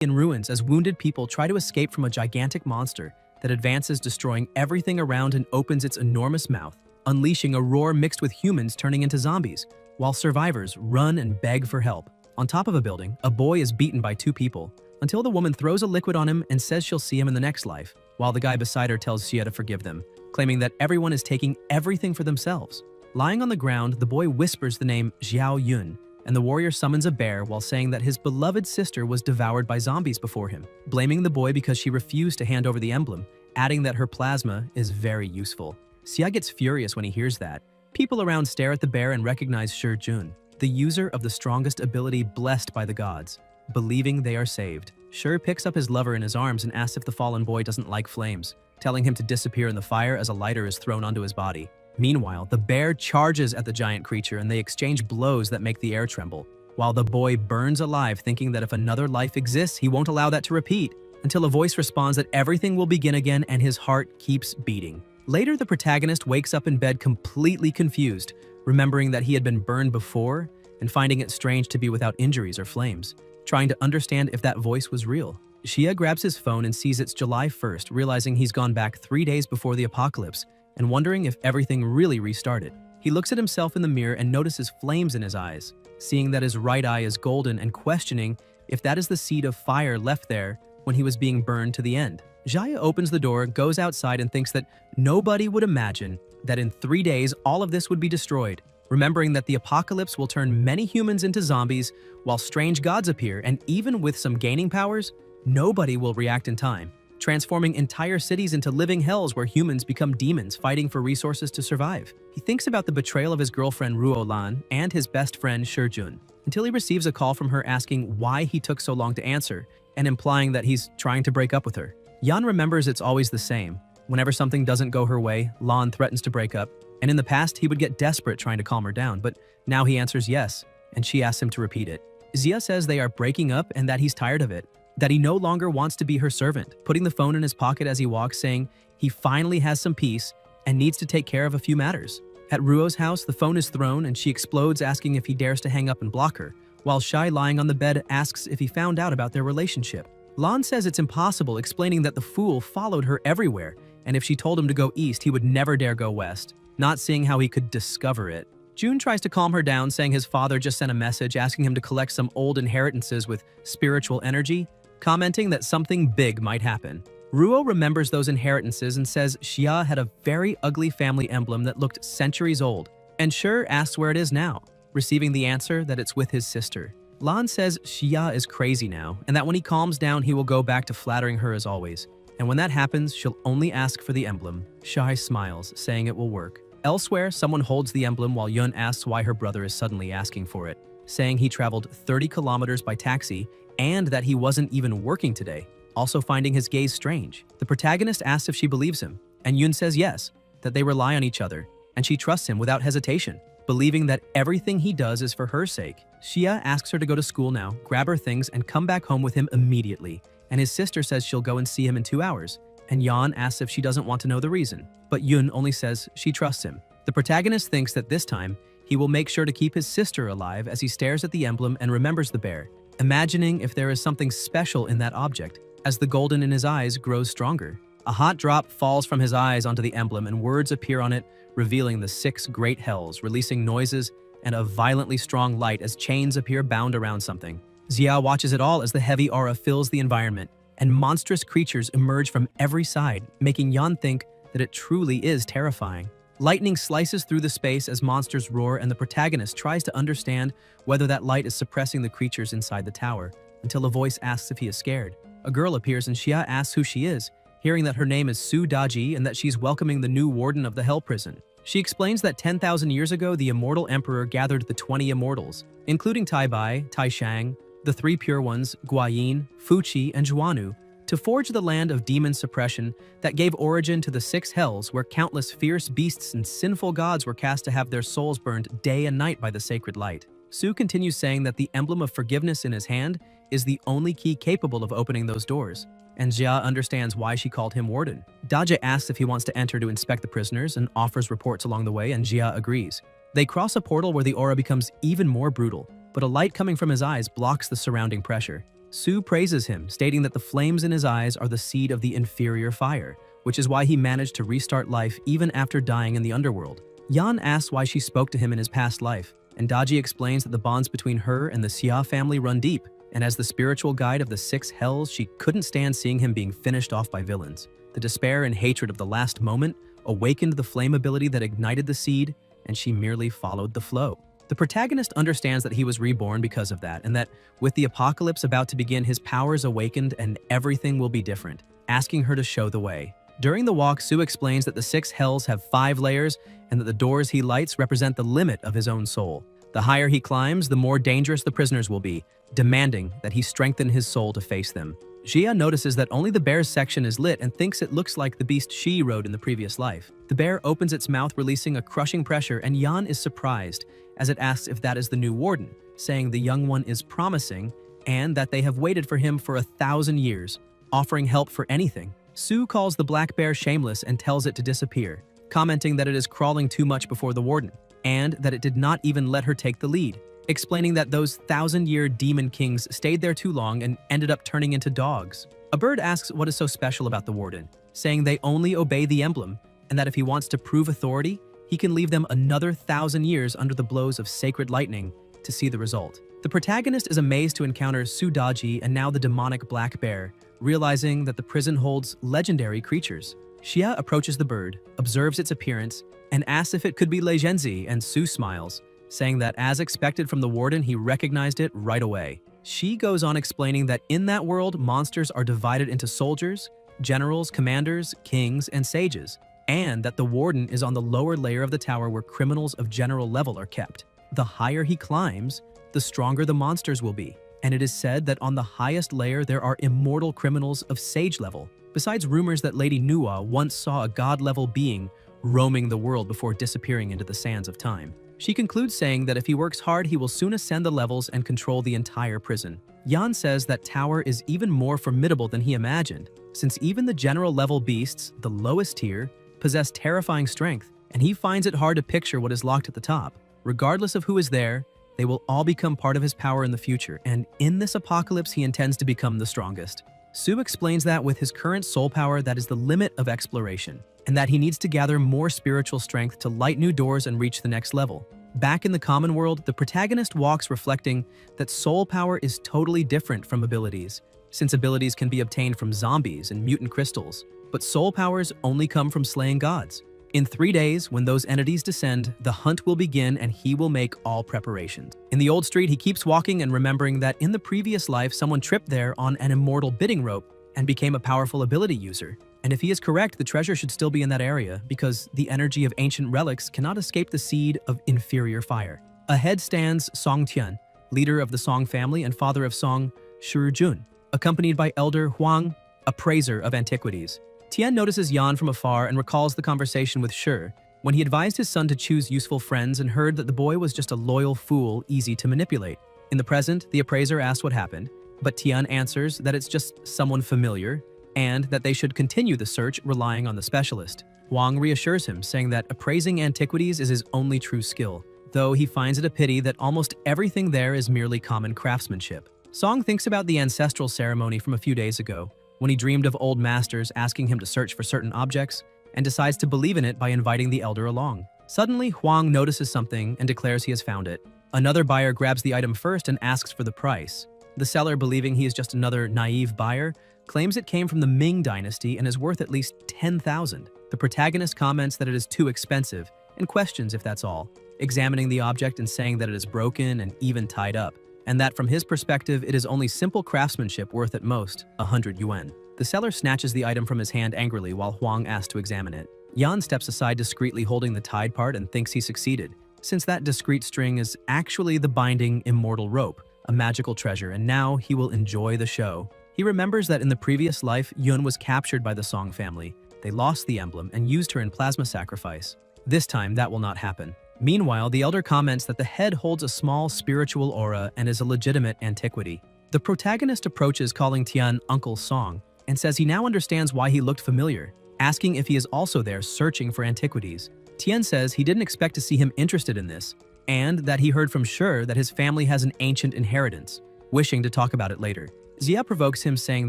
in ruins as wounded people try to escape from a gigantic monster that advances, destroying everything around and opens its enormous mouth, unleashing a roar mixed with humans turning into zombies, while survivors run and beg for help. On top of a building, a boy is beaten by two people, until the woman throws a liquid on him and says she'll see him in the next life, while the guy beside her tells Xia to forgive them, claiming that everyone is taking everything for themselves. Lying on the ground, the boy whispers the name Xiao Yun, and the warrior summons a bear while saying that his beloved sister was devoured by zombies before him, blaming the boy because she refused to hand over the emblem, adding that her plasma is very useful. Xia gets furious when he hears that. People around stare at the bear and recognize Shi Jun, the user of the strongest ability blessed by the gods, believing they are saved. Shi picks up his lover in his arms and asks if the fallen boy doesn't like flames, telling him to disappear in the fire as a lighter is thrown onto his body. Meanwhile, the bear charges at the giant creature and they exchange blows that make the air tremble, while the boy burns alive, thinking that if another life exists, he won't allow that to repeat, until a voice responds that everything will begin again and his heart keeps beating. Later, the protagonist wakes up in bed completely confused, remembering that he had been burned before and finding it strange to be without injuries or flames, trying to understand if that voice was real. Xia grabs his phone and sees it's July 1st, realizing he's gone back 3 days before the apocalypse, and wondering if everything really restarted. He looks at himself in the mirror and notices flames in his eyes, seeing that his right eye is golden and questioning if that is the seed of fire left there when he was being burned to the end. Xia opens the door, goes outside, and thinks that nobody would imagine that in 3 days all of this would be destroyed, remembering that the apocalypse will turn many humans into zombies while strange gods appear, and even with some gaining powers, nobody will react in time, transforming entire cities into living hells where humans become demons fighting for resources to survive. He thinks about the betrayal of his girlfriend Ruo Lan and his best friend Shi Jun, until he receives a call from her asking why he took so long to answer, and implying that he's trying to break up with her. Yan remembers it's always the same. Whenever something doesn't go her way, Lan threatens to break up, and in the past he would get desperate trying to calm her down, but now he answers yes, and she asks him to repeat it. Xia says they are breaking up and that he's tired of it, that he no longer wants to be her servant, putting the phone in his pocket as he walks, saying he finally has some peace and needs to take care of a few matters. At Ruo's house, the phone is thrown and she explodes, asking if he dares to hang up and block her, while Shai, lying on the bed, asks if he found out about their relationship. Lan says it's impossible, explaining that the fool followed her everywhere, and if she told him to go east, he would never dare go west, not seeing how he could discover it. Jun tries to calm her down, saying his father just sent a message asking him to collect some old inheritances with spiritual energy, commenting that something big might happen. Ruo remembers those inheritances and says Xia had a very ugly family emblem that looked centuries old, and Shi asks where it is now, receiving the answer that it's with his sister. Lan says Xia is crazy now, and that when he calms down, he will go back to flattering her as always. And when that happens, she'll only ask for the emblem. Shai smiles, saying it will work. Elsewhere, someone holds the emblem while Yun asks why her brother is suddenly asking for it, saying he traveled 30 kilometers by taxi and that he wasn't even working today, also finding his gaze strange. The protagonist asks if she believes him, and Yun says yes, that they rely on each other, and she trusts him without hesitation, believing that everything he does is for her sake. Xia asks her to go to school now, grab her things, and come back home with him immediately, and his sister says she'll go and see him in 2 hours, and Yan asks if she doesn't want to know the reason, but Yun only says she trusts him. The protagonist thinks that this time, he will make sure to keep his sister alive as he stares at the emblem and remembers the bear, imagining if there is something special in that object, as the golden in his eyes grows stronger. A hot drop falls from his eyes onto the emblem and words appear on it, revealing the 6 great hells, releasing noises and a violently strong light as chains appear bound around something. Xia watches it all as the heavy aura fills the environment, and monstrous creatures emerge from every side, making Yan think that it truly is terrifying. Lightning slices through the space as monsters roar, and the protagonist tries to understand whether that light is suppressing the creatures inside the tower, until a voice asks if he is scared. A girl appears and Xia asks who she is, hearing that her name is Su Daji and that she's welcoming the new warden of the Hell Prison. She explains that 10,000 years ago, the Immortal Emperor gathered the 20 Immortals, including Tai Bai, Tai Shang, the 3 Pure Ones, Guayin, Fuqi, and Zhuanu, to forge the land of demon suppression that gave origin to the 6 hells, where countless fierce beasts and sinful gods were cast to have their souls burned day and night by the sacred light. Su continues saying that the emblem of forgiveness in his hand is the only key capable of opening those doors, and Xia understands why she called him warden. Daja asks if he wants to enter to inspect the prisoners and offers reports along the way, and Xia agrees. They cross a portal where the aura becomes even more brutal, but a light coming from his eyes blocks the surrounding pressure. Su praises him, stating that the flames in his eyes are the seed of the inferior fire, which is why he managed to restart life even after dying in the underworld. Yan asks why she spoke to him in his past life, and Daji explains that the bonds between her and the Xia family run deep, and as the spiritual guide of the 6 hells, she couldn't stand seeing him being finished off by villains. The despair and hatred of the last moment awakened the flame ability that ignited the seed, and she merely followed the flow. The protagonist understands that he was reborn because of that, and that with the apocalypse about to begin, his powers awakened and everything will be different, asking her to show the way. During the walk, Su explains that the 6 hells have 5 layers and that the doors he lights represent the limit of his own soul. The higher he climbs, the more dangerous the prisoners will be, demanding that he strengthen his soul to face them. Jia notices that only the bear's section is lit and thinks it looks like the beast she rode in the previous life. The bear opens its mouth, releasing a crushing pressure, and Yan is surprised as it asks if that is the new warden, saying the young one is promising and that they have waited for him for 1,000 years, offering help for anything. Su calls the black bear shameless and tells it to disappear, commenting that it is crawling too much before the warden, and that it did not even let her take the lead, explaining that those 1,000-year demon kings stayed there too long and ended up turning into dogs. A bird asks what is so special about the warden, saying they only obey the emblem, and that if he wants to prove authority, he can leave them another 1,000 years under the blows of sacred lightning to see the result. The protagonist is amazed to encounter Su Daji and now the demonic black bear, realizing that the prison holds legendary creatures. Xia approaches the bird, observes its appearance, and asks if it could be Lei Zhenzi, and Su smiles, saying that as expected from the warden, he recognized it right away. She goes on explaining that in that world, monsters are divided into soldiers, generals, commanders, kings, and sages, and that the warden is on the lower layer of the tower where criminals of general level are kept. The higher he climbs, the stronger the monsters will be, and it is said that on the highest layer there are immortal criminals of sage level, besides rumors that Lady Nuwa once saw a god-level being roaming the world before disappearing into the sands of time. She concludes saying that if he works hard, he will soon ascend the levels and control the entire prison. Yan says that tower is even more formidable than he imagined, since even the general level beasts, the lowest tier, possess terrifying strength, and he finds it hard to picture what is locked at the top. Regardless of who is there, they will all become part of his power in the future, and in this apocalypse he intends to become the strongest. Su explains that with his current soul power, that is the limit of exploration, and that he needs to gather more spiritual strength to light new doors and reach the next level. Back in the common world, the protagonist walks reflecting that soul power is totally different from abilities, since abilities can be obtained from zombies and mutant crystals, but soul powers only come from slaying gods. In 3 days, when those entities descend, the hunt will begin and he will make all preparations. In the old street, he keeps walking and remembering that in the previous life, someone tripped there on an immortal bidding rope and became a powerful ability user. And if he is correct, the treasure should still be in that area because the energy of ancient relics cannot escape the seed of inferior fire. Ahead stands Song Tian, leader of the Song family and father of Song Shurujun, accompanied by Elder Huang, appraiser of antiquities. Tian notices Yan from afar and recalls the conversation with Shi, when he advised his son to choose useful friends and heard that the boy was just a loyal fool, easy to manipulate. In the present, the appraiser asks what happened, but Tian answers that it's just someone familiar and that they should continue the search relying on the specialist. Huang reassures him, saying that appraising antiquities is his only true skill, though he finds it a pity that almost everything there is merely common craftsmanship. Song thinks about the ancestral ceremony from a few days ago, when he dreamed of old masters asking him to search for certain objects, and decides to believe in it by inviting the elder along. Suddenly, Huang notices something and declares he has found it. Another buyer grabs the item first and asks for the price. The seller, believing he is just another naive buyer, claims it came from the Ming dynasty and is worth at least 10,000. The protagonist comments that it is too expensive and questions if that's all, examining the object and saying that it is broken and even tied up, and that from his perspective it is only simple craftsmanship worth at most 100 yuan. The seller snatches the item from his hand angrily while Huang asks to examine it. Yan steps aside discreetly holding the tied part and thinks he succeeded, since that discreet string is actually the binding immortal rope, a magical treasure, and now he will enjoy the show. He remembers that in the previous life, Yun was captured by the Song family. They lost the emblem and used her in plasma sacrifice. This time, that will not happen. Meanwhile, the elder comments that the head holds a small spiritual aura and is a legitimate antiquity. The protagonist approaches calling Tian Uncle Song and says he now understands why he looked familiar, asking if he is also there searching for antiquities. Tian says he didn't expect to see him interested in this, and that he heard from Shi that his family has an ancient inheritance, wishing to talk about it later. Xia provokes him, saying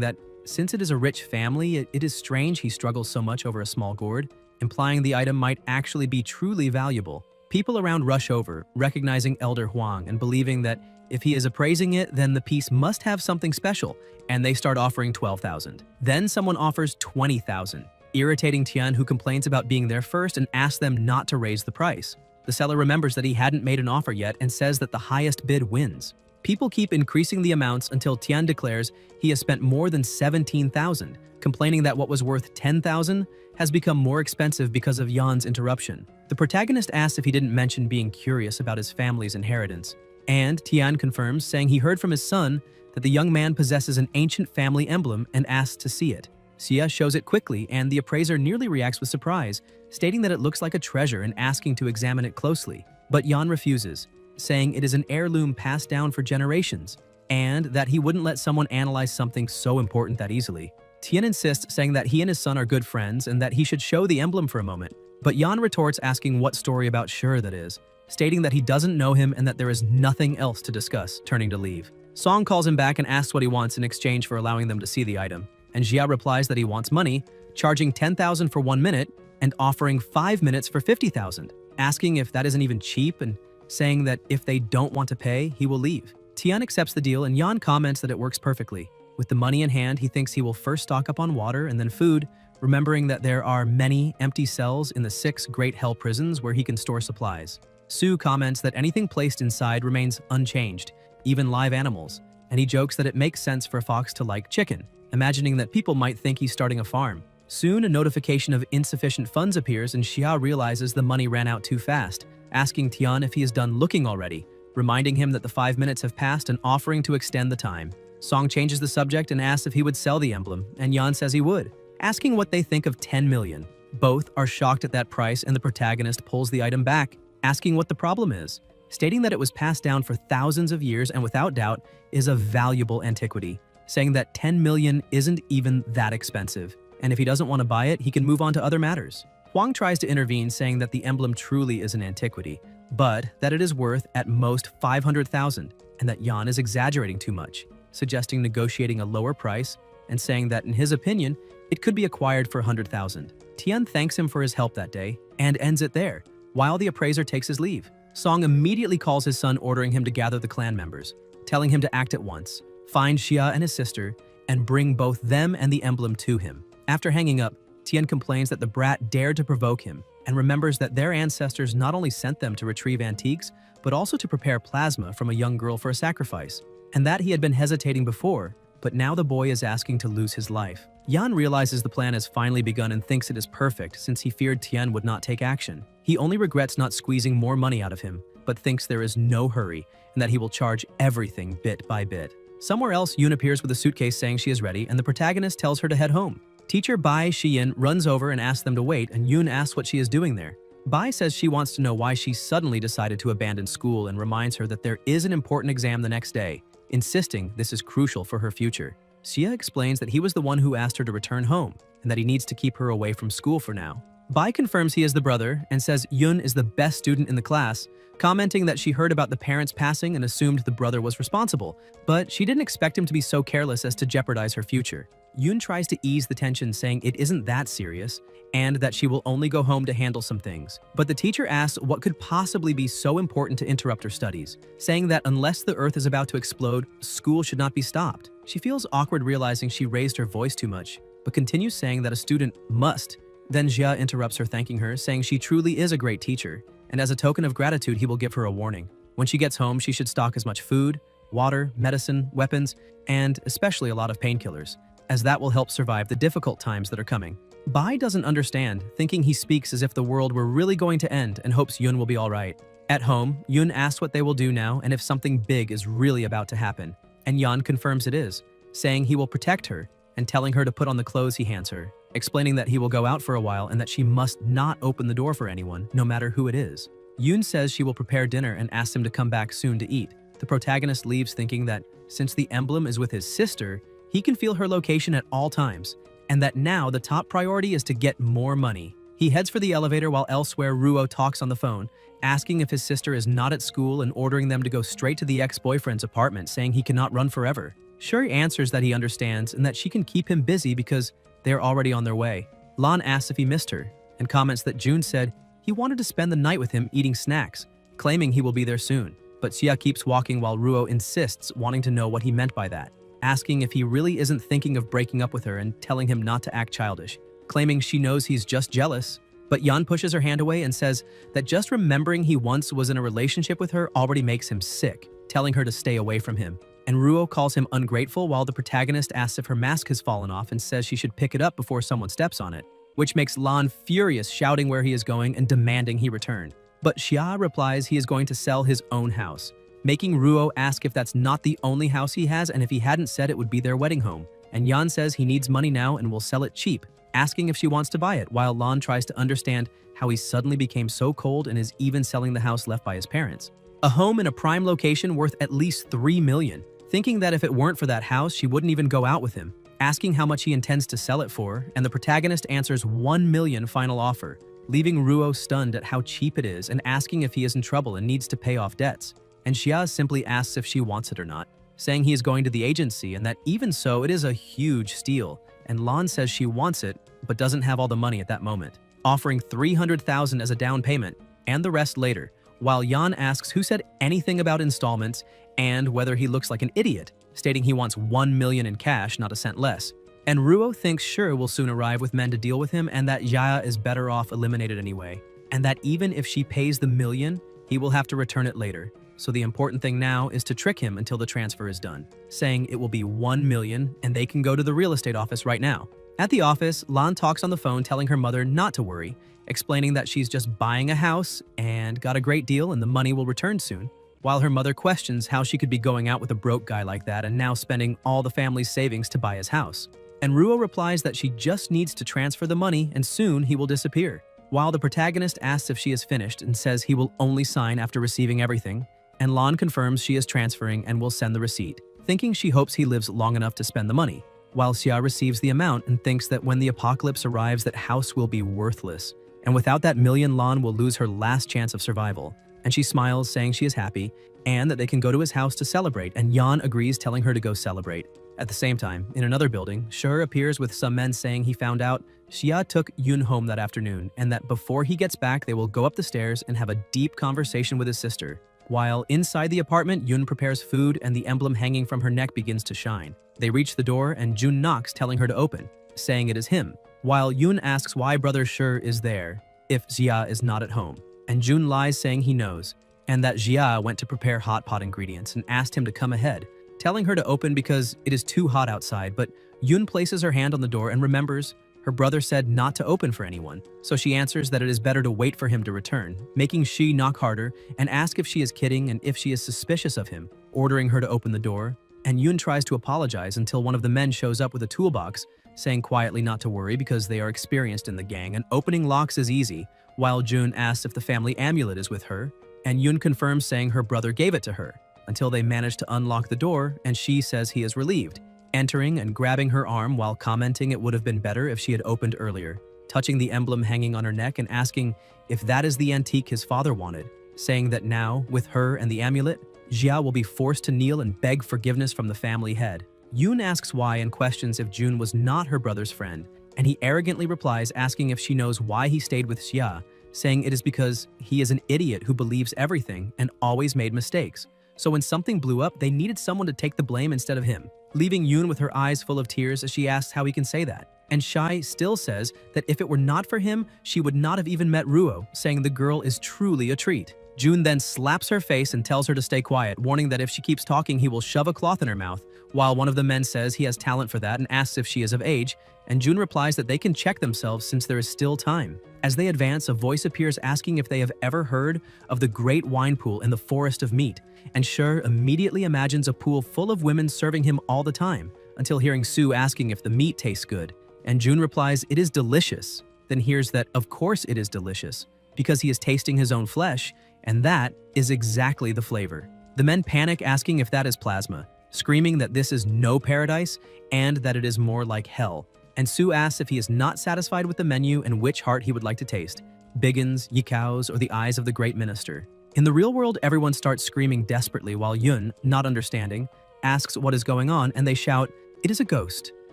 that since it is a rich family, it is strange he struggles so much over a small gourd, implying the item might actually be truly valuable. People around rush over, recognizing Elder Huang and believing that if he is appraising it, then the piece must have something special, and they start offering 12,000. Then someone offers 20,000, irritating Tian, who complains about being there first and asks them not to raise the price. The seller remembers that he hadn't made an offer yet and says that the highest bid wins. People keep increasing the amounts until Tian declares he has spent more than 17,000, complaining that what was worth 10,000 has become more expensive because of Yan's interruption. The protagonist asks if he didn't mention being curious about his family's inheritance, and Tian confirms, saying he heard from his son that the young man possesses an ancient family emblem and asks to see it. Xia shows it quickly, and the appraiser nearly reacts with surprise, stating that it looks like a treasure and asking to examine it closely. But Yan refuses, saying it is an heirloom passed down for generations, and that he wouldn't let someone analyze something so important that easily. Tian insists, saying that he and his son are good friends and that he should show the emblem for a moment. But Yan retorts, asking what story about Sure that is, stating that he doesn't know him and that there is nothing else to discuss, turning to leave. Song calls him back and asks what he wants in exchange for allowing them to see the item, and Xia replies that he wants money, charging 10,000 for 1 minute and offering 5 minutes for 50,000, asking if that isn't even cheap and saying that if they don't want to pay, he will leave. Tian accepts the deal, and Yan comments that it works perfectly. With the money in hand, he thinks he will first stock up on water and then food, remembering that there are many empty cells in the 6 great hell prisons where he can store supplies. Su comments that anything placed inside remains unchanged, even live animals, and he jokes that it makes sense for a fox to like chicken, imagining that people might think he's starting a farm. Soon, a notification of insufficient funds appears, and Xia realizes the money ran out too fast, asking Tian if he is done looking already, reminding him that the 5 minutes have passed and offering to extend the time. Song changes the subject and asks if he would sell the emblem, and Yan says he would, asking what they think of 10 million. Both are shocked at that price, and the protagonist pulls the item back, asking what the problem is, stating that it was passed down for thousands of years and without doubt is a valuable antiquity, saying that 10 million isn't even that expensive, and if he doesn't want to buy it, he can move on to other matters. Huang tries to intervene, saying that the emblem truly is an antiquity, but that it is worth at most 500,000, and that Yan is exaggerating too much, suggesting negotiating a lower price and saying that in his opinion, it could be acquired for 100,000. Tian thanks him for his help that day and ends it there, while the appraiser takes his leave. Song immediately calls his son, ordering him to gather the clan members, telling him to act at once, find Xia and his sister, and bring both them and the emblem to him. After hanging up, Tian complains that the brat dared to provoke him and remembers that their ancestors not only sent them to retrieve antiques, but also to prepare plasma from a young girl for a sacrifice, and that he had been hesitating before, but now the boy is asking to lose his life. Yan realizes the plan has finally begun and thinks it is perfect since he feared Tian would not take action. He only regrets not squeezing more money out of him, but thinks there is no hurry and that he will charge everything bit by bit. Somewhere else, Yun appears with a suitcase saying she is ready, and the protagonist tells her to head home. Teacher Bai Shiyin runs over and asks them to wait, and Yun asks what she is doing there. Bai says she wants to know why she suddenly decided to abandon school and reminds her that there is an important exam the next day, insisting this is crucial for her future. Xia explains that he was the one who asked her to return home, and that he needs to keep her away from school for now. Bai confirms he is the brother and says Yun is the best student in the class, commenting that she heard about the parents passing and assumed the brother was responsible, but she didn't expect him to be so careless as to jeopardize her future. Yun tries to ease the tension, saying it isn't that serious, and that she will only go home to handle some things. But the teacher asks what could possibly be so important to interrupt her studies, saying that unless the earth is about to explode, school should not be stopped. She feels awkward realizing she raised her voice too much, but continues saying that a student must. Then Xia interrupts her, thanking her, saying she truly is a great teacher, and as a token of gratitude he will give her a warning. When she gets home, she should stock as much food, water, medicine, weapons, and especially a lot of painkillers, as that will help survive the difficult times that are coming. Bai doesn't understand, thinking he speaks as if the world were really going to end and hopes Yun will be alright. At home, Yun asks what they will do now and if something big is really about to happen, and Yan confirms it is, saying he will protect her and telling her to put on the clothes he hands her, explaining that he will go out for a while and that she must not open the door for anyone, no matter who it is. Yun says she will prepare dinner and asks him to come back soon to eat. The protagonist leaves, thinking that since the emblem is with his sister, he can feel her location at all times, and that now the top priority is to get more money. He heads for the elevator while elsewhere Ruo talks on the phone, asking if his sister is not at school and ordering them to go straight to the ex-boyfriend's apartment, saying he cannot run forever. Shuri answers that he understands and that she can keep him busy because they are already on their way. Lan asks if he missed her and comments that June said he wanted to spend the night with him eating snacks, claiming he will be there soon. But Xia keeps walking while Ruo insists, wanting to know what he meant by that, asking if he really isn't thinking of breaking up with her and telling him not to act childish, claiming she knows he's just jealous. But Yan pushes her hand away and says that just remembering he once was in a relationship with her already makes him sick, telling her to stay away from him. And Ruo calls him ungrateful while the protagonist asks if her mask has fallen off and says she should pick it up before someone steps on it, which makes Lan furious, shouting where he is going and demanding he return. But Xia replies he is going to sell his own house, making Ruo ask if that's not the only house he has and if he hadn't said it would be their wedding home. And Yan says he needs money now and will sell it cheap, asking if she wants to buy it, while Lan tries to understand how he suddenly became so cold and is even selling the house left by his parents. A home in a prime location worth at least $3 million, thinking that if it weren't for that house, she wouldn't even go out with him, asking how much he intends to sell it for, and the protagonist answers $1 million final offer, leaving Ruo stunned at how cheap it is and asking if he is in trouble and needs to pay off debts. And Xia simply asks if she wants it or not, saying he is going to the agency and that even so, it is a huge steal. And Lan says she wants it, but doesn't have all the money at that moment, offering $300,000 as a down payment and the rest later, while Yan asks who said anything about installments and whether he looks like an idiot, stating he wants $1 million in cash, not a cent less. And Ruo thinks Shuri will soon arrive with men to deal with him and that Xia is better off eliminated anyway, and that even if she pays the $1 million, he will have to return it later. So the important thing now is to trick him until the transfer is done, saying it will be $1 million and they can go to the real estate office right now. At the office, Lan talks on the phone telling her mother not to worry, explaining that she's just buying a house and got a great deal and the money will return soon, while her mother questions how she could be going out with a broke guy like that and now spending all the family's savings to buy his house. And Ruo replies that she just needs to transfer the money and soon he will disappear, while the protagonist asks if she is finished and says he will only sign after receiving everything, and Lan confirms she is transferring and will send the receipt, thinking she hopes he lives long enough to spend the money, while Xia receives the amount and thinks that when the apocalypse arrives that house will be worthless, and without that $1 million Lan will lose her last chance of survival. And she smiles, saying she is happy and that they can go to his house to celebrate, and Yan agrees, telling her to go celebrate. At the same time, in another building, Shur appears with some men saying he found out Xia took Yun home that afternoon and that before he gets back they will go up the stairs and have a deep conversation with his sister. While inside the apartment, Yun prepares food and the emblem hanging from her neck begins to shine. They reach the door and Jun knocks, telling her to open, saying it is him, while Yun asks why brother Shur is there if Xia is not at home. And Jun lies, saying he knows, and that Xia went to prepare hot pot ingredients and asked him to come ahead, telling her to open because it is too hot outside. But Yun places her hand on the door and remembers her brother said not to open for anyone, so she answers that it is better to wait for him to return, making she knock harder and ask if she is kidding and if she is suspicious of him, ordering her to open the door. And Yun tries to apologize until one of the men shows up with a toolbox, saying quietly not to worry because they are experienced in the gang and opening locks is easy, while Jun asks if the family amulet is with her, and Yun confirms, saying her brother gave it to her, until they manage to unlock the door and she says he is relieved, entering and grabbing her arm while commenting it would have been better if she had opened earlier, touching the emblem hanging on her neck and asking if that is the antique his father wanted, saying that now, with her and the amulet, Xia will be forced to kneel and beg forgiveness from the family head. Yun asks why and questions if Jun was not her brother's friend, and he arrogantly replies, asking if she knows why he stayed with Xia, saying it is because he is an idiot who believes everything and always made mistakes. So when something blew up, they needed someone to take the blame instead of him, leaving Yun with her eyes full of tears as she asks how he can say that. And Shai still says that if it were not for him, she would not have even met Ruo, saying the girl is truly a treat. Jun then slaps her face and tells her to stay quiet, warning that if she keeps talking, he will shove a cloth in her mouth, while one of the men says he has talent for that and asks if she is of age, and Jun replies that they can check themselves since there is still time. As they advance, a voice appears asking if they have ever heard of the great wine pool in the forest of meat, and Shur immediately imagines a pool full of women serving him all the time, until hearing Sue asking if the meat tastes good, and Jun replies it is delicious, then hears that of course it is delicious, because he is tasting his own flesh, and that is exactly the flavor. The men panic, asking if that is plasma, screaming that this is no paradise and that it is more like hell. And Sue asks if he is not satisfied with the menu and which heart he would like to taste, Biggin's, Yikao's, or the eyes of the great minister. In the real world, everyone starts screaming desperately while Yun, not understanding, asks what is going on, and they shout, "It is a ghost,"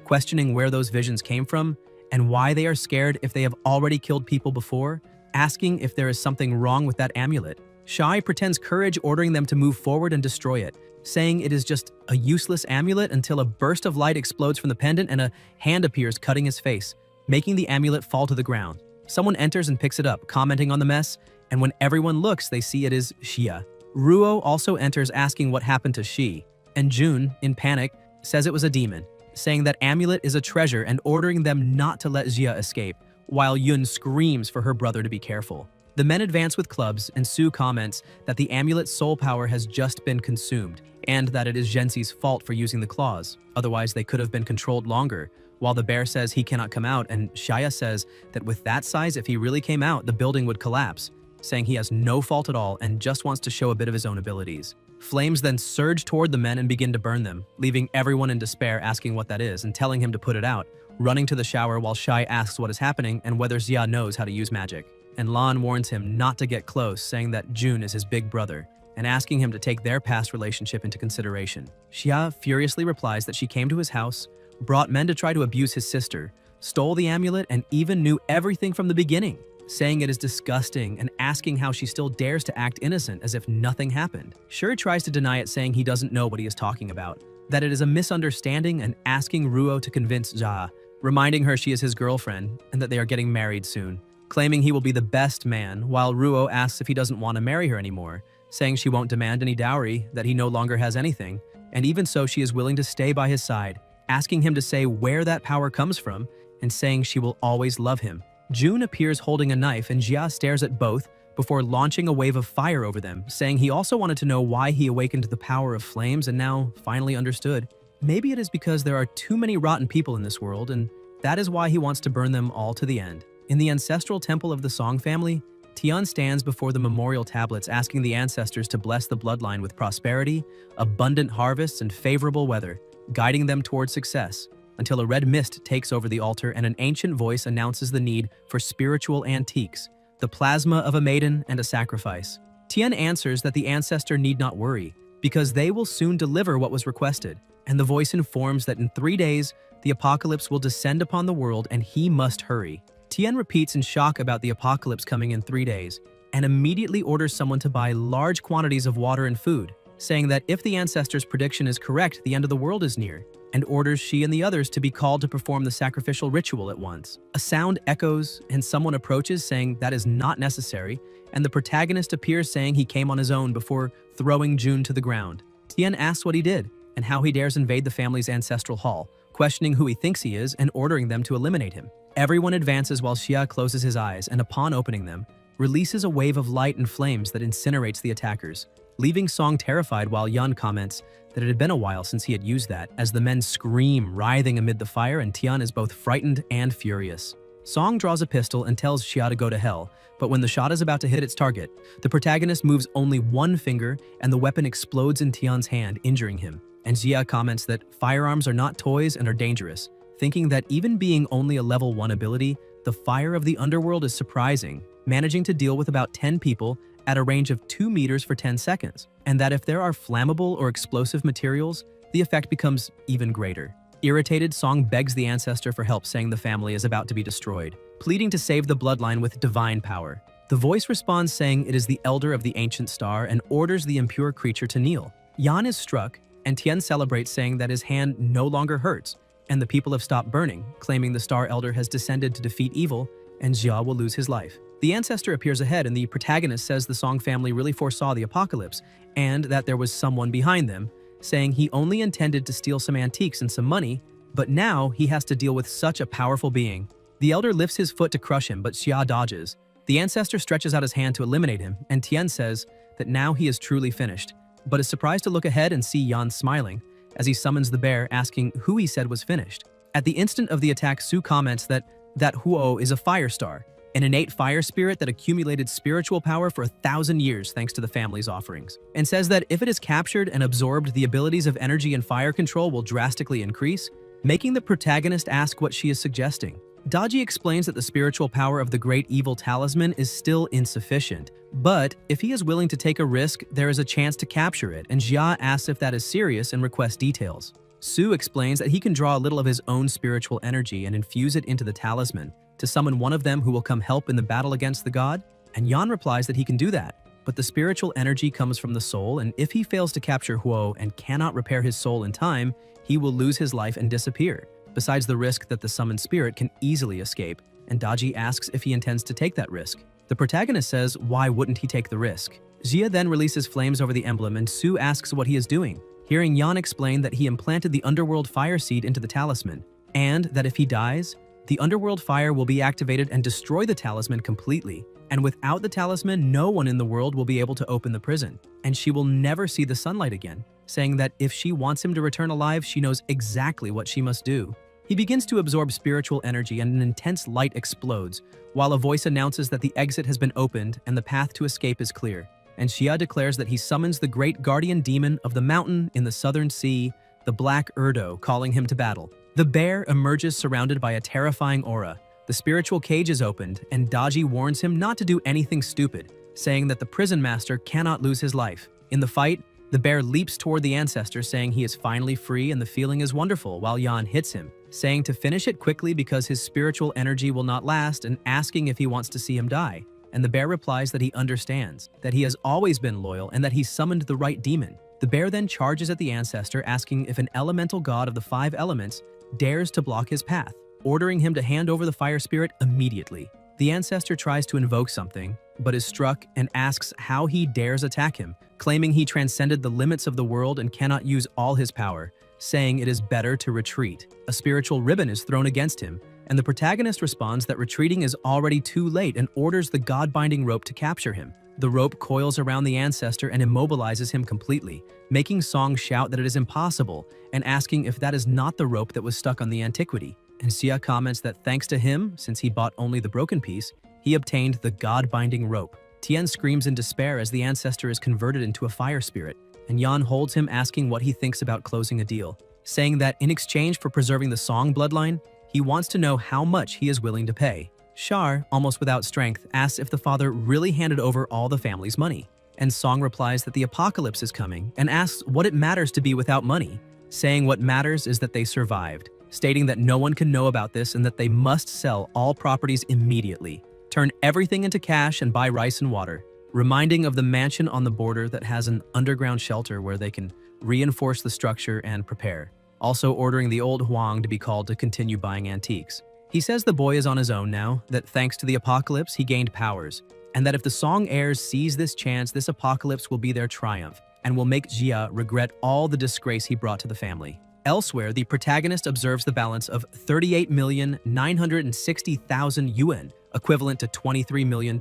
questioning where those visions came from and why they are scared if they have already killed people before, asking if there is something wrong with that amulet. Shai pretends courage, ordering them to move forward and destroy it, saying it is just a useless amulet until a burst of light explodes from the pendant and a hand appears cutting his face, making the amulet fall to the ground. Someone enters and picks it up, commenting on the mess, and when everyone looks, they see it is Xia. Ruo also enters asking what happened to Shi, and Jun, in panic, says it was a demon, saying that amulet is a treasure and ordering them not to let Xia escape, while Yun screams for her brother to be careful. The men advance with clubs, and Su comments that the amulet's soul power has just been consumed, and that it is Zhenxi's fault for using the claws, otherwise they could have been controlled longer, while the bear says he cannot come out, and Shaya says that with that size, if he really came out, the building would collapse, saying he has no fault at all and just wants to show a bit of his own abilities. Flames then surge toward the men and begin to burn them, leaving everyone in despair asking what that is and telling him to put it out, running to the shower while Shai asks what is happening and whether Xia knows how to use magic. And Lan warns him not to get close, saying that Jun is his big brother, and asking him to take their past relationship into consideration. Xia furiously replies that she came to his house, brought men to try to abuse his sister, stole the amulet, and even knew everything from the beginning, saying it is disgusting and asking how she still dares to act innocent as if nothing happened. Shuri tries to deny it, saying he doesn't know what he is talking about, that it is a misunderstanding, and asking Ruo to convince Xia, reminding her she is his girlfriend and that they are getting married soon, claiming he will be the best man, while Ruo asks if he doesn't want to marry her anymore, saying she won't demand any dowry, that he no longer has anything, and even so she is willing to stay by his side, asking him to say where that power comes from, and saying she will always love him. Jun appears holding a knife, and Xia stares at both before launching a wave of fire over them, saying he also wanted to know why he awakened the power of flames and now finally understood. Maybe it is because there are too many rotten people in this world, and that is why he wants to burn them all to the end. In the ancestral temple of the Song family, Tian stands before the memorial tablets asking the ancestors to bless the bloodline with prosperity, abundant harvests, and favorable weather, guiding them towards success, until a red mist takes over the altar and an ancient voice announces the need for spiritual antiques, the plasma of a maiden and a sacrifice. Tian answers that the ancestor need not worry, because they will soon deliver what was requested, and the voice informs that in 3 days, the apocalypse will descend upon the world and he must hurry. Tian repeats in shock about the apocalypse coming in 3 days, and immediately orders someone to buy large quantities of water and food, saying that if the ancestor's prediction is correct, the end of the world is near, and orders she and the others to be called to perform the sacrificial ritual at once. A sound echoes, and someone approaches saying that is not necessary, and the protagonist appears saying he came on his own before throwing Jun to the ground. Tian asks what he did, and how he dares invade the family's ancestral hall, questioning who he thinks he is and ordering them to eliminate him. Everyone advances while Xia closes his eyes and upon opening them, releases a wave of light and flames that incinerates the attackers, leaving Song terrified while Yan comments that it had been a while since he had used that, as the men scream, writhing amid the fire, and Tian is both frightened and furious. Song draws a pistol and tells Xia to go to hell, but when the shot is about to hit its target, the protagonist moves only one finger and the weapon explodes in Tian's hand, injuring him. And Xia comments that firearms are not toys and are dangerous, thinking that even being only a level 1 ability, the fire of the underworld is surprising, managing to deal with about 10 people at a range of 2 meters for 10 seconds, and that if there are flammable or explosive materials, the effect becomes even greater. Irritated, Song begs the ancestor for help, saying the family is about to be destroyed, pleading to save the bloodline with divine power. The voice responds saying it is the elder of the ancient star and orders the impure creature to kneel. Yan is struck, and Tian celebrates, saying that his hand no longer hurts, and the people have stopped burning, claiming the Star Elder has descended to defeat evil, and Xia will lose his life. The ancestor appears ahead, and the protagonist says the Song family really foresaw the apocalypse, and that there was someone behind them, saying he only intended to steal some antiques and some money, but now he has to deal with such a powerful being. The Elder lifts his foot to crush him, but Xia dodges. The ancestor stretches out his hand to eliminate him, and Tian says that now he is truly finished, but is surprised to look ahead and see Yan smiling, as he summons the bear, asking who he said was finished. At the instant of the attack, Su comments that Huo is a fire star, an innate fire spirit that accumulated spiritual power for 1,000 years thanks to the family's offerings, and says that if it is captured and absorbed, the abilities of energy and fire control will drastically increase, making the protagonist ask what she is suggesting. Daji explains that the spiritual power of the great evil talisman is still insufficient, but if he is willing to take a risk, there is a chance to capture it, and Jia asks if that is serious and requests details. Su explains that he can draw a little of his own spiritual energy and infuse it into the talisman to summon one of them who will come help in the battle against the god, and Yan replies that he can do that, but the spiritual energy comes from the soul, and if he fails to capture Huo and cannot repair his soul in time, he will lose his life and disappear, besides the risk that the summoned spirit can easily escape, and Daji asks if he intends to take that risk. The protagonist says why wouldn't he take the risk. Jia then releases flames over the emblem and Su asks what he is doing, hearing Yan explain that he implanted the underworld fire seed into the talisman, and that if he dies, the underworld fire will be activated and destroy the talisman completely, and without the talisman, no one in the world will be able to open the prison, and she will never see the sunlight again, saying that if she wants him to return alive, she knows exactly what she must do. He begins to absorb spiritual energy and an intense light explodes, while a voice announces that the exit has been opened and the path to escape is clear, and Xia declares that he summons the great guardian demon of the mountain in the southern sea, the Black Urdo, calling him to battle. The bear emerges surrounded by a terrifying aura. The spiritual cage is opened, and Daji warns him not to do anything stupid, saying that the prison master cannot lose his life. In the fight, the bear leaps toward the ancestor, saying he is finally free and the feeling is wonderful, while Yan hits him, saying to finish it quickly because his spiritual energy will not last, and asking if he wants to see him die. And the bear replies that he understands, that he has always been loyal, and that he summoned the right demon. The bear then charges at the ancestor, asking if an elemental god of the 5 elements dares to block his path, ordering him to hand over the fire spirit immediately. The ancestor tries to invoke something, but is struck and asks how he dares attack him, claiming he transcended the limits of the world and cannot use all his power, saying it is better to retreat. A spiritual ribbon is thrown against him, and the protagonist responds that retreating is already too late and orders the god-binding rope to capture him. The rope coils around the ancestor and immobilizes him completely, making Song shout that it is impossible and asking if that is not the rope that was stuck on the antiquity. And Xia comments that thanks to him, since he bought only the broken piece, he obtained the god-binding rope. Tian screams in despair as the ancestor is converted into a fire spirit, and Yan holds him asking what he thinks about closing a deal, saying that in exchange for preserving the Song bloodline, he wants to know how much he is willing to pay. Shar, almost without strength, asks if the father really handed over all the family's money, and Song replies that the apocalypse is coming and asks what it matters to be without money, saying what matters is that they survived, stating that no one can know about this and that they must sell all properties immediately, turn everything into cash and buy rice and water, reminding of the mansion on the border that has an underground shelter where they can reinforce the structure and prepare, also ordering the old Huang to be called to continue buying antiques. He says the boy is on his own now, that thanks to the apocalypse he gained powers, and that if the Song heirs seize this chance, this apocalypse will be their triumph, and will make Jia regret all the disgrace he brought to the family. Elsewhere, the protagonist observes the balance of 38,960,000 yuan, equivalent to $23 million,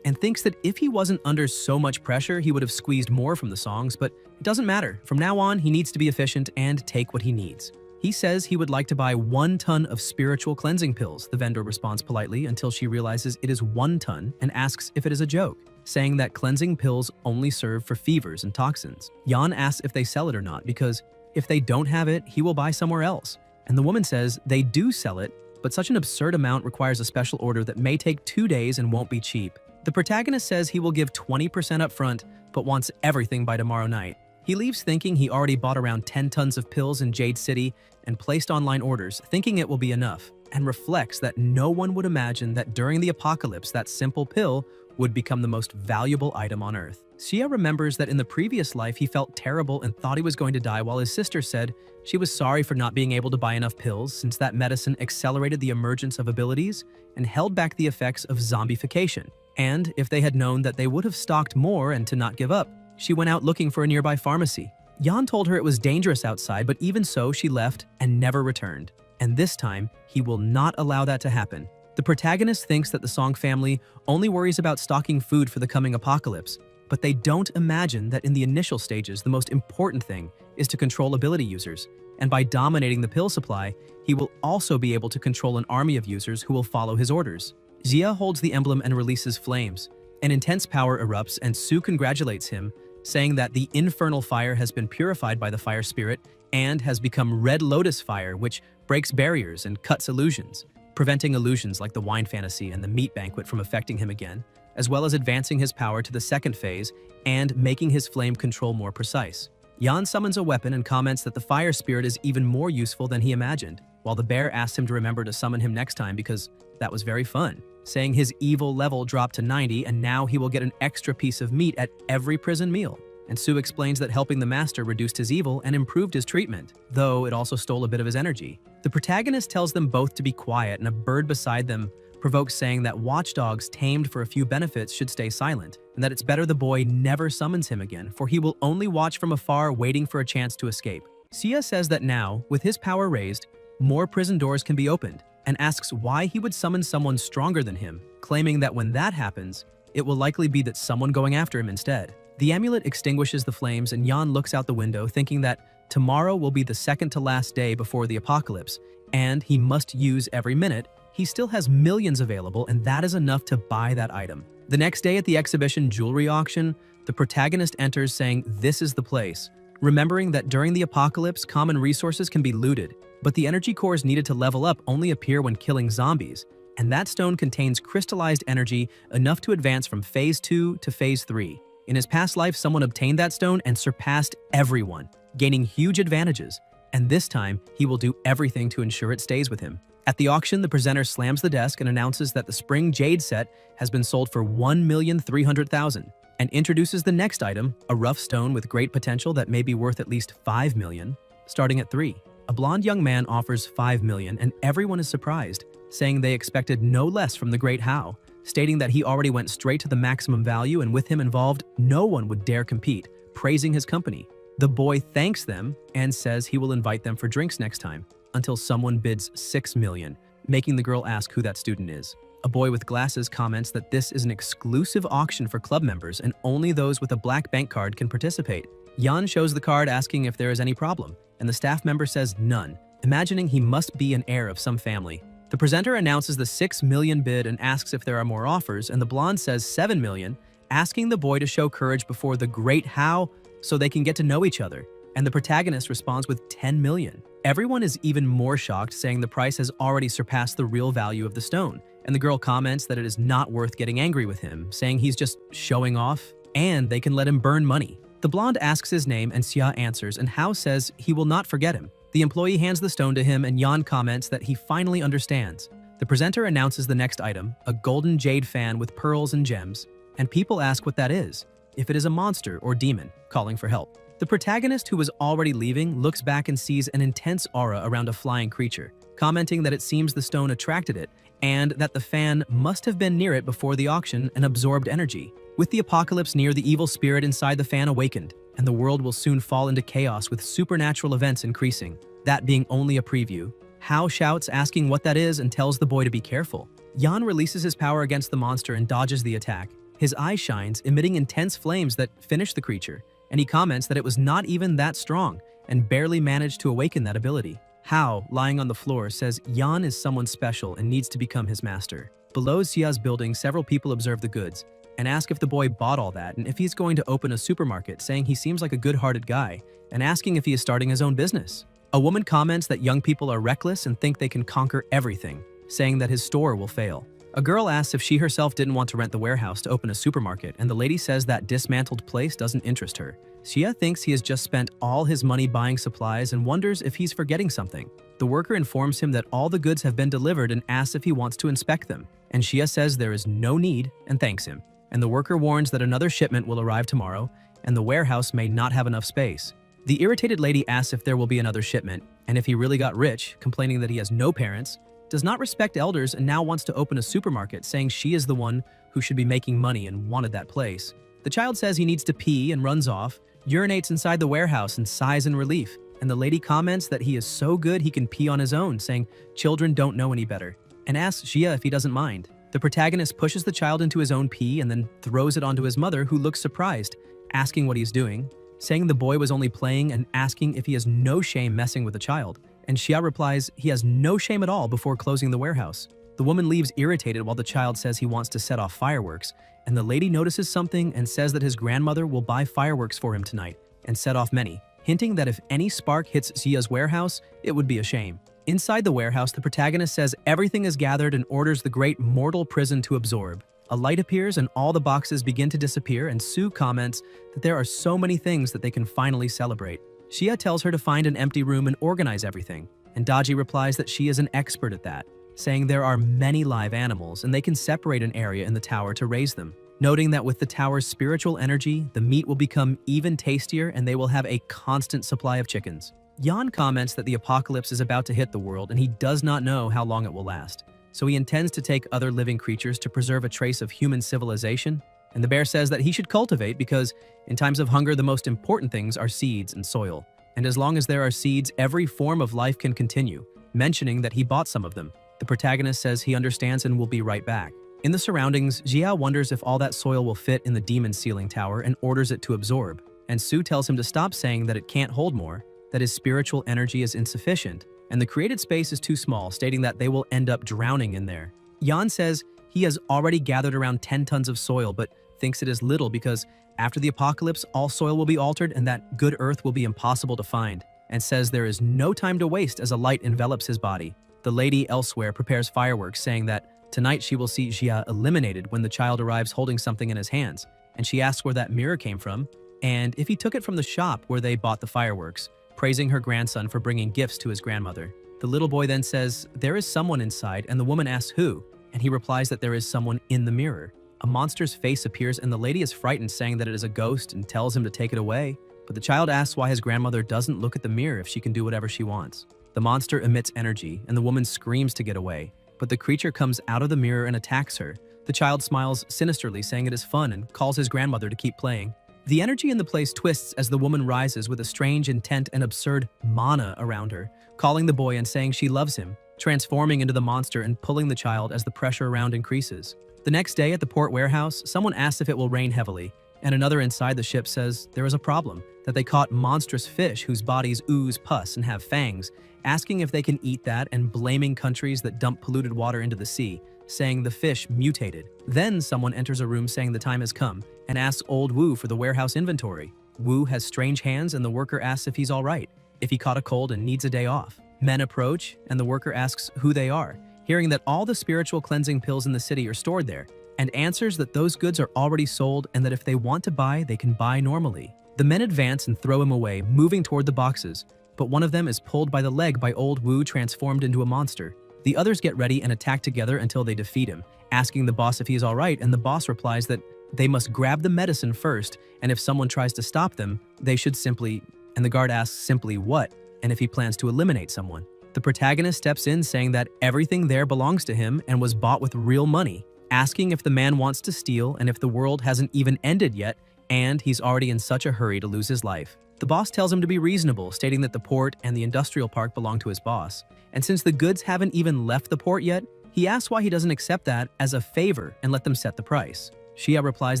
and thinks that if he wasn't under so much pressure, he would have squeezed more from the Songs, but it doesn't matter. From now on, he needs to be efficient and take what he needs. He says he would like to buy 1 ton of spiritual cleansing pills. The vendor responds politely until she realizes it is 1 ton and asks if it is a joke, saying that cleansing pills only serve for fevers and toxins. Yan asks if they sell it or not, because if they don't have it, he will buy somewhere else. And the woman says they do sell it, but such an absurd amount requires a special order that may take 2 days and won't be cheap. The protagonist says he will give 20% up front, but wants everything by tomorrow night. He leaves thinking he already bought around 10 tons of pills in Jade City and placed online orders, thinking it will be enough, and reflects that no one would imagine that during the apocalypse that simple pill would become the most valuable item on Earth. Xia remembers that in the previous life he felt terrible and thought he was going to die, while his sister said she was sorry for not being able to buy enough pills since that medicine accelerated the emergence of abilities and held back the effects of zombification. And if they had known that they would have stocked more and to not give up, she went out looking for a nearby pharmacy. Yan told her it was dangerous outside, but even so, she left and never returned. And this time, he will not allow that to happen. The protagonist thinks that the Song family only worries about stocking food for the coming apocalypse, but they don't imagine that in the initial stages, the most important thing is to control ability users. And by dominating the pill supply, he will also be able to control an army of users who will follow his orders. Xia holds the emblem and releases flames. An intense power erupts, and Su congratulates him, saying that the infernal fire has been purified by the fire spirit and has become Red Lotus fire, which breaks barriers and cuts illusions. preventing illusions like the wine fantasy and the meat banquet from affecting him again, as well as advancing his power to the second phase and making his flame control more precise. Jan summons a weapon and comments that the fire spirit is even more useful than he imagined, while the bear asks him to remember to summon him next time because that was very fun, saying his evil level dropped to 90 and now he will get an extra piece of meat at every prison meal. And Sue explains that helping the master reduced his evil and improved his treatment, though it also stole a bit of his energy. The protagonist tells them both to be quiet, and a bird beside them provokes, saying that watchdogs tamed for a few benefits should stay silent, and that it's better the boy never summons him again, for he will only watch from afar waiting for a chance to escape. Sia says that now, with his power raised, more prison doors can be opened, and asks why he would summon someone stronger than him, claiming that when that happens, it will likely be that someone going after him instead. The amulet extinguishes the flames and Jan looks out the window thinking that tomorrow will be the second to last day before the apocalypse, and he must use every minute. He still has millions available, and that is enough to buy that item. The next day at the exhibition jewelry auction, the protagonist enters saying this is the place, remembering that during the apocalypse, common resources can be looted, but the energy cores needed to level up only appear when killing zombies, and that stone contains crystallized energy enough to advance from Phase 2 to Phase 3. In his past life, someone obtained that stone and surpassed everyone, gaining huge advantages, and this time, he will do everything to ensure it stays with him. At the auction, the presenter slams the desk and announces that the Spring Jade set has been sold for $1,300,000 and introduces the next item, a rough stone with great potential that may be worth at least $5 million, starting at 3. A blonde young man offers $5 million and everyone is surprised, saying they expected no less from the great How, stating that he already went straight to the maximum value and with him involved, no one would dare compete, praising his company. The boy thanks them and says he will invite them for drinks next time, until someone bids $6 million, making the girl ask who that student is. A boy with glasses comments that this is an exclusive auction for club members and only those with a black bank card can participate. Jan shows the card asking if there is any problem, and the staff member says none, imagining he must be an heir of some family. The presenter announces the $6 million bid and asks if there are more offers, and the blonde says $7 million, asking the boy to show courage before the great How so they can get to know each other, and the protagonist responds with $10 million. Everyone is even more shocked, saying the price has already surpassed the real value of the stone, and the girl comments that it is not worth getting angry with him, saying he's just showing off, and they can let him burn money. The blonde asks his name and Xia answers, and How says he will not forget him. The employee hands the stone to him and Jan comments that he finally understands. The presenter announces the next item, a golden jade fan with pearls and gems, and people ask what that is, if it is a monster or demon, calling for help. The protagonist, who was already leaving, looks back and sees an intense aura around a flying creature, commenting that it seems the stone attracted it, and that the fan must have been near it before the auction and absorbed energy. With the apocalypse near, the evil spirit inside the fan awakened, and the world will soon fall into chaos with supernatural events increasing. That being only a preview, How shouts asking what that is and tells the boy to be careful. Jan releases his power against the monster and dodges the attack. His eye shines, emitting intense flames that finish the creature, and he comments that it was not even that strong and barely managed to awaken that ability. How, lying on the floor, says Jan is someone special and needs to become his master. Below Xia's building, several people observe the goods and ask if the boy bought all that and if he's going to open a supermarket, saying he seems like a good-hearted guy, and asking if he is starting his own business. A woman comments that young people are reckless and think they can conquer everything, saying that his store will fail. A girl asks if she herself didn't want to rent the warehouse to open a supermarket, and the lady says that dismantled place doesn't interest her. Xia thinks he has just spent all his money buying supplies and wonders if he's forgetting something. The worker informs him that all the goods have been delivered and asks if he wants to inspect them, and Xia says there is no need and thanks him. And the worker warns that another shipment will arrive tomorrow, and the warehouse may not have enough space. The irritated lady asks if there will be another shipment, and if he really got rich, complaining that he has no parents, does not respect elders, and now wants to open a supermarket, saying she is the one who should be making money and wanted that place. The child says he needs to pee and runs off, urinates inside the warehouse and sighs in relief, and the lady comments that he is so good he can pee on his own, saying children don't know any better, and asks Xia if he doesn't mind. The protagonist pushes the child into his own pee and then throws it onto his mother, who looks surprised, asking what he's doing, saying the boy was only playing and asking if he has no shame messing with the child. And Xia replies he has no shame at all before closing the warehouse. The woman leaves irritated while the child says he wants to set off fireworks, and the lady notices something and says that his grandmother will buy fireworks for him tonight and set off many, hinting that if any spark hits Xia's warehouse, it would be a shame. Inside the warehouse, the protagonist says everything is gathered and orders the great mortal prison to absorb. A light appears and all the boxes begin to disappear, and Sue comments that there are so many things that they can finally celebrate. Shia tells her to find an empty room and organize everything, and Daji replies that she is an expert at that, saying there are many live animals and they can separate an area in the tower to raise them, noting that with the tower's spiritual energy, the meat will become even tastier and they will have a constant supply of chickens. Jan comments that the apocalypse is about to hit the world and he does not know how long it will last, so he intends to take other living creatures to preserve a trace of human civilization, and the bear says that he should cultivate because in times of hunger the most important things are seeds and soil, and as long as there are seeds, every form of life can continue, mentioning that he bought some of them. The protagonist says he understands and will be right back. In the surroundings, Jia wonders if all that soil will fit in the demon ceiling tower and orders it to absorb, and Sue tells him to stop saying that it can't hold more, that his spiritual energy is insufficient, and the created space is too small, stating that they will end up drowning in there. Jan says he has already gathered around 10 tons of soil, but thinks it is little because after the apocalypse, all soil will be altered and that good earth will be impossible to find, and says there is no time to waste as a light envelops his body. The lady elsewhere prepares fireworks, saying that tonight she will see Jia eliminated when the child arrives holding something in his hands, and she asks where that mirror came from, and if he took it from the shop where they bought the fireworks, praising her grandson for bringing gifts to his grandmother. The little boy then says there is someone inside, and the woman asks who, and he replies that there is someone in the mirror. A monster's face appears and the lady is frightened, saying that it is a ghost and tells him to take it away, but the child asks why his grandmother doesn't look at the mirror if she can do whatever she wants. The monster emits energy and the woman screams to get away, but the creature comes out of the mirror and attacks her. The child smiles sinisterly, saying it is fun, and calls his grandmother to keep playing. The energy in the place twists as the woman rises with a strange intent and absurd mana around her, calling the boy and saying she loves him, transforming into the monster and pulling the child as the pressure around increases. The next day at the port warehouse, someone asks if it will rain heavily, and another inside the ship says there is a problem, that they caught monstrous fish whose bodies ooze pus and have fangs, asking if they can eat that and blaming countries that dump polluted water into the sea, saying the fish mutated. Then someone enters a room saying the time has come and asks old Wu for the warehouse inventory. Wu has strange hands and the worker asks if he's all right, if he caught a cold and needs a day off. Men approach and the worker asks who they are, hearing that all the spiritual cleansing pills in the city are stored there, and answers that those goods are already sold and that if they want to buy, they can buy normally. The men advance and throw him away, moving toward the boxes, but one of them is pulled by the leg by old Wu, transformed into a monster. The others get ready and attack together until they defeat him, asking the boss if he is all right, and the boss replies that they must grab the medicine first, and if someone tries to stop them, they should simply, and the guard asks simply what, and if he plans to eliminate someone. The protagonist steps in, saying that everything there belongs to him and was bought with real money, asking if the man wants to steal and if the world hasn't even ended yet, and he's already in such a hurry to lose his life. The boss tells him to be reasonable, stating that the port and the industrial park belong to his boss, and since the goods haven't even left the port yet, he asks why he doesn't accept that as a favor and let them set the price. Shia replies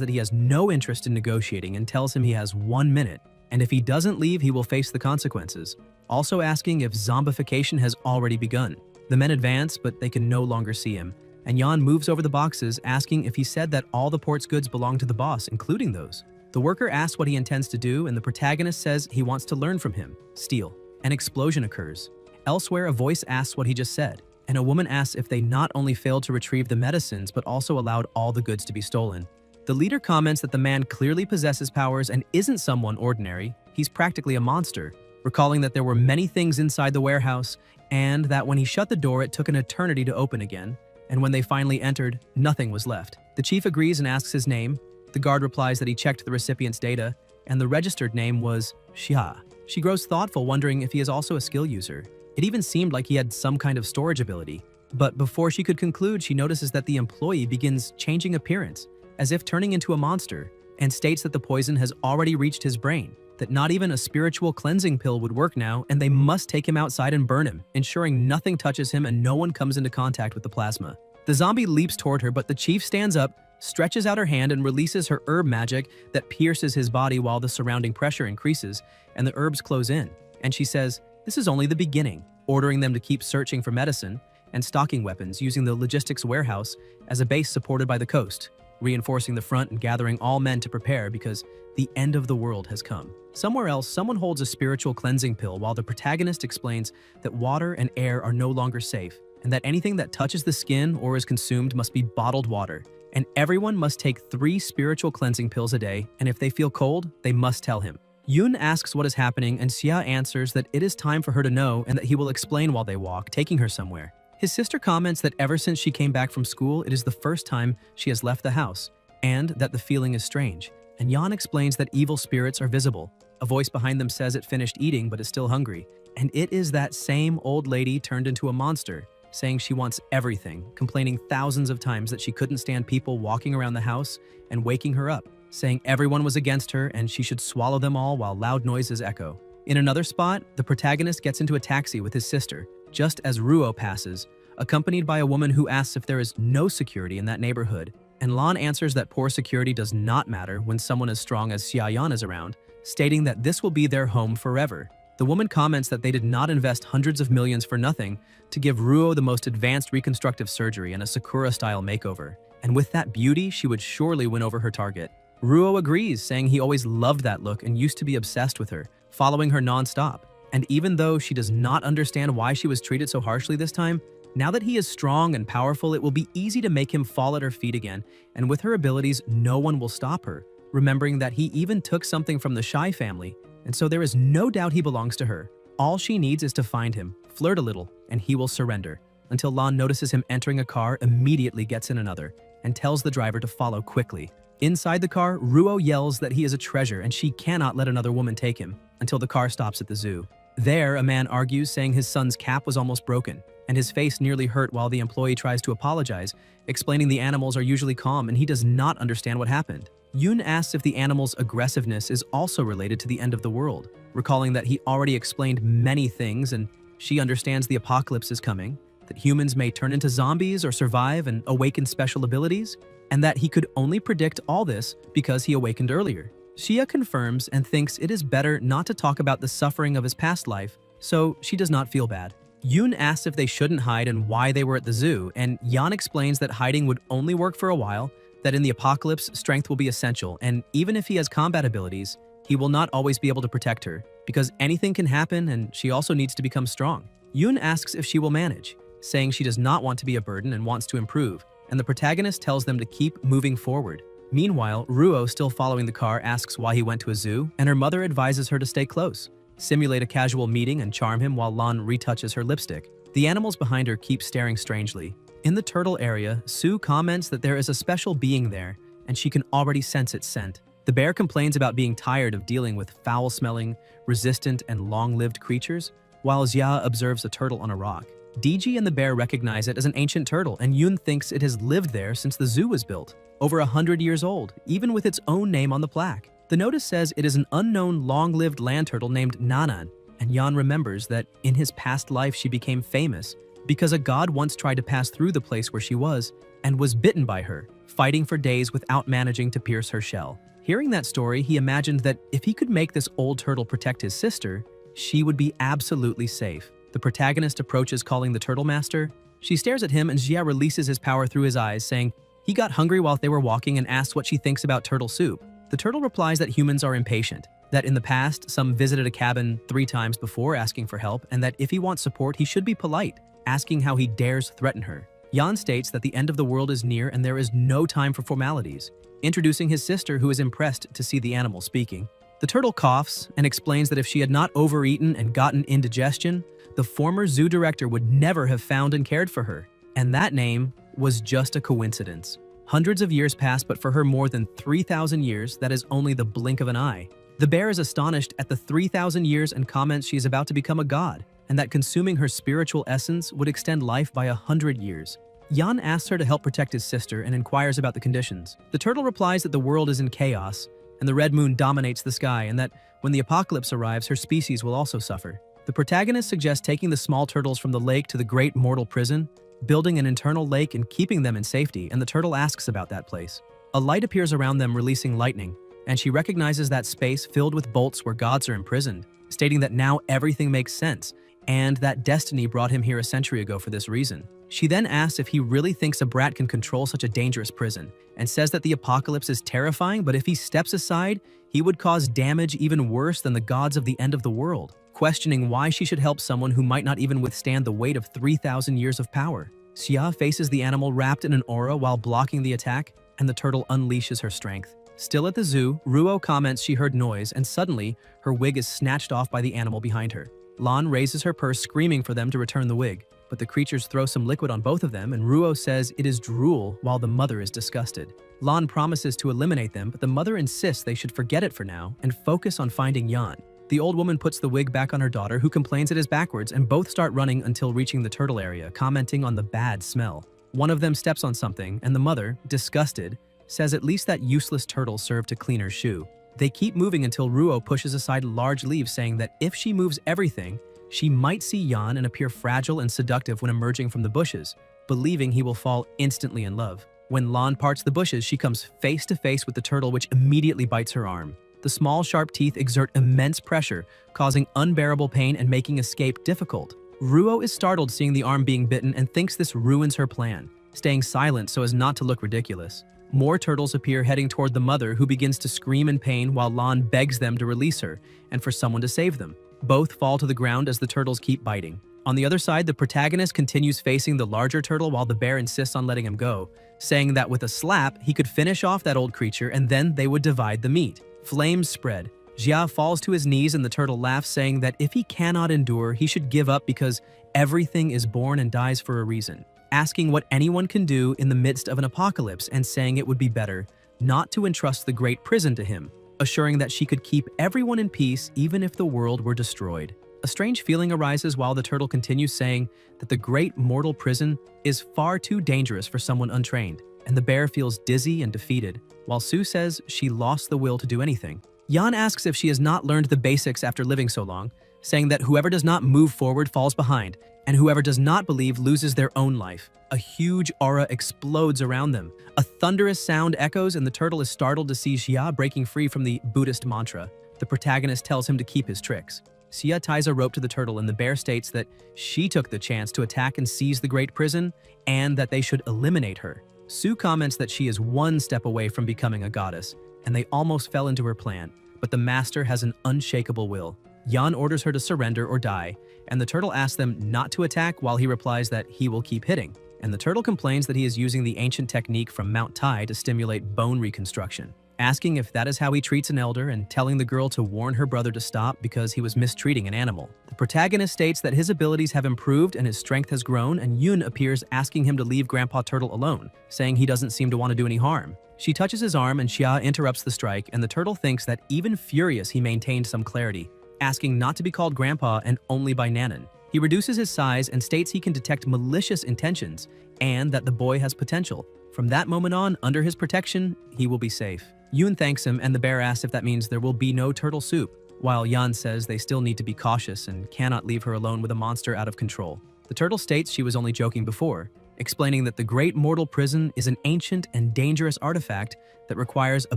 that he has no interest in negotiating and tells him he has 1 minute, and if he doesn't leave, he will face the consequences, also asking if zombification has already begun. The men advance, but they can no longer see him, and Jan moves over the boxes, asking if he said that all the port's goods belong to the boss, including those. The worker asks what he intends to do, and the protagonist says he wants to learn from him, steal. An explosion occurs. Elsewhere, a voice asks what he just said, and a woman asks if they not only failed to retrieve the medicines, but also allowed all the goods to be stolen. The leader comments that the man clearly possesses powers and isn't someone ordinary, he's practically a monster, recalling that there were many things inside the warehouse, and that when he shut the door it took an eternity to open again, and when they finally entered, nothing was left. The chief agrees and asks his name. The guard replies that he checked the recipient's data, and the registered name was Xia. She grows thoughtful, wondering if he is also a skill user. It even seemed like he had some kind of storage ability. But before she could conclude, she notices that the employee begins changing appearance, as if turning into a monster, and states that the poison has already reached his brain, that not even a spiritual cleansing pill would work now, and they must take him outside and burn him, ensuring nothing touches him and no one comes into contact with the plasma. The zombie leaps toward her, but the chief stands up, stretches out her hand and releases her herb magic that pierces his body while the surrounding pressure increases and the herbs close in. And she says, this is only the beginning, ordering them to keep searching for medicine and stocking weapons using the logistics warehouse as a base supported by the coast. reinforcing the front and gathering all men to prepare because the end of the world has come. Somewhere else, someone holds a spiritual cleansing pill while the protagonist explains that water and air are no longer safe, and that anything that touches the skin or is consumed must be bottled water. And everyone must take 3 spiritual cleansing pills a day, and if they feel cold, they must tell him. Yoon asks what is happening, and Xia answers that it is time for her to know and that he will explain while they walk, taking her somewhere. His sister comments that ever since she came back from school, it is the first time she has left the house, and that the feeling is strange. And Yan explains that evil spirits are visible. A voice behind them says it finished eating but is still hungry. And it is that same old lady turned into a monster, saying she wants everything, complaining thousands of times that she couldn't stand people walking around the house and waking her up, saying everyone was against her and she should swallow them all while loud noises echo. In another spot, the protagonist gets into a taxi with his sister, just as Ruo passes, accompanied by a woman who asks if there is no security in that neighborhood. And Lan answers that poor security does not matter when someone as strong as Xiaoyan is around, stating that this will be their home forever. The woman comments that they did not invest hundreds of millions for nothing to give Ruo the most advanced reconstructive surgery and a Sakura-style makeover. And with that beauty, she would surely win over her target. Ruo agrees, saying he always loved that look and used to be obsessed with her, following her non-stop. And even though she does not understand why she was treated so harshly this time, now that he is strong and powerful, it will be easy to make him fall at her feet again, and with her abilities, no one will stop her, remembering that he even took something from the Shai family, and so there is no doubt he belongs to her. All she needs is to find him, flirt a little, and he will surrender, until Lan notices him entering a car, immediately gets in another, and tells the driver to follow quickly. Inside the car, Ruo yells that he is a treasure and she cannot let another woman take him, until the car stops at the zoo. There, a man argues, saying his son's cap was almost broken, and his face nearly hurt while the employee tries to apologize, explaining the animals are usually calm and he does not understand what happened. Yoon asks if the animal's aggressiveness is also related to the end of the world, recalling that he already explained many things and she understands the apocalypse is coming, that humans may turn into zombies or survive and awaken special abilities, and that he could only predict all this because he awakened earlier. Xia confirms and thinks it is better not to talk about the suffering of his past life, so she does not feel bad. Yoon asks if they shouldn't hide and why they were at the zoo, and Yan explains that hiding would only work for a while, that in the apocalypse, strength will be essential, and even if he has combat abilities, he will not always be able to protect her, because anything can happen and she also needs to become strong. Yoon asks if she will manage, saying she does not want to be a burden and wants to improve, and the protagonist tells them to keep moving forward. Meanwhile, Ruo, still following the car, asks why he went to a zoo, and her mother advises her to stay close, simulate a casual meeting and charm him while Lan retouches her lipstick. The animals behind her keep staring strangely. In the turtle area, Sue comments that there is a special being there, and she can already sense its scent. The bear complains about being tired of dealing with foul-smelling, resistant, and long-lived creatures, while Xia observes a turtle on a rock. DG and the bear recognize it as an ancient turtle, and Yoon thinks it has lived there since the zoo was built, over 100 years old, even with its own name on the plaque. The notice says it is an unknown long-lived land turtle named Nanan, and Yan remembers that in his past life she became famous because a god once tried to pass through the place where she was and was bitten by her, fighting for days without managing to pierce her shell. Hearing that story, he imagined that if he could make this old turtle protect his sister, she would be absolutely safe. The protagonist approaches, calling the turtle master. She stares at him and Xia releases his power through his eyes, saying he got hungry while they were walking and asks what she thinks about turtle soup. The turtle replies that humans are impatient, that in the past, some visited a cabin 3 times before asking for help, and that if he wants support, he should be polite, asking how he dares threaten her. Yan states that the end of the world is near and there is no time for formalities, introducing his sister, who is impressed to see the animal speaking. The turtle coughs and explains that if she had not overeaten and gotten indigestion, the former zoo director would never have found and cared for her, and that name was just a coincidence. Hundreds of years pass, but for her more than 3,000 years, that is only the blink of an eye. The bear is astonished at the 3,000 years and comments she is about to become a god, and that consuming her spiritual essence would extend life by 100 years. Yan asks her to help protect his sister and inquires about the conditions. The turtle replies that the world is in chaos, and the red moon dominates the sky, and that when the apocalypse arrives, her species will also suffer. The protagonist suggests taking the small turtles from the lake to the great mortal prison, building an internal lake and keeping them in safety, and the turtle asks about that place. A light appears around them, releasing lightning, and she recognizes that space filled with bolts where gods are imprisoned, stating that now everything makes sense, and that destiny brought him here a century ago for this reason. She then asks if he really thinks a brat can control such a dangerous prison, and says that the apocalypse is terrifying, but if he steps aside, he would cause damage even worse than the gods of the end of the world, questioning why she should help someone who might not even withstand the weight of 3,000 years of power. Xia faces the animal wrapped in an aura while blocking the attack, and the turtle unleashes her strength. Still at the zoo, Ruo comments she heard noise, and suddenly, her wig is snatched off by the animal behind her. Lan raises her purse, screaming for them to return the wig, but the creatures throw some liquid on both of them, and Ruo says it is drool while the mother is disgusted. Lan promises to eliminate them, but the mother insists they should forget it for now and focus on finding Yan. The old woman puts the wig back on her daughter, who complains it is backwards, and both start running until reaching the turtle area, commenting on the bad smell. One of them steps on something, and the mother, disgusted, says at least that useless turtle served to clean her shoe. They keep moving until Ruo pushes aside large leaves, saying that if she moves everything, she might see Yan and appear fragile and seductive when emerging from the bushes, believing he will fall instantly in love. When Lan parts the bushes, she comes face to face with the turtle, which immediately bites her arm. The small, sharp teeth exert immense pressure, causing unbearable pain and making escape difficult. Ruo is startled seeing the arm being bitten and thinks this ruins her plan, staying silent so as not to look ridiculous. More turtles appear heading toward the mother, who begins to scream in pain while Lan begs them to release her and for someone to save them. Both fall to the ground as the turtles keep biting. On the other side, the protagonist continues facing the larger turtle while the bear insists on letting him go, saying that with a slap, he could finish off that old creature and then they would divide the meat. Flames spread. Jia falls to his knees and the turtle laughs, saying that if he cannot endure, he should give up because everything is born and dies for a reason. Asking what anyone can do in the midst of an apocalypse and saying it would be better not to entrust the great prison to him, assuring that she could keep everyone in peace even if the world were destroyed. A strange feeling arises while the turtle continues, saying that the great mortal prison is far too dangerous for someone untrained, and the bear feels dizzy and defeated, while Sue says she lost the will to do anything. Yan asks if she has not learned the basics after living so long, saying that whoever does not move forward falls behind, and whoever does not believe loses their own life. A huge aura explodes around them. A thunderous sound echoes, and the turtle is startled to see Xia breaking free from the Buddhist mantra. The protagonist tells him to keep his tricks. Xia ties a rope to the turtle, and the bear states that she took the chance to attack and seize the great prison, and that they should eliminate her. Sue comments that she is one step away from becoming a goddess, and they almost fell into her plan, but the master has an unshakable will. Yan orders her to surrender or die, and the turtle asks them not to attack while he replies that he will keep hitting. And the turtle complains that he is using the ancient technique from Mount Tai to stimulate bone reconstruction, asking if that is how he treats an elder and telling the girl to warn her brother to stop because he was mistreating an animal. The protagonist states that his abilities have improved and his strength has grown, and Yun appears asking him to leave Grandpa Turtle alone, saying he doesn't seem to want to do any harm. She touches his arm and Xia interrupts the strike, and the turtle thinks that even furious he maintained some clarity, asking not to be called Grandpa and only by Nanan. He reduces his size and states he can detect malicious intentions and that the boy has potential. From that moment on, under his protection, he will be safe. Yun thanks him, and the bear asks if that means there will be no turtle soup, while Yan says they still need to be cautious and cannot leave her alone with a monster out of control. The turtle states she was only joking before, explaining that the great mortal prison is an ancient and dangerous artifact that requires a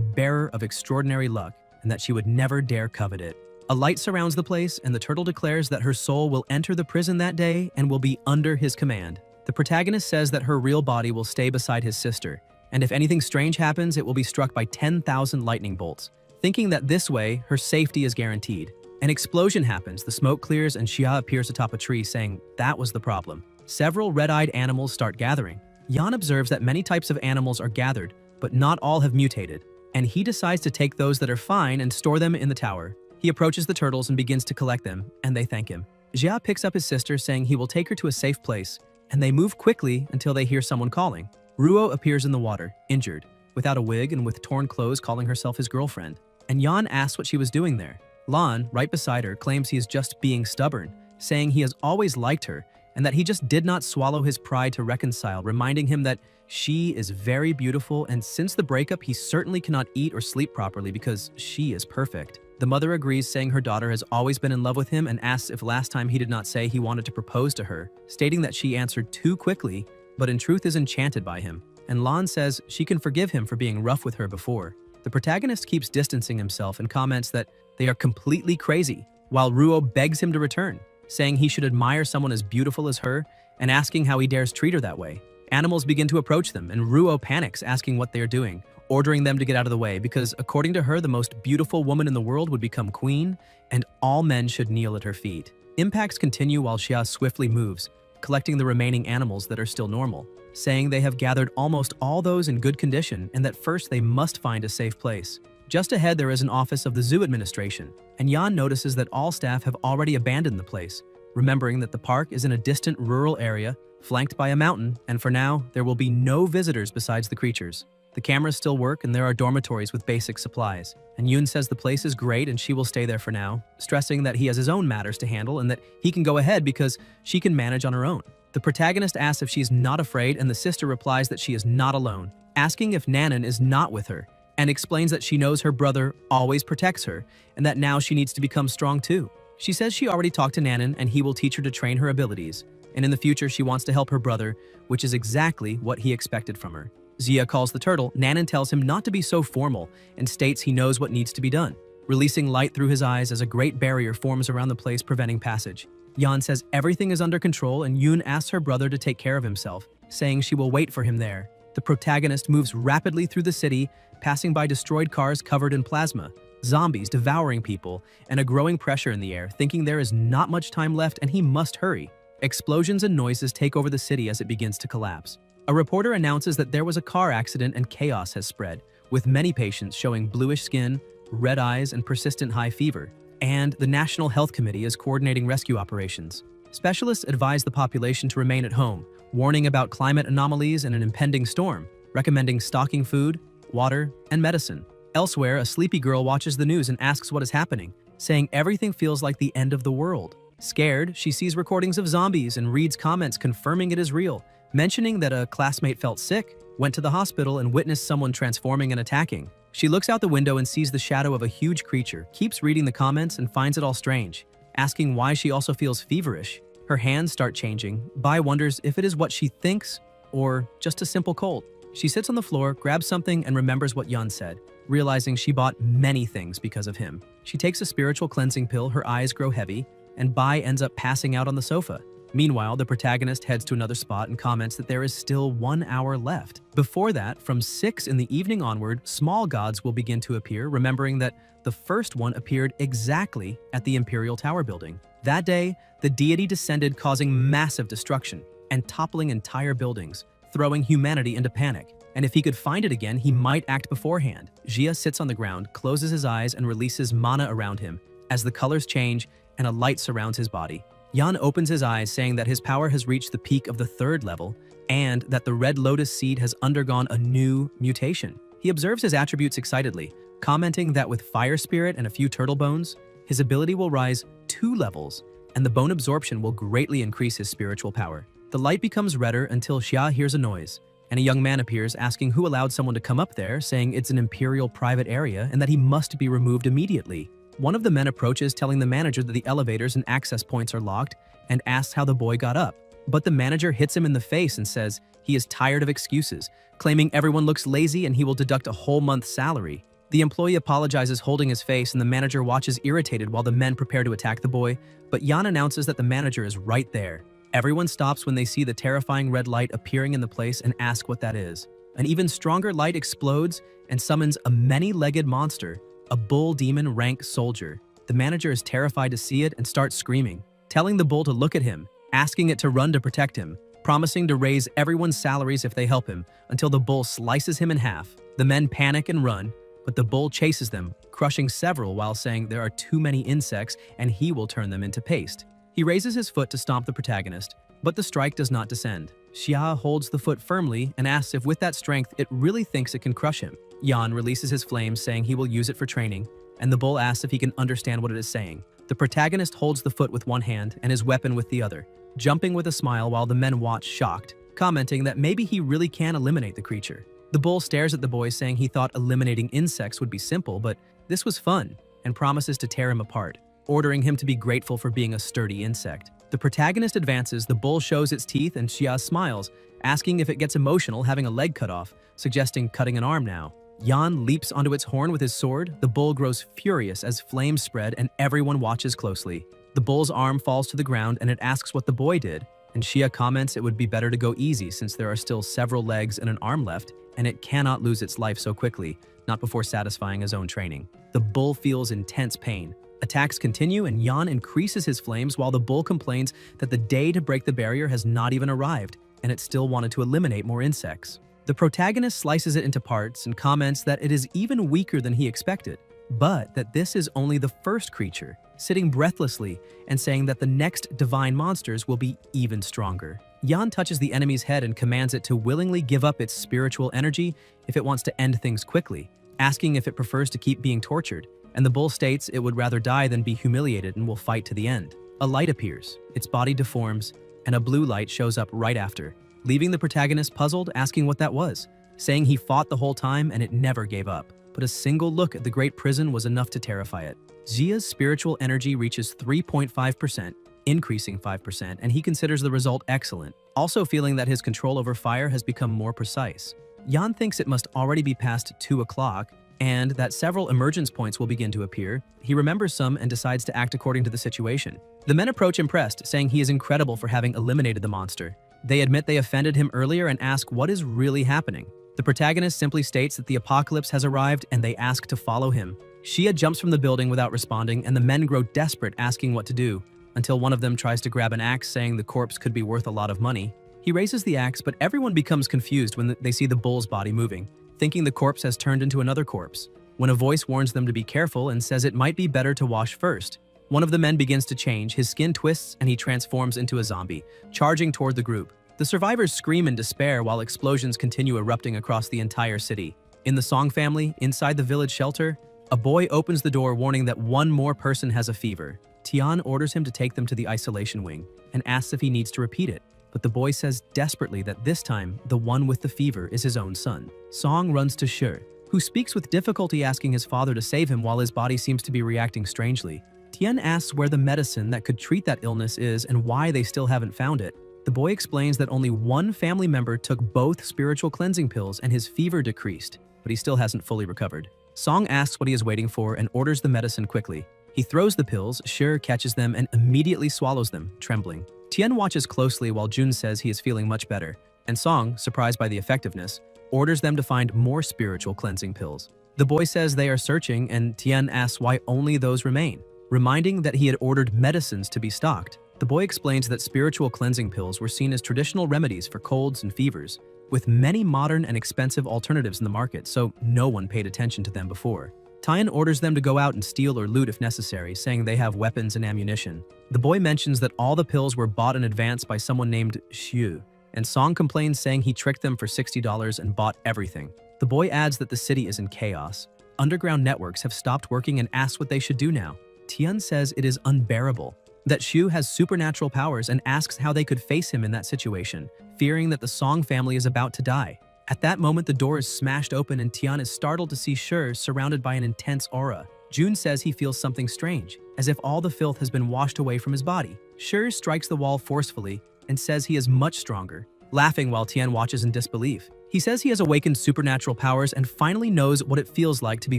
bearer of extraordinary luck, and that she would never dare covet it. A light surrounds the place, and the turtle declares that her soul will enter the prison that day and will be under his command. The protagonist says that her real body will stay beside his sister, and if anything strange happens, it will be struck by 10,000 lightning bolts, thinking that this way, her safety is guaranteed. An explosion happens, the smoke clears, and Xia appears atop a tree, saying that was the problem. Several red-eyed animals start gathering. Yan observes that many types of animals are gathered, but not all have mutated, and he decides to take those that are fine and store them in the tower. He approaches the turtles and begins to collect them, and they thank him. Xia picks up his sister, saying he will take her to a safe place, and they move quickly until they hear someone calling. Ruo appears in the water, injured, without a wig and with torn clothes, calling herself his girlfriend. And Yan asks what she was doing there. Lan, right beside her, claims he is just being stubborn, saying he has always liked her and that he just did not swallow his pride to reconcile, reminding him that she is very beautiful, and since the breakup, he certainly cannot eat or sleep properly because she is perfect. The mother agrees, saying her daughter has always been in love with him, and asks if last time he did not say he wanted to propose to her, stating that she answered too quickly, but in truth is enchanted by him. And Lan says she can forgive him for being rough with her before. The protagonist keeps distancing himself and comments that they are completely crazy, while Ruo begs him to return, saying he should admire someone as beautiful as her and asking how he dares treat her that way. Animals begin to approach them, and Ruo panics, asking what they are doing, ordering them to get out of the way because, according to her, the most beautiful woman in the world would become queen, and all men should kneel at her feet. Impacts continue while Xia swiftly moves, collecting the remaining animals that are still normal, saying they have gathered almost all those in good condition and that first they must find a safe place. Just ahead there is an office of the zoo administration, and Yan notices that all staff have already abandoned the place, remembering that the park is in a distant rural area, flanked by a mountain, and for now, there will be no visitors besides the creatures. The cameras still work and there are dormitories with basic supplies, and Yoon says the place is great and she will stay there for now, stressing that he has his own matters to handle and that he can go ahead because she can manage on her own. The protagonist asks if she's not afraid, and the sister replies that she is not alone, asking if Nanan is not with her, and explains that she knows her brother always protects her and that now she needs to become strong too. She says she already talked to Nanan and he will teach her to train her abilities, and in the future she wants to help her brother, which is exactly what he expected from her. Xia calls the turtle. Nanan tells him not to be so formal and states he knows what needs to be done, releasing light through his eyes as a great barrier forms around the place, preventing passage. Yan says everything is under control, and Yoon asks her brother to take care of himself, saying she will wait for him there. The protagonist moves rapidly through the city, passing by destroyed cars covered in plasma, zombies devouring people, and a growing pressure in the air, thinking there is not much time left and he must hurry. Explosions and noises take over the city as it begins to collapse. A reporter announces that there was a car accident and chaos has spread, with many patients showing bluish skin, red eyes, and persistent high fever. And the National Health Committee is coordinating rescue operations. Specialists advise the population to remain at home, warning about climate anomalies and an impending storm, recommending stocking food, water, and medicine. Elsewhere, a sleepy girl watches the news and asks what is happening, saying everything feels like the end of the world. Scared, she sees recordings of zombies and reads comments confirming it is real, mentioning that a classmate felt sick, went to the hospital, and witnessed someone transforming and attacking. She looks out the window and sees the shadow of a huge creature, keeps reading the comments, and finds it all strange, asking why she also feels feverish. Her hands start changing. Bai wonders if it is what she thinks or just a simple cold. She sits on the floor, grabs something, and remembers what Yun said, realizing she bought many things because of him. She takes a spiritual cleansing pill, her eyes grow heavy, and Bai ends up passing out on the sofa. Meanwhile, the protagonist heads to another spot and comments that there is still 1 hour left. Before that, from 6 in the evening onward, small gods will begin to appear, remembering that the first one appeared exactly at the Imperial Tower building. That day, the deity descended, causing massive destruction and toppling entire buildings, throwing humanity into panic. And if he could find it again, he might act beforehand. Jia sits on the ground, closes his eyes, and releases mana around him as the colors change and a light surrounds his body. Yan opens his eyes, saying that his power has reached the peak of the 3rd level and that the red lotus seed has undergone a new mutation. He observes his attributes excitedly, commenting that with fire spirit and a few turtle bones, his ability will rise 2 levels and the bone absorption will greatly increase his spiritual power. The light becomes redder until Xia hears a noise, and a young man appears asking who allowed someone to come up there, saying it's an imperial private area and that he must be removed immediately. One of the men approaches, telling the manager that the elevators and access points are locked, and asks how the boy got up. But the manager hits him in the face and says he is tired of excuses, claiming everyone looks lazy and he will deduct a whole month's salary. The employee apologizes, holding his face, and the manager watches irritated while the men prepare to attack the boy, but Yan announces that the manager is right there. Everyone stops when they see the terrifying red light appearing in the place and ask what that is. An even stronger light explodes and summons a many-legged monster, a bull demon rank soldier. The manager is terrified to see it and starts screaming, telling the bull to look at him, asking it to run to protect him, promising to raise everyone's salaries if they help him, until the bull slices him in half. The men panic and run, but the bull chases them, crushing several while saying there are too many insects and he will turn them into paste. He raises his foot to stomp the protagonist, but the strike does not descend. Xia holds the foot firmly and asks if with that strength it really thinks it can crush him. Yan releases his flames, saying he will use it for training, and the bull asks if he can understand what it is saying. The protagonist holds the foot with one hand and his weapon with the other, jumping with a smile while the men watch shocked, commenting that maybe he really can eliminate the creature. The bull stares at the boy, saying he thought eliminating insects would be simple, but this was fun, and promises to tear him apart, ordering him to be grateful for being a sturdy insect. The protagonist advances, the bull shows its teeth, and Xia smiles, asking if it gets emotional having a leg cut off, suggesting cutting an arm now. Yan leaps onto its horn with his sword. The bull grows furious as flames spread and everyone watches closely. The bull's arm falls to the ground and it asks what the boy did, and Shia comments it would be better to go easy since there are still several legs and an arm left, and it cannot lose its life so quickly, not before satisfying his own training. The bull feels intense pain. Attacks continue and Yan increases his flames while the bull complains that the day to break the barrier has not even arrived, and it still wanted to eliminate more insects. The protagonist slices it into parts and comments that it is even weaker than he expected, but that this is only the first creature, sitting breathlessly and saying that the next divine monsters will be even stronger. Yan touches the enemy's head and commands it to willingly give up its spiritual energy if it wants to end things quickly, asking if it prefers to keep being tortured, and the bull states it would rather die than be humiliated and will fight to the end. A light appears, its body deforms, and a blue light shows up right after, leaving the protagonist puzzled, asking what that was, saying he fought the whole time and it never gave up. But a single look at the great prison was enough to terrify it. Xia's spiritual energy reaches 3.5%, increasing 5%, and he considers the result excellent, also feeling that his control over fire has become more precise. Yan thinks it must already be past 2 o'clock, and that several emergence points will begin to appear. He remembers some and decides to act according to the situation. The men approach impressed, saying he is incredible for having eliminated the monster. They admit they offended him earlier and ask what is really happening. The protagonist simply states that the apocalypse has arrived and they ask to follow him. Shia jumps from the building without responding, and the men grow desperate, asking what to do, until one of them tries to grab an axe, saying the corpse could be worth a lot of money. He raises the axe, but everyone becomes confused when they see the bull's body moving, thinking the corpse has turned into another corpse, when a voice warns them to be careful and says it might be better to wash first. One of the men begins to change, his skin twists, and he transforms into a zombie, charging toward the group. The survivors scream in despair while explosions continue erupting across the entire city. In the Song family, inside the village shelter, a boy opens the door warning that one more person has a fever. Tian orders him to take them to the isolation wing and asks if he needs to repeat it, but the boy says desperately that this time, the one with the fever is his own son. Song runs to Shi, who speaks with difficulty, asking his father to save him while his body seems to be reacting strangely. Tian asks where the medicine that could treat that illness is and why they still haven't found it. The boy explains that only one family member took both spiritual cleansing pills and his fever decreased, but he still hasn't fully recovered. Song asks what he is waiting for and orders the medicine quickly. He throws the pills, Shi catches them and immediately swallows them, trembling. Tian watches closely while Jun says he is feeling much better, and Song, surprised by the effectiveness, orders them to find more spiritual cleansing pills. The boy says they are searching, and Tian asks why only those remain, reminding that he had ordered medicines to be stocked. The boy explains that spiritual cleansing pills were seen as traditional remedies for colds and fevers, with many modern and expensive alternatives in the market, so no one paid attention to them before. Tian orders them to go out and steal or loot if necessary, saying they have weapons and ammunition. The boy mentions that all the pills were bought in advance by someone named Xu, and Song complains, saying he tricked them for $60 and bought everything. The boy adds that the city is in chaos. Underground networks have stopped working and asks what they should do now. Tian says it is unbearable, that Xu has supernatural powers, and asks how they could face him in that situation, fearing that the Song family is about to die. At that moment, the door is smashed open and Tian is startled to see Shi surrounded by an intense aura. Jun says he feels something strange, as if all the filth has been washed away from his body. Shi strikes the wall forcefully and says he is much stronger, laughing while Tian watches in disbelief. He says he has awakened supernatural powers and finally knows what it feels like to be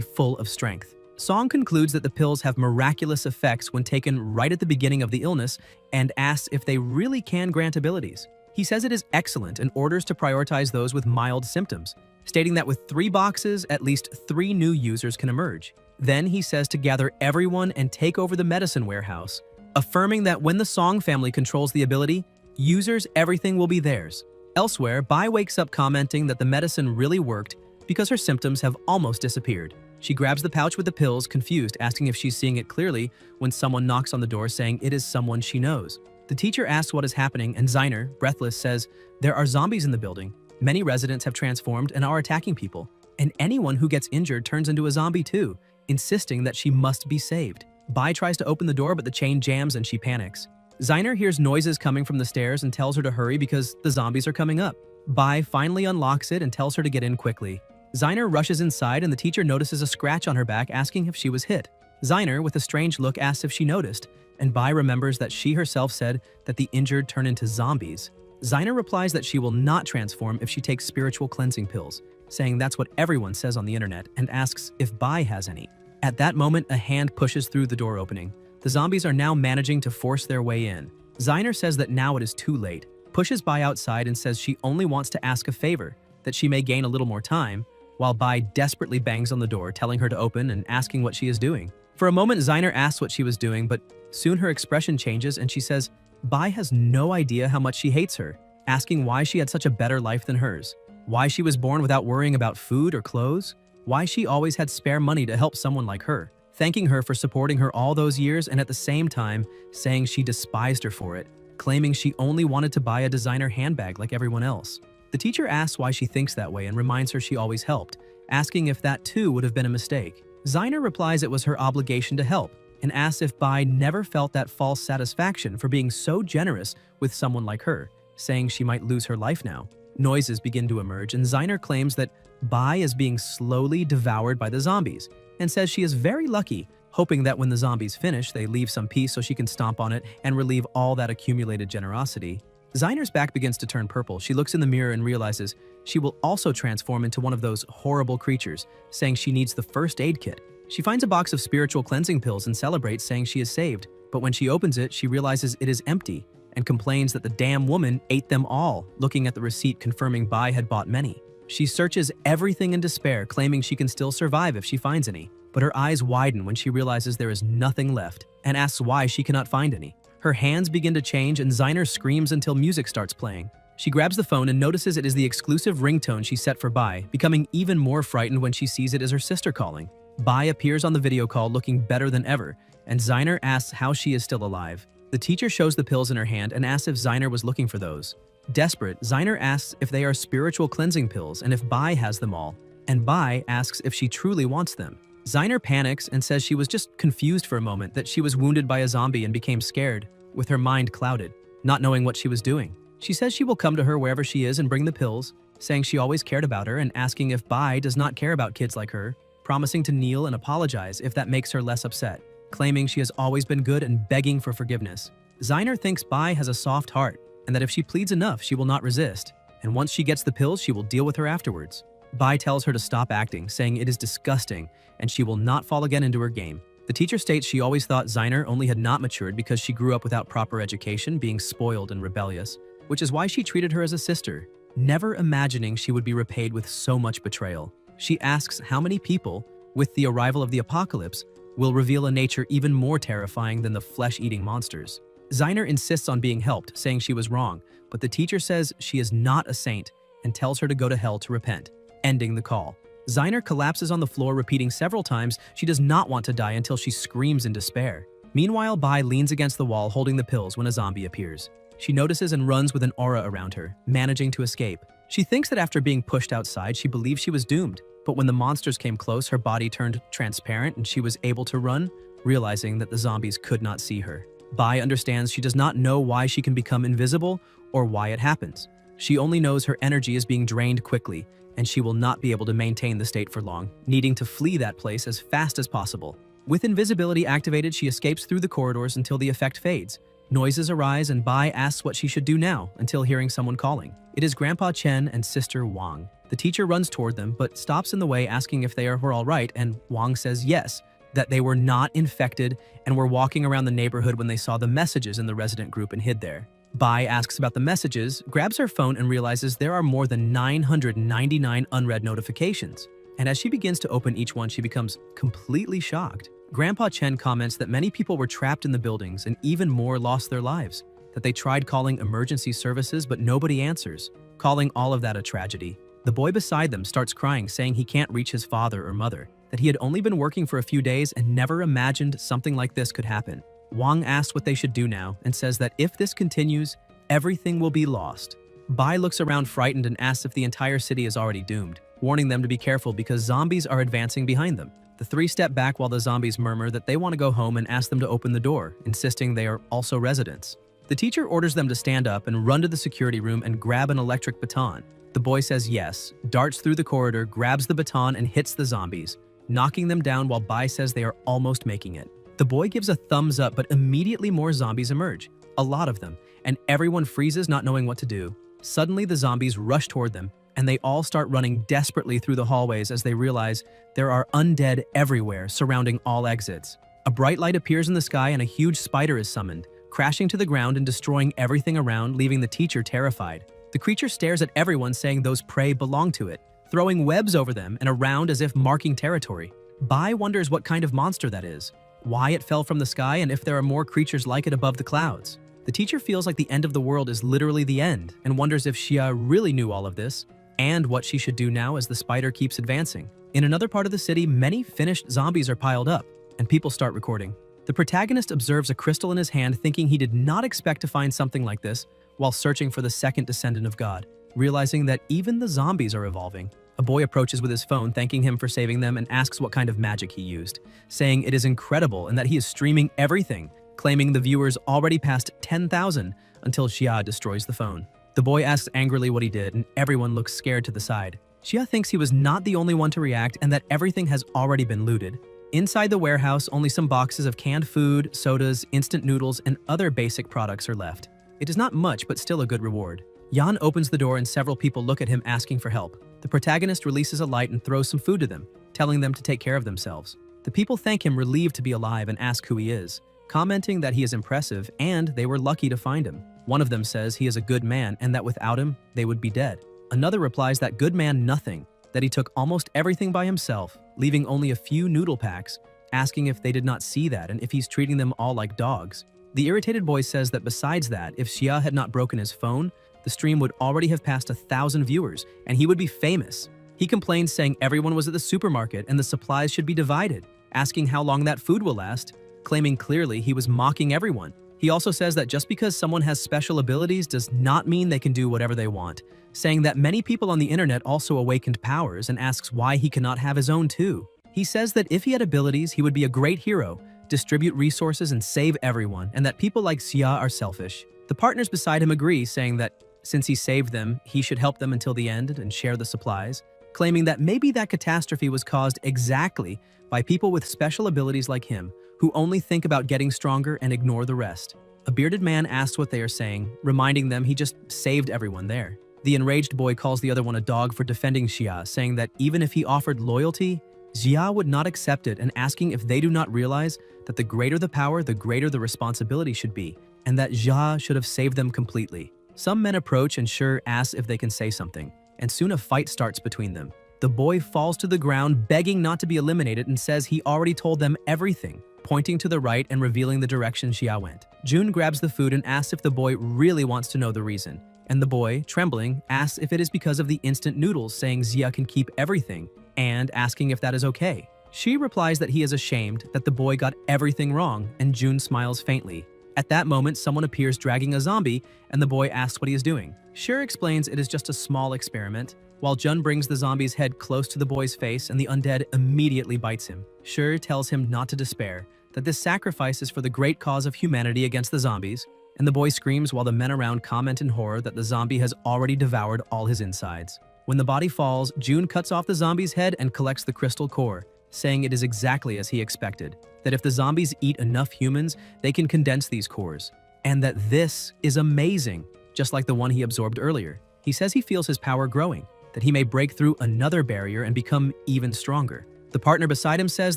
full of strength. Song concludes that the pills have miraculous effects when taken right at the beginning of the illness and asks if they really can grant abilities. He says it is excellent and orders to prioritize those with mild symptoms, stating that with 3 boxes, at least 3 new users can emerge. Then he says to gather everyone and take over the medicine warehouse, affirming that when the Song family controls the ability, users, everything will be theirs. Elsewhere, Bai wakes up commenting that the medicine really worked because her symptoms have almost disappeared. She grabs the pouch with the pills, confused, asking if she's seeing it clearly when someone knocks on the door, saying it is someone she knows. The teacher asks what is happening, and Ziner, breathless, says there are zombies in the building. Many residents have transformed and are attacking people, and anyone who gets injured turns into a zombie too, insisting that she must be saved. Bai tries to open the door, but the chain jams and she panics. Ziner hears noises coming from the stairs and tells her to hurry because the zombies are coming up. Bai finally unlocks it and tells her to get in quickly. Ziner rushes inside and the teacher notices a scratch on her back, asking if she was hit. Ziner, with a strange look, asks if she noticed, and Bai remembers that she herself said that the injured turn into zombies. Ziner replies that she will not transform if she takes spiritual cleansing pills, saying that's what everyone says on the internet, and asks if Bai has any. At that moment, a hand pushes through the door opening. The zombies are now managing to force their way in. Ziner says that now it is too late, pushes Bai outside and says she only wants to ask a favor, that she may gain a little more time, while Bai desperately bangs on the door, telling her to open and asking what she is doing. For a moment, Ziner asks what she was doing, but soon her expression changes and she says Bai has no idea how much she hates her, asking why she had such a better life than hers, why she was born without worrying about food or clothes, why she always had spare money to help someone like her, thanking her for supporting her all those years and at the same time saying she despised her for it, claiming she only wanted to buy a designer handbag like everyone else. The teacher asks why she thinks that way and reminds her she always helped, asking if that too would have been a mistake. Ziner replies it was her obligation to help and asks if Bai never felt that false satisfaction for being so generous with someone like her, saying she might lose her life now. Noises begin to emerge and Ziner claims that Bai is being slowly devoured by the zombies and says she is very lucky, hoping that when the zombies finish, they leave some peace so she can stomp on it and relieve all that accumulated generosity. Ziner's back begins to turn purple. She looks in the mirror and realizes she will also transform into one of those horrible creatures, saying she needs the first aid kit. She finds a box of spiritual cleansing pills and celebrates, saying she is saved. But when she opens it, she realizes it is empty and complains that the damn woman ate them all, looking at the receipt confirming Bai had bought many. She searches everything in despair, claiming she can still survive if she finds any. But her eyes widen when she realizes there is nothing left and asks why she cannot find any. Her hands begin to change and Ziner screams until music starts playing. She grabs the phone and notices it is the exclusive ringtone she set for Bai, becoming even more frightened when she sees it as her sister calling. Bai appears on the video call looking better than ever, and Ziner asks how she is still alive. The teacher shows the pills in her hand and asks if Ziner was looking for those. Desperate, Ziner asks if they are spiritual cleansing pills and if Bai has them all, and Bai asks if she truly wants them. Ziner panics and says she was just confused for a moment, that she was wounded by a zombie and became scared, with her mind clouded, not knowing what she was doing. She says she will come to her wherever she is and bring the pills, saying she always cared about her and asking if Bai does not care about kids like her, promising to kneel and apologize if that makes her less upset, claiming she has always been good and begging for forgiveness. Ziner thinks Bai has a soft heart and that if she pleads enough, she will not resist, and once she gets the pills, she will deal with her afterwards. Bai tells her to stop acting, saying it is disgusting and she will not fall again into her game. The teacher states she always thought Ziner only had not matured because she grew up without proper education, being spoiled and rebellious, which is why she treated her as a sister, never imagining she would be repaid with so much betrayal. She asks how many people, with the arrival of the apocalypse, will reveal a nature even more terrifying than the flesh-eating monsters. Ziner insists on being helped, saying she was wrong, but the teacher says she is not a saint and tells her to go to hell to repent, ending the call. Ziner collapses on the floor, repeating several times she does not want to die until she screams in despair. Meanwhile, Bai leans against the wall holding the pills when a zombie appears. She notices and runs with an aura around her, managing to escape. She thinks that after being pushed outside, she believed she was doomed, but when the monsters came close, her body turned transparent and she was able to run, realizing that the zombies could not see her. Bai understands she does not know why she can become invisible or why it happens. She only knows her energy is being drained quickly, and she will not be able to maintain the state for long, needing to flee that place as fast as possible. With invisibility activated, she escapes through the corridors until the effect fades. Noises arise and Bai asks what she should do now until hearing someone calling. It is Grandpa Chen and Sister Wang. The teacher runs toward them but stops in the way, asking if they were all right, and Wang says yes, that they were not infected and were walking around the neighborhood when they saw the messages in the resident group and hid there. Bai asks about the messages, grabs her phone and realizes there are more than 999 unread notifications. And as she begins to open each one, she becomes completely shocked. Grandpa Chen comments that many people were trapped in the buildings and even more lost their lives, that they tried calling emergency services but nobody answers, calling all of that a tragedy. The boy beside them starts crying, saying he can't reach his father or mother, that he had only been working for a few days and never imagined something like this could happen. Wang asks what they should do now and says that if this continues, everything will be lost. Bai looks around frightened and asks if the entire city is already doomed, warning them to be careful because zombies are advancing behind them. The three step back while the zombies murmur that they want to go home and ask them to open the door, insisting they are also residents. The teacher orders them to stand up and run to the security room and grab an electric baton. The boy says yes, darts through the corridor, grabs the baton and hits the zombies, knocking them down while Bai says they are almost making it. The boy gives a thumbs up, but immediately more zombies emerge, a lot of them, and everyone freezes, not knowing what to do. Suddenly the zombies rush toward them, and they all start running desperately through the hallways as they realize there are undead everywhere surrounding all exits. A bright light appears in the sky and a huge spider is summoned, crashing to the ground and destroying everything around, leaving the teacher terrified. The creature stares at everyone, saying those prey belong to it, throwing webs over them and around as if marking territory. Bai wonders what kind of monster that is, why it fell from the sky, and if there are more creatures like it above the clouds. The teacher feels like the end of the world is literally the end and wonders if Xia really knew all of this and what she should do now as the spider keeps advancing. In another part of the city, many finished zombies are piled up, and people start recording. The protagonist observes a crystal in his hand, thinking he did not expect to find something like this while searching for the second descendant of God. Realizing that even the zombies are evolving, a boy approaches with his phone, thanking him for saving them, and asks what kind of magic he used, saying it is incredible and that he is streaming everything, claiming the viewers already passed 10,000 until Xia destroys the phone. The boy asks angrily what he did, and everyone looks scared to the side. Xia thinks he was not the only one to react and that everything has already been looted. Inside the warehouse, only some boxes of canned food, sodas, instant noodles, and other basic products are left. It is not much, but still a good reward. Yan opens the door and several people look at him asking for help. The protagonist releases a light and throws some food to them, telling them to take care of themselves. The people thank him, relieved to be alive, and ask who he is, commenting that he is impressive and they were lucky to find him. One of them says he is a good man and that without him, they would be dead. Another replies that good man nothing, that he took almost everything by himself, leaving only a few noodle packs, asking if they did not see that and if he's treating them all like dogs. The irritated boy says that besides that, if Xia had not broken his phone, the stream would already have passed 1,000 viewers and he would be famous. He complains, saying everyone was at the supermarket and the supplies should be divided, asking how long that food will last, claiming clearly he was mocking everyone. He also says that just because someone has special abilities does not mean they can do whatever they want, saying that many people on the internet also awakened powers, and asks why he cannot have his own too. He says that if he had abilities, he would be a great hero, distribute resources and save everyone, and that people like Xia are selfish. The partners beside him agree, saying that since he saved them, he should help them until the end and share the supplies, claiming that maybe that catastrophe was caused exactly by people with special abilities like him, who only think about getting stronger and ignore the rest. A bearded man asks what they are saying, reminding them he just saved everyone there. The enraged boy calls the other one a dog for defending Xia, saying that even if he offered loyalty, Xia would not accept it, and asking if they do not realize that the greater the power, the greater the responsibility should be, and that Xia should have saved them completely. Some men approach and Sure asks if they can say something, and soon a fight starts between them. The boy falls to the ground, begging not to be eliminated, and says he already told them everything, pointing to the right and revealing the direction Xia went. Jun grabs the food and asks if the boy really wants to know the reason, and the boy, trembling, asks if it is because of the instant noodles, saying Xia can keep everything, and asking if that is okay. She replies that he is ashamed that the boy got everything wrong, and Jun smiles faintly. At that moment, someone appears dragging a zombie, and the boy asks what he is doing. Sure explains it is just a small experiment, while Jun brings the zombie's head close to the boy's face, and the undead immediately bites him. Sure tells him not to despair, that this sacrifice is for the great cause of humanity against the zombies, and the boy screams while the men around comment in horror that the zombie has already devoured all his insides. When the body falls, Jun cuts off the zombie's head and collects the crystal core, saying it is exactly as he expected, that if the zombies eat enough humans, they can condense these cores, and that this is amazing, just like the one he absorbed earlier. He says he feels his power growing, that he may break through another barrier and become even stronger. The partner beside him says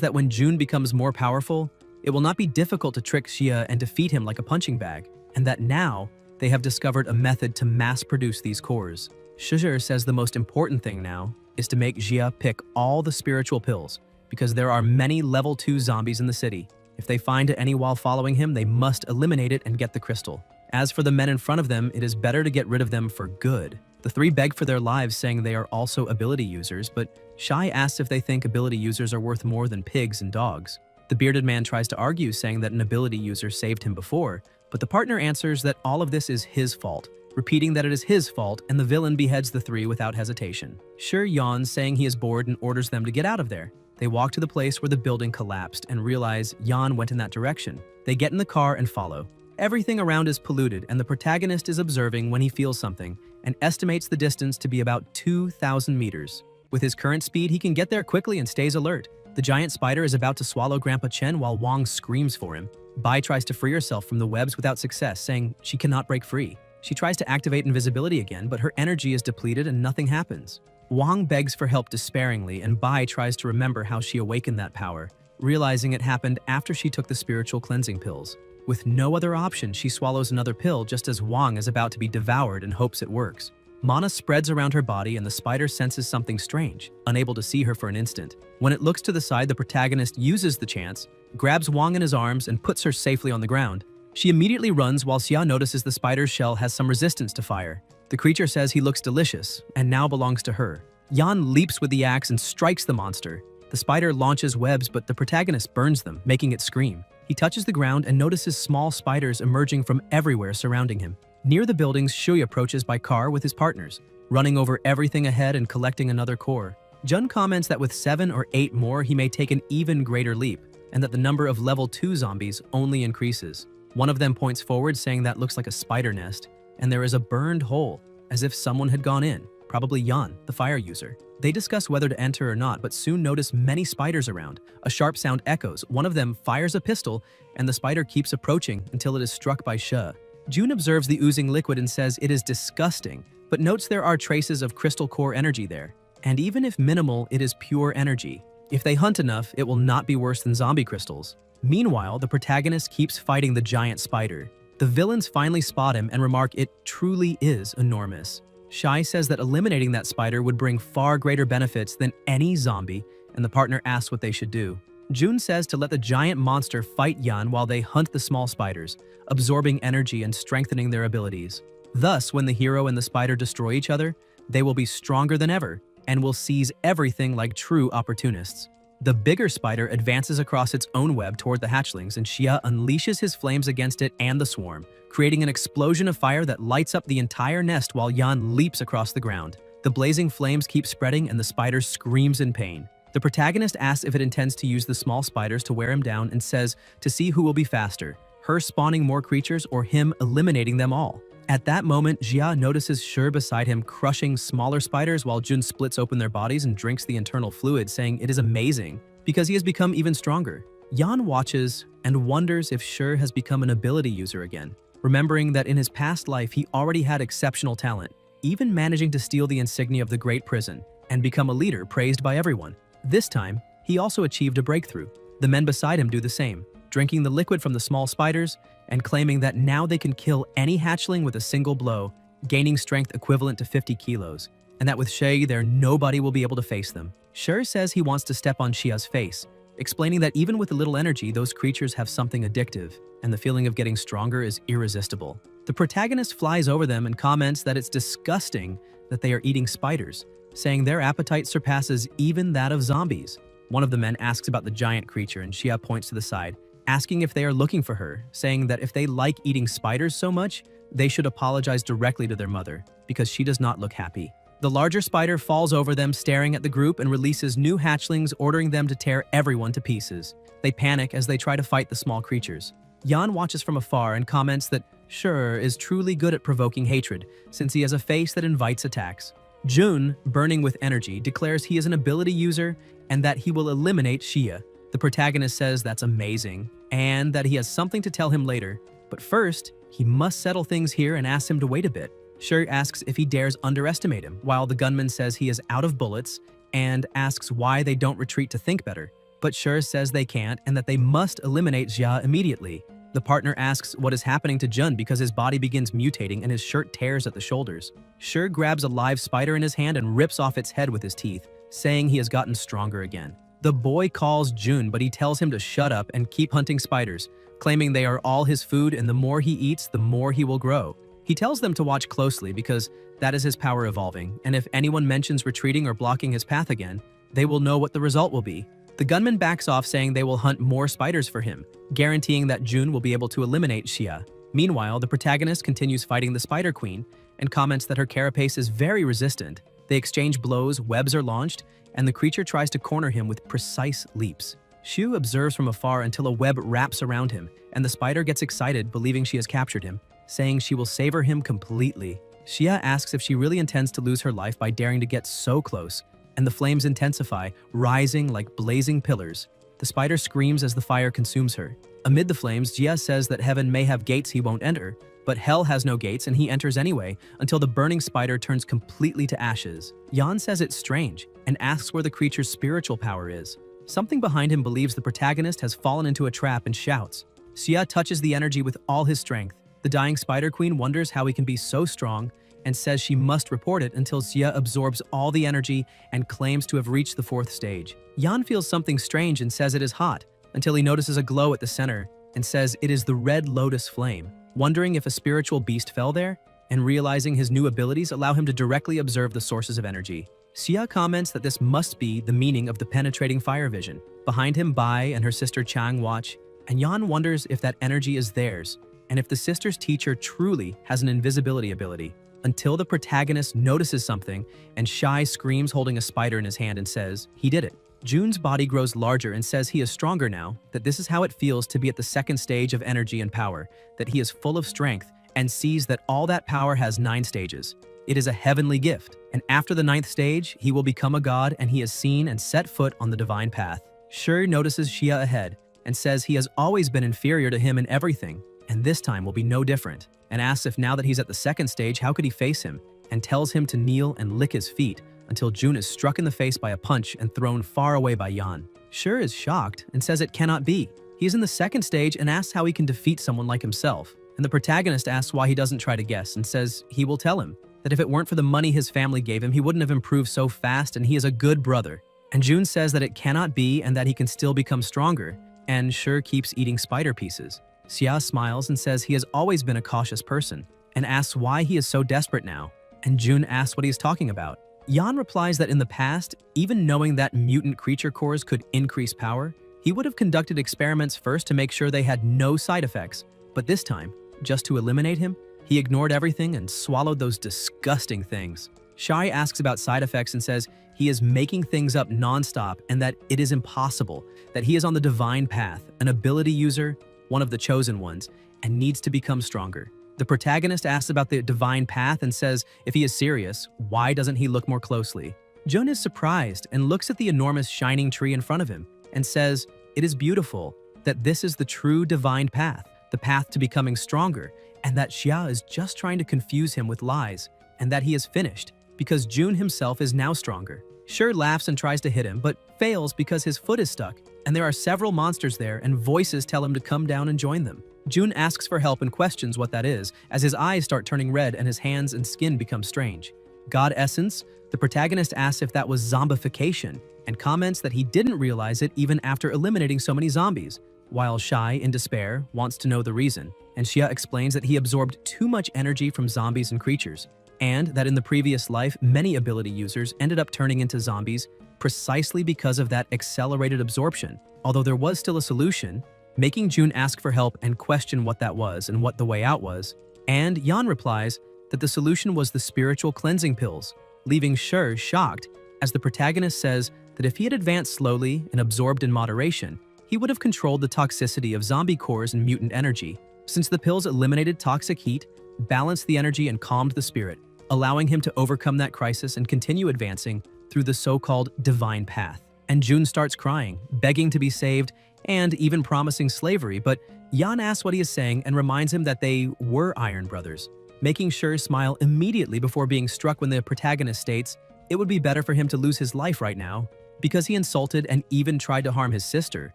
that when Jun becomes more powerful, it will not be difficult to trick Xia and defeat him like a punching bag, and that now they have discovered a method to mass-produce these cores. Shizher says the most important thing now is to make Xia pick all the spiritual pills, because there are many level 2 zombies in the city. If they find any while following him, they must eliminate it and get the crystal. As for the men in front of them, it is better to get rid of them for good. The three beg for their lives, saying they are also ability users, but Shai asks if they think ability users are worth more than pigs and dogs. The bearded man tries to argue, saying that an ability user saved him before, but the partner answers that all of this is his fault, repeating that it is his fault, and the villain beheads the three without hesitation. Sure yawns, saying he is bored, and orders them to get out of there. They walk to the place where the building collapsed and realize Yan went in that direction. They get in the car and follow. Everything around is polluted, and the protagonist is observing when he feels something and estimates the distance to be about 2,000 meters. With his current speed, he can get there quickly and stays alert. The giant spider is about to swallow Grandpa Chen while Wang screams for him. Bai tries to free herself from the webs without success, saying she cannot break free. She tries to activate invisibility again, but her energy is depleted and nothing happens. Wang begs for help despairingly, and Bai tries to remember how she awakened that power, realizing it happened after she took the spiritual cleansing pills. With no other option, she swallows another pill just as Wang is about to be devoured and hopes it works. Mana spreads around her body and the spider senses something strange, unable to see her for an instant. When it looks to the side, the protagonist uses the chance, grabs Wang in his arms and puts her safely on the ground. She immediately runs while Xia notices the spider's shell has some resistance to fire. The creature says he looks delicious and now belongs to her. Yan leaps with the axe and strikes the monster. The spider launches webs, but the protagonist burns them, making it scream. He touches the ground and notices small spiders emerging from everywhere surrounding him. Near the buildings, Shui approaches by car with his partners, running over everything ahead and collecting another core. Jun comments that with 7 or 8 more, he may take an even greater leap, and that the number of level 2 zombies only increases. One of them points forward, saying that looks like a spider nest, and there is a burned hole, as if someone had gone in, probably Yan, the fire user. They discuss whether to enter or not, but soon notice many spiders around. A sharp sound echoes, one of them fires a pistol, and the spider keeps approaching until it is struck by She. Jun observes the oozing liquid and says it is disgusting, but notes there are traces of crystal core energy there. And even if minimal, it is pure energy. If they hunt enough, it will not be worse than zombie crystals. Meanwhile, the protagonist keeps fighting the giant spider. The villains finally spot him and remark it truly is enormous. Shai says that eliminating that spider would bring far greater benefits than any zombie, and the partner asks what they should do. Jun says to let the giant monster fight Yan while they hunt the small spiders, absorbing energy and strengthening their abilities. Thus, when the hero and the spider destroy each other, they will be stronger than ever and will seize everything like true opportunists. The bigger spider advances across its own web toward the hatchlings, and Xia unleashes his flames against it and the swarm, creating an explosion of fire that lights up the entire nest while Yan leaps across the ground. The blazing flames keep spreading and the spider screams in pain. The protagonist asks if it intends to use the small spiders to wear him down and says to see who will be faster, her spawning more creatures or him eliminating them all. At that moment, Jia notices Shi beside him crushing smaller spiders while Jun splits open their bodies and drinks the internal fluid, saying it is amazing because he has become even stronger. Yan watches and wonders if Shi has become an ability user again, remembering that in his past life he already had exceptional talent, even managing to steal the insignia of the Great Prison and become a leader praised by everyone. This time, he also achieved a breakthrough. The men beside him do the same, drinking the liquid from the small spiders and claiming that now they can kill any hatchling with a single blow, gaining strength equivalent to 50 kilos, and that with Shi there nobody will be able to face them. Shi says he wants to step on Xia's face, explaining that even with a little energy, those creatures have something addictive, and the feeling of getting stronger is irresistible. The protagonist flies over them and comments that it's disgusting that they are eating spiders, saying their appetite surpasses even that of zombies. One of the men asks about the giant creature, and Xia points to the side, asking if they are looking for her, saying that if they like eating spiders so much, they should apologize directly to their mother, because she does not look happy. The larger spider falls over them, staring at the group, and releases new hatchlings, ordering them to tear everyone to pieces. They panic as they try to fight the small creatures. Yan watches from afar and comments that Shi is truly good at provoking hatred, since he has a face that invites attacks. Jun, burning with energy, declares he is an ability user and that he will eliminate Xia. The protagonist says that's amazing and that he has something to tell him later, but first, he must settle things here and asks him to wait a bit. Shi asks if he dares underestimate him, while the gunman says he is out of bullets and asks why they don't retreat to think better. But Shi says they can't and that they must eliminate Xia immediately. The partner asks what is happening to Jun because his body begins mutating and his shirt tears at the shoulders. Shi grabs a live spider in his hand and rips off its head with his teeth, saying he has gotten stronger again. The boy calls Jun, but he tells him to shut up and keep hunting spiders, claiming they are all his food and the more he eats, the more he will grow. He tells them to watch closely because that is his power evolving, and if anyone mentions retreating or blocking his path again, they will know what the result will be. The gunman backs off, saying they will hunt more spiders for him, guaranteeing that Jun will be able to eliminate Xia. Meanwhile, the protagonist continues fighting the Spider Queen and comments that her carapace is very resistant. They exchange blows, webs are launched, and the creature tries to corner him with precise leaps. Shu observes from afar until a web wraps around him, and the spider gets excited, believing she has captured him, saying she will savor him completely. Xia asks if she really intends to lose her life by daring to get so close, and the flames intensify, rising like blazing pillars. The spider screams as the fire consumes her. Amid the flames, Jia says that heaven may have gates he won't enter, but hell has no gates and he enters anyway until the burning spider turns completely to ashes. Yan says it's strange and asks where the creature's spiritual power is. Something behind him believes the protagonist has fallen into a trap and shouts. Xia touches the energy with all his strength. The dying Spider Queen wonders how he can be so strong and says she must report it until Xia absorbs all the energy and claims to have reached the 4th stage. Yan feels something strange and says it is hot, until he notices a glow at the center and says it is the red lotus flame, wondering if a spiritual beast fell there, and realizing his new abilities allow him to directly observe the sources of energy. Xia comments that this must be the meaning of the penetrating fire vision. Behind him, Bai and her sister Chang watch, and Yan wonders if that energy is theirs, and if the sister's teacher truly has an invisibility ability, until the protagonist notices something and Shai screams holding a spider in his hand and says, he did it. Jun's body grows larger and says he is stronger now, that this is how it feels to be at the 2nd stage of energy and power, that he is full of strength and sees that all that power has 9 stages. It is a heavenly gift, and after the 9th stage, he will become a god and he has seen and set foot on the divine path. Shi notices Xia ahead and says he has always been inferior to him in everything, and this time will be no different, and asks if now that he's at the 2nd stage, how could he face him, and tells him to kneel and lick his feet until Jun is struck in the face by a punch and thrown far away by Yan. Shi is shocked and says it cannot be. He is in the 2nd stage and asks how he can defeat someone like himself, and the protagonist asks why he doesn't try to guess and says he will tell him, that if it weren't for the money his family gave him, he wouldn't have improved so fast and he is a good brother. And Jun says that it cannot be and that he can still become stronger, and Shi keeps eating spider pieces. Xia smiles and says he has always been a cautious person, and asks why he is so desperate now, and Jun asks what he is talking about. Yan replies that in the past, even knowing that mutant creature cores could increase power, he would have conducted experiments first to make sure they had no side effects, but this time, just to eliminate him, he ignored everything and swallowed those disgusting things. Shai asks about side effects and says he is making things up non-stop and that it is impossible, that he is on the divine path, an ability user, one of the chosen ones, and needs to become stronger. The protagonist asks about the divine path and says if he is serious, why doesn't he look more closely? Jun is surprised and looks at the enormous shining tree in front of him and says it is beautiful, that this is the true divine path, the path to becoming stronger, and that Xia is just trying to confuse him with lies, and that he is finished, because Jun himself is now stronger. Shi laughs and tries to hit him, but fails because his foot is stuck, and there are several monsters there and voices tell him to come down and join them. Jun asks for help and questions what that is, as his eyes start turning red and his hands and skin become strange. God Essence, the protagonist asks if that was zombification, and comments that he didn't realize it even after eliminating so many zombies, while Shai, in despair, wants to know the reason, and Xia explains that he absorbed too much energy from zombies and creatures, and that in the previous life, many ability users ended up turning into zombies precisely because of that accelerated absorption, although there was still a solution, making Jun ask for help and question what that was and what the way out was, and Yan replies that the solution was the spiritual cleansing pills, leaving Shi shocked as the protagonist says that if he had advanced slowly and absorbed in moderation, he would have controlled the toxicity of zombie cores and mutant energy, since the pills eliminated toxic heat, balanced the energy and calmed the spirit, allowing him to overcome that crisis and continue advancing through the so-called divine path. And Jun starts crying, begging to be saved, and even promising slavery, but Yan asks what he is saying and reminds him that they were Iron Brothers, making Shi smile immediately before being struck when the protagonist states it would be better for him to lose his life right now, because he insulted and even tried to harm his sister,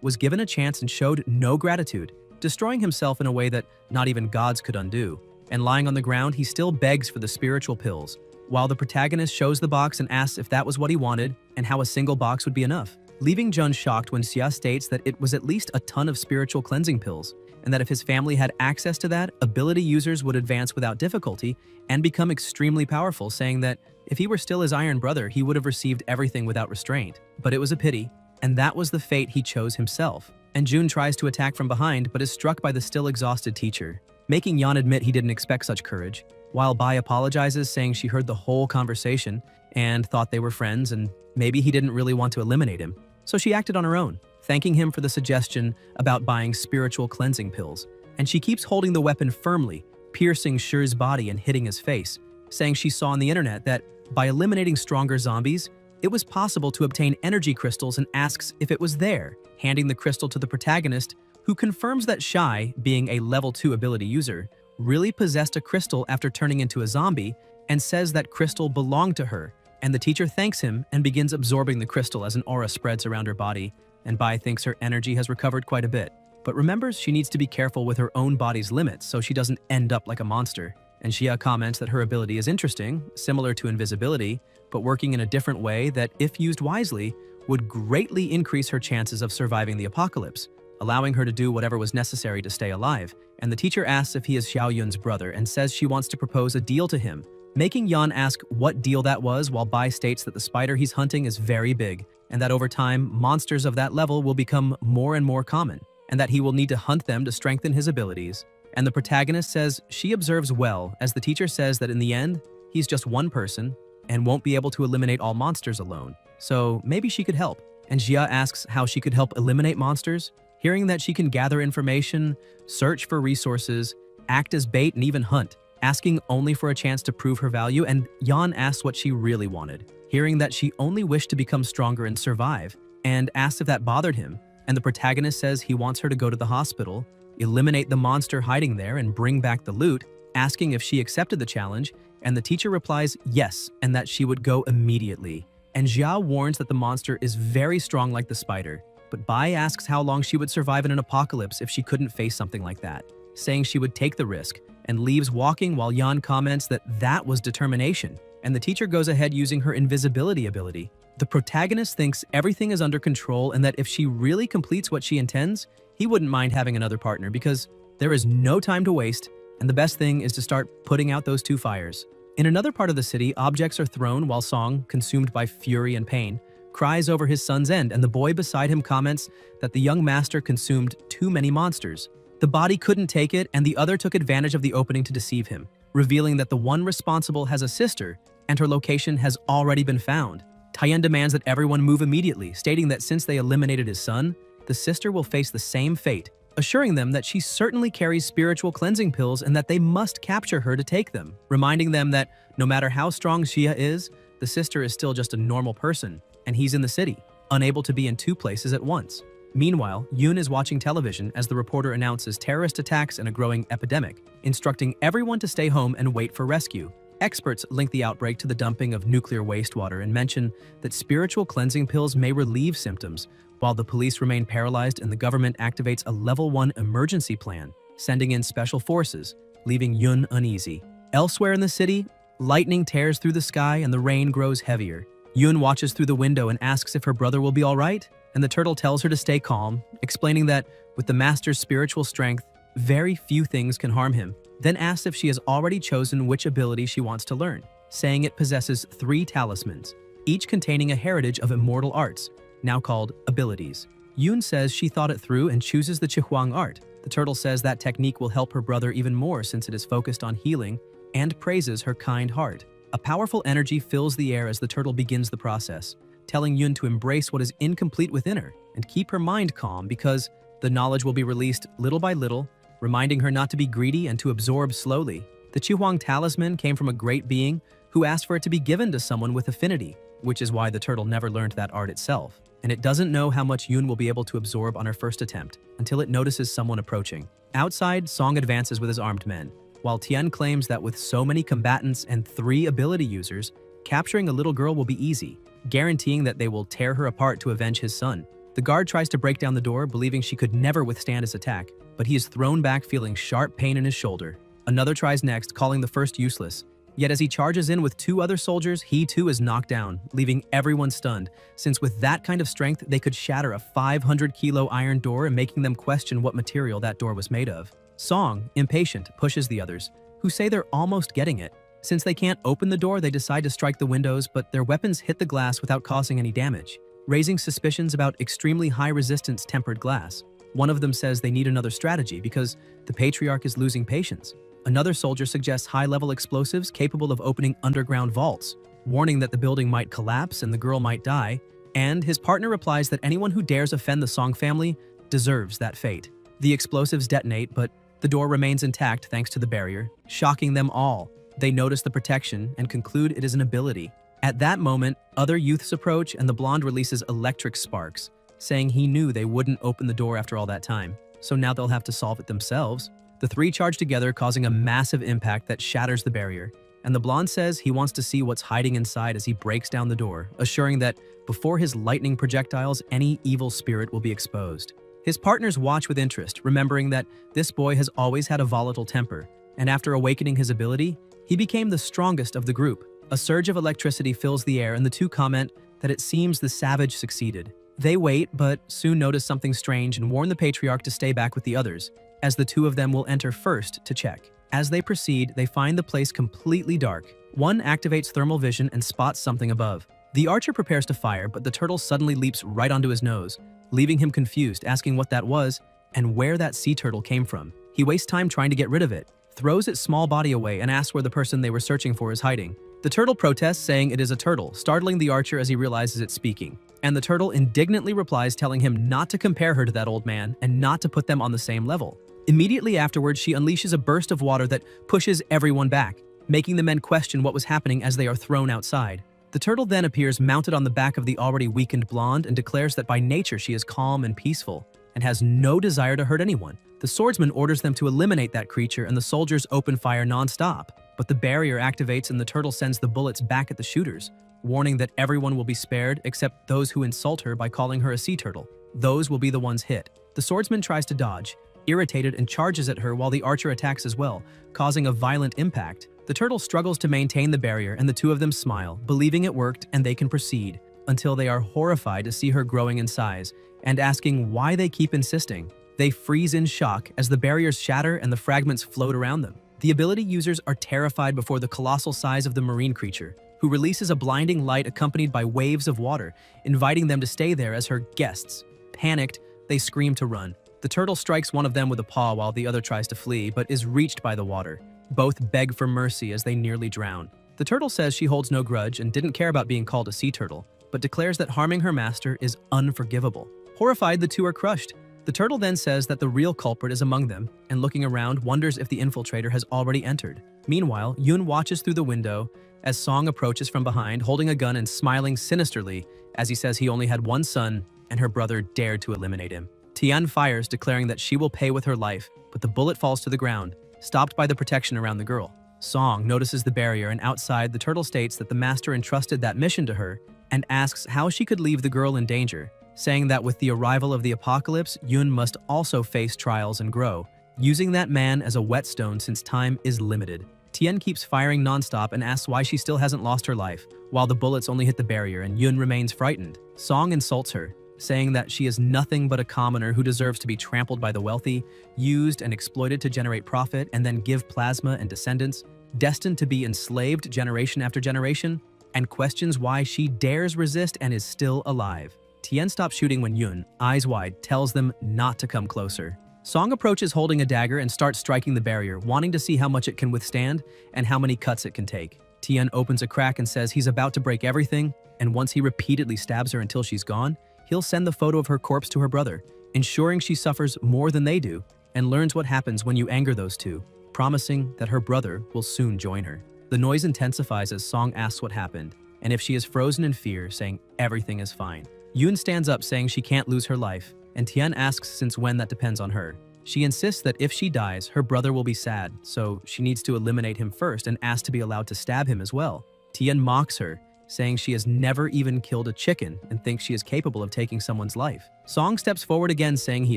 was given a chance and showed no gratitude, destroying himself in a way that not even gods could undo. And lying on the ground, he still begs for the spiritual pills, while the protagonist shows the box and asks if that was what he wanted and how a single box would be enough, leaving Jun shocked when Xia states that it was at least a ton of spiritual cleansing pills, and that if his family had access to that, ability users would advance without difficulty and become extremely powerful, saying that if he were still his Iron Brother, he would have received everything without restraint. But it was a pity, and that was the fate he chose himself. And Jun tries to attack from behind but is struck by the still exhausted teacher, making Yan admit he didn't expect such courage, while Bai apologizes, saying she heard the whole conversation and thought they were friends and maybe he didn't really want to eliminate him. So she acted on her own, thanking him for the suggestion about buying spiritual cleansing pills. And she keeps holding the weapon firmly, piercing Shi's body and hitting his face, saying she saw on the internet that by eliminating stronger zombies, it was possible to obtain energy crystals and asks if it was there, handing the crystal to the protagonist, who confirms that Shai, being a level 2 ability user, really possessed a crystal after turning into a zombie and says that crystal belonged to her, And the teacher thanks him and begins absorbing the crystal as an aura spreads around her body, and Bai thinks her energy has recovered quite a bit, but remembers she needs to be careful with her own body's limits so she doesn't end up like a monster. And Xia comments that her ability is interesting, similar to invisibility, but working in a different way that, if used wisely, would greatly increase her chances of surviving the apocalypse, allowing her to do whatever was necessary to stay alive. And the teacher asks if he is Xiao Yun's brother and says she wants to propose a deal to him, making Yan ask what deal that was, while Bai states that the spider he's hunting is very big, and that over time, monsters of that level will become more and more common, and that he will need to hunt them to strengthen his abilities. And the protagonist says she observes well, as the teacher says that in the end, he's just one person and won't be able to eliminate all monsters alone. So maybe she could help. And Xia asks how she could help eliminate monsters, hearing that she can gather information, search for resources, act as bait, and even hunt, asking only for a chance to prove her value. And Yan asks what she really wanted, hearing that she only wished to become stronger and survive, and asks if that bothered him. And the protagonist says he wants her to go to the hospital, eliminate the monster hiding there, and bring back the loot, asking if she accepted the challenge, and the teacher replies yes, and that she would go immediately. And Xia warns that the monster is very strong like the spider, but Bai asks how long she would survive in an apocalypse if she couldn't face something like that, saying she would take the risk, and leaves walking while Yan comments that that was determination. And the teacher goes ahead using her invisibility ability. The protagonist thinks everything is under control and that if she really completes what she intends, he wouldn't mind having another partner because there is no time to waste, and the best thing is to start putting out those two fires. In another part of the city, objects are thrown while Song, consumed by fury and pain, cries over his son's end, and the boy beside him comments that the young master consumed too many monsters. The body couldn't take it, and the other took advantage of the opening to deceive him, revealing that the one responsible has a sister, and her location has already been found. Tien demands that everyone move immediately, stating that since they eliminated his son, the sister will face the same fate, assuring them that she certainly carries spiritual cleansing pills and that they must capture her to take them, reminding them that no matter how strong Xia is, the sister is still just a normal person, and he's in the city, unable to be in two places at once. Meanwhile, Yun is watching television as the reporter announces terrorist attacks and a growing epidemic, instructing everyone to stay home and wait for rescue. Experts link the outbreak to the dumping of nuclear wastewater and mention that spiritual cleansing pills may relieve symptoms, while the police remain paralyzed and the government activates a level 1 emergency plan, sending in special forces, leaving Yun uneasy. Elsewhere in the city, lightning tears through the sky and the rain grows heavier. Yun watches through the window and asks if her brother will be all right, and the turtle tells her to stay calm, explaining that with the master's spiritual strength, very few things can harm him, then asks if she has already chosen which ability she wants to learn, saying it possesses 3 talismans, each containing a heritage of immortal arts, now called abilities. Yun says she thought it through and chooses the Chihuang art. The turtle says that technique will help her brother even more since it is focused on healing, and praises her kind heart. A powerful energy fills the air as the turtle begins the process, telling Yun to embrace what is incomplete within her and keep her mind calm because the knowledge will be released little by little, reminding her not to be greedy and to absorb slowly. The Chihuang talisman came from a great being who asked for it to be given to someone with affinity, which is why the turtle never learned that art itself. And it doesn't know how much Yun will be able to absorb on her first attempt until it notices someone approaching. Outside, Song advances with his armed men, while Tien claims that with so many combatants and 3 ability users, capturing a little girl will be easy, guaranteeing that they will tear her apart to avenge his son. The guard tries to break down the door, believing she could never withstand his attack, but he is thrown back feeling sharp pain in his shoulder. Another tries next, calling the first useless. Yet as he charges in with 2 other soldiers, he too is knocked down, leaving everyone stunned, since with that kind of strength, they could shatter a 500-kilo iron door and making them question what material that door was made of. Song, impatient, pushes the others, who say they're almost getting it. Since they can't open the door, they decide to strike the windows, but their weapons hit the glass without causing any damage, raising suspicions about extremely high-resistance tempered glass. One of them says they need another strategy because the patriarch is losing patience. Another soldier suggests high-level explosives capable of opening underground vaults, warning that the building might collapse and the girl might die, and his partner replies that anyone who dares offend the Song family deserves that fate. The explosives detonate, but the door remains intact thanks to the barrier, shocking them all. They notice the protection and conclude it is an ability. At that moment, other youths approach and the blonde releases electric sparks, saying he knew they wouldn't open the door after all that time, so now they'll have to solve it themselves. The 3 charge together, causing a massive impact that shatters the barrier, and the blonde says he wants to see what's hiding inside as he breaks down the door, assuring that before his lightning projectiles, any evil spirit will be exposed. His partners watch with interest, remembering that this boy has always had a volatile temper, and after awakening his ability, he became the strongest of the group. A surge of electricity fills the air, and the two comment that it seems the savage succeeded. They wait, but soon notice something strange and warn the patriarch to stay back with the others, as the two of them will enter first to check. As they proceed, they find the place completely dark. One activates thermal vision and spots something above. The archer prepares to fire, but the turtle suddenly leaps right onto his nose, leaving him confused, asking what that was and where that sea turtle came from. He wastes time trying to get rid of it, throws its small body away, and asks where the person they were searching for is hiding. The turtle protests, saying it is a turtle, startling the archer as he realizes it's speaking. And the turtle indignantly replies, telling him not to compare her to that old man and not to put them on the same level. Immediately afterwards, she unleashes a burst of water that pushes everyone back, making the men question what was happening as they are thrown outside. The turtle then appears mounted on the back of the already weakened blonde and declares that by nature she is calm and peaceful and has no desire to hurt anyone. The swordsman orders them to eliminate that creature, and the soldiers open fire non-stop. But the barrier activates and the turtle sends the bullets back at the shooters, warning that everyone will be spared except those who insult her by calling her a sea turtle. Those will be the ones hit. The swordsman tries to dodge, irritated, and charges at her while the archer attacks as well, causing a violent impact. The turtle struggles to maintain the barrier, and the two of them smile, believing it worked and they can proceed, until they are horrified to see her growing in size and asking why they keep insisting. They freeze in shock as the barriers shatter and the fragments float around them. The ability users are terrified before the colossal size of the marine creature, who releases a blinding light accompanied by waves of water, inviting them to stay there as her guests. Panicked, they scream to run. The turtle strikes one of them with a paw while the other tries to flee, but is reached by the water. Both beg for mercy as they nearly drown. The turtle says she holds no grudge and didn't care about being called a sea turtle, but declares that harming her master is unforgivable. Horrified, the two are crushed. The turtle then says that the real culprit is among them, and looking around, wonders if the infiltrator has already entered. Meanwhile, Yun watches through the window as Song approaches from behind, holding a gun and smiling sinisterly as he says he only had one son and her brother dared to eliminate him. Tian fires, declaring that she will pay with her life, but the bullet falls to the ground, stopped by the protection around the girl. Song notices the barrier, and outside, the turtle states that the master entrusted that mission to her and asks how she could leave the girl in danger, saying that with the arrival of the apocalypse, Yun must also face trials and grow, using that man as a whetstone since time is limited. Tian keeps firing non-stop and asks why she still hasn't lost her life, while the bullets only hit the barrier and Yun remains frightened. Song insults her, saying that she is nothing but a commoner who deserves to be trampled by the wealthy, used and exploited to generate profit and then give plasma and descendants, destined to be enslaved generation after generation, and questions why she dares resist and is still alive. Tian stops shooting when Yun, eyes wide, tells them not to come closer. Song approaches holding a dagger and starts striking the barrier, wanting to see how much it can withstand and how many cuts it can take. Tian opens a crack and says he's about to break everything, and once he repeatedly stabs her until she's gone, he'll send the photo of her corpse to her brother, ensuring she suffers more than they do, and learns what happens when you anger those two, promising that her brother will soon join her. The noise intensifies as Song asks what happened, and if she is frozen in fear, saying everything is fine. Yun stands up saying she can't lose her life, and Tian asks since when that depends on her. She insists that if she dies, her brother will be sad, so she needs to eliminate him first and asks to be allowed to stab him as well. Tian mocks her, saying she has never even killed a chicken and thinks she is capable of taking someone's life. Song steps forward again saying he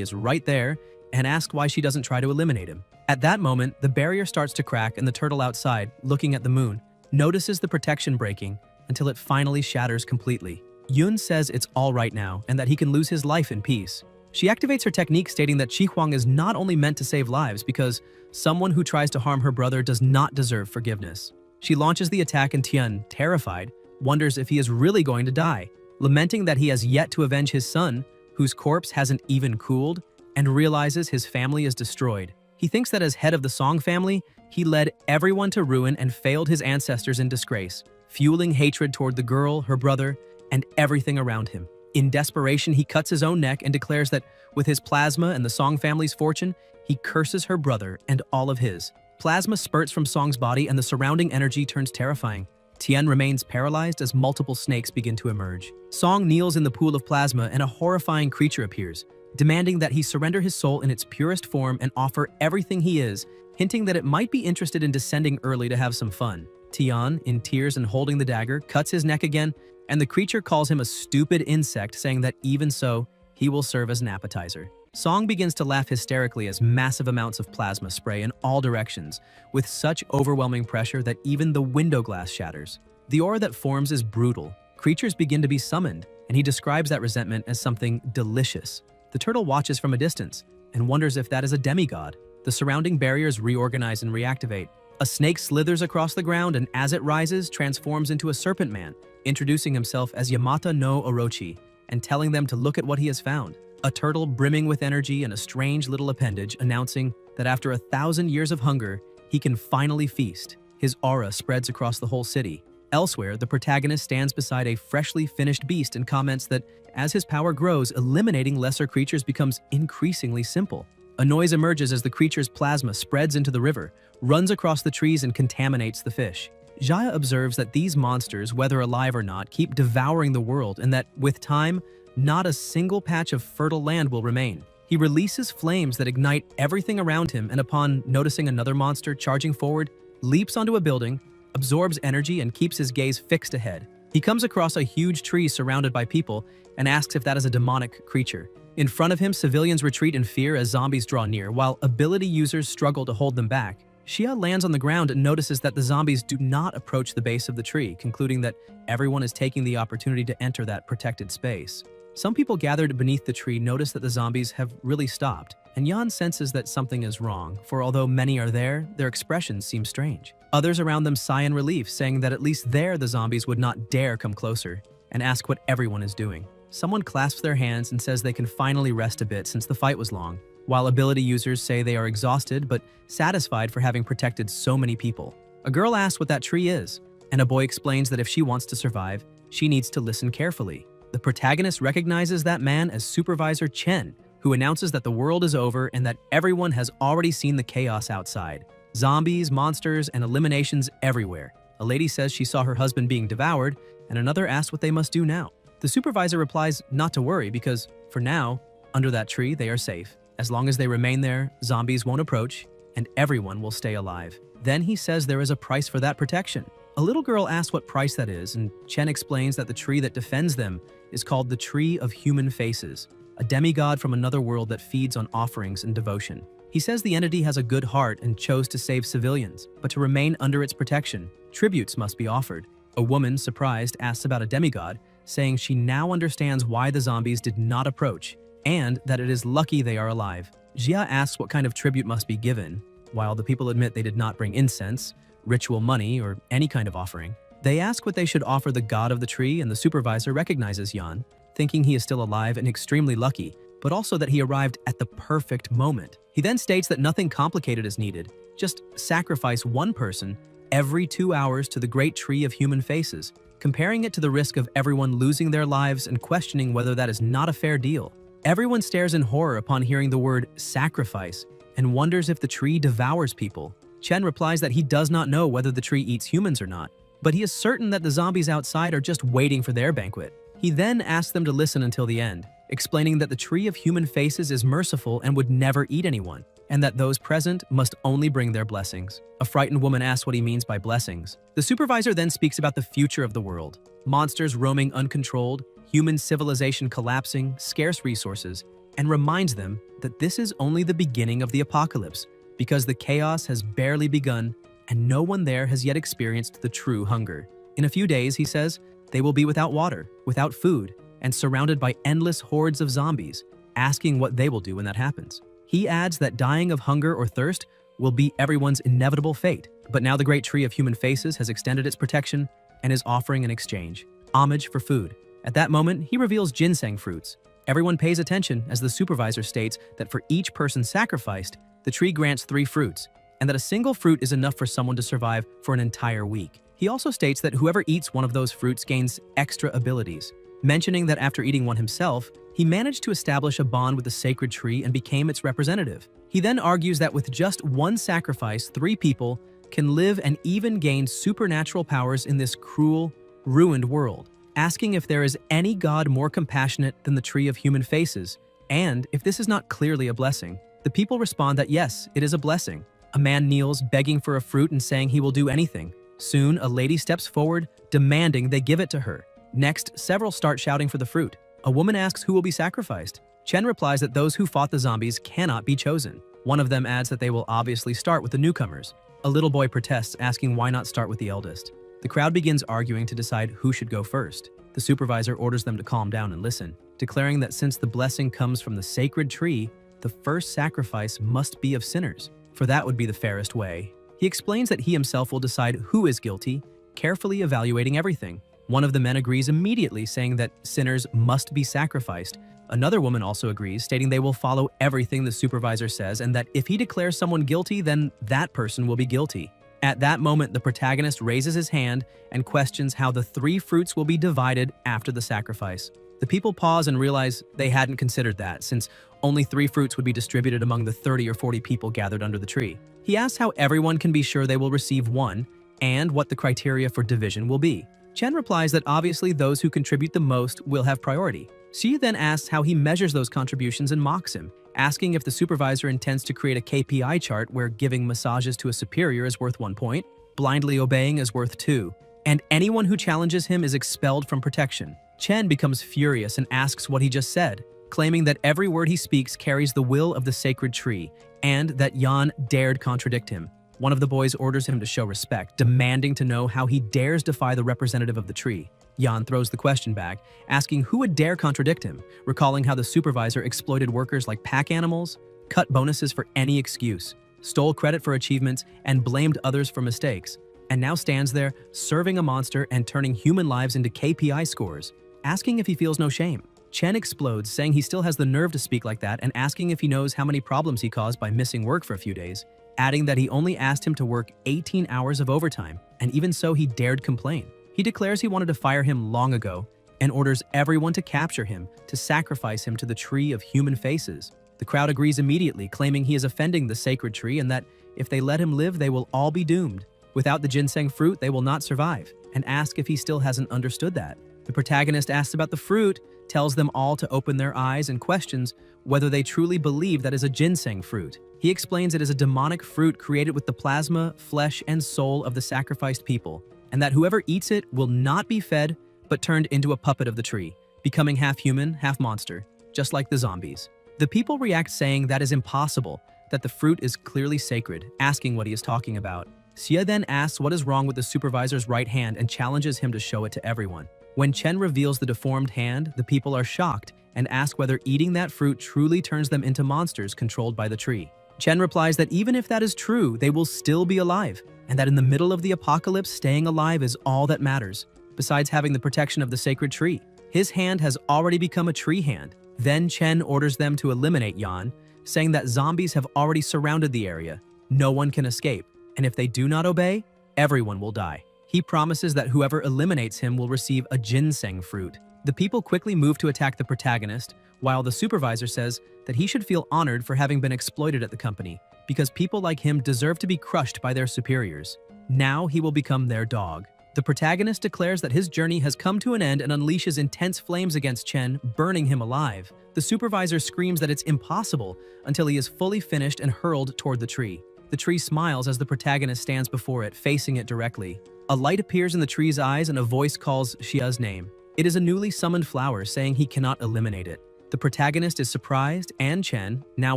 is right there and asks why she doesn't try to eliminate him. At that moment, the barrier starts to crack and the turtle outside, looking at the moon, notices the protection breaking until it finally shatters completely. Yun says it's all right now and that he can lose his life in peace. She activates her technique stating that Qi Huang is not only meant to save lives because someone who tries to harm her brother does not deserve forgiveness. She launches the attack and Tian, terrified, wonders if he is really going to die, lamenting that he has yet to avenge his son, whose corpse hasn't even cooled, and realizes his family is destroyed. He thinks that as head of the Song family, he led everyone to ruin and failed his ancestors in disgrace, fueling hatred toward the girl, her brother, and everything around him. In desperation, he cuts his own neck and declares that with his plasma and the Song family's fortune, he curses her brother and all of his. Plasma spurts from Song's body and the surrounding energy turns terrifying. Tian remains paralyzed as multiple snakes begin to emerge. Song kneels in the pool of plasma and a horrifying creature appears, demanding that he surrender his soul in its purest form and offer everything he is, hinting that it might be interested in descending early to have some fun. Tian, in tears and holding the dagger, cuts his neck again, and the creature calls him a stupid insect, saying that even so, he will serve as an appetizer. Song begins to laugh hysterically as massive amounts of plasma spray in all directions, with such overwhelming pressure that even the window glass shatters. The aura that forms is brutal. Creatures begin to be summoned, and he describes that resentment as something delicious. The turtle watches from a distance and wonders if that is a demigod. The surrounding barriers reorganize and reactivate. A snake slithers across the ground and as it rises, transforms into a serpent man, introducing himself as Yamata no Orochi and telling them to look at what he has found. A turtle brimming with energy and a strange little appendage announcing that after 1,000 years of hunger, he can finally feast. His aura spreads across the whole city. Elsewhere, the protagonist stands beside a freshly finished beast and comments that as his power grows, eliminating lesser creatures becomes increasingly simple. A noise emerges as the creature's plasma spreads into the river, runs across the trees and contaminates the fish. Jaya observes that these monsters, whether alive or not, keep devouring the world and that, with time, not a single patch of fertile land will remain. He releases flames that ignite everything around him and upon noticing another monster charging forward, leaps onto a building, absorbs energy and keeps his gaze fixed ahead. He comes across a huge tree surrounded by people and asks if that is a demonic creature. In front of him, civilians retreat in fear as zombies draw near, while ability users struggle to hold them back. Shia lands on the ground and notices that the zombies do not approach the base of the tree, concluding that everyone is taking the opportunity to enter that protected space. Some people gathered beneath the tree notice that the zombies have really stopped, and Jan senses that something is wrong, for although many are there, their expressions seem strange. Others around them sigh in relief, saying that at least there the zombies would not dare come closer, and ask what everyone is doing. Someone clasps their hands and says they can finally rest a bit since the fight was long, while ability users say they are exhausted but satisfied for having protected so many people. A girl asks what that tree is, and a boy explains that if she wants to survive, she needs to listen carefully. The protagonist recognizes that man as Supervisor Chen, who announces that the world is over and that everyone has already seen the chaos outside. Zombies, monsters, and eliminations everywhere. A lady says she saw her husband being devoured, and another asks what they must do now. The supervisor replies not to worry because, for now, under that tree they are safe. As long as they remain there, zombies won't approach, and everyone will stay alive. Then he says there is a price for that protection. A little girl asks what price that is, and Chen explains that the tree that defends them is called the Tree of Human Faces, a demigod from another world that feeds on offerings and devotion. He says the entity has a good heart and chose to save civilians, but to remain under its protection, tributes must be offered. A woman, surprised, asks about a demigod, saying she now understands why the zombies did not approach, and that it is lucky they are alive. Jia asks what kind of tribute must be given, while the people admit they did not bring incense, ritual money, or any kind of offering. They ask what they should offer the god of the tree, and the supervisor recognizes Yan, thinking he is still alive and extremely lucky, but also that he arrived at the perfect moment. He then states that nothing complicated is needed, just sacrifice one person every 2 hours to the great tree of human faces, comparing it to the risk of everyone losing their lives and questioning whether that is not a fair deal. Everyone stares in horror upon hearing the word sacrifice and wonders if the tree devours people. Chen replies that he does not know whether the tree eats humans or not, but he is certain that the zombies outside are just waiting for their banquet. He then asks them to listen until the end, explaining that the Tree of Human Faces is merciful and would never eat anyone, and that those present must only bring their blessings. A frightened woman asks what he means by blessings. The supervisor then speaks about the future of the world. Monsters roaming uncontrolled, human civilization collapsing, scarce resources, and reminds them that this is only the beginning of the apocalypse, because the chaos has barely begun and no one there has yet experienced the true hunger. In a few days, he says, they will be without water, without food, and surrounded by endless hordes of zombies, asking what they will do when that happens. He adds that dying of hunger or thirst will be everyone's inevitable fate, but now the great tree of human faces has extended its protection and is offering an exchange, homage for food. At that moment, he reveals ginseng fruits. Everyone pays attention as the supervisor states that for each person sacrificed, the tree grants 3 fruits, and that a single fruit is enough for someone to survive for an entire week. He also states that whoever eats one of those fruits gains extra abilities, mentioning that after eating one himself, he managed to establish a bond with the sacred tree and became its representative. He then argues that with just one sacrifice, 3 people can live and even gain supernatural powers in this cruel, ruined world, asking if there is any god more compassionate than the Tree of Human Faces, and if this is not clearly a blessing. The people respond that yes, it is a blessing. A man kneels, begging for a fruit and saying he will do anything. Soon, a lady steps forward, demanding they give it to her. Next, several start shouting for the fruit. A woman asks who will be sacrificed. Chen replies that those who fought the zombies cannot be chosen. One of them adds that they will obviously start with the newcomers. A little boy protests, asking why not start with the eldest. The crowd begins arguing to decide who should go first. The supervisor orders them to calm down and listen, declaring that since the blessing comes from the sacred tree, the first sacrifice must be of sinners, for that would be the fairest way. He explains that he himself will decide who is guilty, carefully evaluating everything. One of the men agrees immediately, saying that sinners must be sacrificed. Another woman also agrees, stating they will follow everything the supervisor says and that if he declares someone guilty, then that person will be guilty. At that moment, the protagonist raises his hand and questions how the 3 fruits will be divided after the sacrifice. The people pause and realize they hadn't considered that, since only 3 fruits would be distributed among the 30 or 40 people gathered under the tree. He asks how everyone can be sure they will receive one and what the criteria for division will be. Chen replies that obviously those who contribute the most will have priority. Xia then asks how he measures those contributions and mocks him, asking if the supervisor intends to create a KPI chart where giving massages to a superior is worth 1 point, blindly obeying is worth 2, and anyone who challenges him is expelled from protection. Chen becomes furious and asks what he just said, claiming that every word he speaks carries the will of the sacred tree, and that Yan dared contradict him. One of the boys orders him to show respect, demanding to know how he dares defy the representative of the tree. Yan throws the question back, asking who would dare contradict him, recalling how the supervisor exploited workers like pack animals, cut bonuses for any excuse, stole credit for achievements, and blamed others for mistakes, and now stands there serving a monster and turning human lives into KPI scores, asking if he feels no shame. Chen explodes, saying he still has the nerve to speak like that and asking if he knows how many problems he caused by missing work for a few days, adding that he only asked him to work 18 hours of overtime, and even so he dared complain. He declares he wanted to fire him long ago and orders everyone to capture him to sacrifice him to the tree of human faces. The crowd agrees immediately, claiming he is offending the sacred tree and that if they let him live, they will all be doomed. Without the ginseng fruit, they will not survive, and ask if he still hasn't understood that. The protagonist asks about the fruit, tells them all to open their eyes, and questions whether they truly believe that is a ginseng fruit. He explains it is a demonic fruit created with the plasma, flesh, and soul of the sacrificed people, and that whoever eats it will not be fed, but turned into a puppet of the tree, becoming half human, half monster, just like the zombies. The people react, saying that is impossible, that the fruit is clearly sacred, asking what he is talking about. Xia then asks what is wrong with the supervisor's right hand and challenges him to show it to everyone. When Chen reveals the deformed hand, the people are shocked and ask whether eating that fruit truly turns them into monsters controlled by the tree. Chen replies that even if that is true, they will still be alive, and that in the middle of the apocalypse, staying alive is all that matters, besides having the protection of the sacred tree. His hand has already become a tree hand. Then Chen orders them to eliminate Yan, saying that zombies have already surrounded the area. No one can escape, and if they do not obey, everyone will die. He promises that whoever eliminates him will receive a ginseng fruit. The people quickly move to attack the protagonist, while the supervisor says that he should feel honored for having been exploited at the company, because people like him deserve to be crushed by their superiors. Now he will become their dog. The protagonist declares that his journey has come to an end and unleashes intense flames against Chen, burning him alive. The supervisor screams that it's impossible until he is fully finished and hurled toward the tree. The tree smiles as the protagonist stands before it, facing it directly. A light appears in the tree's eyes and a voice calls Xia's name. It is a newly summoned flower, saying he cannot eliminate it. The protagonist is surprised, and Chen, now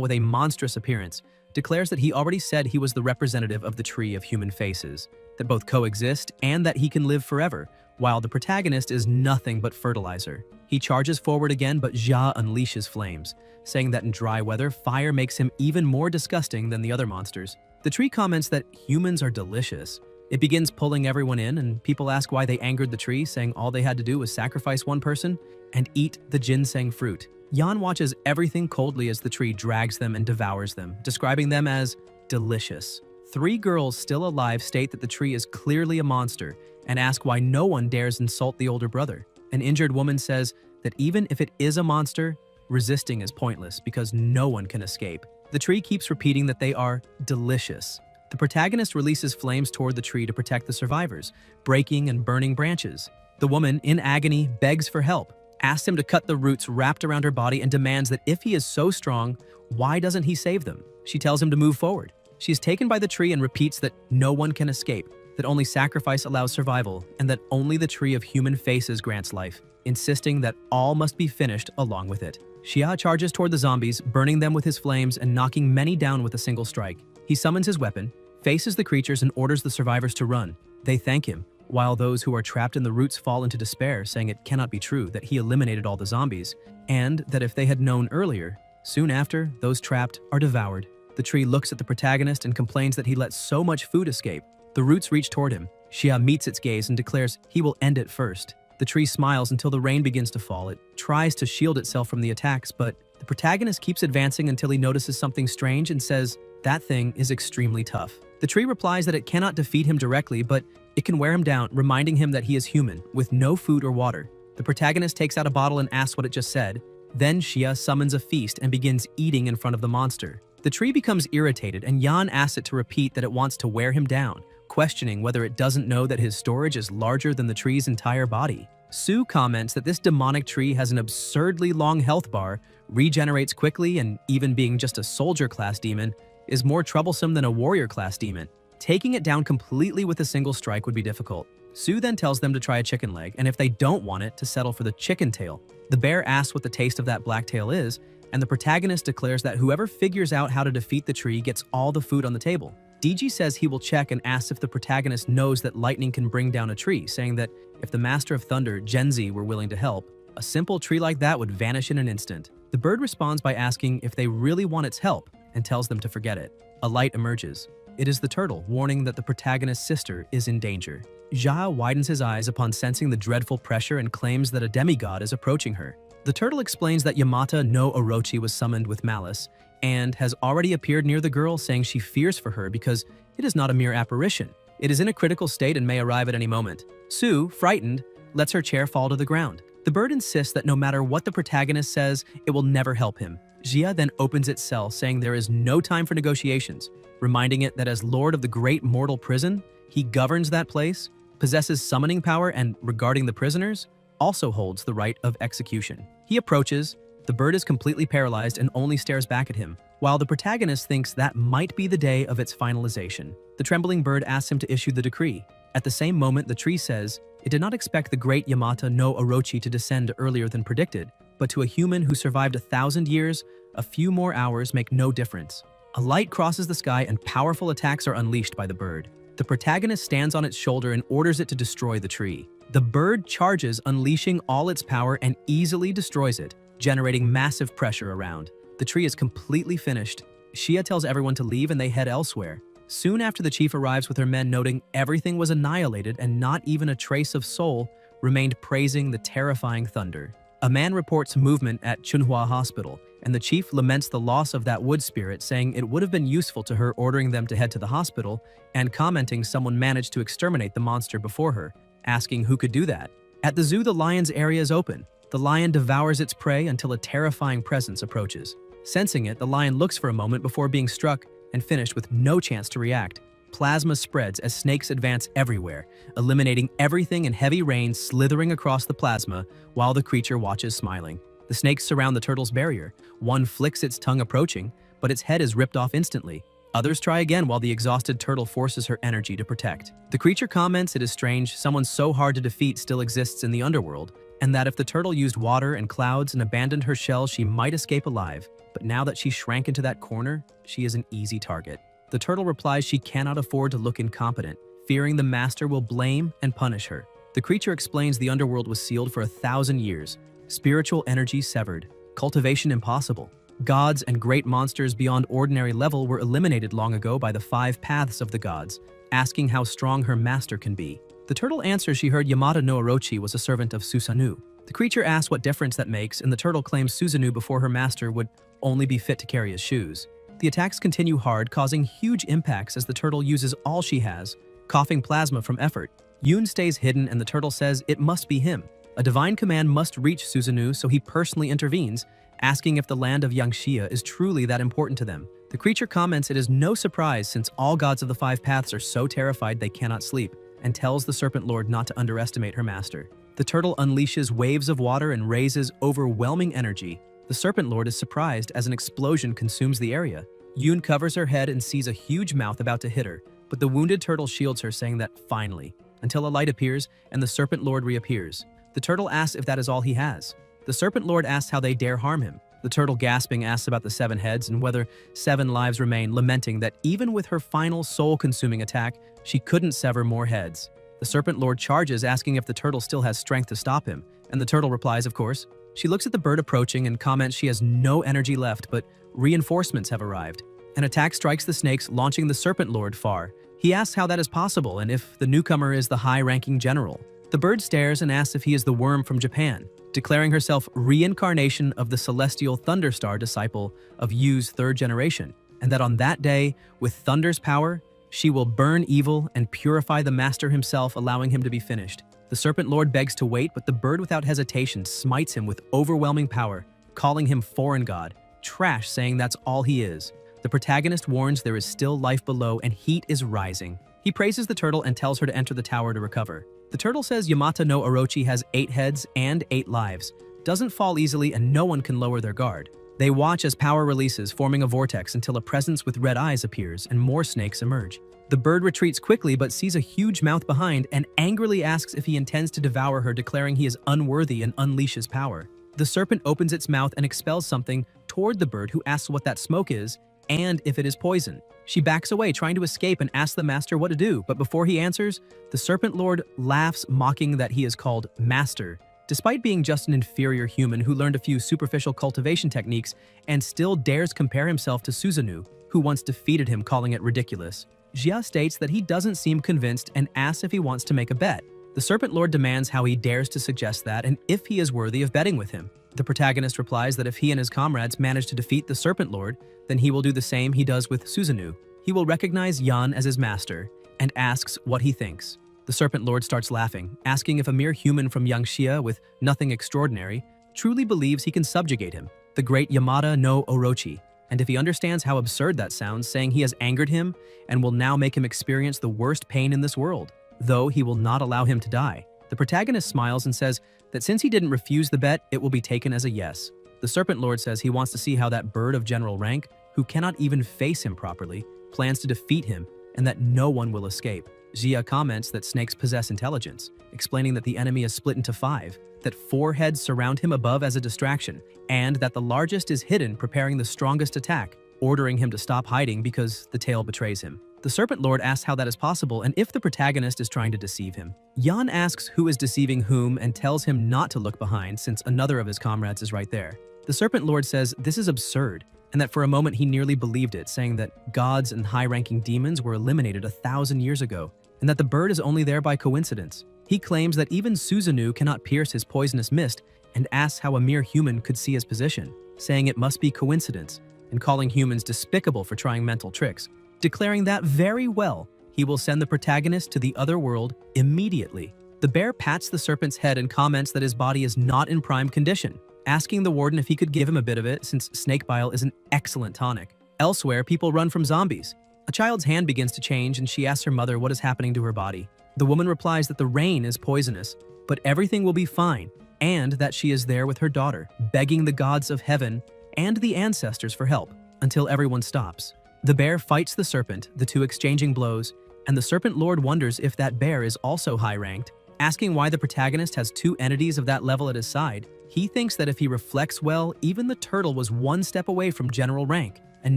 with a monstrous appearance, declares that he already said he was the representative of the tree of human faces, that both coexist and that he can live forever, while the protagonist is nothing but fertilizer. He charges forward again, but Xia unleashes flames, saying that in dry weather, fire makes him even more disgusting than the other monsters. The tree comments that humans are delicious. It begins pulling everyone in, and people ask why they angered the tree, saying all they had to do was sacrifice one person and eat the ginseng fruit. Yan watches everything coldly as the tree drags them and devours them, describing them as delicious. 3 girls still alive state that the tree is clearly a monster and ask why no one dares insult the older brother. An injured woman says that even if it is a monster, resisting is pointless because no one can escape. The tree keeps repeating that they are delicious. The protagonist releases flames toward the tree to protect the survivors, breaking and burning branches. The woman, in agony, begs for help, asks him to cut the roots wrapped around her body and demands that if he is so strong, why doesn't he save them? She tells him to move forward. She is taken by the tree and repeats that no one can escape. that only sacrifice allows survival, and that only the tree of human faces grants life, insisting that all must be finished along with it. Xia charges toward the zombies, burning them with his flames and knocking many down with a single strike. He summons his weapon, faces the creatures, and orders the survivors to run. They thank him, while those who are trapped in the roots fall into despair, saying it cannot be true that he eliminated all the zombies, and that if they had known earlier, soon after, those trapped are devoured. The tree looks at the protagonist and complains that he let so much food escape. The roots reach toward him. Xia meets its gaze and declares he will end it first. The tree smiles until the rain begins to fall. It tries to shield itself from the attacks, but the protagonist keeps advancing until he notices something strange and says, "That thing is extremely tough." The tree replies that it cannot defeat him directly, but it can wear him down, reminding him that he is human, with no food or water. The protagonist takes out a bottle and asks what it just said. Then Xia summons a feast and begins eating in front of the monster. The tree becomes irritated, and Yan asks it to repeat that it wants to wear him down, questioning whether it doesn't know that his storage is larger than the tree's entire body. Su comments that this demonic tree has an absurdly long health bar, regenerates quickly, and even being just a soldier-class demon, is more troublesome than a warrior-class demon. Taking it down completely with a single strike would be difficult. Su then tells them to try a chicken leg, and if they don't want it, to settle for the chicken tail. The bear asks what the taste of that black tail is, and the protagonist declares that whoever figures out how to defeat the tree gets all the food on the table. DG says he will check and asks if the protagonist knows that lightning can bring down a tree, saying that if the Master of Thunder, Genzi, were willing to help, a simple tree like that would vanish in an instant. The bird responds by asking if they really want its help and tells them to forget it. A light emerges. It is the turtle, warning that the protagonist's sister is in danger. Zhao widens his eyes upon sensing the dreadful pressure and claims that a demigod is approaching her. The turtle explains that Yamata no Orochi was summoned with malice and has already appeared near the girl, saying she fears for her because it is not a mere apparition. It is in a critical state and may arrive at any moment. Su, frightened, lets her chair fall to the ground. The bird insists that no matter what the protagonist says, it will never help him. Xia then opens its cell, saying there is no time for negotiations, reminding it that as lord of the great mortal prison, he governs that place, possesses summoning power, and, regarding the prisoners, also holds the right of execution. He approaches. The bird is completely paralyzed and only stares back at him, while the protagonist thinks that might be the day of its finalization. The trembling bird asks him to issue the decree. At the same moment, the tree says it did not expect the great Yamata no Orochi to descend earlier than predicted, but to a human who survived 1,000 years, a few more hours make no difference. A light crosses the sky and powerful attacks are unleashed by the bird. The protagonist stands on its shoulder and orders it to destroy the tree. The bird charges, unleashing all its power, and easily destroys it, generating massive pressure around. The tree is completely finished. Xia tells everyone to leave and they head elsewhere. Soon after, the chief arrives with her men, noting everything was annihilated and not even a trace of soul remained, praising the terrifying thunder. A man reports movement at Chunhua Hospital, and the chief laments the loss of that wood spirit, saying it would have been useful to her, ordering them to head to the hospital, and commenting someone managed to exterminate the monster before her, asking who could do that. At the zoo, the lion's area is open. The lion devours its prey until a terrifying presence approaches. Sensing it, the lion looks for a moment before being struck and finished with no chance to react. Plasma spreads as snakes advance everywhere, eliminating everything in heavy rain, slithering across the plasma while the creature watches smiling. The snakes surround the turtle's barrier. One flicks its tongue approaching, but its head is ripped off instantly. Others try again while the exhausted turtle forces her energy to protect. The creature comments it is strange someone so hard to defeat still exists in the underworld, and that if the turtle used water and clouds and abandoned her shell, she might escape alive. But now that she shrank into that corner, she is an easy target. The turtle replies she cannot afford to look incompetent, fearing the master will blame and punish her. The creature explains the underworld was sealed for 1,000 years, spiritual energy severed, cultivation impossible. Gods and great monsters beyond ordinary level were eliminated long ago by the 5 paths of the gods, asking how strong her master can be. The turtle answers she heard Yamata no Orochi was a servant of Susanoo. The creature asks what difference that makes, and the turtle claims Susanoo before her master would only be fit to carry his shoes. The attacks continue hard, causing huge impacts as the turtle uses all she has, coughing plasma from effort. Yoon stays hidden and the turtle says it must be him. A divine command must reach Susanoo, so he personally intervenes, asking if the land of Yangxia is truly that important to them. The creature comments it is no surprise since all gods of the 5 paths are so terrified they cannot sleep, and tells the Serpent Lord not to underestimate her master. The turtle unleashes waves of water and raises overwhelming energy. The Serpent Lord is surprised as an explosion consumes the area. Yoon covers her head and sees a huge mouth about to hit her, but the wounded turtle shields her, saying that finally, until a light appears and the Serpent Lord reappears. The turtle asks if that is all he has. The Serpent Lord asks how they dare harm him. The turtle, gasping, asks about the 7 heads and whether 7 lives remain, lamenting that even with her final soul-consuming attack, she couldn't sever more heads. The Serpent Lord charges, asking if the turtle still has strength to stop him, and the turtle replies, of course. She looks at the bird approaching and comments she has no energy left, but reinforcements have arrived. An attack strikes the snakes, launching the Serpent Lord far. He asks how that is possible and if the newcomer is the high-ranking general. The bird stares and asks if he is the worm from Japan, declaring herself reincarnation of the celestial Thunderstar disciple of Yu's 3rd generation, and that on that day, with Thunder's power, she will burn evil and purify the master himself, allowing him to be finished. The Serpent Lord begs to wait, but the bird without hesitation smites him with overwhelming power, calling him foreign god, trash, saying that's all he is. The protagonist warns there is still life below and heat is rising. He praises the turtle and tells her to enter the tower to recover. The turtle says Yamata no Orochi has 8 heads and 8 lives, doesn't fall easily, and no one can lower their guard. They watch as power releases, forming a vortex until a presence with red eyes appears and more snakes emerge. The bird retreats quickly but sees a huge mouth behind and angrily asks if he intends to devour her, declaring he is unworthy and unleashes power. The serpent opens its mouth and expels something toward the bird, who asks what that smoke is and if it is poison. She backs away, trying to escape, and asks the master what to do, but before he answers, the Serpent Lord laughs, mocking that he is called Master, despite being just an inferior human who learned a few superficial cultivation techniques and still dares compare himself to Susanoo, who once defeated him, calling it ridiculous. Jia states that he doesn't seem convinced and asks if he wants to make a bet. The Serpent Lord demands how he dares to suggest that and if he is worthy of betting with him. The protagonist replies that if he and his comrades manage to defeat the Serpent Lord, then he will do the same he does with Susanoo. He will recognize Yan as his master and asks what he thinks. The Serpent Lord starts laughing, asking if a mere human from Yangxia with nothing extraordinary truly believes he can subjugate him, the great Yamata no Orochi, and if he understands how absurd that sounds, saying he has angered him and will now make him experience the worst pain in this world, though he will not allow him to die. The protagonist smiles and says that since he didn't refuse the bet, it will be taken as a yes. The Serpent Lord says he wants to see how that bird of general rank, who cannot even face him properly, plans to defeat him, and that no one will escape. Jia comments that snakes possess intelligence, explaining that the enemy is split into 5, that 4 heads surround him above as a distraction, and that the largest is hidden, preparing the strongest attack, ordering him to stop hiding because the tail betrays him. The Serpent Lord asks how that is possible and if the protagonist is trying to deceive him. Yan asks who is deceiving whom and tells him not to look behind since another of his comrades is right there. The Serpent Lord says this is absurd, and that for a moment he nearly believed it, saying that gods and high-ranking demons were eliminated 1,000 years ago, and that the bird is only there by coincidence. He claims that even Susanoo cannot pierce his poisonous mist and asks how a mere human could see his position, saying it must be coincidence, and calling humans despicable for trying mental tricks, declaring that very well, he will send the protagonist to the other world immediately. The bear pats the serpent's head and comments that his body is not in prime condition, asking the warden if he could give him a bit of it since snake bile is an excellent tonic. Elsewhere, people run from zombies. A child's hand begins to change and she asks her mother what is happening to her body. The woman replies that the rain is poisonous, but everything will be fine, and that she is there with her daughter, begging the gods of heaven and the ancestors for help, until everyone stops. The bear fights the serpent, the two exchanging blows, and the Serpent Lord wonders if that bear is also high-ranked, asking why the protagonist has 2 entities of that level at his side. He thinks that if he reflects well, even the turtle was 1 step away from general rank, and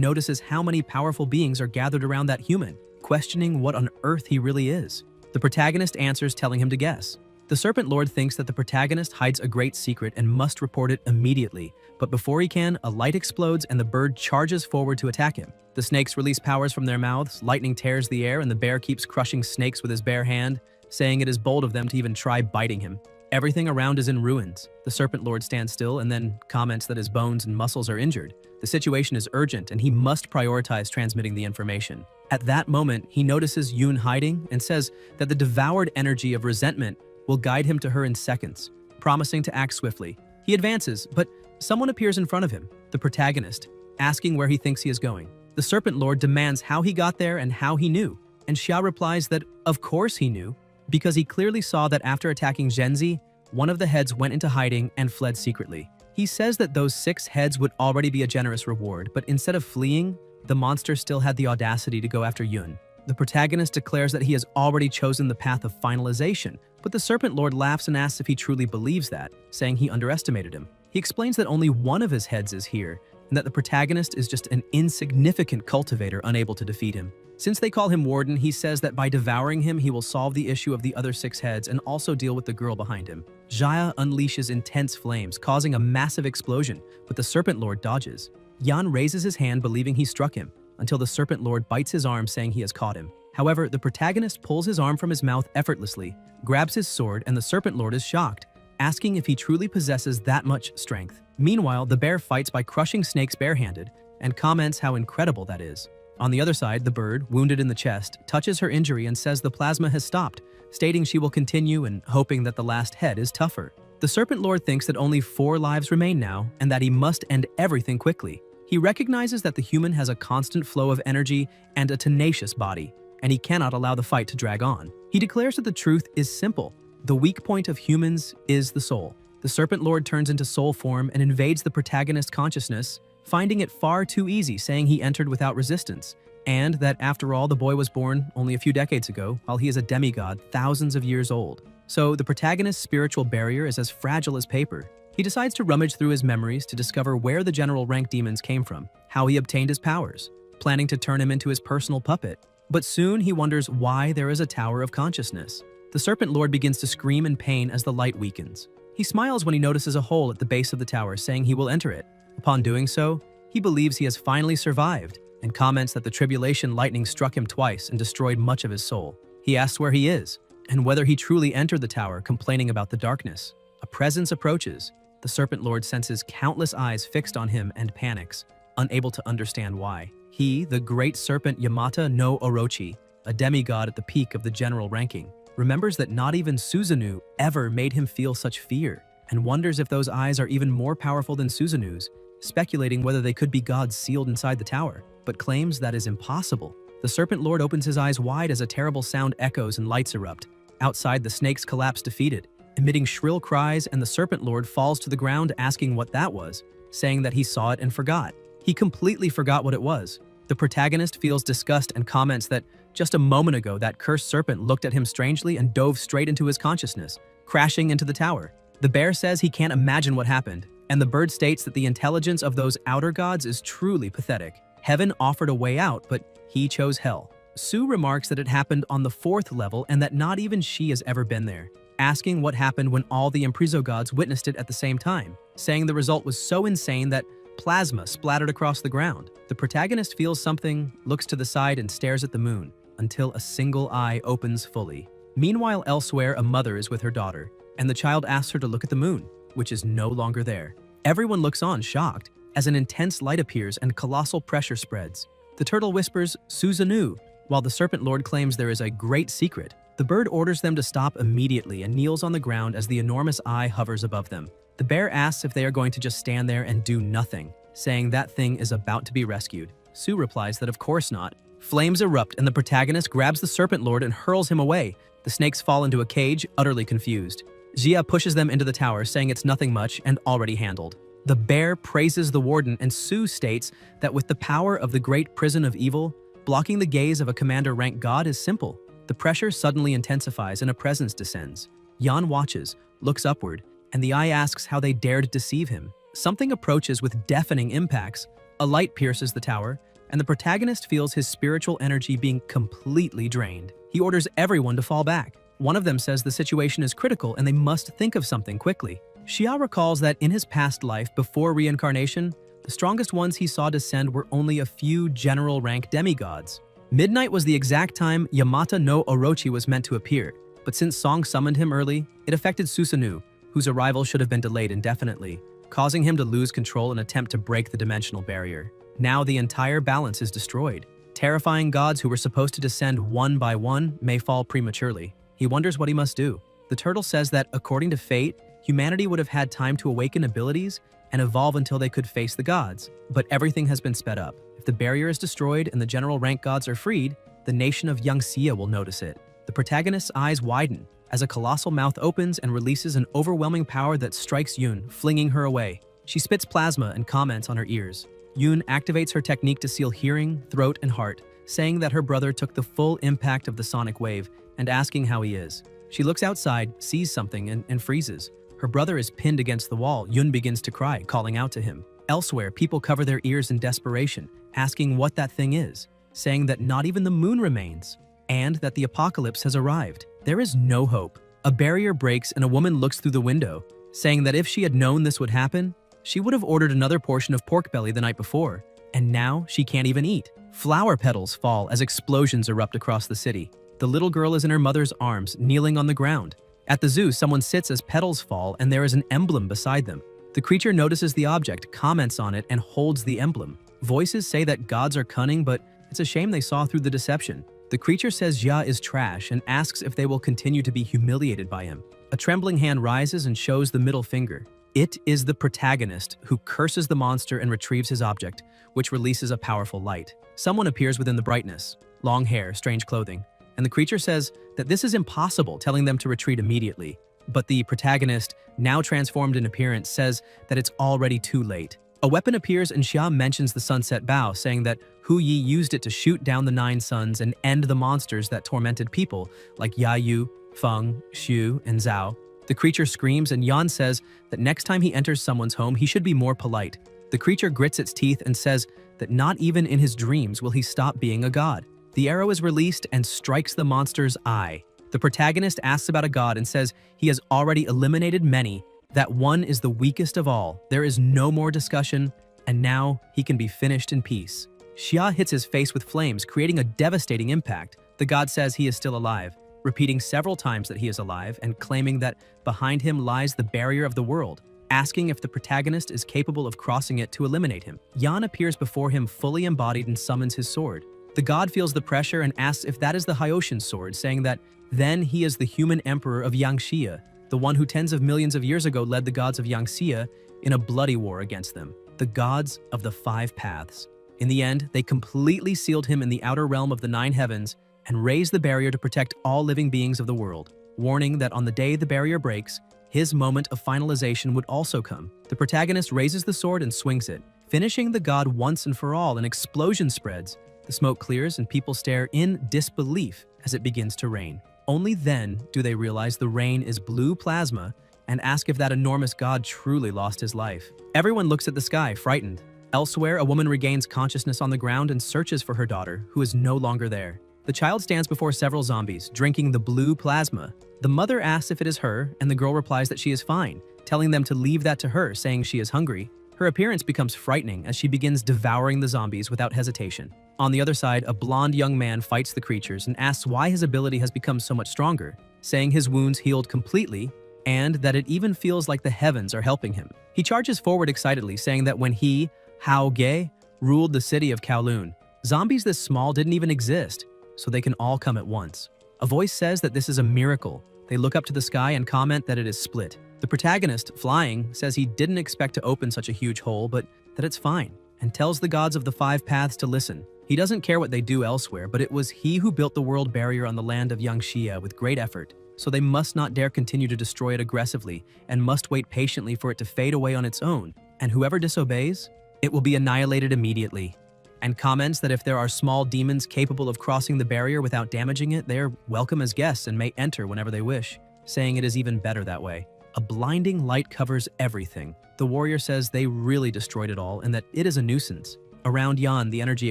notices how many powerful beings are gathered around that human, questioning what on earth he really is. The protagonist answers, telling him to guess. The Serpent Lord thinks that the protagonist hides a great secret and must report it immediately, but before he can, a light explodes and the bird charges forward to attack him. The snakes release powers from their mouths, lightning tears the air, and the bear keeps crushing snakes with his bare hand, saying it is bold of them to even try biting him. Everything around is in ruins. The Serpent Lord stands still and then comments that his bones and muscles are injured. The situation is urgent and he must prioritize transmitting the information. At that moment, he notices Yoon hiding and says that the devoured energy of resentment will guide him to her in seconds, promising to act swiftly. He advances, but someone appears in front of him, the protagonist, asking where he thinks he is going. The Serpent Lord demands how he got there and how he knew, and Xia replies that of course he knew, because he clearly saw that after attacking Zhenzi, one of the heads went into hiding and fled secretly. He says that those 6 heads would already be a generous reward, but instead of fleeing, the monster still had the audacity to go after Yun. The protagonist declares that he has already chosen the path of finalization, but the Serpent Lord laughs and asks if he truly believes that, saying he underestimated him. He explains that only one of his heads is here, and that the protagonist is just an insignificant cultivator unable to defeat him. Since they call him Warden, he says that by devouring him, he will solve the issue of the other 6 heads and also deal with the girl behind him. Jaya unleashes intense flames, causing a massive explosion, but the Serpent Lord dodges. Yan raises his hand believing he struck him, until the Serpent Lord bites his arm saying he has caught him. However, the protagonist pulls his arm from his mouth effortlessly, grabs his sword, and the Serpent Lord is shocked, asking if he truly possesses that much strength. Meanwhile, the bear fights by crushing snakes barehanded, and comments how incredible that is. On the other side, the bird, wounded in the chest, touches her injury and says the plasma has stopped, stating she will continue and hoping that the last head is tougher. The Serpent Lord thinks that only 4 lives remain now, and that he must end everything quickly. He recognizes that the human has a constant flow of energy and a tenacious body, and he cannot allow the fight to drag on. He declares that the truth is simple. The weak point of humans is the soul. The Serpent Lord turns into soul form and invades the protagonist's consciousness, finding it far too easy, saying he entered without resistance, and that after all the boy was born only a few decades ago, while he is a demigod thousands of years old. So the protagonist's spiritual barrier is as fragile as paper. He decides to rummage through his memories to discover where the general rank demons came from, how he obtained his powers, planning to turn him into his personal puppet. But soon he wonders why there is a tower of consciousness. The Serpent Lord begins to scream in pain as the light weakens. He smiles when he notices a hole at the base of the tower, saying he will enter it. Upon doing so, he believes he has finally survived, and comments that the tribulation lightning struck him twice and destroyed much of his soul. He asks where he is, and whether he truly entered the tower, complaining about the darkness. A presence approaches. The Serpent Lord senses countless eyes fixed on him and panics, unable to understand why. He, the great serpent Yamata no Orochi, a demigod at the peak of the general ranking, remembers that not even Susanoo ever made him feel such fear, and wonders if those eyes are even more powerful than Susanoo's, speculating whether they could be gods sealed inside the tower, but claims that is impossible. The Serpent Lord opens his eyes wide as a terrible sound echoes and lights erupt. Outside, the snakes collapse defeated, emitting shrill cries, and the Serpent Lord falls to the ground asking what that was, saying that he saw it and forgot. He completely forgot what it was. The protagonist feels disgust and comments that just a moment ago that cursed serpent looked at him strangely and dove straight into his consciousness, crashing into the tower. The bear says he can't imagine what happened, and the bird states that the intelligence of those outer gods is truly pathetic. Heaven offered a way out, but he chose hell. Sue remarks that it happened on the 4th level and that not even she has ever been there, asking what happened when all the Impriso gods witnessed it at the same time, saying the result was so insane that plasma splattered across the ground. The protagonist feels something, looks to the side and stares at the moon, until a single eye opens fully. Meanwhile, elsewhere, a mother is with her daughter, and the child asks her to look at the moon, which is no longer there. Everyone looks on, shocked, as an intense light appears and colossal pressure spreads. The turtle whispers, "Susanoo," while the Serpent Lord claims there is a great secret. The bird orders them to stop immediately and kneels on the ground as the enormous eye hovers above them. The bear asks if they are going to just stand there and do nothing, saying that thing is about to be rescued. Sue replies that of course not. Flames erupt and the protagonist grabs the Serpent Lord and hurls him away. The snakes fall into a cage, utterly confused. Jia pushes them into the tower, saying it's nothing much and already handled. The bear praises the warden, and Sue states that with the power of the great prison of evil, blocking the gaze of a commander-rank god is simple. The pressure suddenly intensifies and a presence descends. Yan watches, looks upward, and the eye asks how they dared deceive him. Something approaches with deafening impacts. A light pierces the tower, and the protagonist feels his spiritual energy being completely drained. He orders everyone to fall back. One of them says the situation is critical and they must think of something quickly. Xia recalls that in his past life, before reincarnation, the strongest ones he saw descend were only a few general-rank demigods. Midnight was the exact time Yamata no Orochi was meant to appear, but since Song summoned him early, it affected Susanoo, whose arrival should have been delayed indefinitely, causing him to lose control and attempt to break the dimensional barrier. Now the entire balance is destroyed. Terrifying gods who were supposed to descend one by one may fall prematurely. He wonders what he must do. The turtle says that, according to fate, humanity would have had time to awaken abilities and evolve until they could face the gods. But everything has been sped up. If the barrier is destroyed and the general rank gods are freed, the nation of Yangxia will notice it. The protagonist's eyes widen as a colossal mouth opens and releases an overwhelming power that strikes Yun, flinging her away. She spits plasma and comments on her ears. Yun activates her technique to seal hearing, throat, and heart, saying that her brother took the full impact of the sonic wave and asking how he is. She looks outside, sees something, and freezes. Her brother is pinned against the wall. Yun begins to cry, calling out to him. Elsewhere, people cover their ears in desperation, asking what that thing is, saying that not even the moon remains, and that the apocalypse has arrived. There is no hope. A barrier breaks and a woman looks through the window, saying that if she had known this would happen, she would have ordered another portion of pork belly the night before, and now she can't even eat. Flower petals fall as explosions erupt across the city. The little girl is in her mother's arms, kneeling on the ground. At the zoo, someone sits as petals fall and there is an emblem beside them. The creature notices the object, comments on it, and holds the emblem. Voices say that gods are cunning, but it's a shame they saw through the deception. The creature says Jia is trash and asks if they will continue to be humiliated by him. A trembling hand rises and shows the middle finger. It is the protagonist who curses the monster and retrieves his object, which releases a powerful light. Someone appears within the brightness. Long hair, strange clothing. And the creature says that this is impossible, telling them to retreat immediately. But the protagonist, now transformed in appearance, says that it's already too late. A weapon appears and Xia mentions the sunset bow, saying that Hu Yi used it to shoot down the 9 suns and end the monsters that tormented people, like Yayu, Feng, Xu, and Zhao. The creature screams and Yan says that next time he enters someone's home, he should be more polite. The creature grits its teeth and says that not even in his dreams will he stop being a god. The arrow is released and strikes the monster's eye. The protagonist asks about a god and says he has already eliminated many, that one is the weakest of all. There is no more discussion, and now he can be finished in peace. Xia hits his face with flames, creating a devastating impact. The god says he is still alive, repeating several times that he is alive and claiming that behind him lies the barrier of the world, asking if the protagonist is capable of crossing it to eliminate him. Yan appears before him fully embodied and summons his sword. The god feels the pressure and asks if that is the Hyoshin sword, saying that then he is the human emperor of Yangxia, the one who tens of millions of years ago led the gods of Yangxia in a bloody war against them, the gods of the 5 paths. In the end, they completely sealed him in the outer realm of the 9 heavens and raised the barrier to protect all living beings of the world, warning that on the day the barrier breaks, his moment of finalization would also come. The protagonist raises the sword and swings it, finishing the god once and for all. An explosion spreads. The smoke clears and people stare in disbelief as it begins to rain. Only then do they realize the rain is blue plasma and ask if that enormous god truly lost his life. Everyone looks at the sky, frightened. Elsewhere, a woman regains consciousness on the ground and searches for her daughter, who is no longer there. The child stands before several zombies, drinking the blue plasma. The mother asks if it is her, and the girl replies that she is fine, telling them to leave that to her, saying she is hungry. Her appearance becomes frightening as she begins devouring the zombies without hesitation. On the other side, a blonde young man fights the creatures and asks why his ability has become so much stronger, saying his wounds healed completely and that it even feels like the heavens are helping him. He charges forward excitedly, saying that when he, Hao Ge, ruled the city of Kowloon, zombies this small didn't even exist, so they can all come at once. A voice says that this is a miracle. They look up to the sky and comment that it is split. The protagonist, flying, says he didn't expect to open such a huge hole, but that it's fine, and tells the gods of the 5 paths to listen. He doesn't care what they do elsewhere, but it was he who built the world barrier on the land of Yangxia with great effort, so they must not dare continue to destroy it aggressively and must wait patiently for it to fade away on its own, and whoever disobeys, it will be annihilated immediately. And comments that if there are small demons capable of crossing the barrier without damaging it, they are welcome as guests and may enter whenever they wish, saying it is even better that way. A blinding light covers everything. The warrior says they really destroyed it all and that it is a nuisance. Around Yan, the energy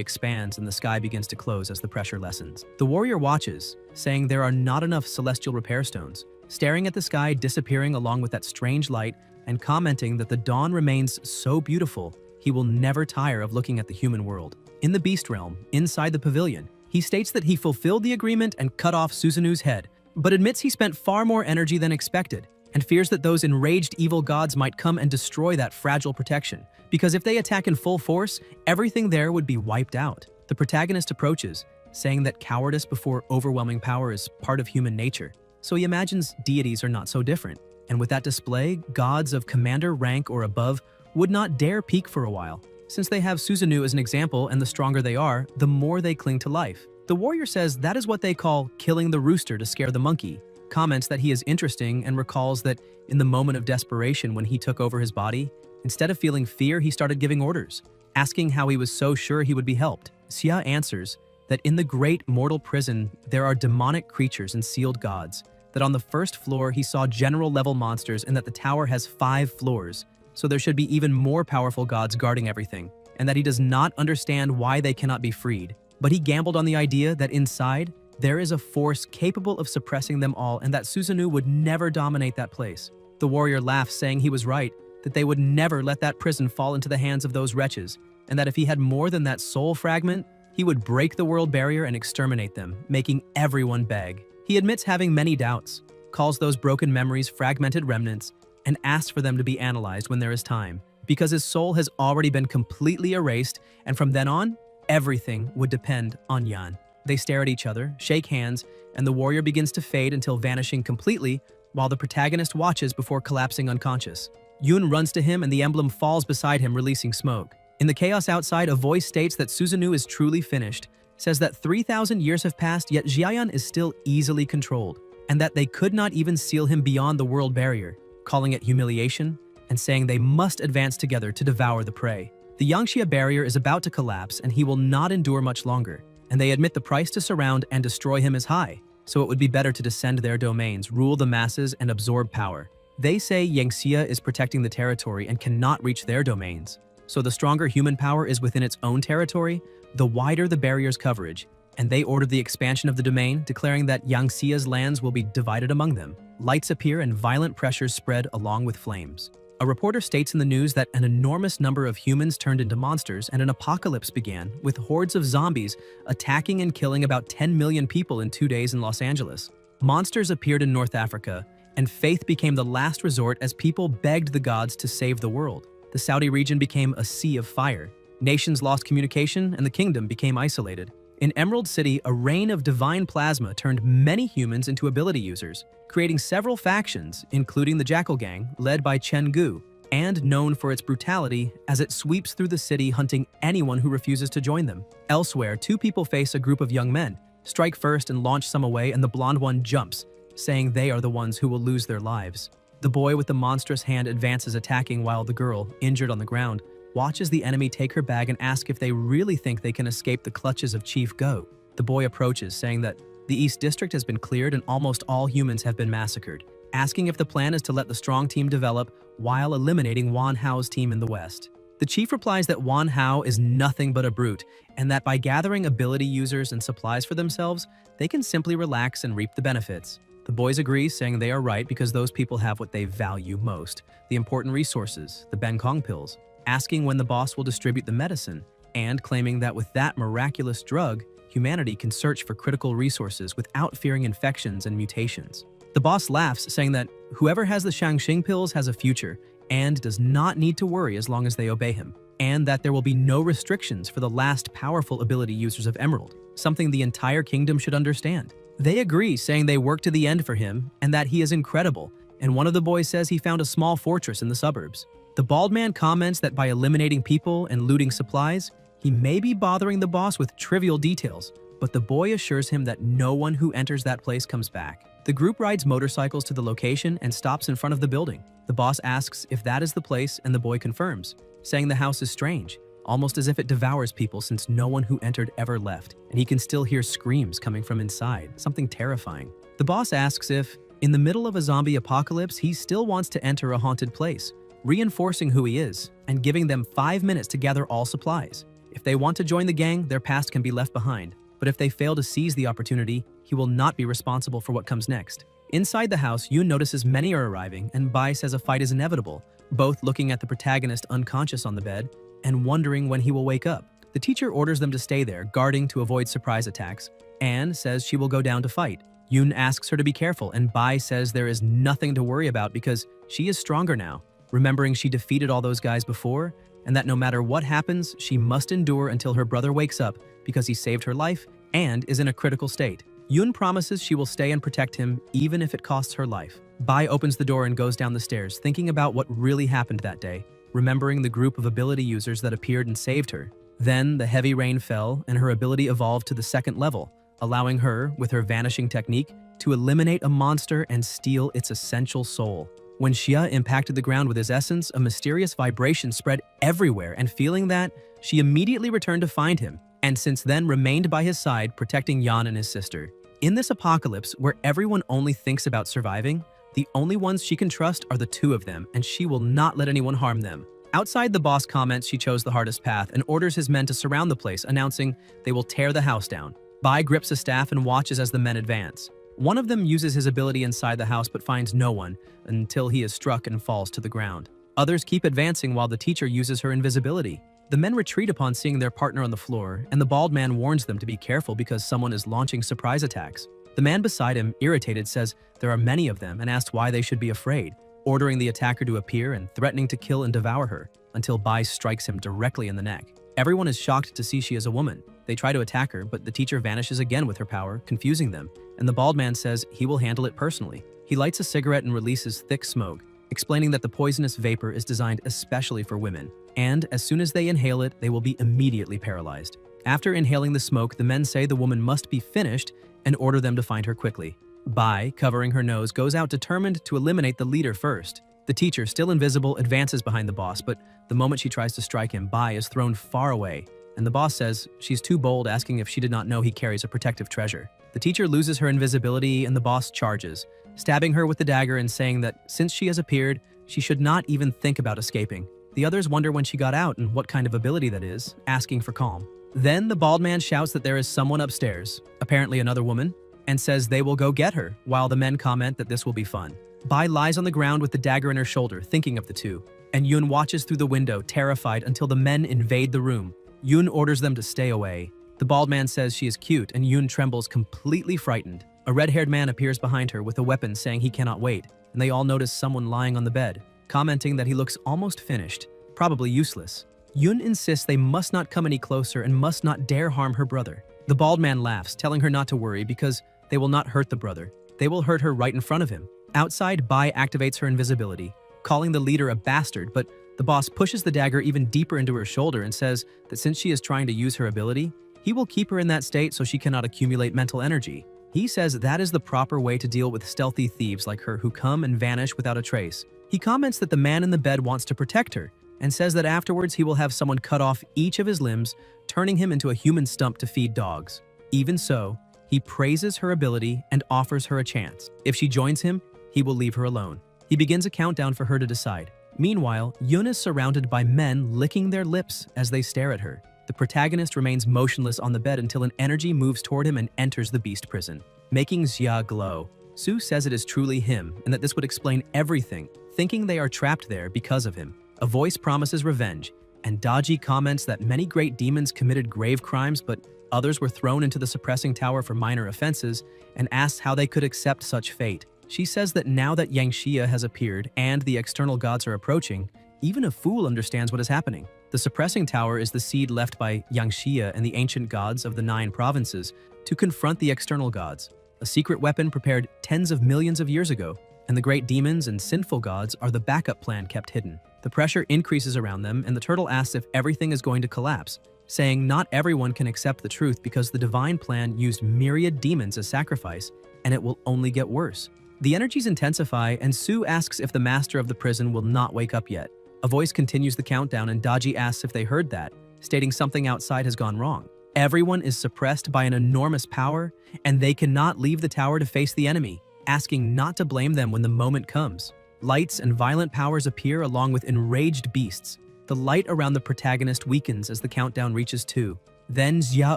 expands and the sky begins to close as the pressure lessens. The warrior watches, saying there are not enough celestial repair stones, staring at the sky disappearing along with that strange light and commenting that the dawn remains so beautiful, he will never tire of looking at the human world. In the beast realm, inside the pavilion, he states that he fulfilled the agreement and cut off Susanu's head, but admits he spent far more energy than expected and fears that those enraged evil gods might come and destroy that fragile protection, because if they attack in full force, everything there would be wiped out. The protagonist approaches, saying that cowardice before overwhelming power is part of human nature, so he imagines deities are not so different, and with that display, gods of commander rank or above would not dare peak for a while, since they have Susanu as an example, and the stronger they are, the more they cling to life. The warrior says that is what they call killing the rooster to scare the monkey, comments that he is interesting and recalls that in the moment of desperation when he took over his body, instead of feeling fear, he started giving orders, asking how he was so sure he would be helped. Xia answers that in the great mortal prison there are demonic creatures and sealed gods, that on the first floor he saw general-level monsters and that the tower has 5 floors, so there should be even more powerful gods guarding everything, and that he does not understand why they cannot be freed. But he gambled on the idea that inside, there is a force capable of suppressing them all and that Susanoo would never dominate that place. The warrior laughs, saying he was right, that they would never let that prison fall into the hands of those wretches, and that if he had more than that soul fragment, he would break the world barrier and exterminate them, making everyone beg. He admits having many doubts, calls those broken memories fragmented remnants, and asks for them to be analyzed when there is time, because his soul has already been completely erased, and from then on, everything would depend on Yan. They stare at each other, shake hands, and the warrior begins to fade until vanishing completely, while the protagonist watches before collapsing unconscious. Yoon runs to him and the emblem falls beside him, releasing smoke. In the chaos outside, a voice states that Susanoo is truly finished, says that 3,000 years have passed, yet Jiayan is still easily controlled, and that they could not even seal him beyond the world barrier, calling it humiliation, and saying they must advance together to devour the prey. The Yangxia barrier is about to collapse and he will not endure much longer, and they admit the price to surround and destroy him is high, so it would be better to descend their domains, rule the masses, and absorb power. They say Yangxia is protecting the territory and cannot reach their domains, so the stronger human power is within its own territory, the wider the barrier's coverage, and they order the expansion of the domain, declaring that Yangxia's lands will be divided among them. Lights appear and violent pressures spread along with flames. A reporter states in the news that an enormous number of humans turned into monsters and an apocalypse began, with hordes of zombies attacking and killing about 10 million people in 2 days in Los Angeles. Monsters appeared in North Africa, and faith became the last resort as people begged the gods to save the world. The Saudi region became a sea of fire. Nations lost communication, and the kingdom became isolated. In Emerald City, a rain of divine plasma turned many humans into ability users, creating several factions, including the Jackal Gang, led by Chen Gu, and known for its brutality as it sweeps through the city hunting anyone who refuses to join them. Elsewhere, 2 people face a group of young men, strike first and launch some away, and the blonde one jumps, saying they are the ones who will lose their lives. The boy with the monstrous hand advances, attacking, while the girl, injured on the ground, watches the enemy take her bag and ask if they really think they can escape the clutches of Chief Go. The boy approaches, saying that the East District has been cleared and almost all humans have been massacred, asking if the plan is to let the strong team develop while eliminating Wan Hao's team in the West. The chief replies that Wan Hao is nothing but a brute, and that by gathering ability users and supplies for themselves, they can simply relax and reap the benefits. The boys agree, saying they are right because those people have what they value most, the important resources, the Benkong pills, asking when the boss will distribute the medicine, and claiming that with that miraculous drug, humanity can search for critical resources without fearing infections and mutations. The boss laughs, saying that whoever has the Shangxing pills has a future and does not need to worry as long as they obey him, and that there will be no restrictions for the last powerful ability users of Emerald, something the entire kingdom should understand. They agree, saying they work to the end for him and that he is incredible, and one of the boys says he found a small fortress in the suburbs. The bald man comments that by eliminating people and looting supplies, he may be bothering the boss with trivial details, but the boy assures him that no one who enters that place comes back. The group rides motorcycles to the location and stops in front of the building. The boss asks if that is the place, and the boy confirms, saying the house is strange, almost as if it devours people since no one who entered ever left, and he can still hear screams coming from inside, something terrifying. The boss asks if, in the middle of a zombie apocalypse, he still wants to enter a haunted place, reinforcing who he is, and giving them 5 minutes to gather all supplies. If they want to join the gang, their past can be left behind, but if they fail to seize the opportunity, he will not be responsible for what comes next. Inside the house, Yoon notices many are arriving, and Bai says a fight is inevitable, both looking at the protagonist unconscious on the bed and wondering when he will wake up. The teacher orders them to stay there, guarding to avoid surprise attacks, and says she will go down to fight. Yoon asks her to be careful, and Bai says there is nothing to worry about because she is stronger now, remembering she defeated all those guys before, and that no matter what happens, she must endure until her brother wakes up because he saved her life and is in a critical state. Yoon promises she will stay and protect him even if it costs her life. Bai opens the door and goes down the stairs, thinking about what really happened that day, remembering the group of ability users that appeared and saved her. Then the heavy rain fell and her ability evolved to the 2nd level, allowing her, with her vanishing technique, to eliminate a monster and steal its essential soul. When Xia impacted the ground with his essence, a mysterious vibration spread everywhere, and feeling that, she immediately returned to find him, and since then remained by his side, protecting Jan and his sister. In this apocalypse, where everyone only thinks about surviving, the only ones she can trust are the two of them, and she will not let anyone harm them. Outside, the boss comments she chose the hardest path and orders his men to surround the place, announcing they will tear the house down. Bai grips a staff and watches as the men advance. One of them uses his ability inside the house but finds no one until he is struck and falls to the ground. Others keep advancing while the teacher uses her invisibility. The men retreat upon seeing their partner on the floor, and the bald man warns them to be careful because someone is launching surprise attacks. The man beside him, irritated, says there are many of them and asks why they should be afraid, ordering the attacker to appear and threatening to kill and devour her, until Bai strikes him directly in the neck. Everyone is shocked to see she is a woman. They try to attack her, but the teacher vanishes again with her power, confusing them, and the bald man says he will handle it personally. He lights a cigarette and releases thick smoke, explaining that the poisonous vapor is designed especially for women, and as soon as they inhale it, they will be immediately paralyzed. After inhaling the smoke, the men say the woman must be finished and order them to find her quickly. Bai, covering her nose, goes out determined to eliminate the leader first. The teacher, still invisible, advances behind the boss, but the moment she tries to strike him, Bai is thrown far away, and the boss says she's too bold, asking if she did not know he carries a protective treasure. The teacher loses her invisibility and the boss charges, stabbing her with the dagger and saying that since she has appeared, she should not even think about escaping. The others wonder when she got out and what kind of ability that is, asking for calm. Then the bald man shouts that there is someone upstairs, apparently another woman, and says they will go get her, while the men comment that this will be fun. Bai lies on the ground with the dagger in her shoulder, thinking of the two, and Yun watches through the window, terrified, until the men invade the room. Yun orders them to stay away. The bald man says she is cute, and Yun trembles, completely frightened. A red-haired man appears behind her with a weapon, saying he cannot wait, and they all notice someone lying on the bed, commenting that he looks almost finished, probably useless. Yun insists they must not come any closer and must not dare harm her brother. The bald man laughs, telling her not to worry because they will not hurt the brother. They will hurt her right in front of him. Outside, Bai activates her invisibility, calling the leader a bastard, but the boss pushes the dagger even deeper into her shoulder and says that since she is trying to use her ability, he will keep her in that state so she cannot accumulate mental energy. He says that is the proper way to deal with stealthy thieves like her who come and vanish without a trace. He comments that the man in the bed wants to protect her, and says that afterwards he will have someone cut off each of his limbs, turning him into a human stump to feed dogs. Even so, he praises her ability and offers her a chance. If she joins him, he will leave her alone. He begins a countdown for her to decide. Meanwhile, Yun is surrounded by men licking their lips as they stare at her. The protagonist remains motionless on the bed until an energy moves toward him and enters the beast prison, making Xia glow. Su says it is truly him and that this would explain everything, thinking they are trapped there because of him. A voice promises revenge, and Daji comments that many great demons committed grave crimes, but others were thrown into the suppressing tower for minor offenses, and asks how they could accept such fate. She says that now that Yangxia has appeared and the external gods are approaching, even a fool understands what is happening. The suppressing tower is the seed left by Yangxia and the ancient gods of the 9 provinces to confront the external gods, a secret weapon prepared tens of millions of years ago, and the great demons and sinful gods are the backup plan kept hidden. The pressure increases around them, and the turtle asks if everything is going to collapse, saying not everyone can accept the truth because the divine plan used myriad demons as sacrifice, and it will only get worse. The energies intensify, and Su asks if the master of the prison will not wake up yet. A voice continues the countdown, and Daji asks if they heard that, stating something outside has gone wrong. Everyone is suppressed by an enormous power, and they cannot leave the tower to face the enemy, asking not to blame them when the moment comes. Lights and violent powers appear along with enraged beasts. The light around the protagonist weakens as the countdown reaches 2. Then Xia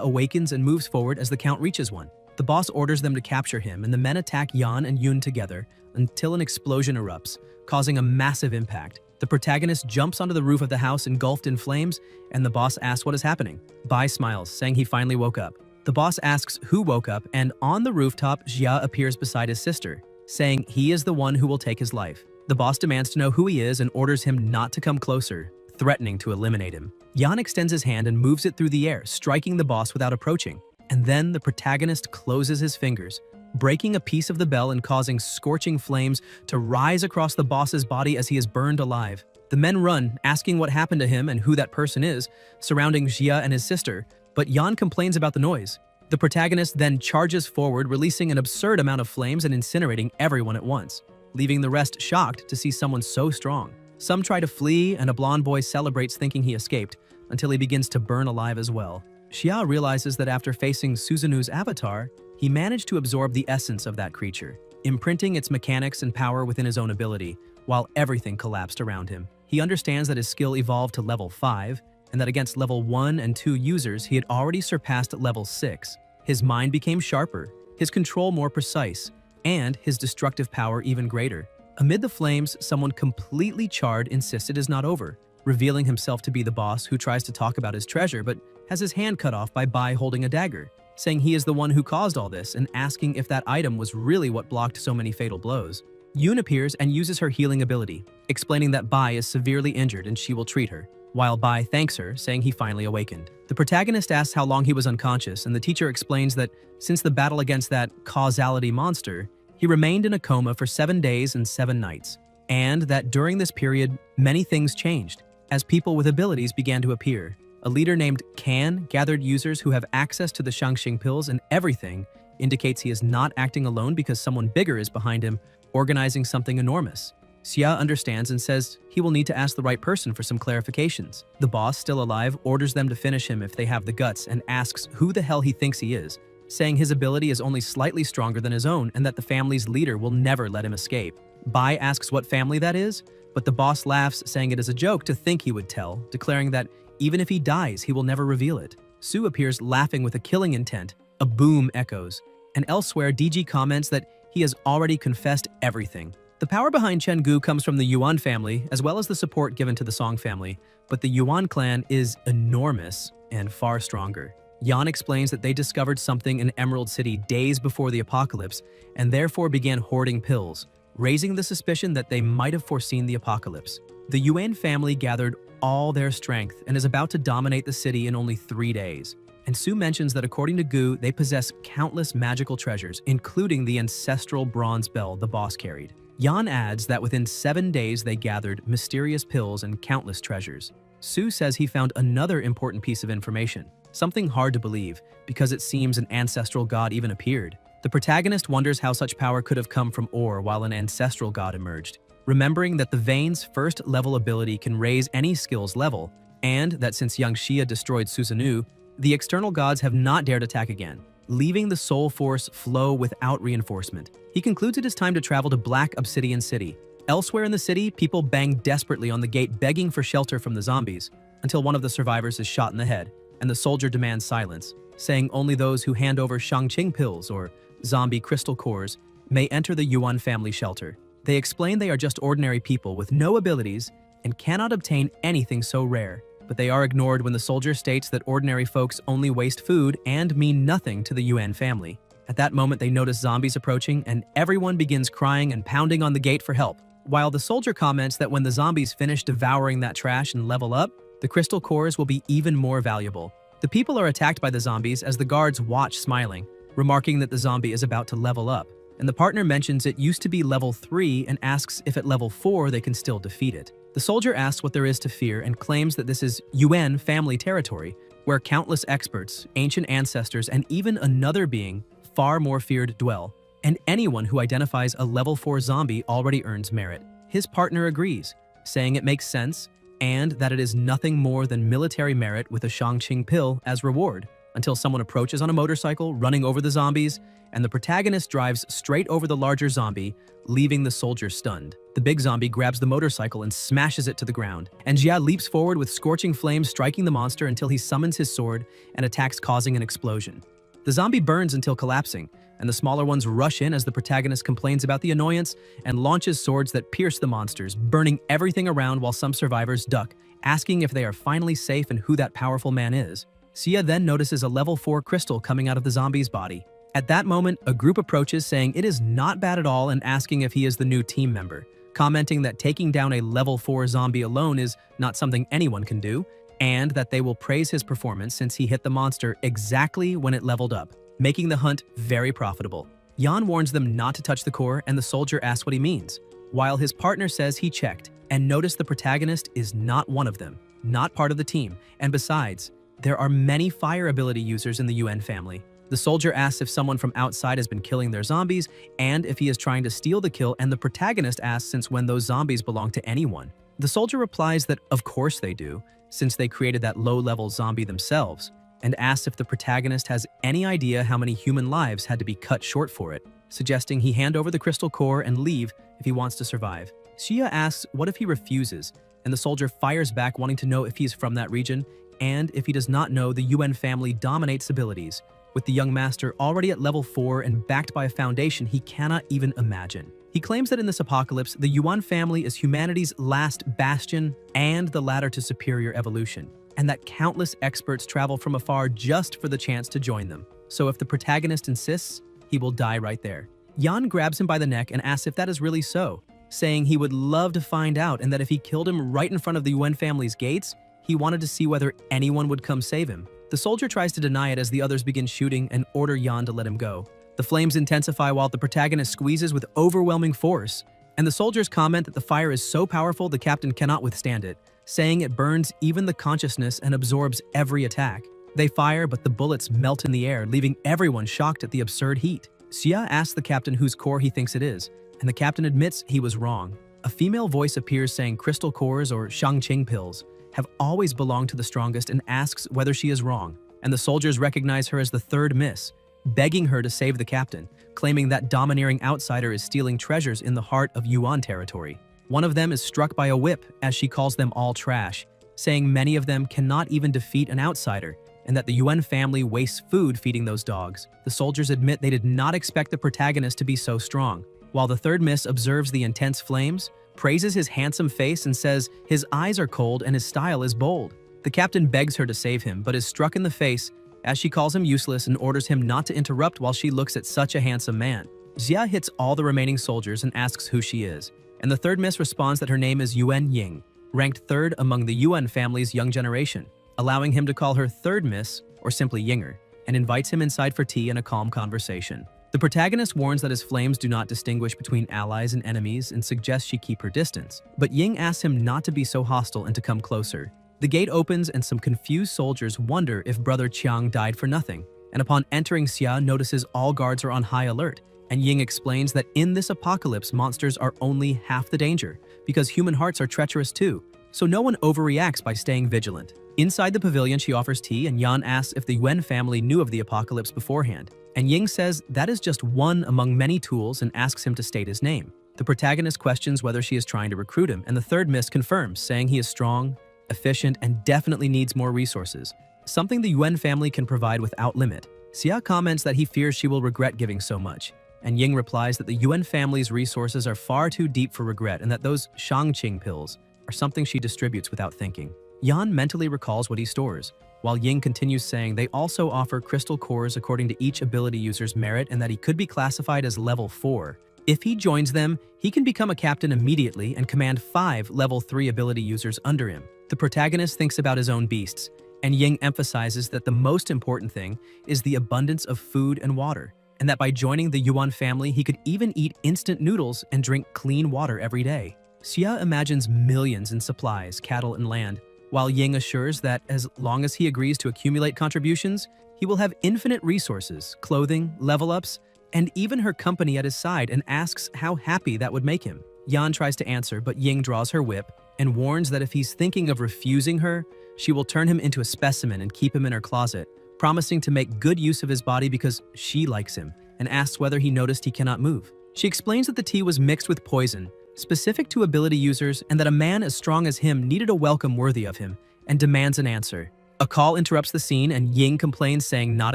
awakens and moves forward as the count reaches 1. The boss orders them to capture him, and the men attack Yan and Yun together until an explosion erupts, causing a massive impact. The protagonist jumps onto the roof of the house engulfed in flames, and the boss asks what is happening. Bai smiles, saying he finally woke up. The boss asks who woke up, and on the rooftop, Xia appears beside his sister, saying he is the one who will take his life. The boss demands to know who he is and orders him not to come closer, threatening to eliminate him. Yan extends his hand and moves it through the air, striking the boss without approaching. And then the protagonist closes his fingers, breaking a piece of the bell and causing scorching flames to rise across the boss's body as he is burned alive. The men run, asking what happened to him and who that person is, surrounding Xia and his sister, but Yan complains about the noise. The protagonist then charges forward, releasing an absurd amount of flames and incinerating everyone at once, leaving the rest shocked to see someone so strong. Some try to flee, and a blonde boy celebrates thinking he escaped, until he begins to burn alive as well. Xia realizes that after facing Suzanu's avatar, he managed to absorb the essence of that creature, imprinting its mechanics and power within his own ability, while everything collapsed around him. He understands that his skill evolved to level 5, and that against level 1 and 2 users he had already surpassed level 6. His mind became sharper, his control more precise, and his destructive power even greater. Amid the flames, someone completely charred insists it is not over, revealing himself to be the boss who tries to talk about his treasure but has his hand cut off by Bai holding a dagger, saying he is the one who caused all this and asking if that item was really what blocked so many fatal blows. Yoon appears and uses her healing ability, explaining that Bai is severely injured and she will treat her, while Bai thanks her, saying he finally awakened. The protagonist asks how long he was unconscious, and the teacher explains that since the battle against that causality monster, he remained in a coma for 7 days and 7 nights, and that during this period, many things changed, as people with abilities began to appear. A leader named Kan gathered users who have access to the Shangxing pills, and everything indicates he is not acting alone because someone bigger is behind him, organizing something enormous. Xia understands and says he will need to ask the right person for some clarifications. The boss, still alive, orders them to finish him if they have the guts and asks who the hell he thinks he is, saying his ability is only slightly stronger than his own and that the family's leader will never let him escape. Bai asks what family that is, but the boss laughs, saying it is a joke to think he would tell, declaring that even if he dies, he will never reveal it. Su appears laughing with a killing intent. A boom echoes, and elsewhere DG comments that he has already confessed everything. The power behind Chenggu comes from the Yuan family, as well as the support given to the Song family, but the Yuan clan is enormous and far stronger. Yan explains that they discovered something in Emerald City days before the apocalypse, and therefore began hoarding pills, raising the suspicion that they might have foreseen the apocalypse. The Yuan family gathered all their strength and is about to dominate the city in only 3 days. And Su mentions that according to Gu, they possess countless magical treasures, including the ancestral bronze bell the boss carried. Yan adds that within 7 days they gathered mysterious pills and countless treasures. Su says he found another important piece of information, something hard to believe because it seems an ancestral god even appeared. The protagonist wonders how such power could have come from ore while an ancestral god emerged, remembering that the Vein's first level ability can raise any skill's level, and that since young Xia destroyed Susanoo, the external gods have not dared attack again, leaving the soul force flow without reinforcement. He concludes it is time to travel to Black Obsidian City. Elsewhere in the city, people bang desperately on the gate begging for shelter from the zombies, until one of the survivors is shot in the head, and the soldier demands silence, saying only those who hand over Shangqing pills or zombie crystal cores may enter the Yuan family shelter. They explain they are just ordinary people with no abilities and cannot obtain anything so rare, but they are ignored when the soldier states that ordinary folks only waste food and mean nothing to the Yuan family. At that moment, they notice zombies approaching, and everyone begins crying and pounding on the gate for help. While the soldier comments that when the zombies finish devouring that trash and level up, the crystal cores will be even more valuable. The people are attacked by the zombies as the guards watch smiling, remarking that the zombie is about to level up, and the partner mentions it used to be level 3 and asks if at level 4 they can still defeat it. The soldier asks what there is to fear and claims that this is Yuan family territory, where countless experts, ancient ancestors, and even another being, far more feared, dwell, and anyone who identifies a level 4 zombie already earns merit. His partner agrees, saying it makes sense, and that it is nothing more than military merit with a Shangqing pill as reward, until someone approaches on a motorcycle, running over the zombies, and the protagonist drives straight over the larger zombie, leaving the soldier stunned. The big zombie grabs the motorcycle and smashes it to the ground, and Jia leaps forward with scorching flames striking the monster until he summons his sword and attacks, causing an explosion. The zombie burns until collapsing, and the smaller ones rush in as the protagonist complains about the annoyance and launches swords that pierce the monsters, burning everything around while some survivors duck, asking if they are finally safe and who that powerful man is. Xia then notices a level 4 crystal coming out of the zombie's body. At that moment, a group approaches saying it is not bad at all and asking if he is the new team member, commenting that taking down a level 4 zombie alone is not something anyone can do, and that they will praise his performance since he hit the monster exactly when it leveled up, making the hunt very profitable. Yan warns them not to touch the core, and the soldier asks what he means, while his partner says he checked and noticed the protagonist is not one of them, not part of the team, and besides, there are many fire ability users in the Yuan family. The soldier asks if someone from outside has been killing their zombies and if he is trying to steal the kill, and the protagonist asks since when those zombies belong to anyone. The soldier replies that of course they do, since they created that low-level zombie themselves, and asks if the protagonist has any idea how many human lives had to be cut short for it, suggesting he hand over the crystal core and leave if he wants to survive. Xia asks what if he refuses, and the soldier fires back wanting to know if he is from that region, and if he does not know the Yuan family dominates abilities, with the young master already at level 4 and backed by a foundation he cannot even imagine. He claims that in this apocalypse, the Yuan family is humanity's last bastion and the ladder to superior evolution, and that countless experts travel from afar just for the chance to join them. So if the protagonist insists, he will die right there. Yan grabs him by the neck and asks if that is really so, saying he would love to find out and that if he killed him right in front of the Yuan family's gates, he wanted to see whether anyone would come save him. The soldier tries to deny it as the others begin shooting and order Yan to let him go. The flames intensify while the protagonist squeezes with overwhelming force, and the soldiers comment that the fire is so powerful the captain cannot withstand it, saying it burns even the consciousness and absorbs every attack. They fire, but the bullets melt in the air, leaving everyone shocked at the absurd heat. Xia asks the captain whose core he thinks it is, and the captain admits he was wrong. A female voice appears saying crystal cores or Shangqing pills have always belonged to the strongest and asks whether she is wrong, and the soldiers recognize her as the third miss, begging her to save the captain, claiming that domineering outsider is stealing treasures in the heart of Yuan territory. One of them is struck by a whip as she calls them all trash, saying many of them cannot even defeat an outsider, and that the Yuan family wastes food feeding those dogs. The soldiers admit they did not expect the protagonist to be so strong, while the third miss observes the intense flames, praises his handsome face and says his eyes are cold and his style is bold. The captain begs her to save him, but is struck in the face as she calls him useless and orders him not to interrupt while she looks at such a handsome man. Xia hits all the remaining soldiers and asks who she is, and the third miss responds that her name is Yuan Ying, ranked third among the Yuan family's young generation, allowing him to call her third miss, or simply Yinger, and invites him inside for tea and a calm conversation. The protagonist warns that his flames do not distinguish between allies and enemies and suggests she keep her distance, but Ying asks him not to be so hostile and to come closer. The gate opens and some confused soldiers wonder if Brother Qiang died for nothing, and upon entering, Xia notices all guards are on high alert, and Ying explains that in this apocalypse monsters are only half the danger, because human hearts are treacherous too, so no one overreacts by staying vigilant. Inside the pavilion she offers tea, and Yan asks if the Yuan family knew of the apocalypse beforehand, and Ying says that is just one among many tools and asks him to state his name. The protagonist questions whether she is trying to recruit him, and the third miss confirms, saying he is strong, efficient, and definitely needs more resources, something the Yuan family can provide without limit. Xia comments that he fears she will regret giving so much, and Ying replies that the Yuan family's resources are far too deep for regret and that those Shangqing pills are something she distributes without thinking. Yan mentally recalls what he stores, while Ying continues saying they also offer crystal cores according to each ability user's merit and that he could be classified as level 4. If he joins them, he can become a captain immediately and command 5 level 3 ability users under him. The protagonist thinks about his own beasts, and Ying emphasizes that the most important thing is the abundance of food and water, and that by joining the Yuan family he could even eat instant noodles and drink clean water every day. Xia imagines millions in supplies, cattle, and land, while Ying assures that as long as he agrees to accumulate contributions, he will have infinite resources, clothing, level-ups, and even her company at his side, and asks how happy that would make him. Yan tries to answer, but Ying draws her whip and warns that if he's thinking of refusing her, she will turn him into a specimen and keep him in her closet, promising to make good use of his body because she likes him, and asks whether he noticed he cannot move. She explains that the tea was mixed with poison, specific to ability users, and that a man as strong as him needed a welcome worthy of him, and demands an answer. A call interrupts the scene, and Ying complains, saying not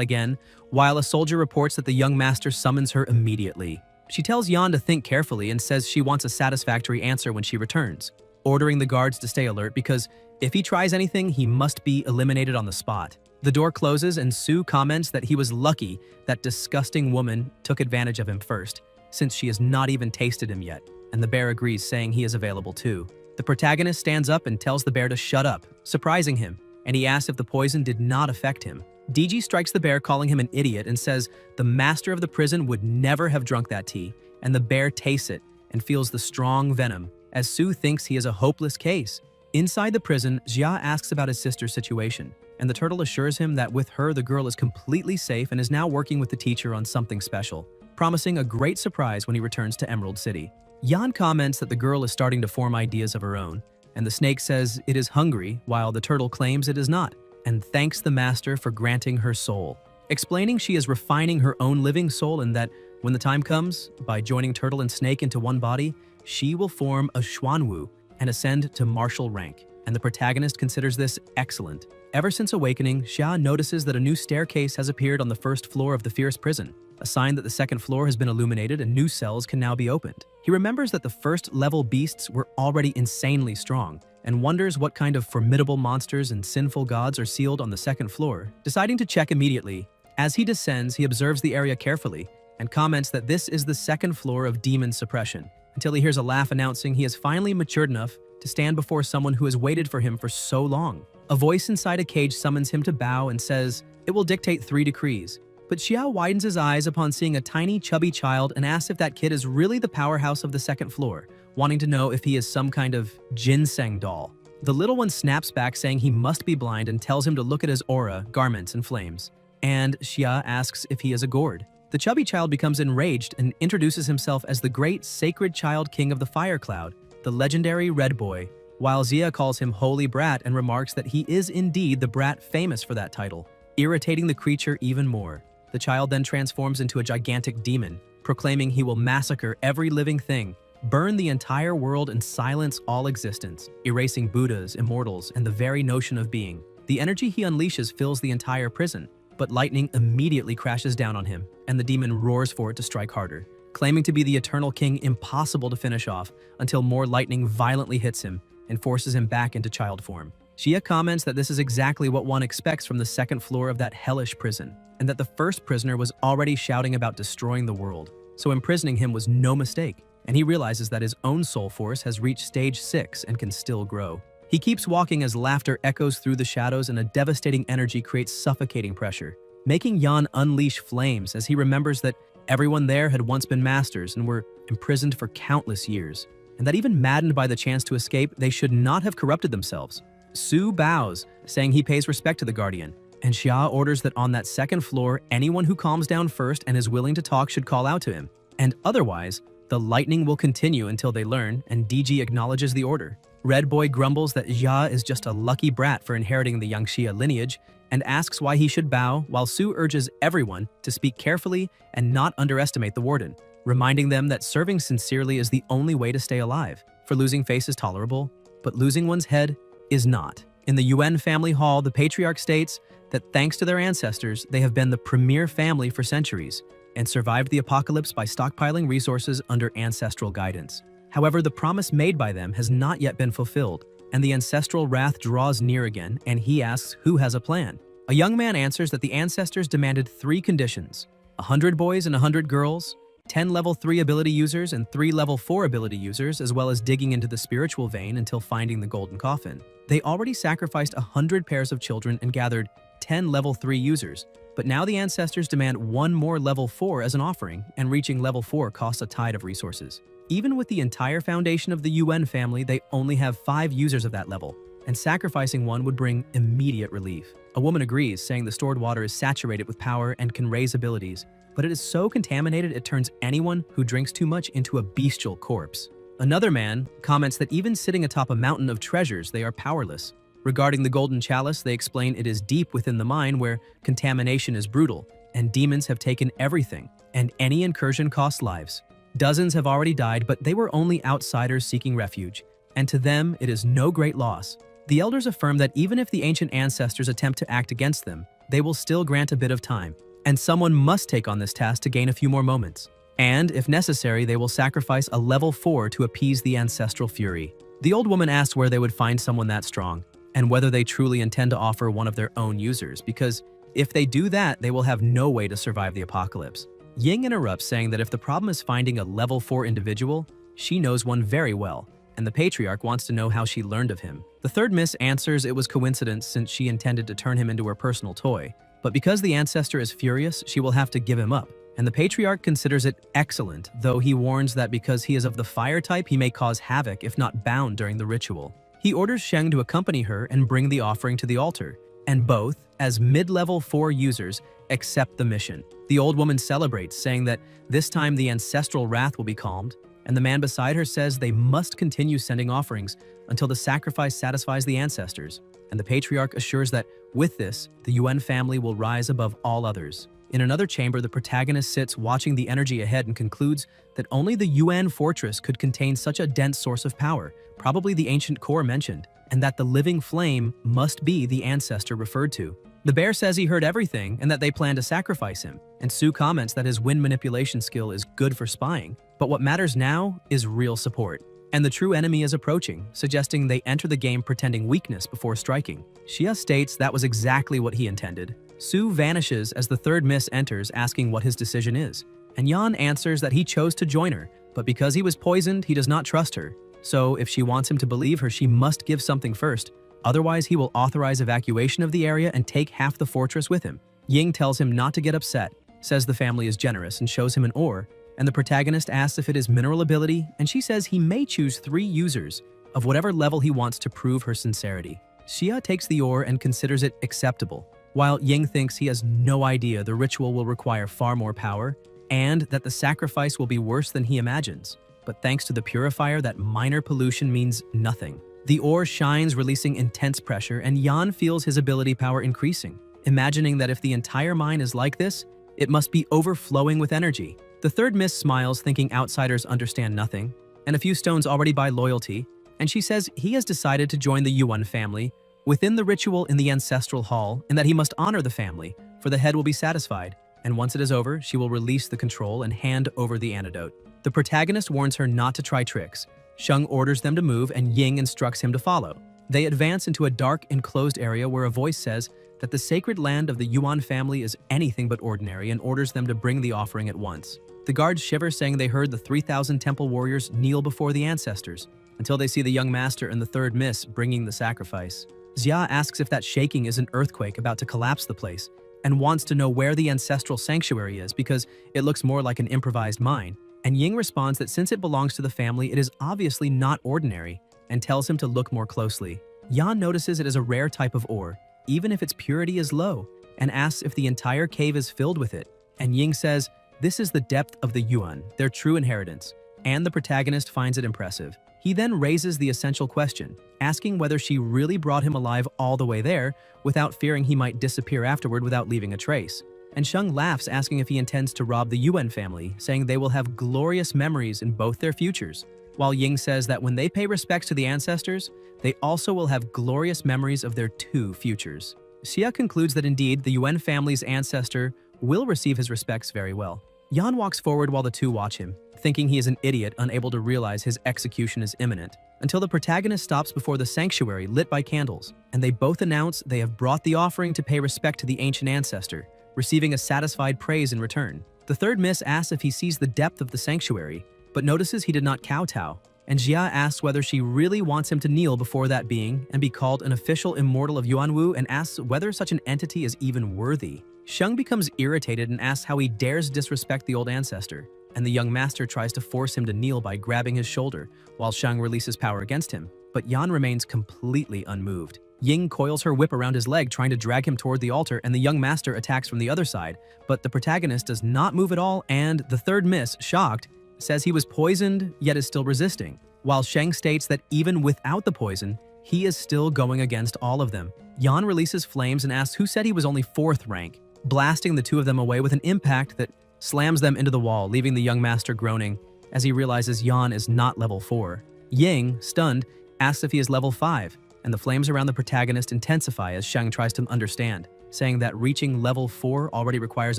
again, while a soldier reports that the young master summons her immediately. She tells Yan to think carefully and says she wants a satisfactory answer when she returns, ordering the guards to stay alert because if he tries anything, he must be eliminated on the spot. The door closes and Sue comments that he was lucky that disgusting woman took advantage of him first, since she has not even tasted him yet, and the bear agrees, saying he is available too. The protagonist stands up and tells the bear to shut up, surprising him, and he asks if the poison did not affect him. DG strikes the bear, calling him an idiot, and says the master of the prison would never have drunk that tea, and the bear tastes it and feels the strong venom, as Sue thinks he is a hopeless case. Inside the prison, Jia asks about his sister's situation, and the turtle assures him that with her the girl is completely safe and is now working with the teacher on something special, promising a great surprise when he returns to Emerald City. Yan comments that the girl is starting to form ideas of her own, and the snake says it is hungry while the turtle claims it is not, and thanks the master for granting her soul, explaining she is refining her own living soul and that when the time comes, by joining turtle and snake into one body, she will form a Xuanwu and ascend to martial rank. And the protagonist considers this excellent. Ever since awakening, Xia notices that a new staircase has appeared on the first floor of the fierce prison, a sign that the second floor has been illuminated and new cells can now be opened. He remembers that the first-level beasts were already insanely strong, and wonders what kind of formidable monsters and sinful gods are sealed on the second floor. Deciding to check immediately, as he descends, he observes the area carefully and comments that this is the second floor of demon suppression, until he hears a laugh announcing he has finally matured enough to stand before someone who has waited for him for so long. A voice inside a cage summons him to bow and says it will dictate 3 decrees. But Xiao widens his eyes upon seeing a tiny, chubby child and asks if that kid is really the powerhouse of the second floor, wanting to know if he is some kind of ginseng doll. The little one snaps back saying he must be blind and tells him to look at his aura, garments, and flames. And Xia asks if he is a gourd. The chubby child becomes enraged and introduces himself as the great sacred child king of the fire cloud, the legendary Red Boy, while Xia calls him Holy Brat and remarks that he is indeed the brat famous for that title, irritating the creature even more. The child then transforms into a gigantic demon, proclaiming he will massacre every living thing, burn the entire world and silence all existence, erasing Buddhas, immortals, and the very notion of being. The energy he unleashes fills the entire prison, but lightning immediately crashes down on him, and the demon roars for it to strike harder, claiming to be the eternal king impossible to finish off until more lightning violently hits him and forces him back into child form. Xia comments that this is exactly what one expects from the second floor of that hellish prison, and that the first prisoner was already shouting about destroying the world, so imprisoning him was no mistake, and he realizes that his own soul force has reached stage 6 and can still grow. He keeps walking as laughter echoes through the shadows and a devastating energy creates suffocating pressure, making Yan unleash flames as he remembers that everyone there had once been masters and were imprisoned for countless years, and that even maddened by the chance to escape, they should not have corrupted themselves. Su bows, saying he pays respect to the Guardian, and Xia orders that on that second floor, anyone who calms down first and is willing to talk should call out to him, and otherwise, the lightning will continue until they learn, and DG acknowledges the order. Red Boy grumbles that Xia is just a lucky brat for inheriting the Yangxia lineage, and asks why he should bow, while Su urges everyone to speak carefully and not underestimate the warden, reminding them that serving sincerely is the only way to stay alive, for losing face is tolerable, but losing one's head is not. In the Yuan family hall, the patriarch states that thanks to their ancestors, they have been the premier family for centuries, and survived the apocalypse by stockpiling resources under ancestral guidance. However, the promise made by them has not yet been fulfilled, and the ancestral wrath draws near again, and he asks who has a plan. A young man answers that the ancestors demanded 3 conditions: 100 boys and 100 girls, 10 level 3 ability users and 3 level 4 ability users, as well as digging into the spiritual vein until finding the golden coffin. They already sacrificed 100 pairs of children and gathered 10 level 3 users, but now the ancestors demand 1 more level 4 as an offering, and reaching level 4 costs a tide of resources. Even with the entire foundation of the Yuan family, they only have 5 users of that level, and sacrificing one would bring immediate relief. A woman agrees, saying the stored water is saturated with power and can raise abilities, but it is so contaminated it turns anyone who drinks too much into a bestial corpse. Another man comments that even sitting atop a mountain of treasures, they are powerless. Regarding the golden chalice, they explain it is deep within the mine where contamination is brutal, and demons have taken everything, and any incursion costs lives. Dozens have already died, but they were only outsiders seeking refuge, and to them it is no great loss. The elders affirm that even if the ancient ancestors attempt to act against them, they will still grant a bit of time, and someone must take on this task to gain a few more moments. And, if necessary, they will sacrifice a level 4 to appease the ancestral fury. The old woman asks where they would find someone that strong, and whether they truly intend to offer one of their own users, because if they do that, they will have no way to survive the apocalypse. Ying interrupts, saying that if the problem is finding a level 4 individual, she knows one very well, and the patriarch wants to know how she learned of him. The third miss answers it was coincidence since she intended to turn him into her personal toy, but because the ancestor is furious, she will have to give him up, and the patriarch considers it excellent, though he warns that because he is of the fire type, he may cause havoc if not bound during the ritual. He orders Sheng to accompany her and bring the offering to the altar, and both, as mid-level 4 users, accept the mission. The old woman celebrates, saying that this time the ancestral wrath will be calmed, and the man beside her says they must continue sending offerings until the sacrifice satisfies the ancestors. and the patriarch assures that, with this, the Yuan family will rise above all others. In another chamber, the protagonist sits watching the energy ahead and concludes that only the Yuan fortress could contain such a dense source of power, probably the ancient core mentioned, and that the living flame must be the ancestor referred to. The bear says he heard everything and that they plan to sacrifice him, and Sue comments that his wind manipulation skill is good for spying, but what matters now is real support. And the true enemy is approaching, suggesting they enter the game pretending weakness before striking. Xia states that was exactly what he intended. Sue vanishes as the third miss enters, asking what his decision is, and Yan answers that he chose to join her, but because he was poisoned, he does not trust her. So if she wants him to believe her, she must give something first, otherwise he will authorize evacuation of the area and take half the fortress with him. Ying tells him not to get upset, says the family is generous, and shows him an ore, and the protagonist asks if it is mineral ability, and she says he may choose 3 users of whatever level he wants to prove her sincerity. Xia takes the ore and considers it acceptable, while Ying thinks he has no idea the ritual will require far more power, and that the sacrifice will be worse than he imagines. But thanks to the purifier, that minor pollution means nothing. The ore shines, releasing intense pressure, and Yan feels his ability power increasing, imagining that if the entire mine is like this, it must be overflowing with energy. The third miss smiles, thinking outsiders understand nothing, and a few stones already buy loyalty, and she says he has decided to join the Yuan family within the ritual in the ancestral hall, and that he must honor the family, for the head will be satisfied, and once it is over, she will release the control and hand over the antidote. The protagonist warns her not to try tricks. Sheng orders them to move, and Ying instructs him to follow. They advance into a dark, enclosed area where a voice says that the sacred land of the Yuan family is anything but ordinary and orders them to bring the offering at once. The guards shiver, saying they heard the 3,000 temple warriors kneel before the ancestors, until they see the young master and the third miss bringing the sacrifice. Xia asks if that shaking is an earthquake about to collapse the place, and wants to know where the ancestral sanctuary is because it looks more like an improvised mine. And Ying responds that since it belongs to the family, it is obviously not ordinary, and tells him to look more closely. Yan notices it is a rare type of ore, even if its purity is low, and asks if the entire cave is filled with it. And Ying says, this is the depth of the Yuan, their true inheritance, and the protagonist finds it impressive. He then raises the essential question, asking whether she really brought him alive all the way there without fearing he might disappear afterward without leaving a trace. And Sheng laughs, asking if he intends to rob the Yuan family, saying they will have glorious memories in both their futures, while Ying says that when they pay respects to the ancestors, they also will have glorious memories of their 2 futures. Xia concludes that indeed the Yuan family's ancestor will receive his respects very well. Yan walks forward while the 2 watch him, thinking he is an idiot unable to realize his execution is imminent, until the protagonist stops before the sanctuary lit by candles, and they both announce they have brought the offering to pay respect to the ancient ancestor, receiving a satisfied praise in return. The third miss asks if he sees the depth of the sanctuary, but notices he did not kowtow, and Xia asks whether she really wants him to kneel before that being and be called an official immortal of Yuanwu, and asks whether such an entity is even worthy. Sheng becomes irritated and asks how he dares disrespect the old ancestor, and the young master tries to force him to kneel by grabbing his shoulder, while Sheng releases power against him, but Yan remains completely unmoved. Ying coils her whip around his leg, trying to drag him toward the altar, and the young master attacks from the other side, but the protagonist does not move at all, and the third miss, shocked, says he was poisoned yet is still resisting, while Sheng states that even without the poison, he is still going against all of them. Yan releases flames and asks who said he was only 4th rank, blasting the 2 of them away with an impact that slams them into the wall, leaving the young master groaning as he realizes Yan is not level 4. Ying, stunned, asks if he is level 5, and the flames around the protagonist intensify as Sheng tries to understand, saying that reaching level 4 already requires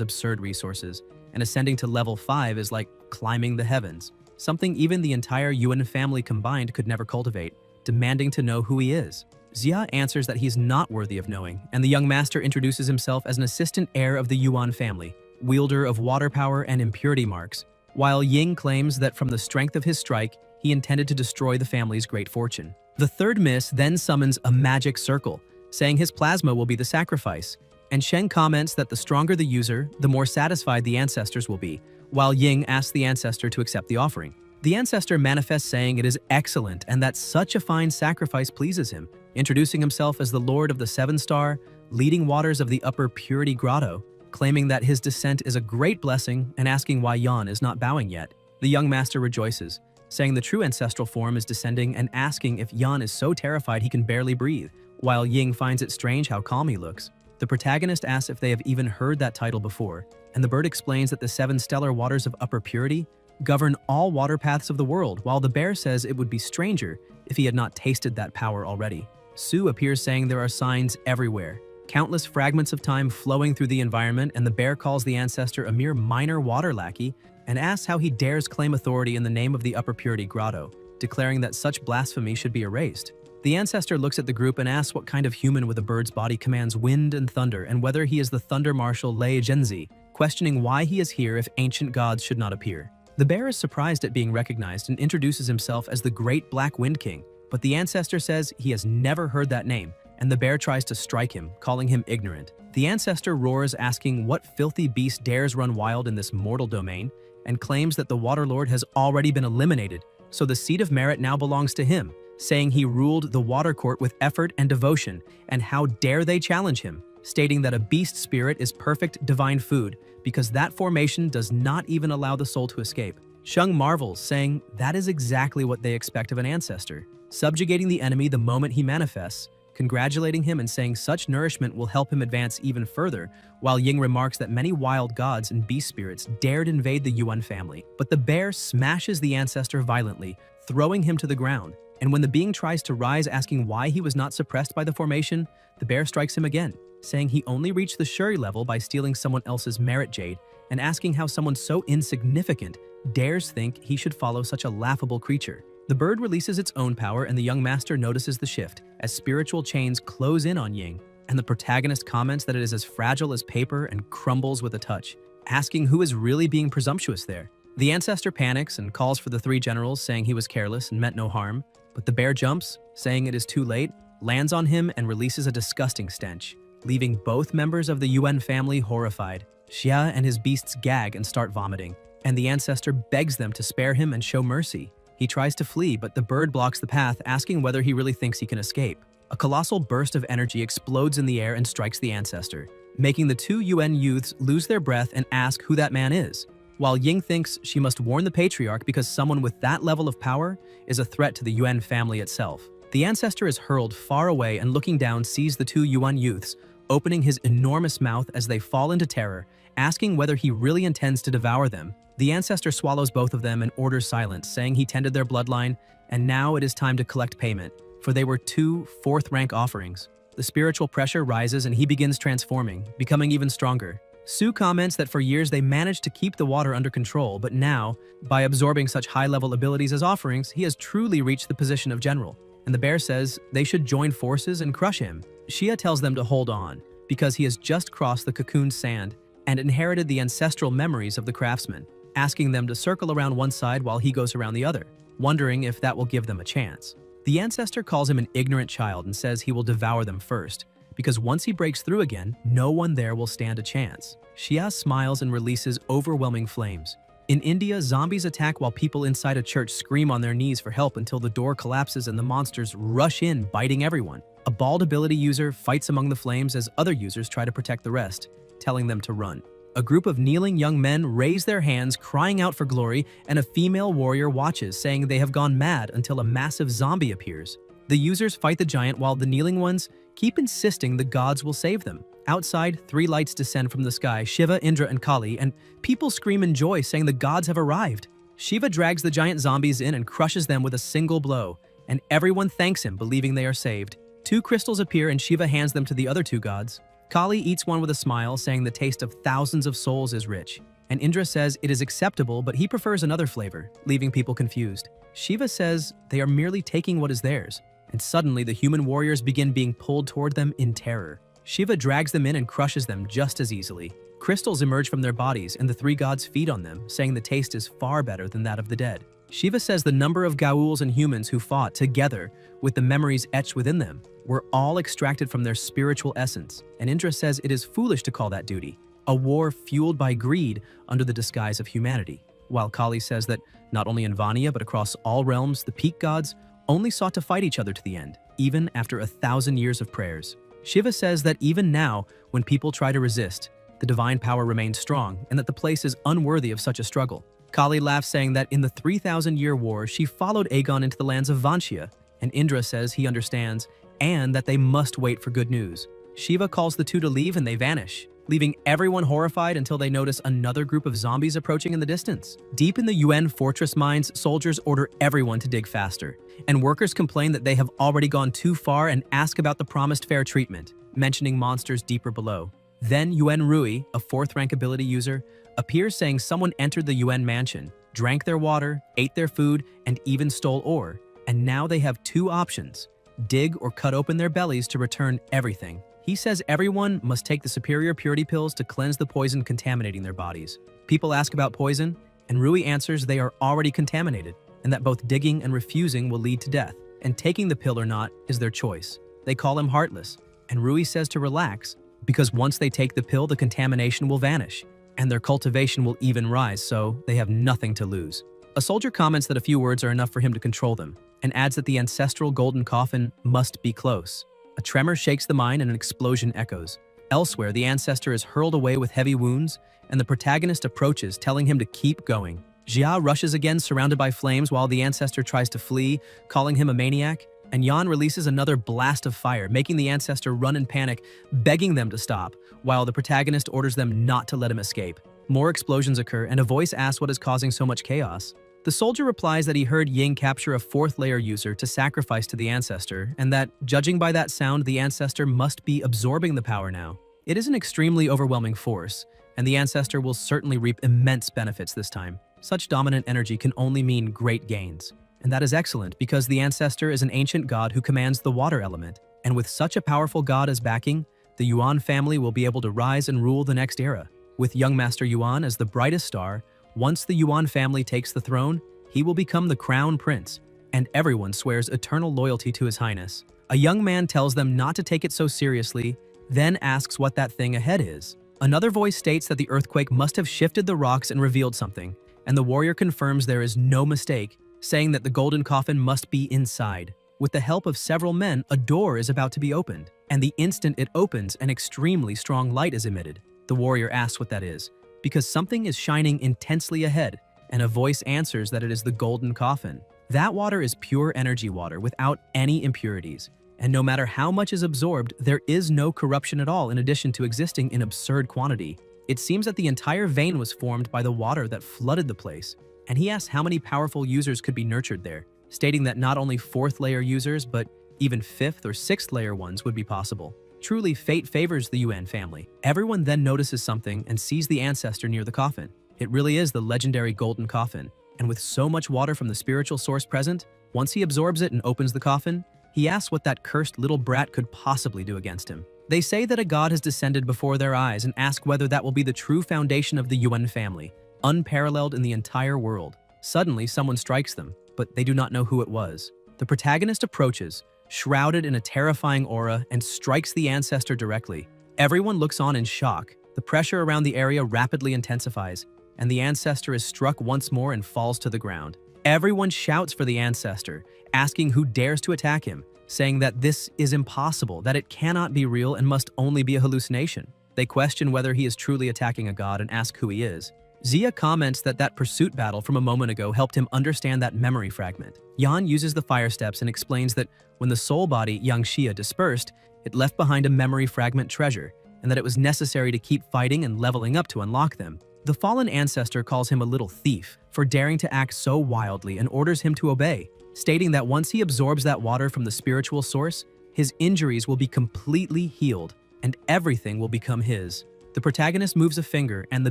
absurd resources, and ascending to level 5 is like climbing the heavens, something even the entire Yuan family combined could never cultivate, demanding to know who he is. Xia answers that he's not worthy of knowing, and the young master introduces himself as an assistant heir of the Yuan family, wielder of water power and impurity marks, while Ying claims that from the strength of his strike, he intended to destroy the family's great fortune. The third miss then summons a magic circle, saying his plasma will be the sacrifice, and Sheng comments that the stronger the user, the more satisfied the ancestors will be, while Ying asks the ancestor to accept the offering. The ancestor manifests, saying it is excellent and that such a fine sacrifice pleases him, introducing himself as the Lord of the 7-star, leading waters of the Upper Purity Grotto, claiming that his descent is a great blessing and asking why Yan is not bowing yet. The young master rejoices, saying the true ancestral form is descending and asking if Yan is so terrified he can barely breathe, While Ying finds it strange how calm he looks, the protagonist asks if they have even heard that title before, and the bird explains that the 7 stellar waters of upper purity govern all water paths of the world, while the bear says it would be stranger if he had not tasted that power already. Sue appears saying there are signs everywhere, countless fragments of time flowing through the environment, and the bear calls the ancestor a mere minor water lackey and asks how he dares claim authority in the name of the upper purity grotto, declaring that such blasphemy should be erased. The ancestor looks at the group and asks what kind of human with a bird's body commands wind and thunder, and whether he is the thunder marshal Lei Genzi, questioning why he is here if ancient gods should not appear. The bear is surprised at being recognized and introduces himself as the Great Black Wind King, but the ancestor says he has never heard that name, and the bear tries to strike him, calling him ignorant. The ancestor roars, asking what filthy beast dares run wild in this mortal domain, and claims that the Water Lord has already been eliminated, so the seat of merit now belongs to him, saying he ruled the water court with effort and devotion, and how dare they challenge him, stating that a beast spirit is perfect divine food, because that formation does not even allow the soul to escape. Sheng marvels, saying that is exactly what they expect of an ancestor, subjugating the enemy the moment he manifests, congratulating him and saying such nourishment will help him advance even further, while Ying remarks that many wild gods and beast spirits dared invade the Yuan family. But the bear smashes the ancestor violently, throwing him to the ground, and when the being tries to rise asking why he was not suppressed by the formation, the bear strikes him again, saying he only reached the Shuri level by stealing someone else's merit jade, and asking how someone so insignificant dares think he should follow such a laughable creature. The bird releases its own power, and the young master notices the shift as spiritual chains close in on Ying, and the protagonist comments that it is as fragile as paper and crumbles with a touch, asking who is really being presumptuous there. The ancestor panics and calls for the 3 generals, saying he was careless and meant no harm, but the bear jumps, saying it is too late, lands on him, and releases a disgusting stench, leaving both members of the Yuan family horrified. Xia and his beasts gag and start vomiting, and the ancestor begs them to spare him and show mercy. He tries to flee, but the bird blocks the path, asking whether he really thinks he can escape. A colossal burst of energy explodes in the air and strikes the ancestor, making the 2 Yuan youths lose their breath and ask who that man is, while Ying thinks she must warn the patriarch because someone with that level of power is a threat to the Yuan family itself. The ancestor is hurled far away and looking down sees the 2 Yuan youths, opening his enormous mouth as they fall into terror, asking whether he really intends to devour them. The ancestor swallows both of them and orders silence, saying he tended their bloodline, and now it is time to collect payment, for they were 2 fourth-rank offerings. The spiritual pressure rises and he begins transforming, becoming even stronger. Sue comments that for years they managed to keep the water under control, but now, by absorbing such high-level abilities as offerings, he has truly reached the position of general. And the bear says they should join forces and crush him. Xia tells them to hold on, because he has just crossed the cocooned sand and inherited the ancestral memories of the craftsman, asking them to circle around one side while he goes around the other, wondering if that will give them a chance. The ancestor calls him an ignorant child and says he will devour them first, because once he breaks through again, no one there will stand a chance. Xia smiles and releases overwhelming flames. In India, zombies attack while people inside a church scream on their knees for help until the door collapses and the monsters rush in, biting everyone. A bald ability user fights among the flames as other users try to protect the rest, telling them to run. A group of kneeling young men raise their hands, crying out for glory, and a female warrior watches, saying they have gone mad until a massive zombie appears. The users fight the giant while the kneeling ones keep insisting the gods will save them. Outside, 3 lights descend from the sky, Shiva, Indra, and Kali, and people scream in joy, saying the gods have arrived. Shiva drags the giant zombies in and crushes them with a single blow, and everyone thanks him, believing they are saved. 2 crystals appear and Shiva hands them to the other 2 gods. Kali eats one with a smile, saying the taste of thousands of souls is rich, and Indra says it is acceptable, but he prefers another flavor, leaving people confused. Shiva says they are merely taking what is theirs, and suddenly the human warriors begin being pulled toward them in terror. Shiva drags them in and crushes them just as easily. Crystals emerge from their bodies, and the 3 gods feed on them, saying the taste is far better than that of the dead. Shiva says the number of Gauls and humans who fought together with the memories etched within them were all extracted from their spiritual essence, and Indra says it is foolish to call that duty, a war fueled by greed under the disguise of humanity, while Kali says that not only in Vanya but across all realms, the peak gods only sought to fight each other to the end, even after 1,000 years of prayers. Shiva says that even now, when people try to resist, the divine power remains strong and that the place is unworthy of such a struggle. Kali laughs, saying that in the 3,000-year war, she followed Aegon into the lands of Vantia, and Indra says he understands and that they must wait for good news. Shiva calls the two to leave and they vanish, leaving everyone horrified until they notice another group of zombies approaching in the distance. Deep in the UN fortress mines, soldiers order everyone to dig faster, and workers complain that they have already gone too far and ask about the promised fair treatment, mentioning monsters deeper below. Then UN Rui, a 4th rank ability user, appears saying someone entered the UN mansion, drank their water, ate their food, and even stole ore, and now they have 2 options: dig or cut open their bellies to return everything. He says everyone must take the superior purity pills to cleanse the poison contaminating their bodies. People ask about poison, and Rui answers they are already contaminated, and that both digging and refusing will lead to death, and taking the pill or not is their choice. They call him heartless, and Rui says to relax, because once they take the pill, the contamination will vanish, and their cultivation will even rise, so they have nothing to lose. A soldier comments that a few words are enough for him to control them, and adds that the ancestral golden coffin must be close. A tremor shakes the mine and an explosion echoes. Elsewhere, the ancestor is hurled away with heavy wounds, and the protagonist approaches, telling him to keep going. Jia rushes again, surrounded by flames, while the ancestor tries to flee, calling him a maniac, and Yan releases another blast of fire, making the ancestor run in panic, begging them to stop, while the protagonist orders them not to let him escape. More explosions occur, and a voice asks what is causing so much chaos. The soldier replies that he heard Ying capture a 4th layer user to sacrifice to the ancestor, and that, judging by that sound, the ancestor must be absorbing the power now. It is an extremely overwhelming force, and the ancestor will certainly reap immense benefits this time. Such dominant energy can only mean great gains. And that is excellent, because the ancestor is an ancient god who commands the water element, and with such a powerful god as backing, the Yuan family will be able to rise and rule the next era. With young Master Yuan as the brightest star, once the Yuan family takes the throne, he will become the crown prince, and everyone swears eternal loyalty to his highness. A young man tells them not to take it so seriously, then asks what that thing ahead is. Another voice states that the earthquake must have shifted the rocks and revealed something, and the warrior confirms there is no mistake, saying that the golden coffin must be inside. With the help of several men, a door is about to be opened, and the instant it opens, an extremely strong light is emitted. The warrior asks what that is, because something is shining intensely ahead, and a voice answers that it is the golden coffin. That water is pure energy water without any impurities, and no matter how much is absorbed, there is no corruption at all in addition to existing in absurd quantity. It seems that the entire vein was formed by the water that flooded the place, and he asks how many powerful users could be nurtured there, stating that not only 4th layer users, but even 5th or 6th layer ones would be possible. Truly, fate favors the Yuan family. Everyone then notices something and sees the ancestor near the coffin. It really is the legendary golden coffin, and with so much water from the spiritual source present, once he absorbs it and opens the coffin, he asks what that cursed little brat could possibly do against him. They say that a god has descended before their eyes and ask whether that will be the true foundation of the Yuan family, unparalleled in the entire world. Suddenly, someone strikes them, but they do not know who it was. The protagonist approaches, shrouded in a terrifying aura, and strikes the ancestor directly. Everyone looks on in shock. The pressure around the area rapidly intensifies, and the ancestor is struck once more and falls to the ground. Everyone shouts for the ancestor, asking who dares to attack him, saying that this is impossible, that it cannot be real and must only be a hallucination. They question whether he is truly attacking a god and ask who he is. Zia comments that pursuit battle from a moment ago helped him understand that memory fragment. Yan uses the fire steps and explains that when the soul body Yangxia dispersed, it left behind a memory fragment treasure, and that it was necessary to keep fighting and leveling up to unlock them. The fallen ancestor calls him a little thief for daring to act so wildly and orders him to obey, stating that once he absorbs that water from the spiritual source, his injuries will be completely healed and everything will become his. The protagonist moves a finger and the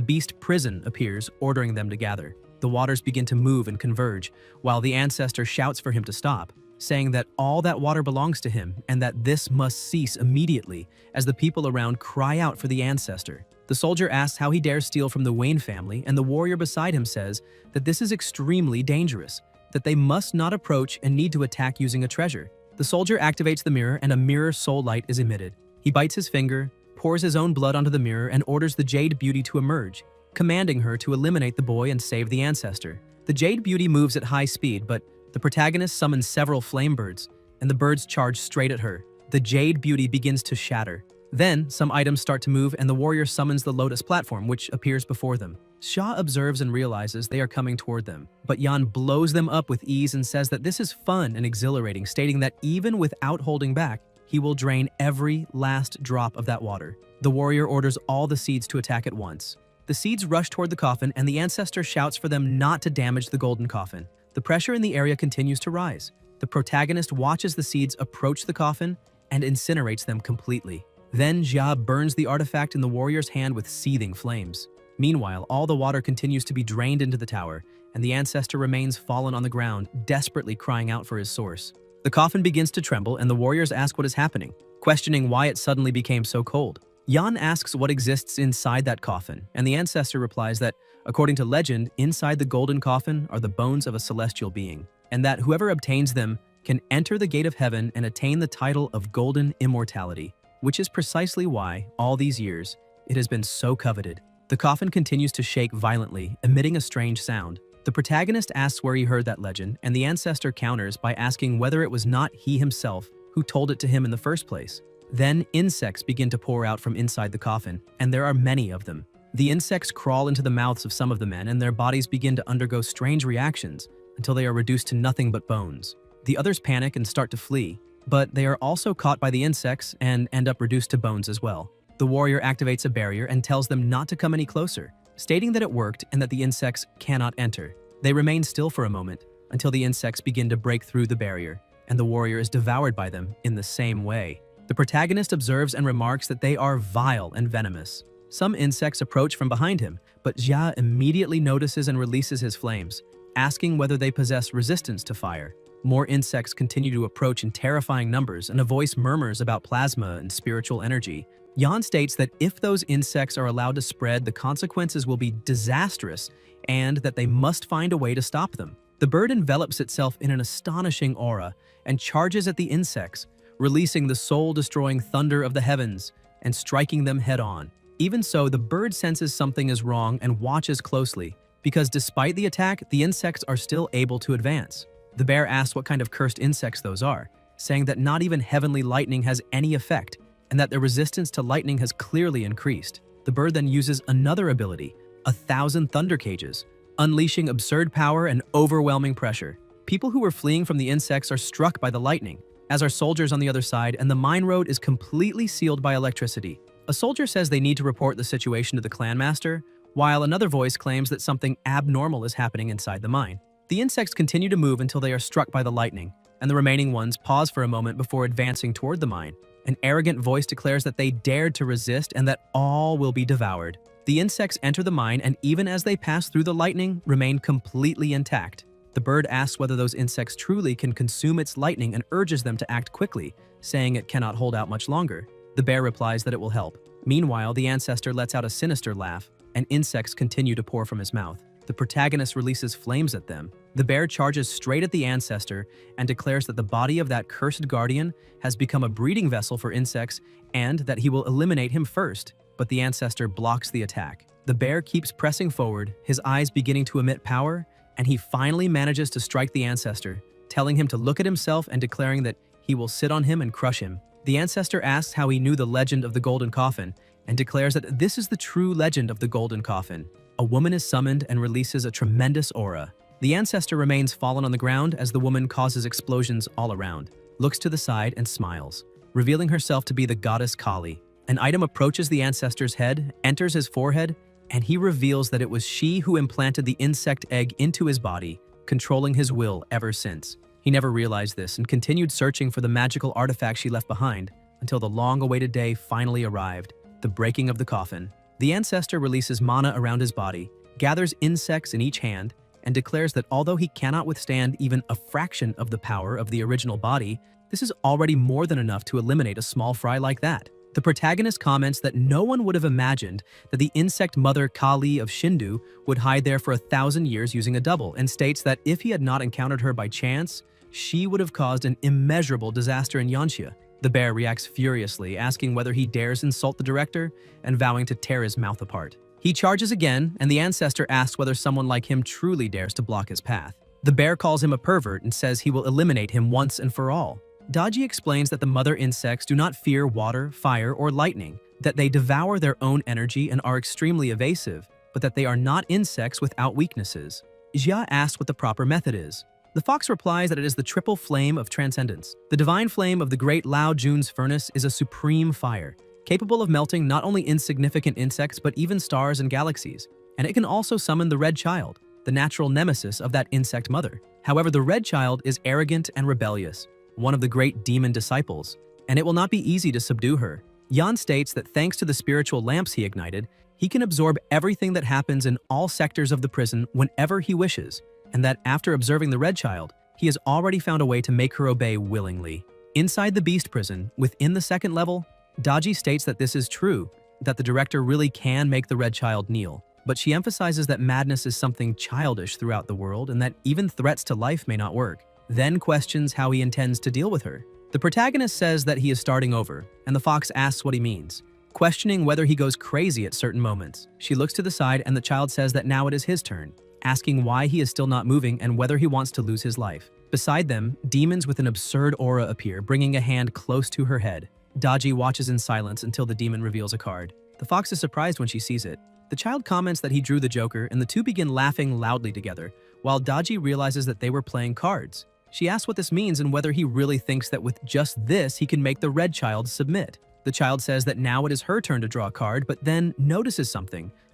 beast prison appears, ordering them to gather. The waters begin to move and converge, while the ancestor shouts for him to stop, saying that all that water belongs to him and that this must cease immediately as the people around cry out for the ancestor. The soldier asks how he dares steal from the Wayne family, and the warrior beside him says that this is extremely dangerous, that they must not approach and need to attack using a treasure. The soldier activates the mirror and a mirror soul light is emitted. He bites his finger, pours his own blood onto the mirror, and orders the Jade Beauty to emerge, commanding her to eliminate the boy and save the ancestor. The Jade Beauty moves at high speed, but the protagonist summons several flame birds, and the birds charge straight at her. The Jade Beauty begins to shatter. Then, some items start to move and the warrior summons the Lotus platform, which appears before them. Xia observes and realizes they are coming toward them, but Yan blows them up with ease and says that this is fun and exhilarating, stating that even without holding back, he will drain every last drop of that water. The warrior orders all the seeds to attack at once. The seeds rush toward the coffin, and the ancestor shouts for them not to damage the golden coffin. The pressure in the area continues to rise. The protagonist watches the seeds approach the coffin and incinerates them completely. Then Jia burns the artifact in the warrior's hand with seething flames. Meanwhile, all the water continues to be drained into the tower, and the ancestor remains fallen on the ground, desperately crying out for his source. The coffin begins to tremble, and the warriors ask what is happening, questioning why it suddenly became so cold. Yan asks what exists inside that coffin, and the ancestor replies that, according to legend, inside the golden coffin are the bones of a celestial being, and that whoever obtains them can enter the gate of heaven and attain the title of golden immortality, which is precisely why, all these years, it has been so coveted. The coffin continues to shake violently, emitting a strange sound. The protagonist asks where he heard that legend, and the ancestor counters by asking whether it was not he himself who told it to him in the first place. Then insects begin to pour out from inside the coffin, and there are many of them. The insects crawl into the mouths of some of the men, and their bodies begin to undergo strange reactions until they are reduced to nothing but bones. The others panic and start to flee, but they are also caught by the insects and end up reduced to bones as well. The warrior activates a barrier and tells them not to come any closer, stating that it worked and that the insects cannot enter. They remain still for a moment until the insects begin to break through the barrier, and the warrior is devoured by them in the same way. The protagonist observes and remarks that they are vile and venomous. Some insects approach from behind him, but Jia immediately notices and releases his flames, asking whether they possess resistance to fire. More insects continue to approach in terrifying numbers, and a voice murmurs about plasma and spiritual energy. Yan states that if those insects are allowed to spread, the consequences will be disastrous and that they must find a way to stop them. The bird envelops itself in an astonishing aura and charges at the insects, releasing the soul-destroying thunder of the heavens and striking them head-on. Even so, the bird senses something is wrong and watches closely, because despite the attack, the insects are still able to advance. The bear asks what kind of cursed insects those are, saying that not even heavenly lightning has any effect, and that their resistance to lightning has clearly increased. The bird then uses another ability, 1,000 thunder cages, unleashing absurd power and overwhelming pressure. People who were fleeing from the insects are struck by the lightning, as are soldiers on the other side, and the mine road is completely sealed by electricity. A soldier says they need to report the situation to the clan master, while another voice claims that something abnormal is happening inside the mine. The insects continue to move until they are struck by the lightning, and the remaining ones pause for a moment before advancing toward the mine. An arrogant voice declares that they dared to resist and that all will be devoured. The insects enter the mine, and even as they pass through the lightning, remain completely intact. The bird asks whether those insects truly can consume its lightning and urges them to act quickly, saying it cannot hold out much longer. The bear replies that it will help. Meanwhile, the ancestor lets out a sinister laugh, and insects continue to pour from his mouth. The protagonist releases flames at them. The bear charges straight at the ancestor and declares that the body of that cursed guardian has become a breeding vessel for insects and that he will eliminate him first, but the ancestor blocks the attack. The bear keeps pressing forward, his eyes beginning to emit power, and he finally manages to strike the ancestor, telling him to look at himself and declaring that he will sit on him and crush him. The ancestor asks how he knew the legend of the golden coffin and declares that this is the true legend of the golden coffin. A woman is summoned and releases a tremendous aura. The ancestor remains fallen on the ground as the woman causes explosions all around, looks to the side and smiles, revealing herself to be the goddess Kali. An item approaches the ancestor's head, enters his forehead, and he reveals that it was she who implanted the insect egg into his body, controlling his will ever since. He never realized this and continued searching for the magical artifact she left behind until the long-awaited day finally arrived, the breaking of the coffin. The ancestor releases mana around his body, gathers insects in each hand, and declares that although he cannot withstand even a fraction of the power of the original body, this is already more than enough to eliminate a small fry like that. The protagonist comments that no one would have imagined that the insect mother Kali of Shindu would hide there for 1,000 years using a double, and states that if he had not encountered her by chance, she would have caused an immeasurable disaster in Yanxia. The bear reacts furiously, asking whether he dares insult the director and vowing to tear his mouth apart. He charges again, and the ancestor asks whether someone like him truly dares to block his path. The bear calls him a pervert and says he will eliminate him once and for all. Daji explains that the mother insects do not fear water, fire, or lightning, that they devour their own energy and are extremely evasive, but that they are not insects without weaknesses. Jia asks what the proper method is. The fox replies that it is the triple flame of transcendence. The divine flame of the great Lao Jun's furnace is a supreme fire, capable of melting not only insignificant insects but even stars and galaxies. And it can also summon the Red Child, the natural nemesis of that insect mother. However, the Red Child is arrogant and rebellious, one of the great demon disciples, and it will not be easy to subdue her. Yan states that thanks to the spiritual lamps he ignited, he can absorb everything that happens in all sectors of the prison whenever he wishes, and that after observing the Red Child, he has already found a way to make her obey willingly. Inside the Beast prison, within the second level, Daji states that this is true, that the director really can make the Red Child kneel, but she emphasizes that madness is something childish throughout the world and that even threats to life may not work, then questions how he intends to deal with her. The protagonist says that he is starting over, and the fox asks what he means, questioning whether he goes crazy at certain moments. She looks to the side and the child says that now it is his turn, asking why he is still not moving and whether he wants to lose his life. Beside them, demons with an absurd aura appear, bringing a hand close to her head. Daji watches in silence until the demon reveals a card. The fox is surprised when she sees it. The child comments that he drew the Joker, and the two begin laughing loudly together, while Daji realizes that they were playing cards. She asks what this means and whether he really thinks that with just this he can make the Red Child submit. The child says that now it is her turn to draw a card, but then notices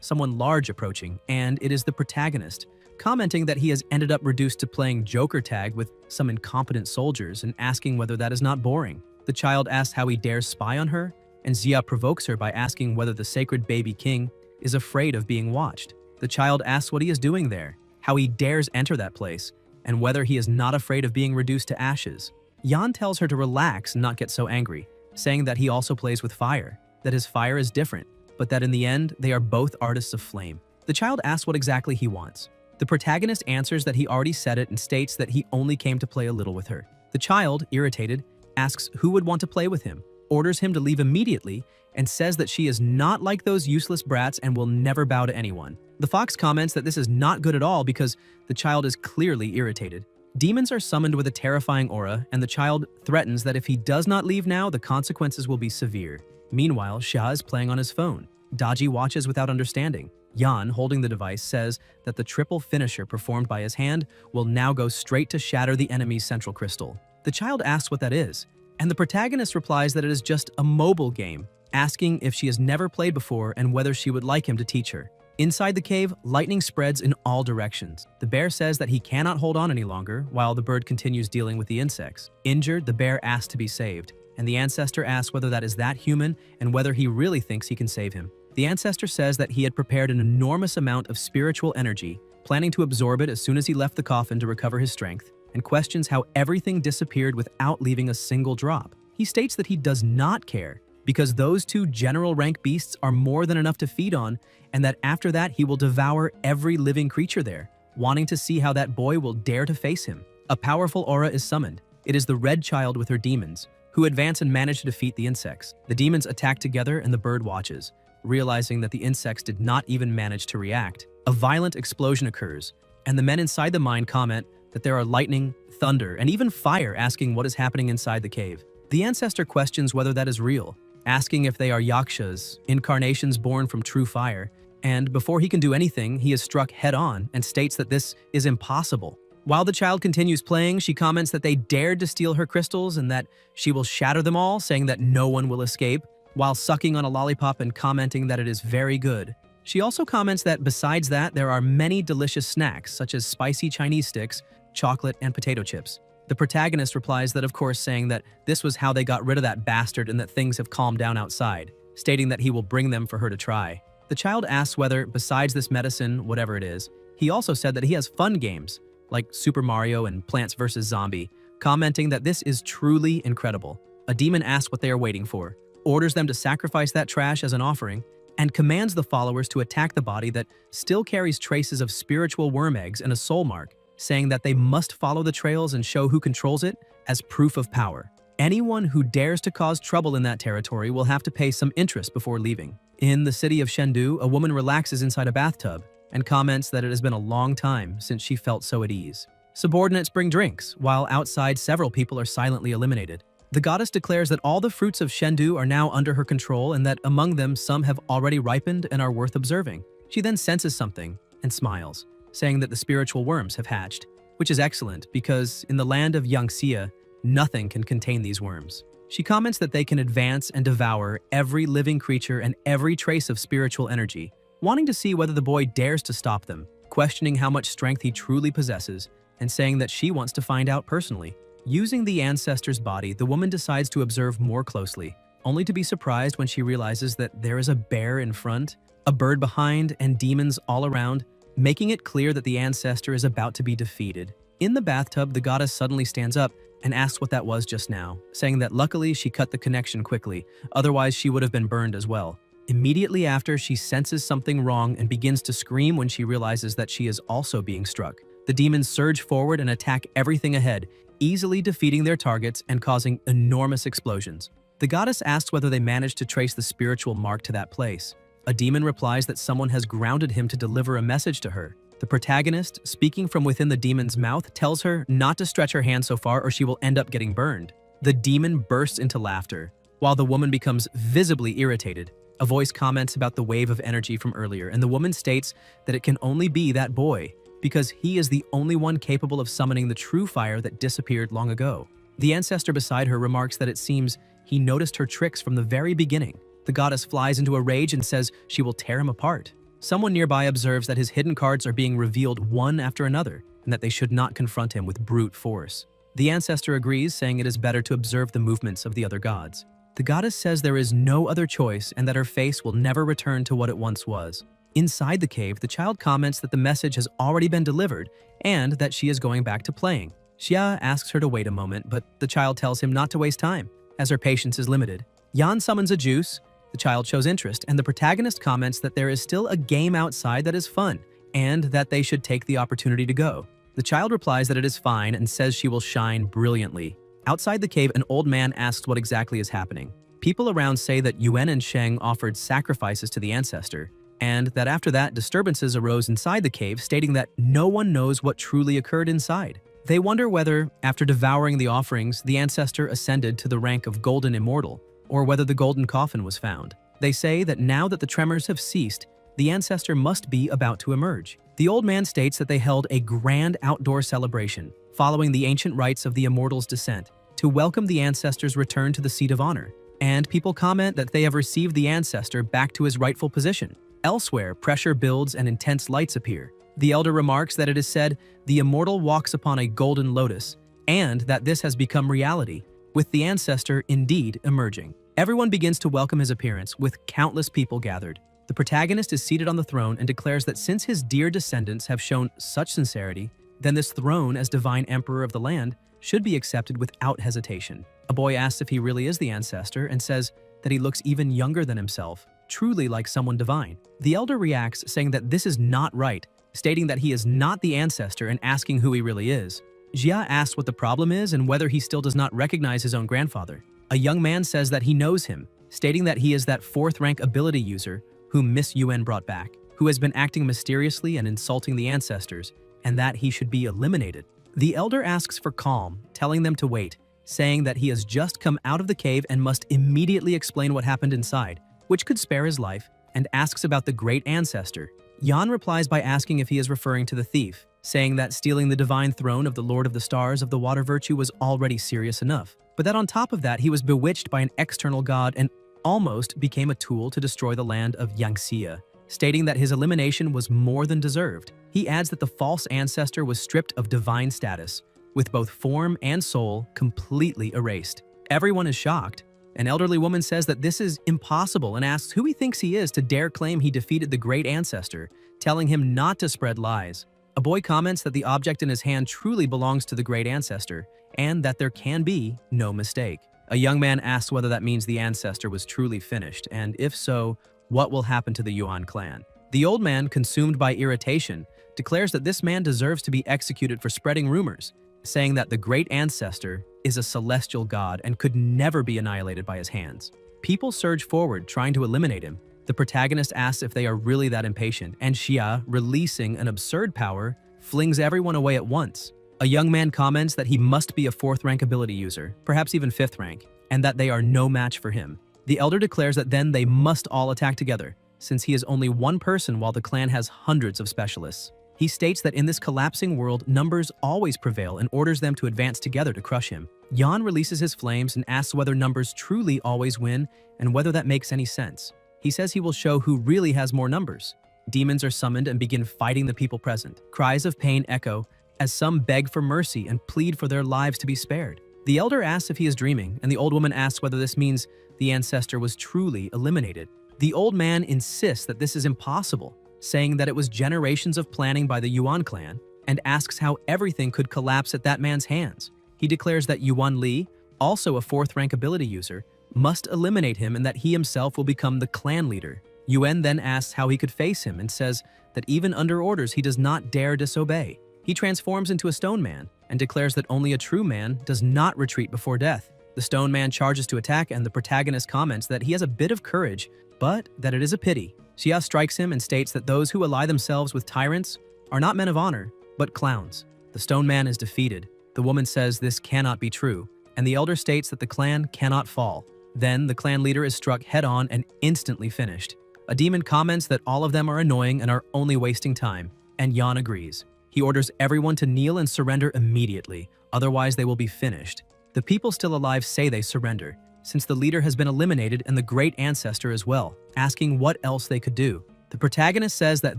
someone large approaching, and it is the protagonist, commenting that he has ended up reduced to playing Joker tag with some incompetent soldiers and asking whether that is not boring. The child asks how he dares spy on her, and Zia provokes her by asking whether the sacred baby king is afraid of being watched. The child asks what he is doing there, how he dares enter that place, and whether he is not afraid of being reduced to ashes. Yan tells her to relax and not get so angry, saying that he also plays with fire, that his fire is different, but that in the end, they are both artists of flame. The child asks what exactly he wants. The protagonist answers that he already said it and states that he only came to play a little with her. The child, irritated, asks who would want to play with him, orders him to leave immediately, and says that she is not like those useless brats and will never bow to anyone. The fox comments that this is not good at all because the child is clearly irritated. Demons are summoned with a terrifying aura, and the child threatens that if he does not leave now, the consequences will be severe. Meanwhile, Shah is playing on his phone. Daji watches without understanding. Yan, holding the device, says that the triple finisher performed by his hand will now go straight to shatter the enemy's central crystal. The child asks what that is, and the protagonist replies that it is just a mobile game, asking if she has never played before and whether she would like him to teach her. Inside the cave, lightning spreads in all directions. The bear says that he cannot hold on any longer, while the bird continues dealing with the insects. Injured, the bear asks to be saved, and the ancestor asks whether that is that human and whether he really thinks he can save him. The ancestor says that he had prepared an enormous amount of spiritual energy, planning to absorb it as soon as he left the coffin to recover his strength, and questions how everything disappeared without leaving a single drop. He states that he does not care, because those two general rank beasts are more than enough to feed on, and that after that he will devour every living creature there, wanting to see how that boy will dare to face him. A powerful aura is summoned. It is the Red Child with her demons, who advance and manage to defeat the insects. The demons attack together and the bird watches, realizing that the insects did not even manage to react. A violent explosion occurs, and the men inside the mine comment that there are lightning, thunder, and even fire, asking what is happening inside the cave. The ancestor questions whether that is real, asking if they are yakshas, incarnations born from true fire, and before he can do anything, he is struck head-on and states that this is impossible. While the child continues playing, she comments that they dared to steal her crystals and that she will shatter them all, saying that no one will escape, while sucking on a lollipop and commenting that it is very good. She also comments that besides that, there are many delicious snacks, such as spicy Chinese sticks, chocolate, and potato chips. The protagonist replies that of course, saying that this was how they got rid of that bastard and that things have calmed down outside, stating that he will bring them for her to try. The child asks whether, besides this medicine, whatever it is, he also said that he has fun games, like Super Mario and Plants vs. Zombie, commenting that this is truly incredible. A demon asks what they are waiting for, orders them to sacrifice that trash as an offering, and commands the followers to attack the body that still carries traces of spiritual worm eggs and a soul mark, saying that they must follow the trails and show who controls it as proof of power. Anyone who dares to cause trouble in that territory will have to pay some interest before leaving. In the city of Chengdu, a woman relaxes inside a bathtub and comments that it has been a long time since she felt so at ease. Subordinates bring drinks, while outside several people are silently eliminated. The goddess declares that all the fruits of Chengdu are now under her control and that among them some have already ripened and are worth observing. She then senses something and smiles, saying that the spiritual worms have hatched. which is excellent because in the land of Yangxia, nothing can contain these worms. She comments that they can advance and devour every living creature and every trace of spiritual energy, wanting to see whether the boy dares to stop them, questioning how much strength he truly possesses, and saying that she wants to find out personally. Using the ancestor's body, the woman decides to observe more closely, only to be surprised when she realizes that there is a bear in front, a bird behind, and demons all around, making it clear that the ancestor is about to be defeated. In the bathtub, the goddess suddenly stands up and asks what that was just now, saying that luckily she cut the connection quickly, otherwise she would have been burned as well. Immediately after, she senses something wrong and begins to scream when she realizes that she is also being struck. The demons surge forward and attack everything ahead, easily defeating their targets and causing enormous explosions. The goddess asks whether they managed to trace the spiritual mark to that place. A demon replies that someone has grounded him to deliver a message to her. The protagonist, speaking from within the demon's mouth, tells her not to stretch her hand so far or she will end up getting burned. The demon bursts into laughter, while the woman becomes visibly irritated. A voice comments about the wave of energy from earlier, and the woman states that it can only be that boy, because he is the only one capable of summoning the true fire that disappeared long ago. The ancestor beside her remarks that it seems he noticed her tricks from the very beginning. The goddess flies into a rage and says she will tear him apart. Someone nearby observes that his hidden cards are being revealed one after another, and that they should not confront him with brute force. The ancestor agrees, saying it is better to observe the movements of the other gods. The goddess says there is no other choice and that her face will never return to what it once was. Inside the cave, the child comments that the message has already been delivered and that she is going back to playing. Xia asks her to wait a moment, but the child tells him not to waste time, as her patience is limited. Yan summons a juice. The child shows interest, and the protagonist comments that there is still a game outside that is fun, and that they should take the opportunity to go. The child replies that it is fine and says she will shine brilliantly. Outside the cave, an old man asks what exactly is happening. People around say that Yuan and Sheng offered sacrifices to the ancestor, and that after that, disturbances arose inside the cave, stating that no one knows what truly occurred inside. They wonder whether, after devouring the offerings, the ancestor ascended to the rank of Golden Immortal, or whether the golden coffin was found. They say that now that the tremors have ceased, the ancestor must be about to emerge. The old man states that they held a grand outdoor celebration, following the ancient rites of the immortal's descent, to welcome the ancestor's return to the seat of honor. And people comment that they have received the ancestor back to his rightful position. Elsewhere, pressure builds and intense lights appear. The elder remarks that it is said the immortal walks upon a golden lotus, and that this has become reality, with the ancestor indeed emerging. Everyone begins to welcome his appearance, with countless people gathered. The protagonist is seated on the throne and declares that since his dear descendants have shown such sincerity, then this throne as divine emperor of the land should be accepted without hesitation. A boy asks if he really is the ancestor and says that he looks even younger than himself, truly like someone divine. The elder reacts, saying that this is not right, stating that he is not the ancestor and asking who he really is. Jia asks what the problem is and whether he still does not recognize his own grandfather. A young man says that he knows him, stating that he is that 4th rank ability user whom Miss Yuan brought back, who has been acting mysteriously and insulting the ancestors, and that he should be eliminated. The elder asks for calm, telling them to wait, saying that he has just come out of the cave and must immediately explain what happened inside, which could spare his life, and asks about the great ancestor. Yan replies by asking if he is referring to the thief, saying that stealing the divine throne of the Lord of the Stars of the Water Virtue was already serious enough, but that on top of that he was bewitched by an external god and almost became a tool to destroy the land of Yangxia, stating that his elimination was more than deserved. He adds that the false ancestor was stripped of divine status, with both form and soul completely erased. Everyone is shocked. An elderly woman says that this is impossible and asks who he thinks he is to dare claim he defeated the great ancestor, telling him not to spread lies. A boy comments that the object in his hand truly belongs to the great ancestor, and that there can be no mistake. A young man asks whether that means the ancestor was truly finished, and if so, what will happen to the Yuan clan. The old man, consumed by irritation, declares that this man deserves to be executed for spreading rumors, saying that the great ancestor is a celestial god and could never be annihilated by his hands. People surge forward, trying to eliminate him. The protagonist asks if they are really that impatient, and Xia, releasing an absurd power, flings everyone away at once. A young man comments that he must be a 4th rank ability user, perhaps even 5th rank, and that they are no match for him. The elder declares that then they must all attack together, since he is only one person while the clan has hundreds of specialists. He states that in this collapsing world, numbers always prevail and orders them to advance together to crush him. Yan releases his flames and asks whether numbers truly always win and whether that makes any sense. He says he will show who really has more numbers. Demons are summoned and begin fighting the people present. Cries of pain echo as some beg for mercy and plead for their lives to be spared. The elder asks if he is dreaming, and the old woman asks whether this means the ancestor was truly eliminated. The old man insists that this is impossible, saying that it was generations of planning by the Yuan clan, and asks how everything could collapse at that man's hands. He declares that Yuan Li, also a 4th rank ability user, must eliminate him and that he himself will become the clan leader. Yuan then asks how he could face him and says that even under orders he does not dare disobey. He transforms into a stone man and declares that only a true man does not retreat before death. The stone man charges to attack, and the protagonist comments that he has a bit of courage, but that it is a pity. Xia strikes him and states that those who ally themselves with tyrants are not men of honor, but clowns. The stone man is defeated. The woman says this cannot be true, and the elder states that the clan cannot fall. Then the clan leader is struck head-on and instantly finished. A demon comments that all of them are annoying and are only wasting time, and Yan agrees. He orders everyone to kneel and surrender immediately, otherwise they will be finished. The people still alive say they surrender, since the leader has been eliminated and the great ancestor as well, asking what else they could do. The protagonist says that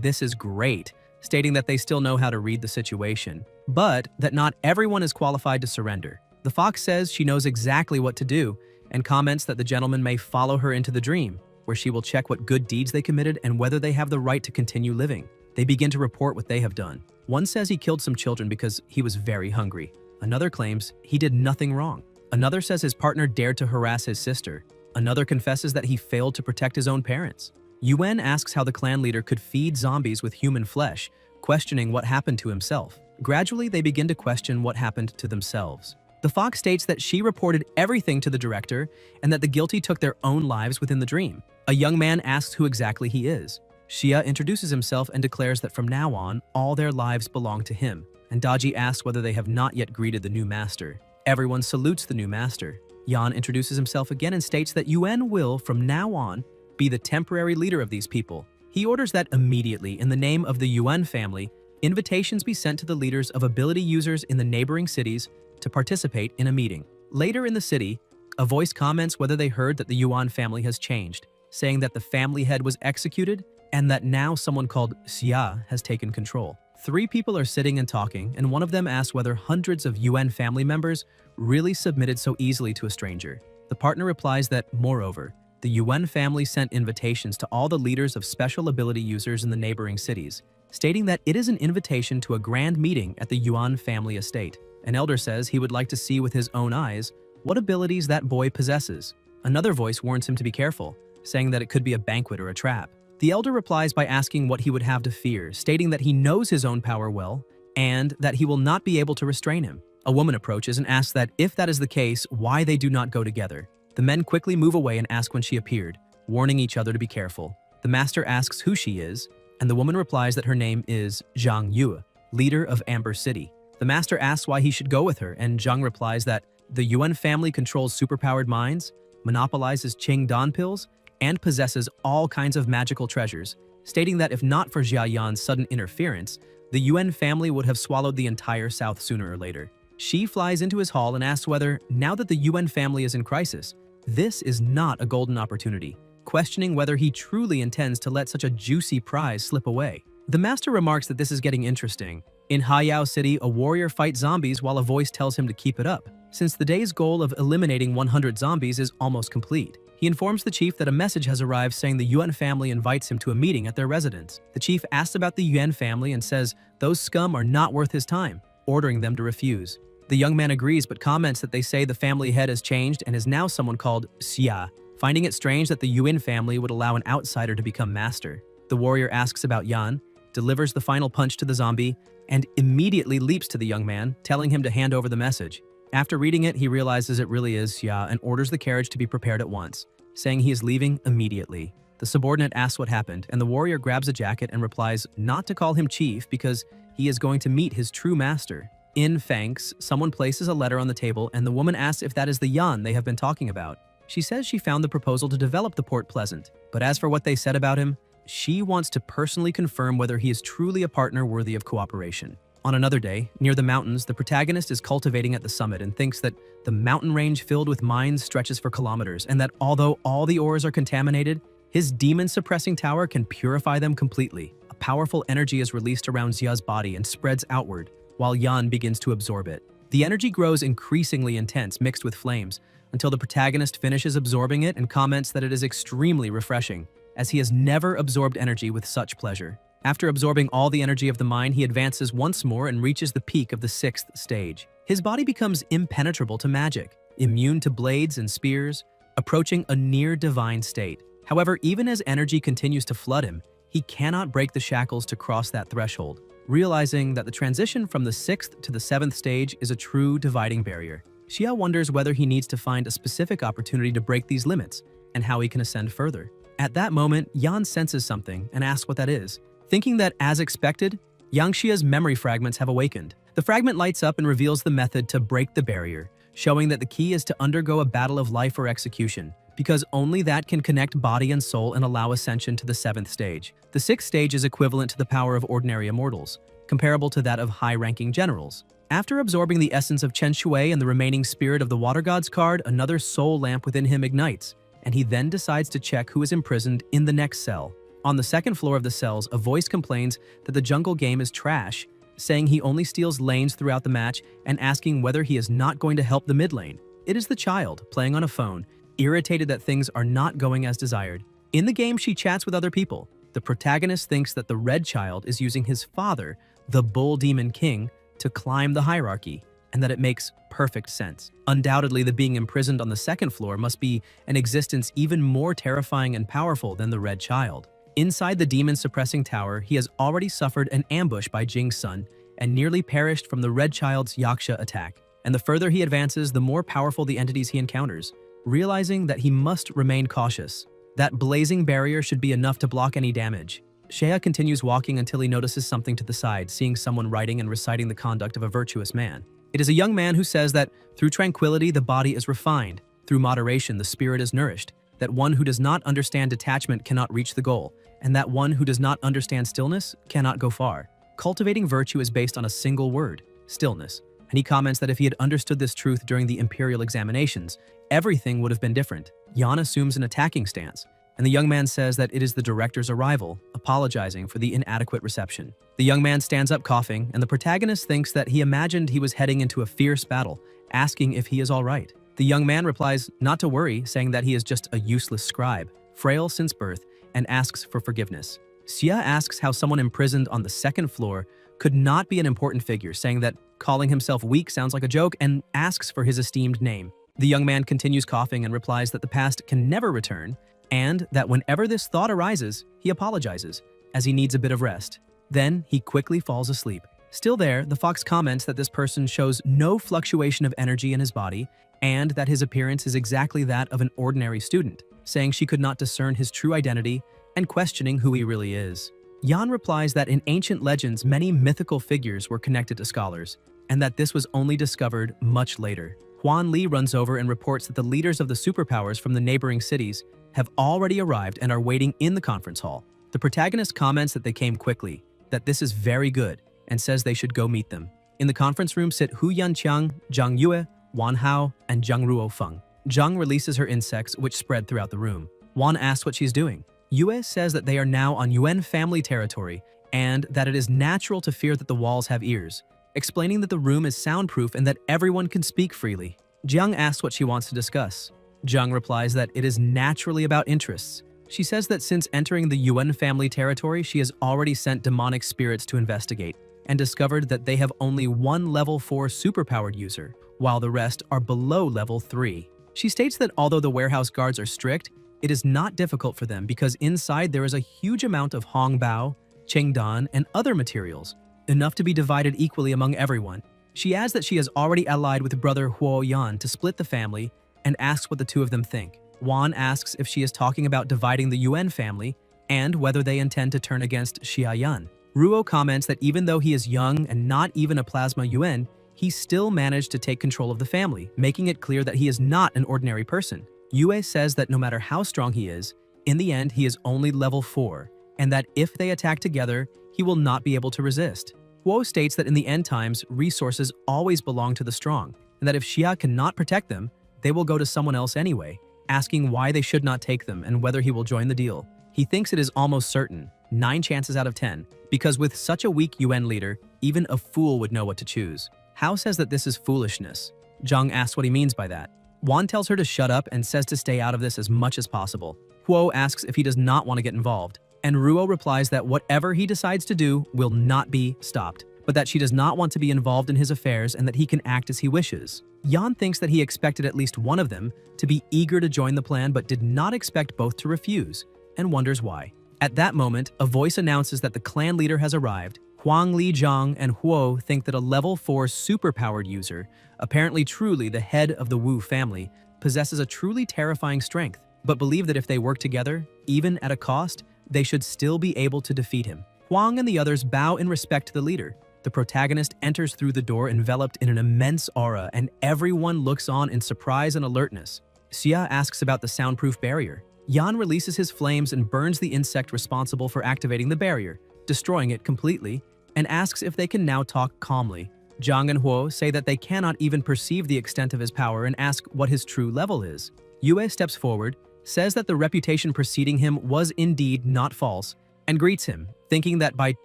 this is great, stating that they still know how to read the situation, but that not everyone is qualified to surrender. The fox says she knows exactly what to do, and comments that the gentleman may follow her into the dream, where she will check what good deeds they committed and whether they have the right to continue living. They begin to report what they have done. One says he killed some children because he was very hungry. Another claims he did nothing wrong. Another says his partner dared to harass his sister. Another confesses that he failed to protect his own parents. Yuan asks how the clan leader could feed zombies with human flesh, questioning what happened to himself. Gradually, they begin to question what happened to themselves. The fox states that she reported everything to the director and that the guilty took their own lives within the dream. A young man asks who exactly he is. Xia introduces himself and declares that from now on, all their lives belong to him. And Daji asks whether they have not yet greeted the new master. Everyone salutes the new master. Yan introduces himself again and states that Yuan will, from now on, be the temporary leader of these people. He orders that immediately, in the name of the Yuan family, invitations be sent to the leaders of ability users in the neighboring cities to participate in a meeting. Later in the city, a voice comments whether they heard that the Yuan family has changed, saying that the family head was executed and that now someone called Xia has taken control. 3 people are sitting and talking, and one of them asks whether hundreds of Yuan family members really submitted so easily to a stranger. The partner replies that, moreover, the Yuan family sent invitations to all the leaders of special ability users in the neighboring cities, stating that it is an invitation to a grand meeting at the Yuan family estate. An elder says he would like to see with his own eyes what abilities that boy possesses. Another voice warns him to be careful, saying that it could be a banquet or a trap. The elder replies by asking what he would have to fear, stating that he knows his own power well and that he will not be able to restrain him. A woman approaches and asks that if that is the case, why they do not go together. The men quickly move away and ask when she appeared, warning each other to be careful. The master asks who she is, and the woman replies that her name is Zhang Yu, leader of Amber City. The master asks why he should go with her, and Zhang replies that the Yuan family controls superpowered minds, monopolizes Qing Dan pills, and possesses all kinds of magical treasures, stating that if not for Jia Yan's sudden interference, the Yuan family would have swallowed the entire South sooner or later. She flies into his hall and asks whether, now that the Yuan family is in crisis, this is not a golden opportunity, questioning whether he truly intends to let such a juicy prize slip away. The master remarks that this is getting interesting. In Haiyao City, a warrior fights zombies while a voice tells him to keep it up, since the day's goal of eliminating 100 zombies is almost complete. He informs the chief that a message has arrived saying the Yuan family invites him to a meeting at their residence. The chief asks about the Yuan family and says those scum are not worth his time, ordering them to refuse. The young man agrees but comments that they say the family head has changed and is now someone called Xia, finding it strange that the Yuan family would allow an outsider to become master. The warrior asks about Yan, delivers the final punch to the zombie, and immediately leaps to the young man, telling him to hand over the message. After reading it, he realizes it really is Xia and orders the carriage to be prepared at once, saying he is leaving immediately. The subordinate asks what happened, and the warrior grabs a jacket and replies not to call him chief because he is going to meet his true master. In thanks, someone places a letter on the table, and the woman asks if that is the Yan they have been talking about. She says she found the proposal to develop the Port pleasant, but as for what they said about him, She wants to personally confirm whether he is truly a partner worthy of cooperation. On another day, near the mountains, the protagonist is cultivating at the summit and thinks that the mountain range filled with mines stretches for kilometers, and that although all the ores are contaminated, his demon-suppressing tower can purify them completely. A powerful energy is released around Xia's body and spreads outward, while Yan begins to absorb it. The energy grows increasingly intense, mixed with flames, until the protagonist finishes absorbing it and comments that it is extremely refreshing, as he has never absorbed energy with such pleasure. After absorbing all the energy of the mine, he advances once more and reaches the peak of the 6th stage. His body becomes impenetrable to magic, immune to blades and spears, approaching a near-divine state. However, even as energy continues to flood him, he cannot break the shackles to cross that threshold, realizing that the transition from the 6th to the 7th stage is a true dividing barrier. Xia wonders whether he needs to find a specific opportunity to break these limits, and how he can ascend further. At that moment, Yan senses something and asks what that is. Thinking that, as expected, Yangxia's memory fragments have awakened. The fragment lights up and reveals the method to break the barrier, showing that the key is to undergo a battle of life or execution, because only that can connect body and soul and allow ascension to the 7th stage. The 6th stage is equivalent to the power of ordinary immortals, comparable to that of high-ranking generals. After absorbing the essence of Chen Shui and the remaining spirit of the Water God's card, another soul lamp within him ignites, and he then decides to check who is imprisoned in the next cell. On the 2nd floor of the cells, a voice complains that the jungle game is trash, saying he only steals lanes throughout the match and asking whether he is not going to help the mid lane. It is the child, playing on a phone, irritated that things are not going as desired. In the game, she chats with other people. The protagonist thinks that the red child is using his father, the Bull Demon King, to climb the hierarchy, and that it makes perfect sense. Undoubtedly, the being imprisoned on the 2nd floor must be an existence even more terrifying and powerful than the red child. Inside the demon-suppressing tower, he has already suffered an ambush by Jing's son and nearly perished from the red child's Yaksha attack. And the further he advances, the more powerful the entities he encounters, realizing that he must remain cautious. That blazing barrier should be enough to block any damage. Shea continues walking until he notices something to the side, seeing someone writing and reciting the conduct of a virtuous man. It is a young man who says that through tranquility the body is refined, through moderation the spirit is nourished, that one who does not understand detachment cannot reach the goal, and that one who does not understand stillness cannot go far. Cultivating virtue is based on a single word, stillness, and he comments that if he had understood this truth during the imperial examinations, everything would have been different. Yan assumes an attacking stance, and the young man says that it is the director's arrival, apologizing for the inadequate reception. The young man stands up coughing, and the protagonist thinks that he imagined he was heading into a fierce battle, asking if he is all right. The young man replies not to worry, saying that he is just a useless scribe, frail since birth, and asks for forgiveness. Xia asks how someone imprisoned on the 2nd floor could not be an important figure, saying that calling himself weak sounds like a joke, and asks for his esteemed name. The young man continues coughing and replies that the past can never return, and that whenever this thought arises, he apologizes, as he needs a bit of rest. Then he quickly falls asleep. Still there, the fox comments that this person shows no fluctuation of energy in his body, and that his appearance is exactly that of an ordinary student, saying she could not discern his true identity and questioning who he really is. Yan replies that in ancient legends, many mythical figures were connected to scholars, and that this was only discovered much later. Huan Li runs over and reports that the leaders of the superpowers from the neighboring cities have already arrived and are waiting in the conference hall. The protagonist comments that they came quickly, that this is very good, and says they should go meet them. In the conference room sit Hu Yanqiang, Zhang Yue, Wan Hao, and Zhang Ruo Feng. Zhang releases her insects, which spread throughout the room. Wan asks what she's doing. Yue says that they are now on Yuan family territory, and that it is natural to fear that the walls have ears, explaining that the room is soundproof and that everyone can speak freely. Jiang asks what she wants to discuss. Zhang replies that it is naturally about interests. She says that since entering the Yuan family territory, she has already sent demonic spirits to investigate, and discovered that they have only one level 4 superpowered user, while the rest are below level 3. She states that although the warehouse guards are strict, it is not difficult for them because inside there is a huge amount of hongbao, qingdan, and other materials, enough to be divided equally among everyone. She adds that she has already allied with brother Huo Yan to split the family, and asks what the two of them think. Wan asks if she is talking about dividing the Yuan family and whether they intend to turn against Xia Yan. Ruo comments that even though he is young and not even a plasma Yuan, he still managed to take control of the family, making it clear that he is not an ordinary person. Yue says that no matter how strong he is, in the end he is only level 4, and that if they attack together, he will not be able to resist. Huo states that in the end times, resources always belong to the strong, and that if Xia cannot protect them, they will go to someone else anyway, asking why they should not take them and whether he will join the deal. He thinks it is almost certain, 9 chances out of 10, because with such a weak UN leader, even a fool would know what to choose. Hao says that this is foolishness. Zhang asks what he means by that. Wan tells her to shut up and says to stay out of this as much as possible. Huo asks if he does not want to get involved, and Ruo replies that whatever he decides to do will not be stopped, but that she does not want to be involved in his affairs and that he can act as he wishes. Yan thinks that he expected at least one of them to be eager to join the plan but did not expect both to refuse, and wonders why. At that moment, a voice announces that the clan leader has arrived. Huang Li Zhang and Huo think that a level 4 superpowered user, apparently truly the head of the Wu family, possesses a truly terrifying strength, but believe that if they work together, even at a cost, they should still be able to defeat him. Huang and the others bow in respect to the leader. The protagonist enters through the door enveloped in an immense aura, and everyone looks on in surprise and alertness. Xia asks about the soundproof barrier. Yan releases his flames and burns the insect responsible for activating the barrier, destroying it completely, and asks if they can now talk calmly. Zhang and Huo say that they cannot even perceive the extent of his power and ask what his true level is. Yue steps forward, says that the reputation preceding him was indeed not false, and greets him, thinking that by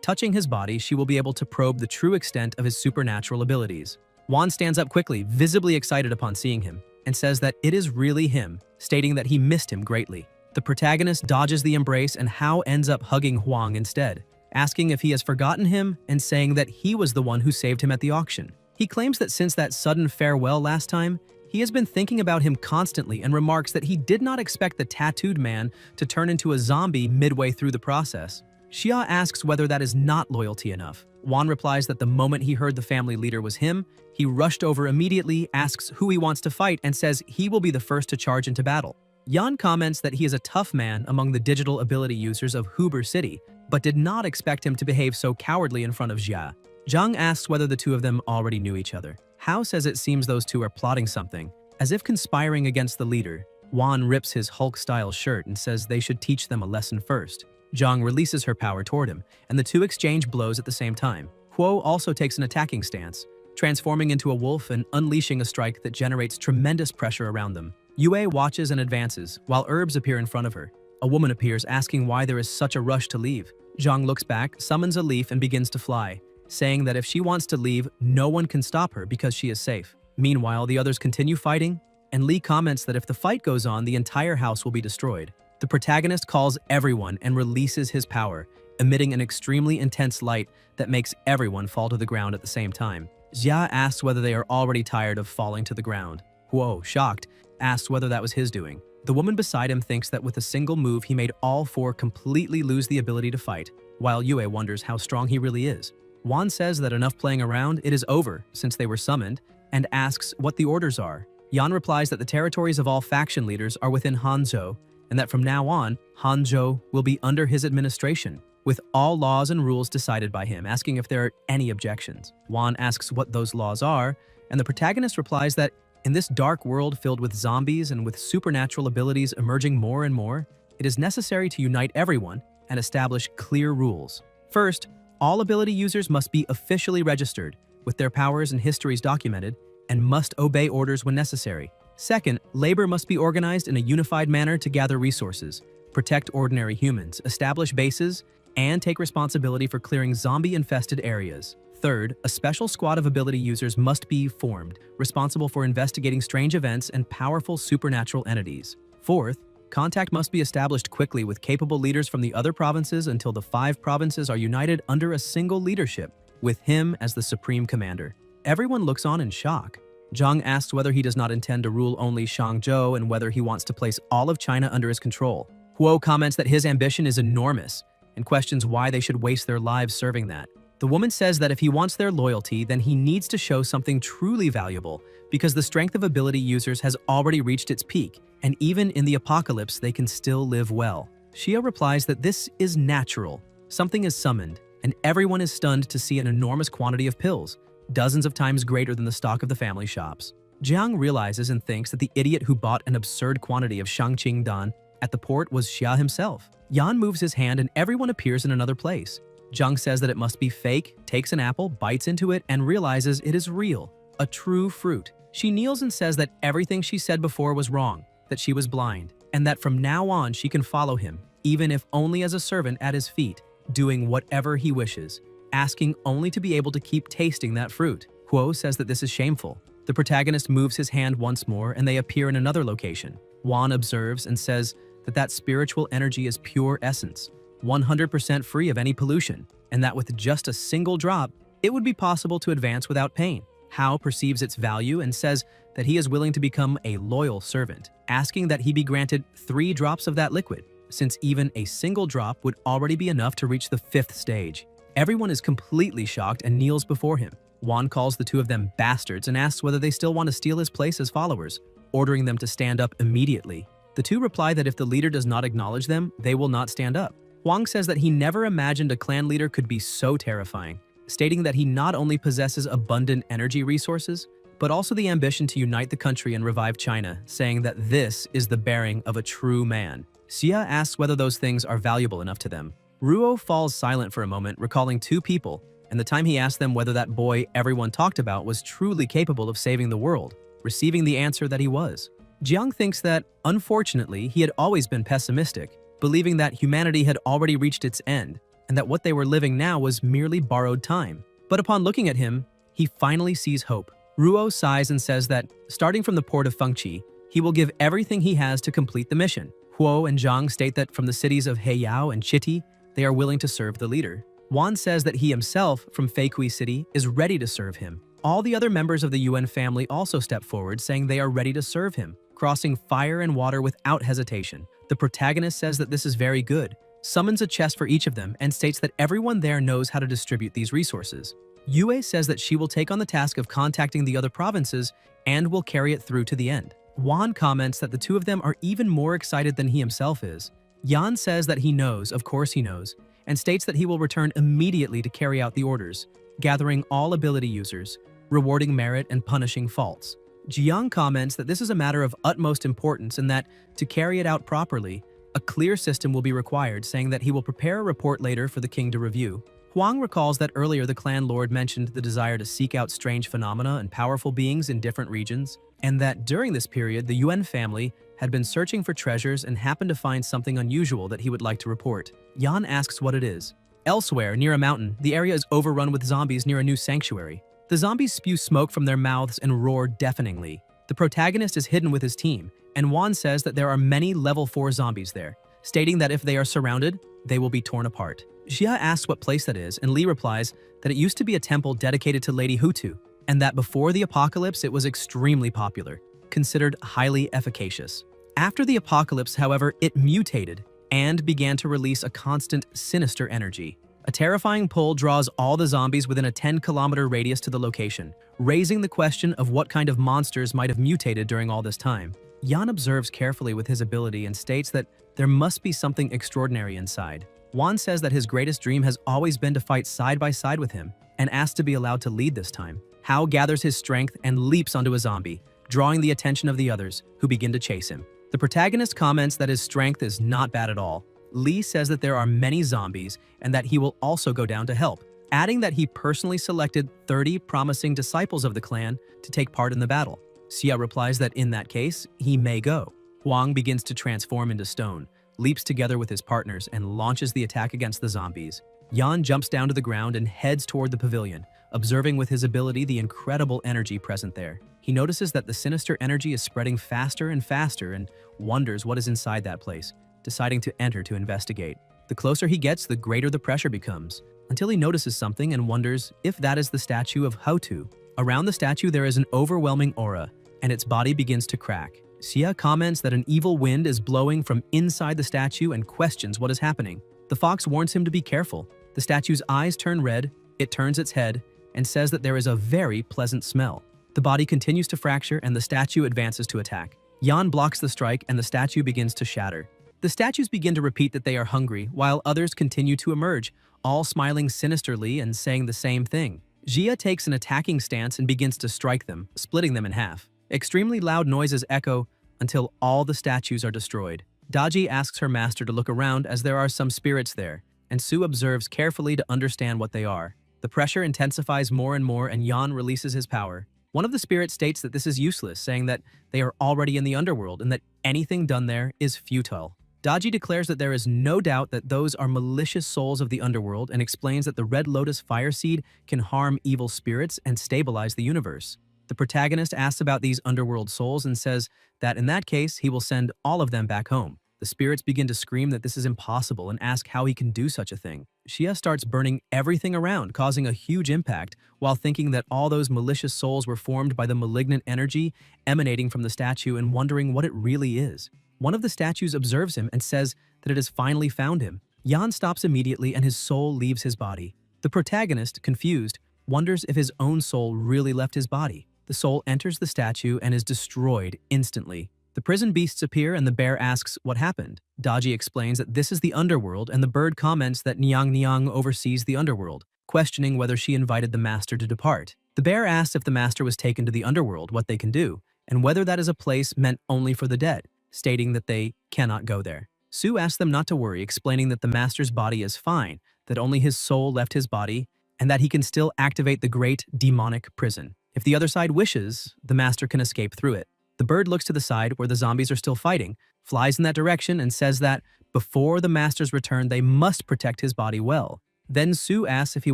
touching his body she will be able to probe the true extent of his supernatural abilities. Wan stands up quickly, visibly excited upon seeing him, and says that it is really him, stating that he missed him greatly. The protagonist dodges the embrace and Hao ends up hugging Huang instead, asking if he has forgotten him and saying that he was the one who saved him at the auction. He claims that since that sudden farewell last time, he has been thinking about him constantly and remarks that he did not expect the tattooed man to turn into a zombie midway through the process. Xia asks whether that is not loyalty enough. Wan replies that the moment he heard the family leader was him, he rushed over immediately, asks who he wants to fight, and says he will be the first to charge into battle. Yan comments that he is a tough man among the digital ability users of Huber City, but did not expect him to behave so cowardly in front of Xia. Zhang asks whether the two of them already knew each other. Hao says it seems those two are plotting something, as if conspiring against the leader. Wan rips his Hulk-style shirt and says they should teach them a lesson first. Zhang releases her power toward him, and the two exchange blows at the same time. Huo also takes an attacking stance, transforming into a wolf and unleashing a strike that generates tremendous pressure around them. Yue watches and advances, while herbs appear in front of her. A woman appears asking why there is such a rush to leave. Zhang looks back, summons a leaf, and begins to fly, saying that if she wants to leave, no one can stop her because she is safe. Meanwhile, the others continue fighting, and Li comments that if the fight goes on, the entire house will be destroyed. The protagonist calls everyone and releases his power, emitting an extremely intense light that makes everyone fall to the ground at the same time. Xia asks whether they are already tired of falling to the ground. Huo, shocked, asks whether that was his doing. The woman beside him thinks that with a single move he made all 4 completely lose the ability to fight, while Yue wonders how strong he really is. Wan says that enough playing around, it is over since they were summoned, and asks what the orders are. Yan replies that the territories of all faction leaders are within Hanzhou, and that from now on, Hanzhou will be under his administration, with all laws and rules decided by him, asking if there are any objections. Wan asks what those laws are, and the protagonist replies that in this dark world filled with zombies and with supernatural abilities emerging more and more, it is necessary to unite everyone and establish clear rules. First, all ability users must be officially registered, with their powers and histories documented, and must obey orders when necessary. Second, labor must be organized in a unified manner to gather resources, protect ordinary humans, establish bases, and take responsibility for clearing zombie-infested areas. Third, a special squad of ability users must be formed, responsible for investigating strange events and powerful supernatural entities. Fourth, contact must be established quickly with capable leaders from the other provinces until the 5 provinces are united under a single leadership, with him as the supreme commander. Everyone looks on in shock. Zhang asks whether he does not intend to rule only Shangzhou and whether he wants to place all of China under his control. Huo comments that his ambition is enormous and questions why they should waste their lives serving that. The woman says that if he wants their loyalty, then he needs to show something truly valuable, because the strength of ability users has already reached its peak, and even in the apocalypse they can still live well. Xia replies that this is natural. Something is summoned, and everyone is stunned to see an enormous quantity of pills, dozens of times greater than the stock of the family shops. Jiang realizes and thinks that the idiot who bought an absurd quantity of Shangqing Dan At the port was Xia himself. Yan moves his hand and everyone appears in another place. Zhang says that it must be fake, takes an apple, bites into it, and realizes it is real, a true fruit. She kneels and says that everything she said before was wrong, that she was blind, and that from now on she can follow him, even if only as a servant at his feet, doing whatever he wishes, asking only to be able to keep tasting that fruit. Huo says that this is shameful. The protagonist moves his hand once more and they appear in another location. Wan observes and says that spiritual energy is pure essence, 100% free of any pollution, and that with just a single drop, it would be possible to advance without pain. Hao perceives its value and says that he is willing to become a loyal servant, asking that he be granted 3 drops of that liquid, since even a single drop would already be enough to reach the 5th stage. Everyone is completely shocked and kneels before him. Wan calls the 2 of them bastards and asks whether they still want to steal his place as followers, ordering them to stand up immediately. The 2 reply that if the leader does not acknowledge them, they will not stand up. Huang says that he never imagined a clan leader could be so terrifying, stating that he not only possesses abundant energy resources, but also the ambition to unite the country and revive China, saying that this is the bearing of a true man. Xia asks whether those things are valuable enough to them. Ruo falls silent for a moment, recalling 2 people, and the time he asked them whether that boy everyone talked about was truly capable of saving the world, receiving the answer that he was. Jiang thinks that, unfortunately, he had always been pessimistic, believing that humanity had already reached its end, and that what they were living now was merely borrowed time. But upon looking at him, he finally sees hope. Ruo sighs and says that, starting from the port of Fengqi, he will give everything he has to complete the mission. Huo and Zhang state that from the cities of Heiyao and Chiti, they are willing to serve the leader. Wan says that he himself, from Feikui City, is ready to serve him. All the other members of the Yuan family also step forward, saying they are ready to serve him, crossing fire and water without hesitation. The protagonist says that this is very good, summons a chest for each of them, and states that everyone there knows how to distribute these resources. Yue says that she will take on the task of contacting the other provinces and will carry it through to the end. Wan comments that the 2 of them are even more excited than he himself is. Yan says that he knows, of course he knows, and states that he will return immediately to carry out the orders, gathering all ability users, rewarding merit and punishing faults. Jiang comments that this is a matter of utmost importance and that, to carry it out properly, a clear system will be required, saying that he will prepare a report later for the king to review. Huang recalls that earlier the clan lord mentioned the desire to seek out strange phenomena and powerful beings in different regions, and that during this period the Yuan family had been searching for treasures and happened to find something unusual that he would like to report. Yan asks what it is. Elsewhere, near a mountain, the area is overrun with zombies near a new sanctuary. The zombies spew smoke from their mouths and roar deafeningly. The protagonist is hidden with his team, and Wan says that there are many level 4 zombies there, stating that if they are surrounded, they will be torn apart. Xia asks what place that is, and Li replies that it used to be a temple dedicated to Lady Hutu, and that before the apocalypse it was extremely popular, considered highly efficacious. After the apocalypse, however, it mutated and began to release a constant sinister energy. A terrifying pull draws all the zombies within a 10-kilometer radius to the location, raising the question of what kind of monsters might have mutated during all this time. Yan observes carefully with his ability and states that there must be something extraordinary inside. Wan says that his greatest dream has always been to fight side by side with him, and asks to be allowed to lead this time. Hao gathers his strength and leaps onto a zombie, drawing the attention of the others, who begin to chase him. The protagonist comments that his strength is not bad at all. Li says that there are many zombies and that he will also go down to help, adding that he personally selected 30 promising disciples of the clan to take part in the battle. Xia replies that in that case, he may go. Huang begins to transform into stone, leaps together with his partners, and launches the attack against the zombies. Yan jumps down to the ground and heads toward the pavilion, observing with his ability the incredible energy present there. He notices that the sinister energy is spreading faster and faster and wonders what is inside that place, deciding to enter to investigate. The closer he gets, the greater the pressure becomes, until he notices something and wonders if that is the statue of Hutu. Around the statue there is an overwhelming aura, and its body begins to crack. Xia comments that an evil wind is blowing from inside the statue and questions what is happening. The fox warns him to be careful. The statue's eyes turn red, it turns its head, and says that there is a very pleasant smell. The body continues to fracture and the statue advances to attack. Yan blocks the strike and the statue begins to shatter. The statues begin to repeat that they are hungry, while others continue to emerge, all smiling sinisterly and saying the same thing. Xia takes an attacking stance and begins to strike them, splitting them in half. Extremely loud noises echo until all the statues are destroyed. Daji asks her master to look around as there are some spirits there, and Su observes carefully to understand what they are. The pressure intensifies more and more and Yan releases his power. One of the spirits states that this is useless, saying that they are already in the underworld and that anything done there is futile. Daji declares that there is no doubt that those are malicious souls of the underworld and explains that the Red Lotus Fire Seed can harm evil spirits and stabilize the universe. The protagonist asks about these underworld souls and says that in that case, he will send all of them back home. The spirits begin to scream that this is impossible and ask how he can do such a thing. Xia starts burning everything around, causing a huge impact, while thinking that all those malicious souls were formed by the malignant energy emanating from the statue and wondering what it really is. One of the statues observes him and says that it has finally found him. Yan stops immediately and his soul leaves his body. The protagonist, confused, wonders if his own soul really left his body. The soul enters the statue and is destroyed instantly. The prison beasts appear and the bear asks what happened. Daji explains that this is the underworld and the bird comments that Niang Niang oversees the underworld, questioning whether she invited the master to depart. The bear asks if the master was taken to the underworld, what they can do, and whether that is a place meant only for the dead, stating that they cannot go there. Su asks them not to worry, explaining that the master's body is fine, that only his soul left his body, and that he can still activate the great demonic prison. If the other side wishes, the master can escape through it. The bird looks to the side where the zombies are still fighting, flies in that direction and says that before the master's return, they must protect his body well. Then Su asks if he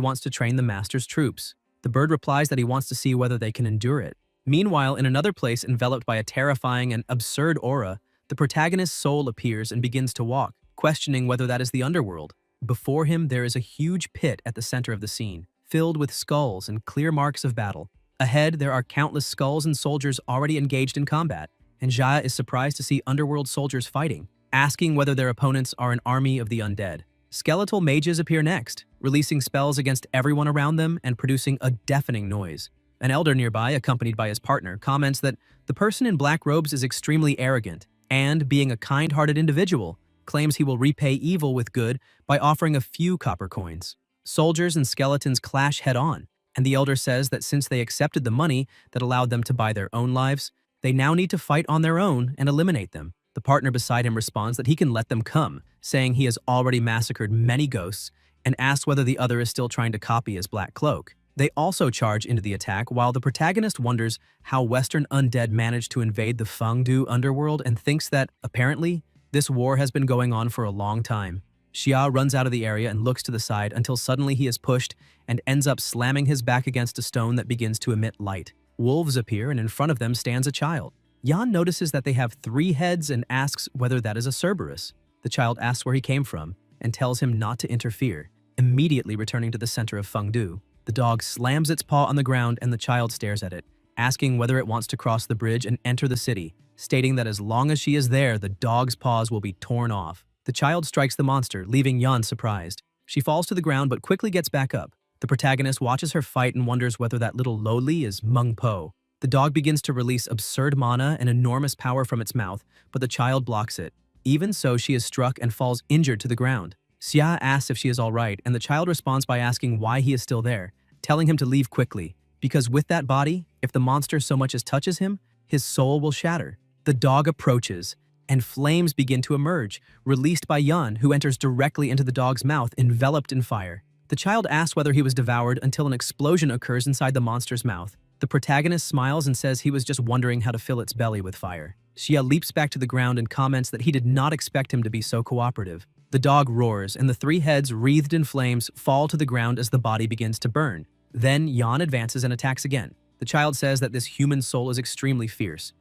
wants to train the master's troops. The bird replies that he wants to see whether they can endure it. Meanwhile, in another place enveloped by a terrifying and absurd aura, the protagonist's soul appears and begins to walk, questioning whether that is the underworld. Before him, there is a huge pit at the center of the scene, filled with skulls and clear marks of battle. Ahead, there are countless skulls and soldiers already engaged in combat, and Jaya is surprised to see underworld soldiers fighting, asking whether their opponents are an army of the undead. Skeletal mages appear next, releasing spells against everyone around them and producing a deafening noise. An elder nearby, accompanied by his partner, comments that the person in black robes is extremely arrogant and, being a kind-hearted individual, claims he will repay evil with good by offering a few copper coins. Soldiers and skeletons clash head-on, and the elder says that since they accepted the money that allowed them to buy their own lives, they now need to fight on their own and eliminate them. The partner beside him responds that he can let them come, saying he has already massacred many ghosts, and asks whether the other is still trying to copy his black cloak. They also charge into the attack while the protagonist wonders how Western undead managed to invade the Fengdu underworld and thinks that, apparently, this war has been going on for a long time. Xia runs out of the area and looks to the side until suddenly he is pushed and ends up slamming his back against a stone that begins to emit light. Wolves appear and in front of them stands a child. Yan notices that they have 3 heads and asks whether that is a Cerberus. The child asks where he came from and tells him not to interfere, immediately returning to the center of Fengdu. The dog slams its paw on the ground and the child stares at it, asking whether it wants to cross the bridge and enter the city, stating that as long as she is there, the dog's paws will be torn off. The child strikes the monster, leaving Yan surprised. She falls to the ground but quickly gets back up. The protagonist watches her fight and wonders whether that little lowly is Meng Po. The dog begins to release absurd mana and enormous power from its mouth, but the child blocks it. Even so, she is struck and falls injured to the ground. Xia asks if she is alright, and the child responds by asking why he is still there, telling him to leave quickly, because with that body, if the monster so much as touches him, his soul will shatter. The dog approaches, and flames begin to emerge, released by Yan, who enters directly into the dog's mouth, enveloped in fire. The child asks whether he was devoured until an explosion occurs inside the monster's mouth. The protagonist smiles and says he was just wondering how to fill its belly with fire. Xia leaps back to the ground and comments that he did not expect him to be so cooperative. The dog roars, and the 3 heads, wreathed in flames, fall to the ground as the body begins to burn. Then Yan advances and attacks again. The child says that this human soul is extremely fierce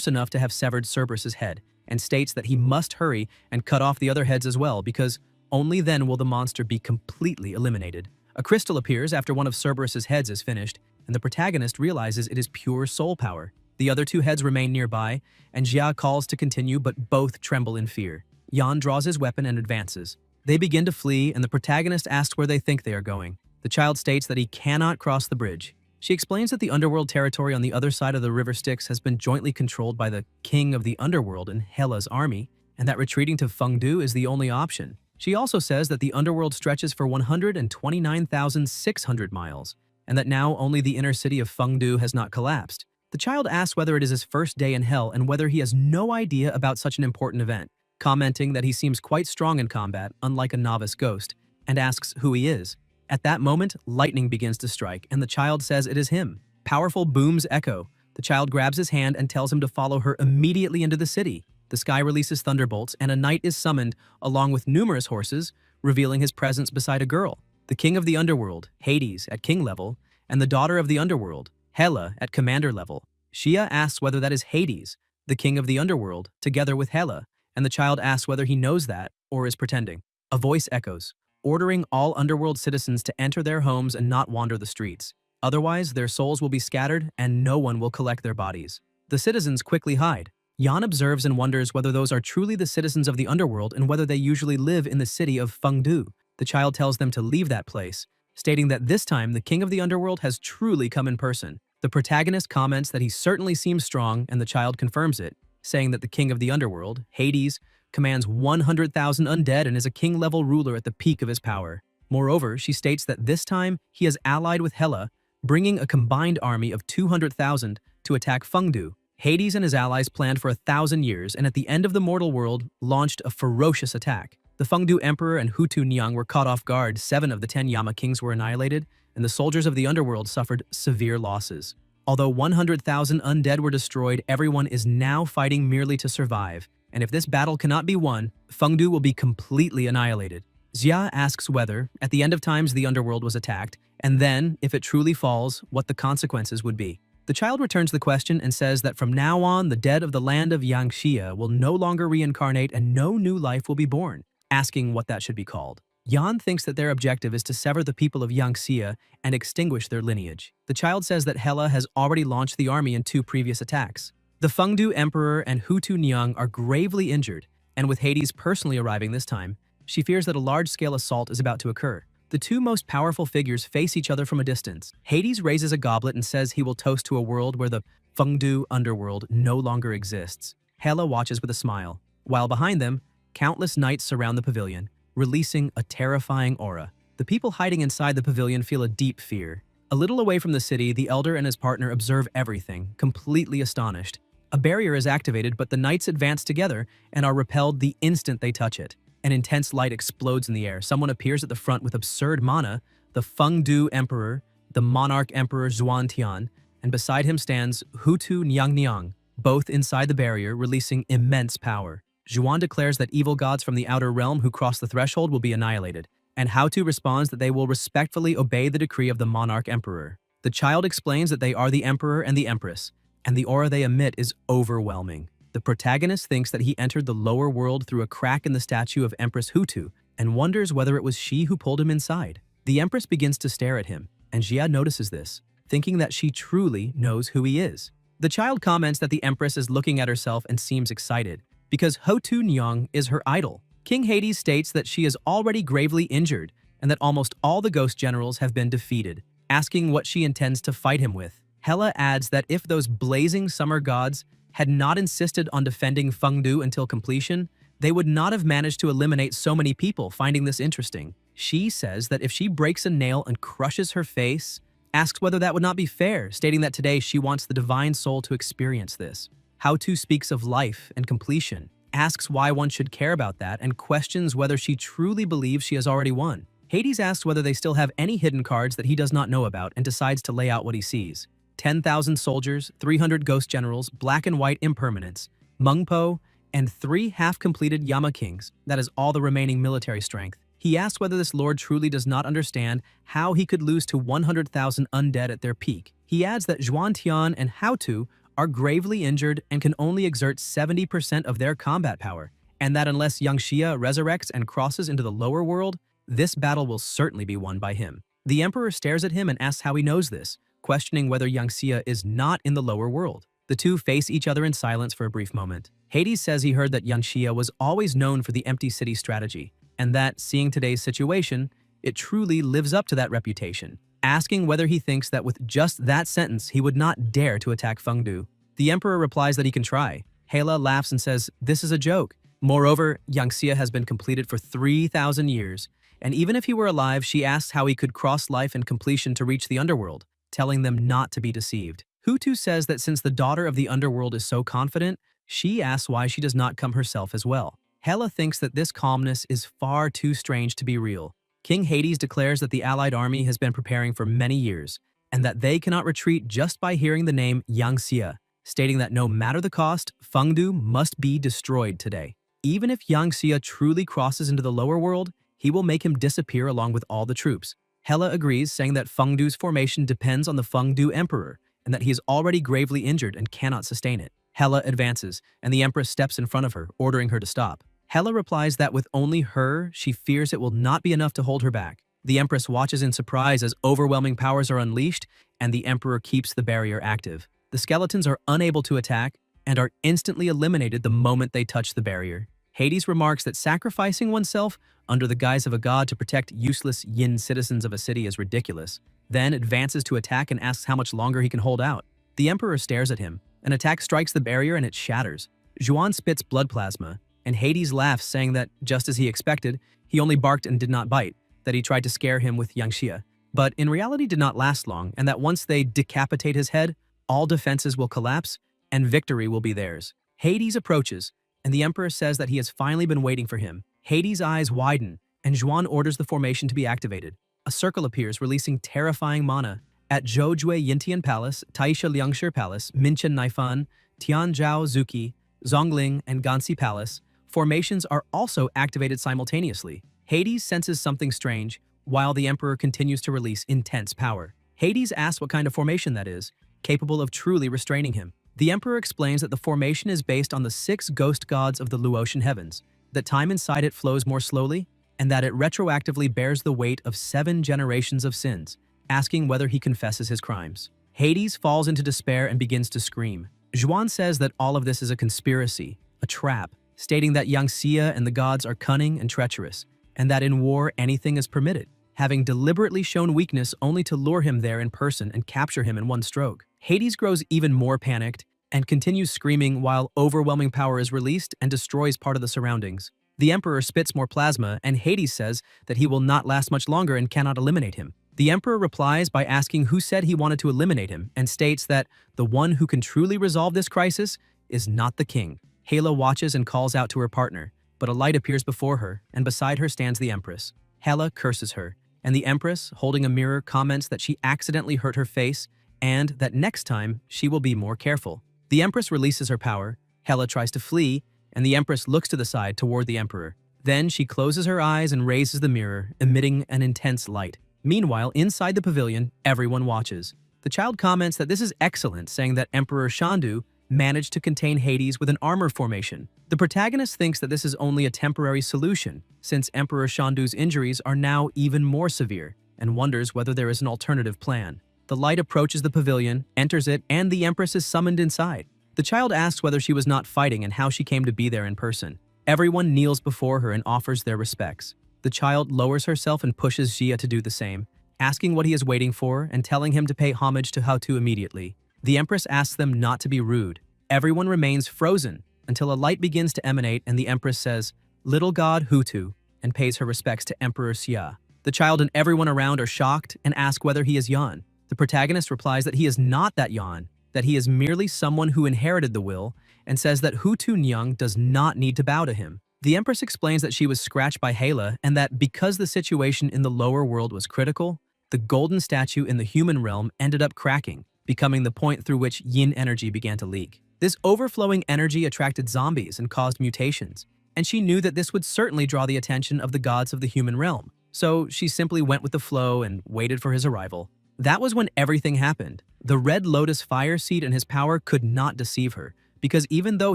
enough to have severed Cerberus's head, and states that he must hurry and cut off the other heads as well, because only then will the monster be completely eliminated. A crystal appears after one of Cerberus's heads is finished, and the protagonist realizes it is pure soul power. The other 2 heads remain nearby, and Jia calls to continue, but both tremble in fear. Yan draws his weapon and advances. They begin to flee, and the protagonist asks where they think they are going. The child states that he cannot cross the bridge. She explains that the underworld territory on the other side of the River Styx has been jointly controlled by the king of the underworld and Hela's army, and that retreating to Fengdu is the only option. She also says that the underworld stretches for 129,600 miles, and that now only the inner city of Fengdu has not collapsed. The child asks whether it is his first day in hell and whether he has no idea about such an important event, commenting that he seems quite strong in combat, unlike a novice ghost, and asks who he is. At that moment, lightning begins to strike, and the child says it is him. Powerful booms echo. The child grabs his hand and tells him to follow her immediately into the city. The sky releases thunderbolts, and a knight is summoned, along with numerous horses, revealing his presence beside a girl. The king of the underworld, Hades, at king level, and the daughter of the underworld, Hela, at commander level. Shia asks whether that is Hades, the king of the underworld, together with Hela, and the child asks whether he knows that or is pretending. A voice echoes, ordering all underworld citizens to enter their homes and not wander the streets. Otherwise, their souls will be scattered and no one will collect their bodies. The citizens quickly hide. Yan observes and wonders whether those are truly the citizens of the underworld and whether they usually live in the city of Fengdu. The child tells them to leave that place, stating that this time the king of the underworld has truly come in person. The protagonist comments that he certainly seems strong, and the child confirms it, saying that the king of the underworld, Hades, commands 100,000 undead and is a king-level ruler at the peak of his power. Moreover, she states that this time he is allied with Hela, bringing a combined army of 200,000 to attack Fengdu. Hades and his allies planned for 1,000 years, and at the end of the mortal world, launched a ferocious attack. The Fengdu Emperor and Hutu Nyang were caught off guard, 7 of the 10 Yama kings were annihilated, and the soldiers of the underworld suffered severe losses. Although 100,000 undead were destroyed, everyone is now fighting merely to survive, and if this battle cannot be won, Fengdu will be completely annihilated. Xia asks whether, at the end of times, the underworld was attacked, and then, if it truly falls, what the consequences would be. The child returns the question and says that from now on, the dead of the land of Yangxia will no longer reincarnate and no new life will be born, asking what that should be called. Yan thinks that their objective is to sever the people of Yangxia and extinguish their lineage. The child says that Hela has already launched the army in 2 previous attacks. The Fengdu Emperor and Hutu Nyang are gravely injured, and with Hades personally arriving this time, she fears that a large-scale assault is about to occur. The 2 most powerful figures face each other from a distance. Hades raises a goblet and says he will toast to a world where the Fengdu underworld no longer exists. Hela watches with a smile, while behind them, countless knights surround the pavilion, releasing a terrifying aura. The people hiding inside the pavilion feel a deep fear. A little away from the city, the elder and his partner observe everything, completely astonished. A barrier is activated, but the knights advance together and are repelled the instant they touch it. An intense light explodes in the air. Someone appears at the front with absurd mana, the Fengdu Emperor, the Monarch Emperor Zhuantian, and beside him stands Hutu Nyang, both inside the barrier, releasing immense power. Zhuan declares that evil gods from the outer realm who cross the threshold will be annihilated, and Haotu responds that they will respectfully obey the decree of the Monarch Emperor. The child explains that they are the Emperor and the Empress, and the aura they emit is overwhelming. The protagonist thinks that he entered the lower world through a crack in the statue of Empress Hutu, and wonders whether it was she who pulled him inside. The Empress begins to stare at him, and Jia notices this, thinking that she truly knows who he is. The child comments that the Empress is looking at herself and seems excited, because Hutu Nyang is her idol. King Hades states that she is already gravely injured and that almost all the ghost generals have been defeated, asking what she intends to fight him with. Hela adds that if those blazing summer gods had not insisted on defending Fengdu until completion, they would not have managed to eliminate so many people, finding this interesting. She says that if she breaks a nail and crushes her face, asks whether that would not be fair, stating that today she wants the divine soul to experience this. Haotu speaks of life and completion, asks why one should care about that, and questions whether she truly believes she has already won. Hades asks whether they still have any hidden cards that he does not know about and decides to lay out what he sees. 10,000 soldiers, 300 ghost generals, black and white impermanents, Mengpo, and 3 half-completed Yama kings. That is all the remaining military strength. He asks whether this lord truly does not understand how he could lose to 100,000 undead at their peak. He adds that Zhuantian and Haotu are gravely injured and can only exert 70% of their combat power, and that unless Yangxia resurrects and crosses into the lower world, this battle will certainly be won by him. The Emperor stares at him and asks how he knows this, questioning whether Yangxia is not in the lower world. The 2 face each other in silence for a brief moment. Hades says he heard that Yangxia was always known for the empty city strategy, and that, seeing today's situation, it truly lives up to that reputation, asking whether he thinks that with just that sentence he would not dare to attack Fengdu. The Emperor replies that he can try. Hela laughs and says, "This is a joke." Moreover, Yangxia has been completed for 3,000 years, and even if he were alive, she asks how he could cross life and completion to reach the underworld, telling them not to be deceived. Hutu says that since the daughter of the underworld is so confident, she asks why she does not come herself as well. Hela thinks that this calmness is far too strange to be real. King Hades declares that the allied army has been preparing for many years, and that they cannot retreat just by hearing the name Yangxia, stating that no matter the cost, Fengdu must be destroyed today. Even if Yangxia truly crosses into the lower world, he will make him disappear along with all the troops. Hela agrees, saying that Fengdu's formation depends on the Fengdu Emperor, and that he is already gravely injured and cannot sustain it. Hela advances, and the Empress steps in front of her, ordering her to stop. Hela replies that with only her, she fears it will not be enough to hold her back. The Empress watches in surprise as overwhelming powers are unleashed, and the Emperor keeps the barrier active. The skeletons are unable to attack, and are instantly eliminated the moment they touch the barrier. Hades remarks that sacrificing oneself under the guise of a god to protect useless Yin citizens of a city is ridiculous, then advances to attack and asks how much longer he can hold out. The Emperor stares at him. An attack strikes the barrier and it shatters. Zhuan spits blood plasma, and Hades laughs, saying that, just as he expected, he only barked and did not bite, that he tried to scare him with Yangxia, but in reality did not last long, and that once they decapitate his head, all defenses will collapse and victory will be theirs. Hades approaches, and the Emperor says that he has finally been waiting for him. Hades' eyes widen, and Zhuan orders the formation to be activated. A circle appears, releasing terrifying mana. At Zhoujue Yintian Palace, Taisha Liangshi Palace, Minchen Naifan, Tianzhou Zuki, Zhongling, and Ganxi Palace, formations are also activated simultaneously. Hades senses something strange, while the Emperor continues to release intense power. Hades asks what kind of formation that is, capable of truly restraining him. The Emperor explains that the formation is based on the 6 ghost gods of the Luotian heavens, that time inside it flows more slowly, and that it retroactively bears the weight of 7 generations of sins, asking whether he confesses his crimes. Hades falls into despair and begins to scream. Zhuan says that all of this is a conspiracy, a trap, stating that Yangxia and the gods are cunning and treacherous, and that in war anything is permitted, having deliberately shown weakness only to lure him there in person and capture him in one stroke. Hades grows even more panicked and continues screaming while overwhelming power is released and destroys part of the surroundings. The Emperor spits more plasma, and Hades says that he will not last much longer and cannot eliminate him. The Emperor replies by asking who said he wanted to eliminate him, and states that the one who can truly resolve this crisis is not the king. Hela watches and calls out to her partner, but a light appears before her, and beside her stands the Empress. Hela curses her, and the Empress, holding a mirror, comments that she accidentally hurt her face and that next time she will be more careful. The Empress releases her power, Hela tries to flee, and the Empress looks to the side toward the Emperor. Then she closes her eyes and raises the mirror, emitting an intense light. Meanwhile, inside the pavilion, everyone watches. The child comments that this is excellent, saying that Emperor Shandu managed to contain Hades with an armor formation. The protagonist thinks that this is only a temporary solution, since Emperor Shandu's injuries are now even more severe, and wonders whether there is an alternative plan. The light approaches the pavilion, enters it, and the Empress is summoned inside. The child asks whether she was not fighting and how she came to be there in person. Everyone kneels before her and offers their respects. The child lowers herself and pushes Xia to do the same, asking what he is waiting for and telling him to pay homage to Houtu immediately. The Empress asks them not to be rude. Everyone remains frozen until a light begins to emanate and the Empress says, "Little God Houtu," and pays her respects to Emperor Xia. The child and everyone around are shocked and ask whether he is Yan. The protagonist replies that he is not that Yan, that he is merely someone who inherited the will, and says that Houtu Nyang does not need to bow to him. The Empress explains that she was scratched by Hela and that because the situation in the lower world was critical, the golden statue in the human realm ended up cracking, becoming the point through which yin energy began to leak. This overflowing energy attracted zombies and caused mutations, and she knew that this would certainly draw the attention of the gods of the human realm. So she simply went with the flow and waited for his arrival. That was when everything happened. The Red Lotus fire seed and his power could not deceive her, because even though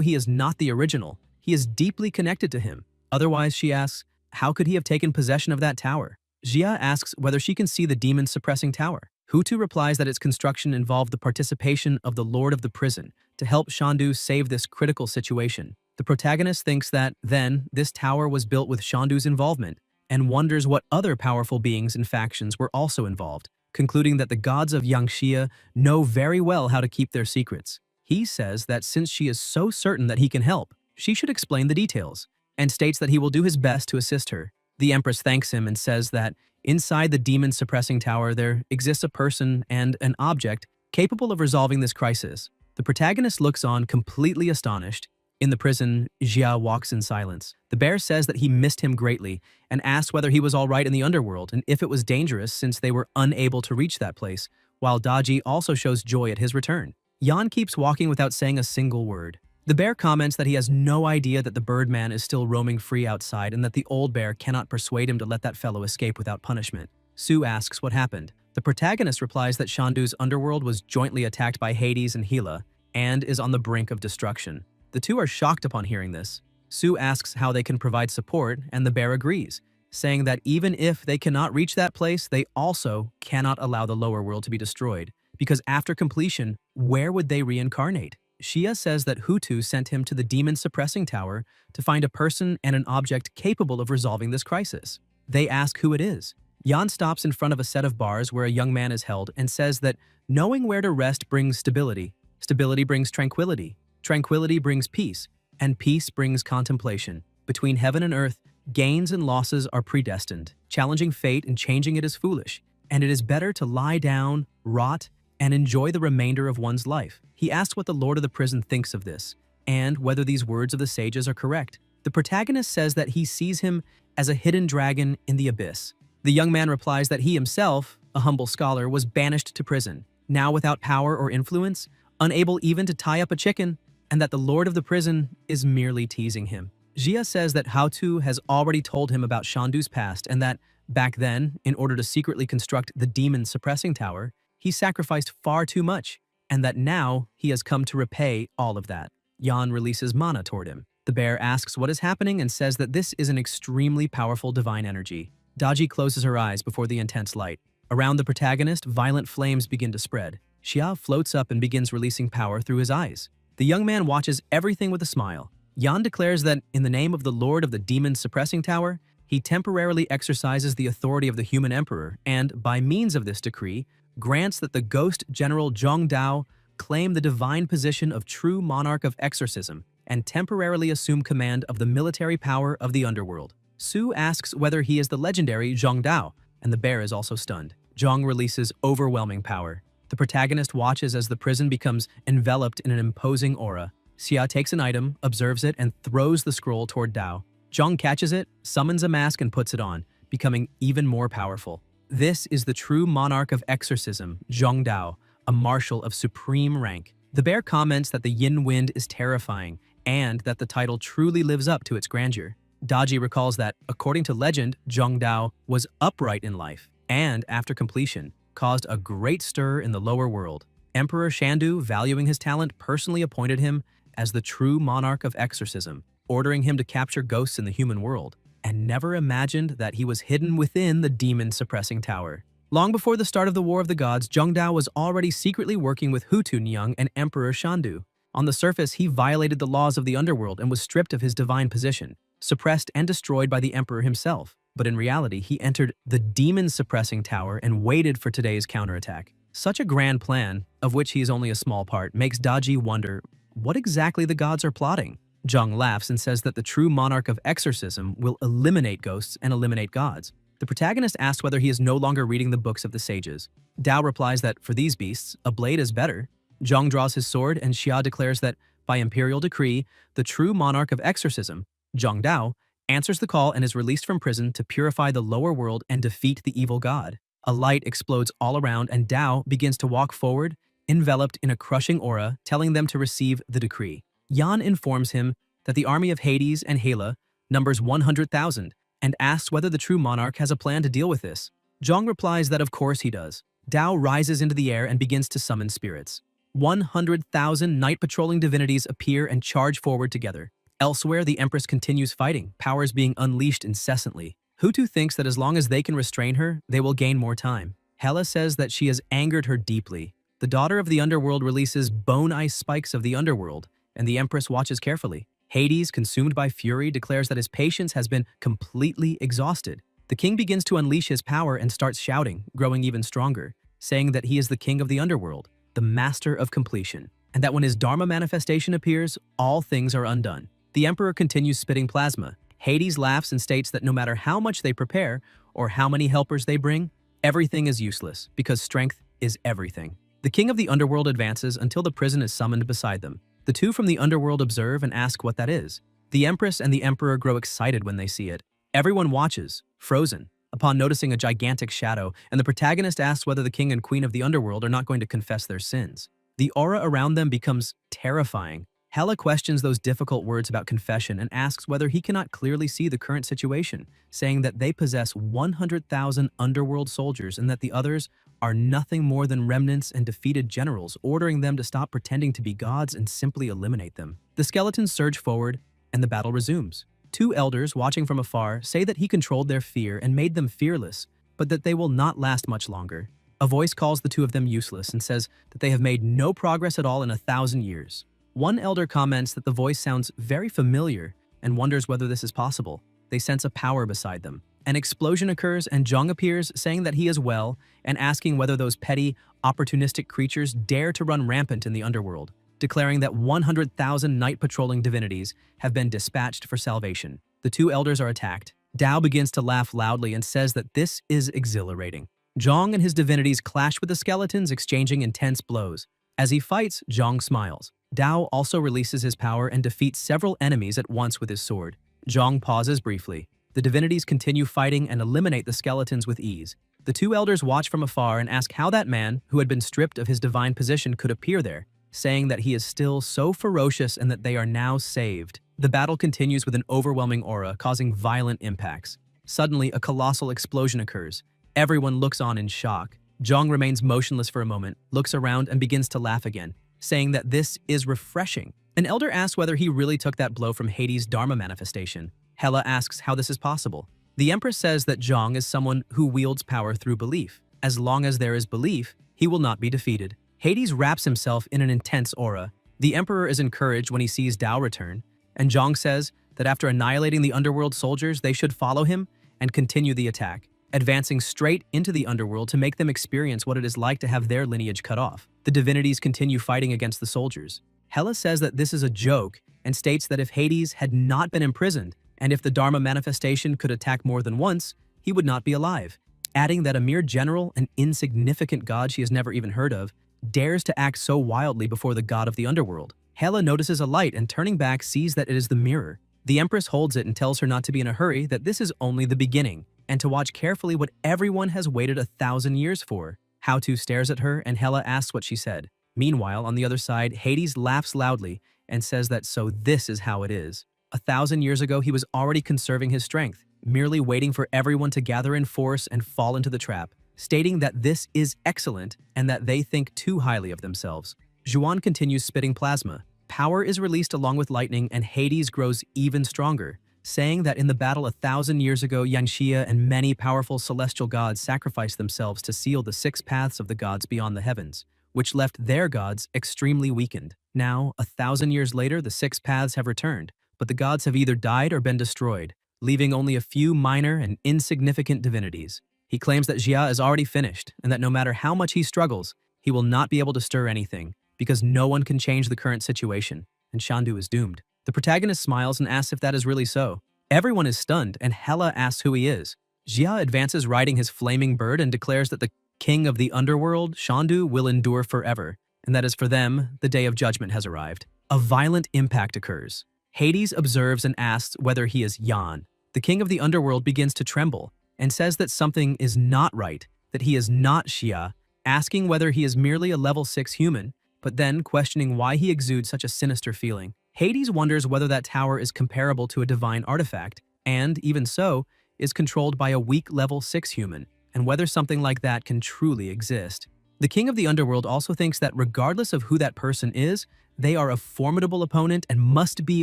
he is not the original, he is deeply connected to him. Otherwise, she asks, how could he have taken possession of that tower? Xia asks whether she can see the demon-suppressing tower. Houtu replies that its construction involved the participation of the Lord of the Prison to help Shandu save this critical situation. The protagonist thinks that, then, this tower was built with Shandu's involvement, and wonders what other powerful beings and factions were also involved, concluding that the gods of Yangxia know very well how to keep their secrets. He says that since she is so certain that he can help, she should explain the details, and states that he will do his best to assist her. The Empress thanks him and says that inside the demon-suppressing tower there exists a person and an object capable of resolving this crisis. The protagonist looks on completely astonished, In the prison, Jia walks in silence. The bear says that he missed him greatly and asks whether he was all right in the underworld and if it was dangerous since they were unable to reach that place, while Daji also shows joy at his return. Yan keeps walking without saying a single word. The bear comments that he has no idea that the Birdman is still roaming free outside and that the old bear cannot persuade him to let that fellow escape without punishment. Sue asks what happened. The protagonist replies that Shandu's underworld was jointly attacked by Hades and Hela and is on the brink of destruction. The two are shocked upon hearing this. Sue asks how they can provide support, and the bear agrees, saying that even if they cannot reach that place, they also cannot allow the lower world to be destroyed, because after completion, where would they reincarnate? Shia says that Hutu sent him to the demon suppressing tower to find a person and an object capable of resolving this crisis. They ask who it is. Yan stops in front of a set of bars where a young man is held and says that knowing where to rest brings stability, stability brings tranquility, tranquility brings peace, and peace brings contemplation. Between heaven and earth, gains and losses are predestined. Challenging fate and changing it is foolish, and it is better to lie down, rot, and enjoy the remainder of one's life. He asks what the lord of the prison thinks of this, and whether these words of the sages are correct. The protagonist says that he sees him as a hidden dragon in the abyss. The young man replies that he himself, a humble scholar, was banished to prison, now without power or influence, unable even to tie up a chicken, and that the lord of the prison is merely teasing him. Jia says that Hautu has already told him about Shandu's past and that, back then, in order to secretly construct the demon suppressing tower, he sacrificed far too much, and that now he has come to repay all of that. Yan releases mana toward him. The bear asks what is happening and says that this is an extremely powerful divine energy. Daji closes her eyes before the intense light. Around the protagonist, violent flames begin to spread. Xia floats up and begins releasing power through his eyes. The young man watches everything with a smile. Yan declares that, in the name of the Lord of the Demon Suppressing Tower, he temporarily exercises the authority of the human emperor and, by means of this decree, grants that the ghost general Zhong Dao claim the divine position of true monarch of exorcism and temporarily assume command of the military power of the underworld. Su asks whether he is the legendary Zhong Dao, and the bear is also stunned. Zhong releases overwhelming power. The protagonist watches as the prison becomes enveloped in an imposing aura. Xia takes an item, observes it, and throws the scroll toward Dao. Zhong catches it, summons a mask, and puts it on, becoming even more powerful. This is the true monarch of exorcism, Zhong Dao, a marshal of supreme rank. The bear comments that the yin wind is terrifying, and that the title truly lives up to its grandeur. Daji recalls that, according to legend, Zhong Dao was upright in life, and, after completion, caused a great stir in the lower world. Emperor Shandu, valuing his talent, personally appointed him as the true monarch of exorcism, ordering him to capture ghosts in the human world, and never imagined that he was hidden within the demon-suppressing tower. Long before the start of the War of the Gods, Zhong Dao was already secretly working with Hutu Nyang and Emperor Shandu. On the surface, he violated the laws of the underworld and was stripped of his divine position, suppressed and destroyed by the emperor himself. But in reality, he entered the demon-suppressing tower and waited for today's counterattack. Such a grand plan, of which he is only a small part, makes Daji wonder what exactly the gods are plotting. Zhong laughs and says that the true monarch of exorcism will eliminate ghosts and eliminate gods. The protagonist asks whether he is no longer reading the books of the sages. Dao replies that, for these beasts, a blade is better. Zhong draws his sword, and Xia declares that, by imperial decree, the true monarch of exorcism, Zhong Dao, answers the call and is released from prison to purify the lower world and defeat the evil god. A light explodes all around, and Dao begins to walk forward, enveloped in a crushing aura, telling them to receive the decree. Yan informs him that the army of Hades and Hela numbers 100,000 and asks whether the true monarch has a plan to deal with this. Zhong replies that of course he does. Dao rises into the air and begins to summon spirits. 100,000 night-patrolling divinities appear and charge forward together. Elsewhere, the Empress continues fighting, powers being unleashed incessantly. Hutu thinks that as long as they can restrain her, they will gain more time. Hela says that she has angered her deeply. The daughter of the underworld releases bone ice spikes of the underworld, and the Empress watches carefully. Hades, consumed by fury, declares that his patience has been completely exhausted. The king begins to unleash his power and starts shouting, growing even stronger, saying that he is the king of the underworld, the master of completion, and that when his Dharma manifestation appears, all things are undone. The emperor continues spitting plasma. Hades laughs and states that no matter how much they prepare or how many helpers they bring, everything is useless because strength is everything. The king of the underworld advances until the prison is summoned beside them. The two from the underworld observe and ask what that is. The Empress and the Emperor grow excited when they see it. Everyone watches, frozen, upon noticing a gigantic shadow, and the protagonist asks whether the king and queen of the underworld are not going to confess their sins. The aura around them becomes terrifying. Hela questions those difficult words about confession and asks whether he cannot clearly see the current situation, saying that they possess 100,000 underworld soldiers and that the others are nothing more than remnants and defeated generals, ordering them to stop pretending to be gods and simply eliminate them. The skeletons surge forward, and the battle resumes. Two elders, watching from afar, say that he controlled their fear and made them fearless, but that they will not last much longer. A voice calls the two of them useless and says that they have made no progress at all in 1,000 years. One elder comments that the voice sounds very familiar and wonders whether this is possible. They sense a power beside them. An explosion occurs and Zhang appears, saying that he is well and asking whether those petty, opportunistic creatures dare to run rampant in the underworld, declaring that 100,000 night-patrolling divinities have been dispatched for salvation. The two elders are attacked. Dao begins to laugh loudly and says that this is exhilarating. Zhang and his divinities clash with the skeletons, exchanging intense blows. As he fights, Zhang smiles. Dao also releases his power and defeats several enemies at once with his sword. Zhang pauses briefly. The divinities continue fighting and eliminate the skeletons with ease. The two elders watch from afar and ask how that man, who had been stripped of his divine position, could appear there, saying that he is still so ferocious and that they are now saved. The battle continues with an overwhelming aura, causing violent impacts. Suddenly, a colossal explosion occurs. Everyone looks on in shock. Zhang remains motionless for a moment, looks around, and begins to laugh again, saying that this is refreshing. An elder asks whether he really took that blow from Hades' Dharma manifestation. Hela asks how this is possible. The Empress says that Zhang is someone who wields power through belief. As long as there is belief, he will not be defeated. Hades wraps himself in an intense aura. The Emperor is encouraged when he sees Dao return, and Zhang says that after annihilating the underworld soldiers, they should follow him and continue the attack, advancing straight into the underworld to make them experience what it is like to have their lineage cut off. The divinities continue fighting against the soldiers. Hela says that this is a joke and states that if Hades had not been imprisoned, and if the Dharma manifestation could attack more than once, he would not be alive, adding that a mere general, an insignificant god she has never even heard of, dares to act so wildly before the god of the underworld. Hela notices a light and turning back sees that it is the mirror. The Empress holds it and tells her not to be in a hurry, that this is only the beginning, and to watch carefully what everyone has waited 1,000 years for. How-To stares at her and Hela asks what she said. Meanwhile, on the other side, Hades laughs loudly and says that so this is how it is. 1,000 years ago, he was already conserving his strength, merely waiting for everyone to gather in force and fall into the trap, stating that this is excellent and that they think too highly of themselves. Zhuan continues spitting plasma. Power is released along with lightning and Hades grows even stronger, saying that in the battle 1,000 years ago, Yangxia and many powerful celestial gods sacrificed themselves to seal the 6 paths of the gods beyond the heavens, which left their gods extremely weakened. Now, 1,000 years later, the 6 paths have returned, but the gods have either died or been destroyed, leaving only a few minor and insignificant divinities. He claims that Jia is already finished, and that no matter how much he struggles, he will not be able to stir anything, because no one can change the current situation, and Shandu is doomed. The protagonist smiles and asks if that is really so. Everyone is stunned, and Hela asks who he is. Jia advances riding his flaming bird and declares that the king of the underworld, Shandu, will endure forever, and that is for them, the day of judgment has arrived. A violent impact occurs. Hades observes and asks whether he is Yan. The king of the underworld begins to tremble and says that something is not right, that he is not Xia, asking whether he is merely a level 6 human, but then questioning why he exudes such a sinister feeling. Hades wonders whether that tower is comparable to a divine artifact, and, even so, is controlled by a weak level 6 human, and whether something like that can truly exist. The king of the underworld also thinks that regardless of who that person is, they are a formidable opponent and must be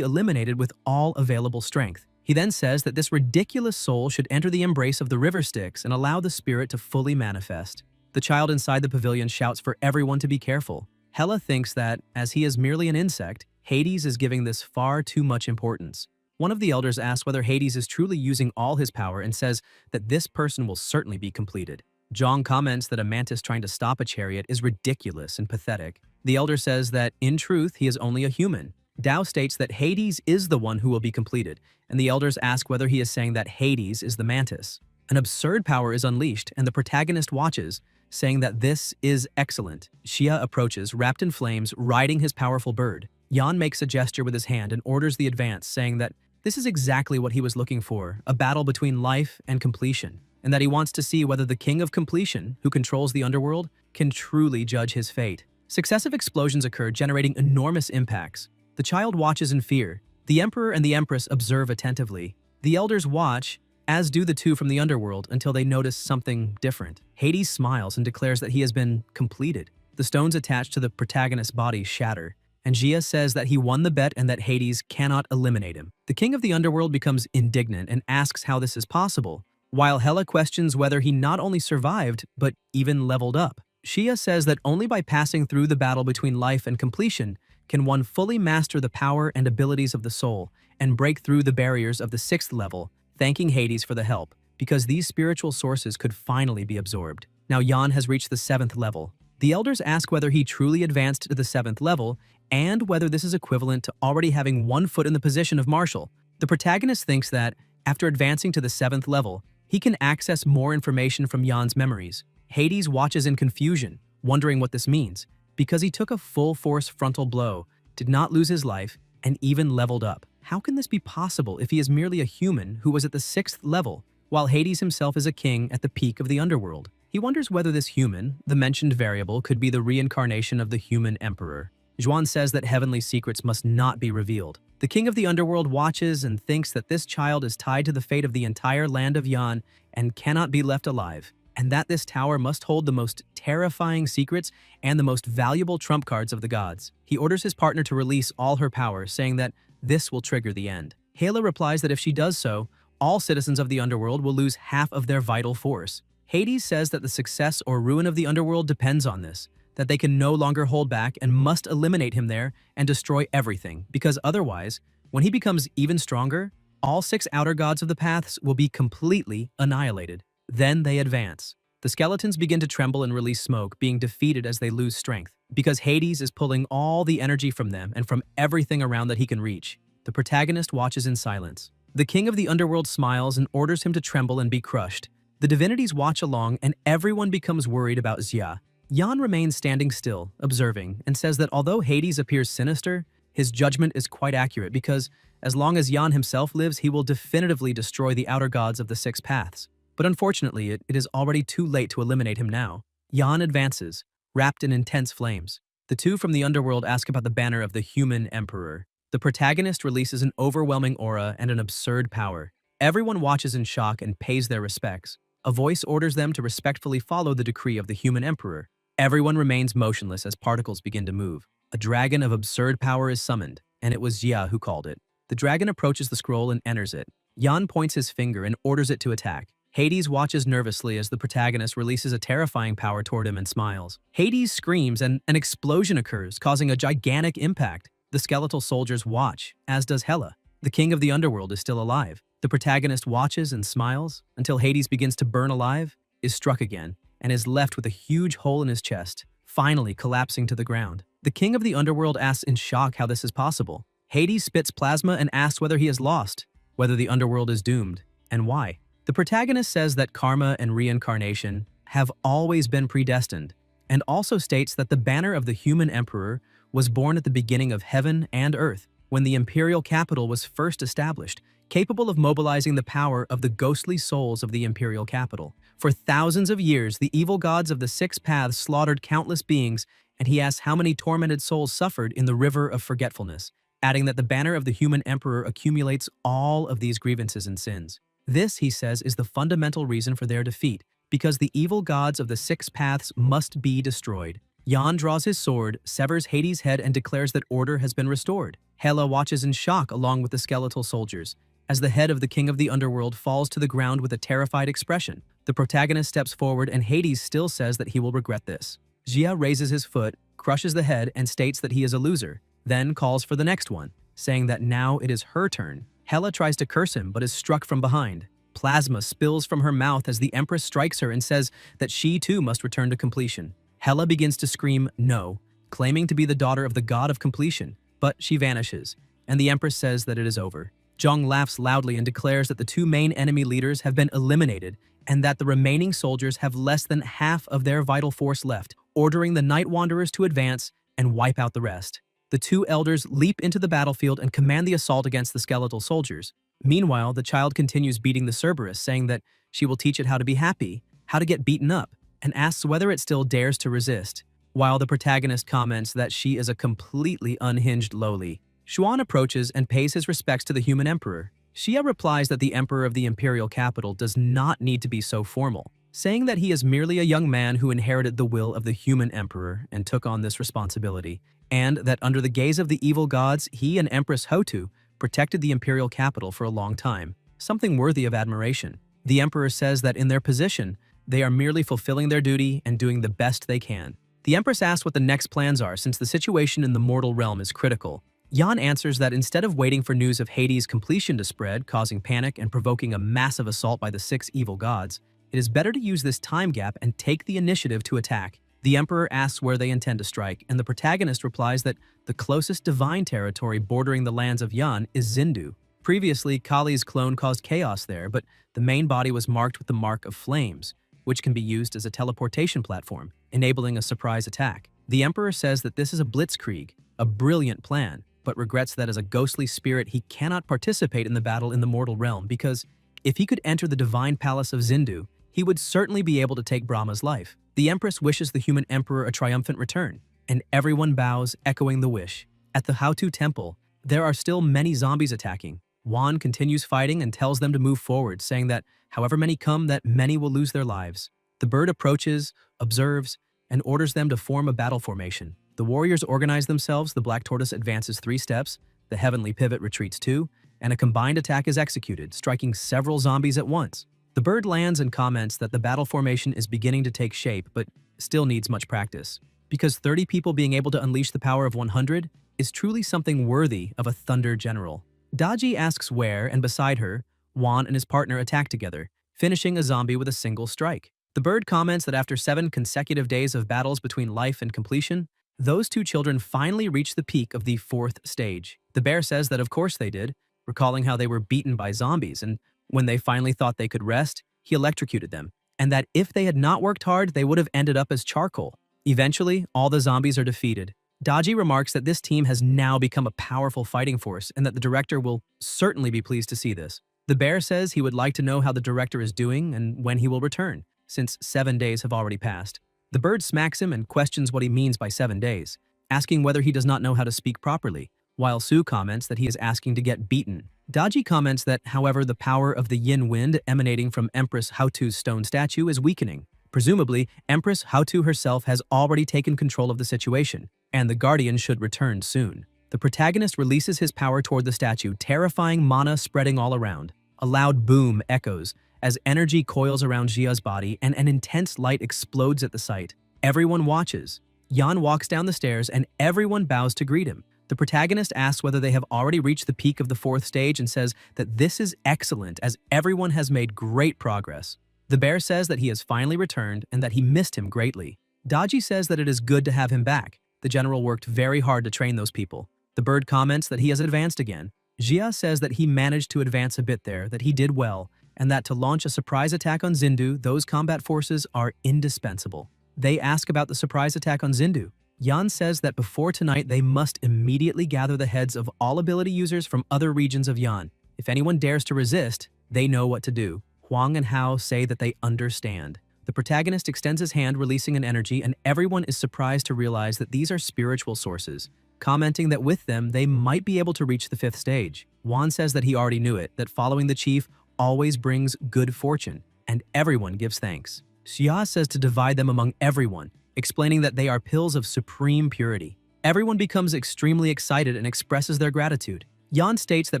eliminated with all available strength. He then says that this ridiculous soul should enter the embrace of the river Styx and allow the spirit to fully manifest. The child inside the pavilion shouts for everyone to be careful. Hela thinks that, as he is merely an insect, Hades is giving this far too much importance. One of the elders asks whether Hades is truly using all his power and says that this person will certainly be completed. Zhang comments that a mantis trying to stop a chariot is ridiculous and pathetic. The elder says that, in truth, he is only a human. Dao states that Hades is the one who will be completed, and the elders ask whether he is saying that Hades is the mantis. An absurd power is unleashed, and the protagonist watches, saying that this is excellent. Xia approaches, wrapped in flames, riding his powerful bird. Jan makes a gesture with his hand and orders the advance, saying that this is exactly what he was looking for, a battle between life and completion, and that he wants to see whether the King of Completion, who controls the underworld, can truly judge his fate. Successive explosions occur, generating enormous impacts. The child watches in fear. The Emperor and the Empress observe attentively. The elders watch, as do the two from the underworld, until they notice something different. Hades smiles and declares that he has been completed. The stones attached to the protagonist's body shatter, and Gia says that he won the bet and that Hades cannot eliminate him. The king of the underworld becomes indignant and asks how this is possible, while Hela questions whether he not only survived, but even leveled up. Shia says that only by passing through the battle between life and completion can one fully master the power and abilities of the soul and break through the barriers of the 6th level, thanking Hades for the help, because these spiritual sources could finally be absorbed. Now Jan has reached the 7th level. The elders ask whether he truly advanced to the 7th level and whether this is equivalent to already having one foot in the position of Marshal. The protagonist thinks that, after advancing to the 7th level, he can access more information from Jan's memories. Hades watches in confusion, wondering what this means, because he took a full-force frontal blow, did not lose his life, and even leveled up. How can this be possible if he is merely a human who was at the 6th level, while Hades himself is a king at the peak of the underworld? He wonders whether this human, the mentioned variable, could be the reincarnation of the human emperor. Zhuan says that heavenly secrets must not be revealed. The king of the underworld watches and thinks that this child is tied to the fate of the entire land of Yan and cannot be left alive, and that this tower must hold the most terrifying secrets and the most valuable trump cards of the gods. He orders his partner to release all her power, saying that this will trigger the end. Hela replies that if she does so, all citizens of the underworld will lose half of their vital force. Hades says that the success or ruin of the underworld depends on this, that they can no longer hold back and must eliminate him there and destroy everything, because otherwise, when he becomes even stronger, all 6 outer gods of the paths will be completely annihilated. Then they advance. The skeletons begin to tremble and release smoke, being defeated as they lose strength, because Hades is pulling all the energy from them and from everything around that he can reach. The protagonist watches in silence. The king of the underworld smiles and orders him to tremble and be crushed. The divinities watch along and everyone becomes worried about Xia. Yan remains standing still, observing, and says that although Hades appears sinister, his judgment is quite accurate because, as long as Yan himself lives, he will definitively destroy the outer gods of the 6 paths. But unfortunately, it is already too late to eliminate him now. Yan advances, wrapped in intense flames. The two from the underworld ask about the banner of the human emperor. The protagonist releases an overwhelming aura and an absurd power. Everyone watches in shock and pays their respects. A voice orders them to respectfully follow the decree of the human emperor. Everyone remains motionless as particles begin to move. A dragon of absurd power is summoned, and it was Xia who called it. The dragon approaches the scroll and enters it. Yan points his finger and orders it to attack. Hades watches nervously as the protagonist releases a terrifying power toward him and smiles. Hades screams and an explosion occurs, causing a gigantic impact. The skeletal soldiers watch, as does Hela. The king of the underworld is still alive. The protagonist watches and smiles until Hades begins to burn alive, is struck again, and is left with a huge hole in his chest, finally collapsing to the ground. The king of the underworld asks in shock how this is possible. Hades spits plasma and asks whether he is lost, whether the underworld is doomed, and why. The protagonist says that karma and reincarnation have always been predestined, and also states that the banner of the human emperor was born at the beginning of heaven and earth, when the imperial capital was first established, capable of mobilizing the power of the ghostly souls of the imperial capital. For thousands of years, the evil gods of the 6 paths slaughtered countless beings, and he asks how many tormented souls suffered in the river of forgetfulness, adding that the banner of the human emperor accumulates all of these grievances and sins. This, he says, is the fundamental reason for their defeat, because the evil gods of the 6 paths must be destroyed. Yan draws his sword, severs Hades' head, and declares that order has been restored. Hela watches in shock along with the skeletal soldiers, as the head of the king of the underworld falls to the ground with a terrified expression. The protagonist steps forward and Hades still says that he will regret this. Xia raises his foot, crushes the head, and states that he is a loser, then calls for the next one, saying that now it is her turn. Hela tries to curse him but is struck from behind. Plasma spills from her mouth as the Empress strikes her and says that she too must return to completion. Hela begins to scream no, claiming to be the daughter of the god of completion, but she vanishes, and the Empress says that it is over. Zhang laughs loudly and declares that the 2 main enemy leaders have been eliminated and that the remaining soldiers have less than half of their vital force left, ordering the Night Wanderers to advance and wipe out the rest. The two elders leap into the battlefield and command the assault against the skeletal soldiers. Meanwhile, the child continues beating the Cerberus, saying that she will teach it how to be happy, how to get beaten up, and asks whether it still dares to resist, while the protagonist comments that she is a completely unhinged lowly. Xuan approaches and pays his respects to the human emperor. Xia replies that the emperor of the imperial capital does not need to be so formal, saying that he is merely a young man who inherited the will of the human emperor and took on this responsibility, and that under the gaze of the evil gods, he and Empress Hotu protected the imperial capital for a long time, something worthy of admiration. The emperor says that in their position, they are merely fulfilling their duty and doing the best they can. The empress asks what the next plans are since the situation in the mortal realm is critical. Yan answers that instead of waiting for news of Hades' completion to spread, causing panic and provoking a massive assault by the 6 evil gods, it is better to use this time gap and take the initiative to attack. The emperor asks where they intend to strike, and the protagonist replies that the closest divine territory bordering the lands of Yan is Zindu. Previously, Kali's clone caused chaos there, but the main body was marked with the Mark of Flames, which can be used as a teleportation platform, enabling a surprise attack. The emperor says that this is a blitzkrieg, a brilliant plan, but regrets that as a ghostly spirit he cannot participate in the battle in the mortal realm because if he could enter the divine palace of Zindu, he would certainly be able to take Brahma's life. The empress wishes the human emperor a triumphant return, and everyone bows, echoing the wish. At the Hautu temple, there are still many zombies attacking. Wan continues fighting and tells them to move forward, saying that however many come, that many will lose their lives. The bird approaches, observes, and orders them to form a battle formation. The warriors organize themselves, the black tortoise advances 3 steps, the heavenly pivot retreats 2, and a combined attack is executed, striking several zombies at once. The bird lands and comments that the battle formation is beginning to take shape, but still needs much practice. Because 30 people being able to unleash the power of 100 is truly something worthy of a thunder general. Daji asks where, and beside her, Wan and his partner attack together, finishing a zombie with a single strike. The bird comments that after 7 consecutive days of battles between life and completion, those 2 children finally reached the peak of the 4th stage. The bear says that of course they did, recalling how they were beaten by zombies, and when they finally thought they could rest, he electrocuted them, and that if they had not worked hard, they would have ended up as charcoal. Eventually, all the zombies are defeated. Daji remarks that this team has now become a powerful fighting force and that the director will certainly be pleased to see this. The bear says he would like to know how the director is doing and when he will return, since 7 days have already passed. The bird smacks him and questions what he means by 7 days, asking whether he does not know how to speak properly, while Su comments that he is asking to get beaten. Daji comments that, however, the power of the yin wind emanating from Empress Hautu's stone statue is weakening. Presumably, Empress Hautu herself has already taken control of the situation, and the Guardian should return soon. The protagonist releases his power toward the statue, terrifying mana spreading all around. A loud boom echoes as energy coils around Jia's body and an intense light explodes at the sight. Everyone watches. Yan walks down the stairs and everyone bows to greet him. The protagonist asks whether they have already reached the peak of the 4th stage and says that this is excellent as everyone has made great progress. The bear says that he has finally returned and that he missed him greatly. Daji says that it is good to have him back. The general worked very hard to train those people. The bird comments that he has advanced again. Jia says that he managed to advance a bit there, that he did well, and that to launch a surprise attack on Zindu, those combat forces are indispensable. They ask about the surprise attack on Zindu. Yan says that before tonight they must immediately gather the heads of all ability users from other regions of Yan. If anyone dares to resist, they know what to do. Huang and Hao say that they understand. The protagonist extends his hand, releasing an energy, and everyone is surprised to realize that these are spiritual sources, commenting that with them they might be able to reach the 5th stage. Wan says that he already knew it, that following the chief always brings good fortune, and everyone gives thanks. Xia says to divide them among everyone, explaining that they are pills of supreme purity. Everyone becomes extremely excited and expresses their gratitude. Yan states that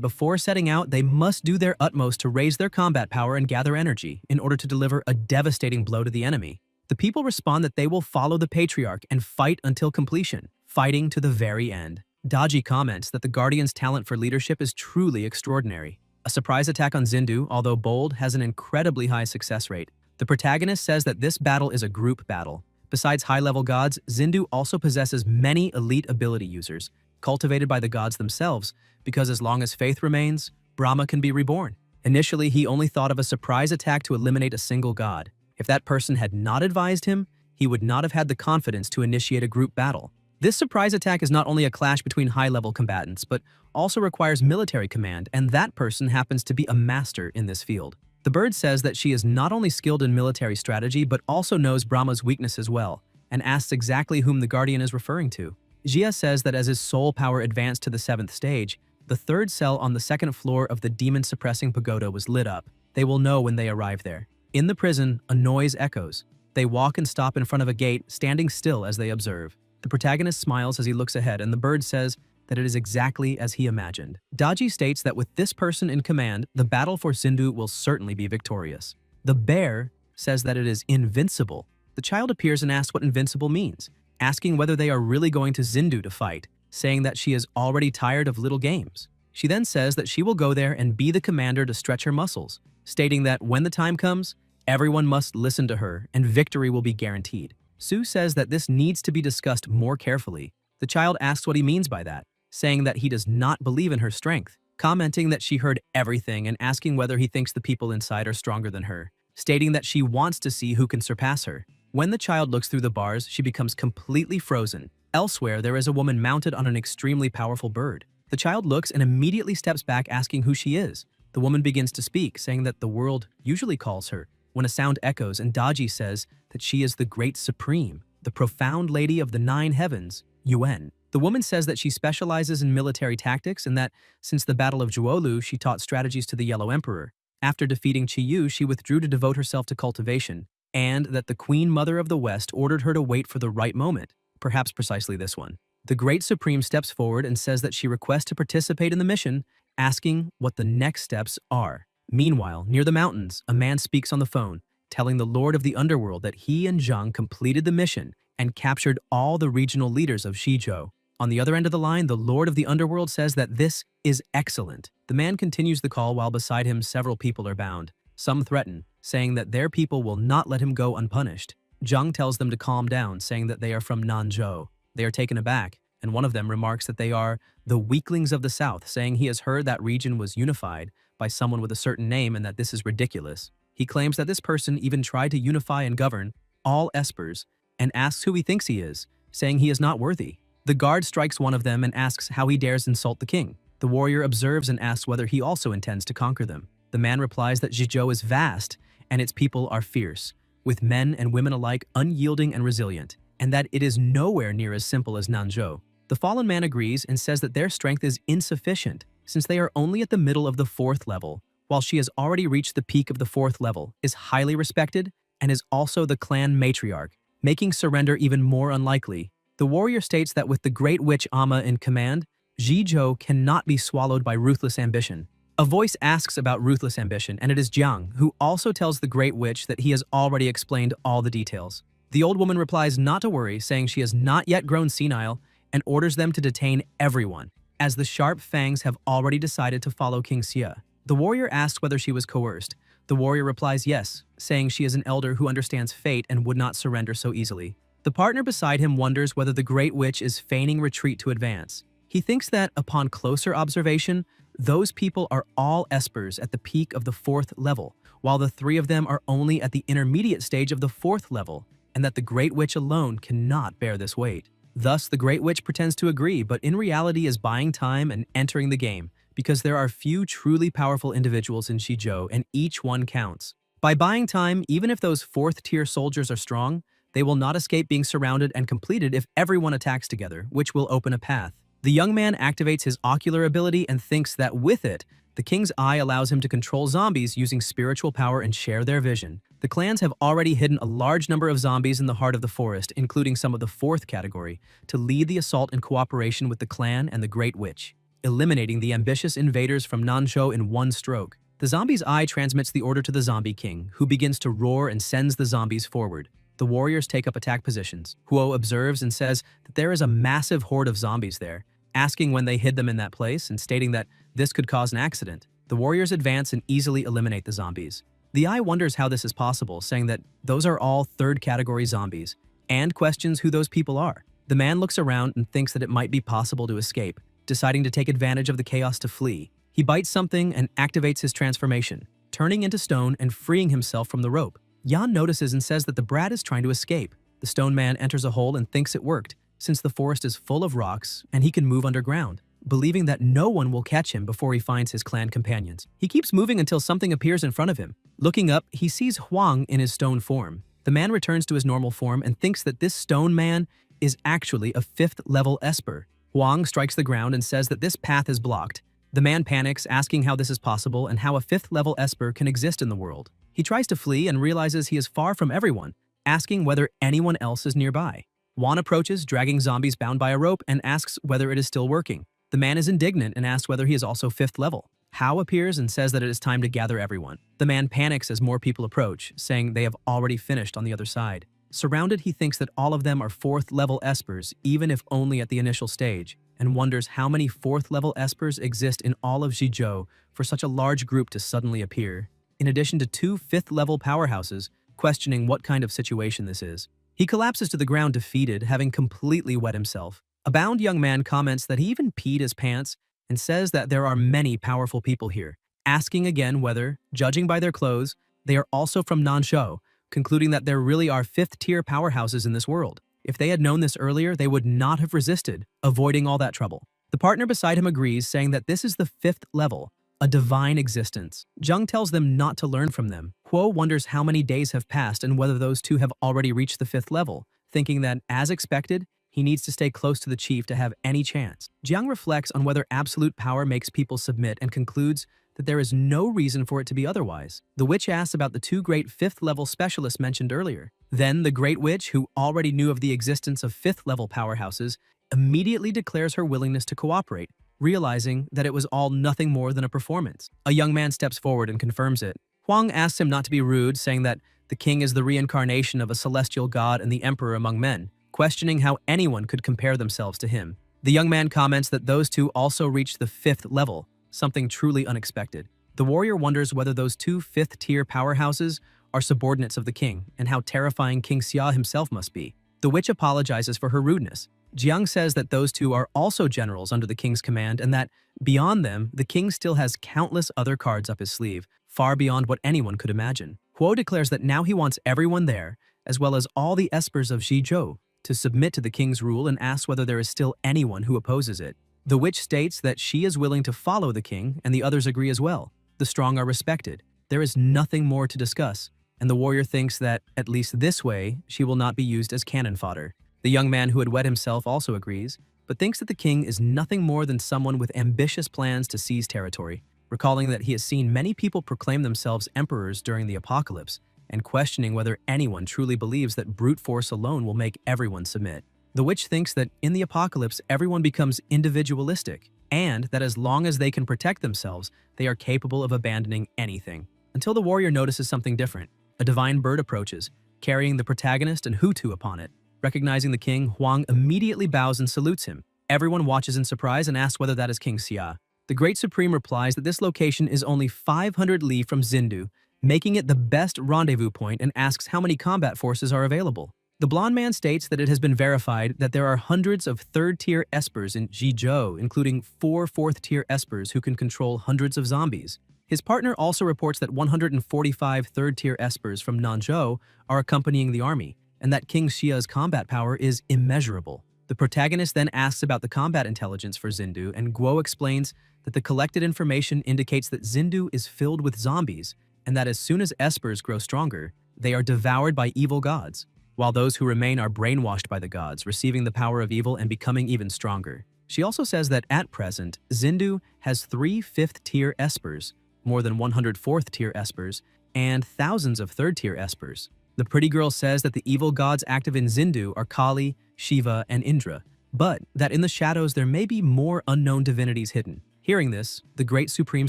before setting out, they must do their utmost to raise their combat power and gather energy in order to deliver a devastating blow to the enemy. The people respond that they will follow the patriarch and fight until completion, fighting to the very end. Daji comments that the Guardian's talent for leadership is truly extraordinary. A surprise attack on Zindu, although bold, has an incredibly high success rate. The protagonist says that this battle is a group battle. Besides high-level gods, Zindu also possesses many elite ability users, cultivated by the gods themselves, because as long as faith remains, Brahma can be reborn. Initially, he only thought of a surprise attack to eliminate a single god. If that person had not advised him, he would not have had the confidence to initiate a group battle. This surprise attack is not only a clash between high-level combatants, but also requires military command, and that person happens to be a master in this field. The bird says that she is not only skilled in military strategy, but also knows Brahma's weaknesses well, and asks exactly whom the guardian is referring to. Jia says that as his soul power advanced to the 7th stage, the 3rd cell on the 2nd floor of the demon-suppressing pagoda was lit up. They will know when they arrive there. In the prison, a noise echoes. They walk and stop in front of a gate, standing still as they observe. The protagonist smiles as he looks ahead, and the bird says that it is exactly as he imagined. Daji states that with this person in command, the battle for Zindu will certainly be victorious. The bear says that it is invincible. The child appears and asks what invincible means, asking whether they are really going to Zindu to fight, saying that she is already tired of little games. She then says that she will go there and be the commander to stretch her muscles, stating that when the time comes, everyone must listen to her and victory will be guaranteed. Su says that this needs to be discussed more carefully. The child asks what he means by that, saying that he does not believe in her strength, commenting that she heard everything and asking whether he thinks the people inside are stronger than her, stating that she wants to see who can surpass her. When the child looks through the bars, she becomes completely frozen. Elsewhere, there is a woman mounted on an extremely powerful bird. The child looks and immediately steps back asking who she is. The woman begins to speak, saying that the world usually calls her, when a sound echoes and Daji says that she is the Great Supreme, the profound lady of the 9 heavens, Yuan. The woman says that she specializes in military tactics and that since the Battle of Zhuolu, she taught strategies to the Yellow Emperor. After defeating Qiyu, she withdrew to devote herself to cultivation, and that the Queen Mother of the West ordered her to wait for the right moment, perhaps precisely this one. The Great Supreme steps forward and says that she requests to participate in the mission, asking what the next steps are. Meanwhile, near the mountains, a man speaks on the phone, telling the Lord of the Underworld that he and Zhang completed the mission and captured all the regional leaders of Xizhou. On the other end of the line, the Lord of the Underworld says that this is excellent. The man continues the call while beside him several people are bound. Some threaten, saying that their people will not let him go unpunished. Zhang tells them to calm down, saying that they are from Nanzhou. They are taken aback, and one of them remarks that they are the weaklings of the south, saying he has heard that region was unified by someone with a certain name and that this is ridiculous. He claims that this person even tried to unify and govern all espers and asks who he thinks he is, saying he is not worthy. The guard strikes one of them and asks how he dares insult the king. The warrior observes and asks whether he also intends to conquer them. The man replies that Xizhou is vast and its people are fierce, with men and women alike unyielding and resilient, and that it is nowhere near as simple as Nanzhou. The fallen man agrees and says that their strength is insufficient, since they are only at the middle of the 4th level, while she has already reached the peak of the 4th level, is highly respected, and is also the clan matriarch, making surrender even more unlikely. The warrior states that with the Great Witch Amma in command, Xizhou cannot be swallowed by ruthless ambition. A voice asks about ruthless ambition, and it is Jiang, who also tells the Great Witch that he has already explained all the details. The old woman replies not to worry, saying she has not yet grown senile, and orders them to detain everyone, as the sharp fangs have already decided to follow King Xia. The warrior asks whether she was coerced. The warrior replies yes, saying she is an elder who understands fate and would not surrender so easily. The partner beside him wonders whether the Great Witch is feigning retreat to advance. He thinks that, upon closer observation, those people are all espers at the peak of the 4th level, while the 3 of them are only at the intermediate stage of the 4th level, and that the Great Witch alone cannot bear this weight. Thus, the Great Witch pretends to agree, but in reality is buying time and entering the game, because there are few truly powerful individuals in Xizhou and each one counts. By buying time, even if those 4th-tier soldiers are strong, they will not escape being surrounded and completed if everyone attacks together, which will open a path. The young man activates his ocular ability and thinks that with it, the king's eye allows him to control zombies using spiritual power and share their vision. The clans have already hidden a large number of zombies in the heart of the forest, including some of the 4th category, to lead the assault in cooperation with the clan and the Great Witch, eliminating the ambitious invaders from Nanzhou in one stroke. The zombie's eye transmits the order to the zombie king, who begins to roar and sends the zombies forward. The warriors take up attack positions. Huo observes and says that there is a massive horde of zombies there, asking when they hid them in that place and stating that this could cause an accident. The warriors advance and easily eliminate the zombies. The Eye wonders how this is possible, saying that those are all 3rd category zombies, and questions who those people are. The man looks around and thinks that it might be possible to escape, deciding to take advantage of the chaos to flee. He bites something and activates his transformation, turning into stone and freeing himself from the rope. Yan notices and says that the brat is trying to escape. The stone man enters a hole and thinks it worked, since the forest is full of rocks and he can move underground, believing that no one will catch him before he finds his clan companions. He keeps moving until something appears in front of him. Looking up, he sees Huang in his stone form. The man returns to his normal form and thinks that this stone man is actually a 5th level Esper. Huang strikes the ground and says that this path is blocked. The man panics, asking how this is possible and how a 5th level Esper can exist in the world. He tries to flee and realizes he is far from everyone, asking whether anyone else is nearby. Juan approaches, dragging zombies bound by a rope, and asks whether it is still working. The man is indignant and asks whether he is also 5th level. Hao appears and says that it is time to gather everyone. The man panics as more people approach, saying they have already finished on the other side. Surrounded, he thinks that all of them are 4th level Espers, even if only at the initial stage, and wonders how many 4th level Espers exist in all of Zhizhou for such a large group to suddenly appear, in addition to 2 5th level powerhouses, questioning what kind of situation this is. He collapses to the ground defeated, having completely wet himself. A bound young man comments that he even peed his pants and says that there are many powerful people here, asking again whether, judging by their clothes, they are also from Nanshou, concluding that there really are 5th-tier powerhouses in this world. If they had known this earlier, they would not have resisted, avoiding all that trouble. The partner beside him agrees, saying that this is the 5th level, a divine existence. Zheng tells them not to learn from them. Huo wonders how many days have passed and whether those two have already reached the 5th level, thinking that, as expected, he needs to stay close to the chief to have any chance. Jiang reflects on whether absolute power makes people submit and concludes that there is no reason for it to be otherwise. The witch asks about the 2 great 5th-level specialists mentioned earlier. Then the great witch, who already knew of the existence of 5th-level powerhouses, immediately declares her willingness to cooperate, realizing that it was all nothing more than a performance. A young man steps forward and confirms it. Huang asks him not to be rude, saying that the king is the reincarnation of a celestial god and the emperor among men, questioning how anyone could compare themselves to him. The young man comments that those two also reached the 5th level, something truly unexpected. The warrior wonders whether those 2 5th-tier powerhouses are subordinates of the king, and how terrifying King Xia himself must be. The witch apologizes for her rudeness. Jiang says that those two are also generals under the king's command, and that, beyond them, the king still has countless other cards up his sleeve, far beyond what anyone could imagine. Huo declares that now he wants everyone there, as well as all the espers of Zhizhou, to submit to the king's rule, and asks whether there is still anyone who opposes it. The witch states that she is willing to follow the king, and the others agree as well. The strong are respected. There is nothing more to discuss, and the warrior thinks that, at least this way, she will not be used as cannon fodder. The young man who had wet himself also agrees, but thinks that the king is nothing more than someone with ambitious plans to seize territory, recalling that he has seen many people proclaim themselves emperors during the apocalypse, and questioning whether anyone truly believes that brute force alone will make everyone submit. The witch thinks that in the apocalypse, everyone becomes individualistic, and that as long as they can protect themselves, they are capable of abandoning anything. Until the warrior notices something different. A divine bird approaches, carrying the protagonist and Hutu upon it. Recognizing the king, Huang immediately bows and salutes him. Everyone watches in surprise and asks whether that is King Xia. The Great Supreme replies that this location is only 500 li from Xindu, making it the best rendezvous point, and asks how many combat forces are available. The blonde man states that it has been verified that there are hundreds of 3rd-tier espers in Zhizhou, including 4 4th-tier espers who can control hundreds of zombies. His partner also reports that 145 3rd-tier espers from Nanzhou are accompanying the army, and that King Xia's combat power is immeasurable. The protagonist then asks about the combat intelligence for Xindu, and Guo explains that the collected information indicates that Xindu is filled with zombies, and that as soon as espers grow stronger, they are devoured by evil gods, while those who remain are brainwashed by the gods, receiving the power of evil and becoming even stronger. She also says that at present, Xindu has 3 5th-tier espers, more than 100 4th-tier espers, and thousands of 3rd-tier espers. The pretty girl says that the evil gods active in Xindu are Kali, Shiva, and Indra, but that in the shadows there may be more unknown divinities hidden. Hearing this, the Great Supreme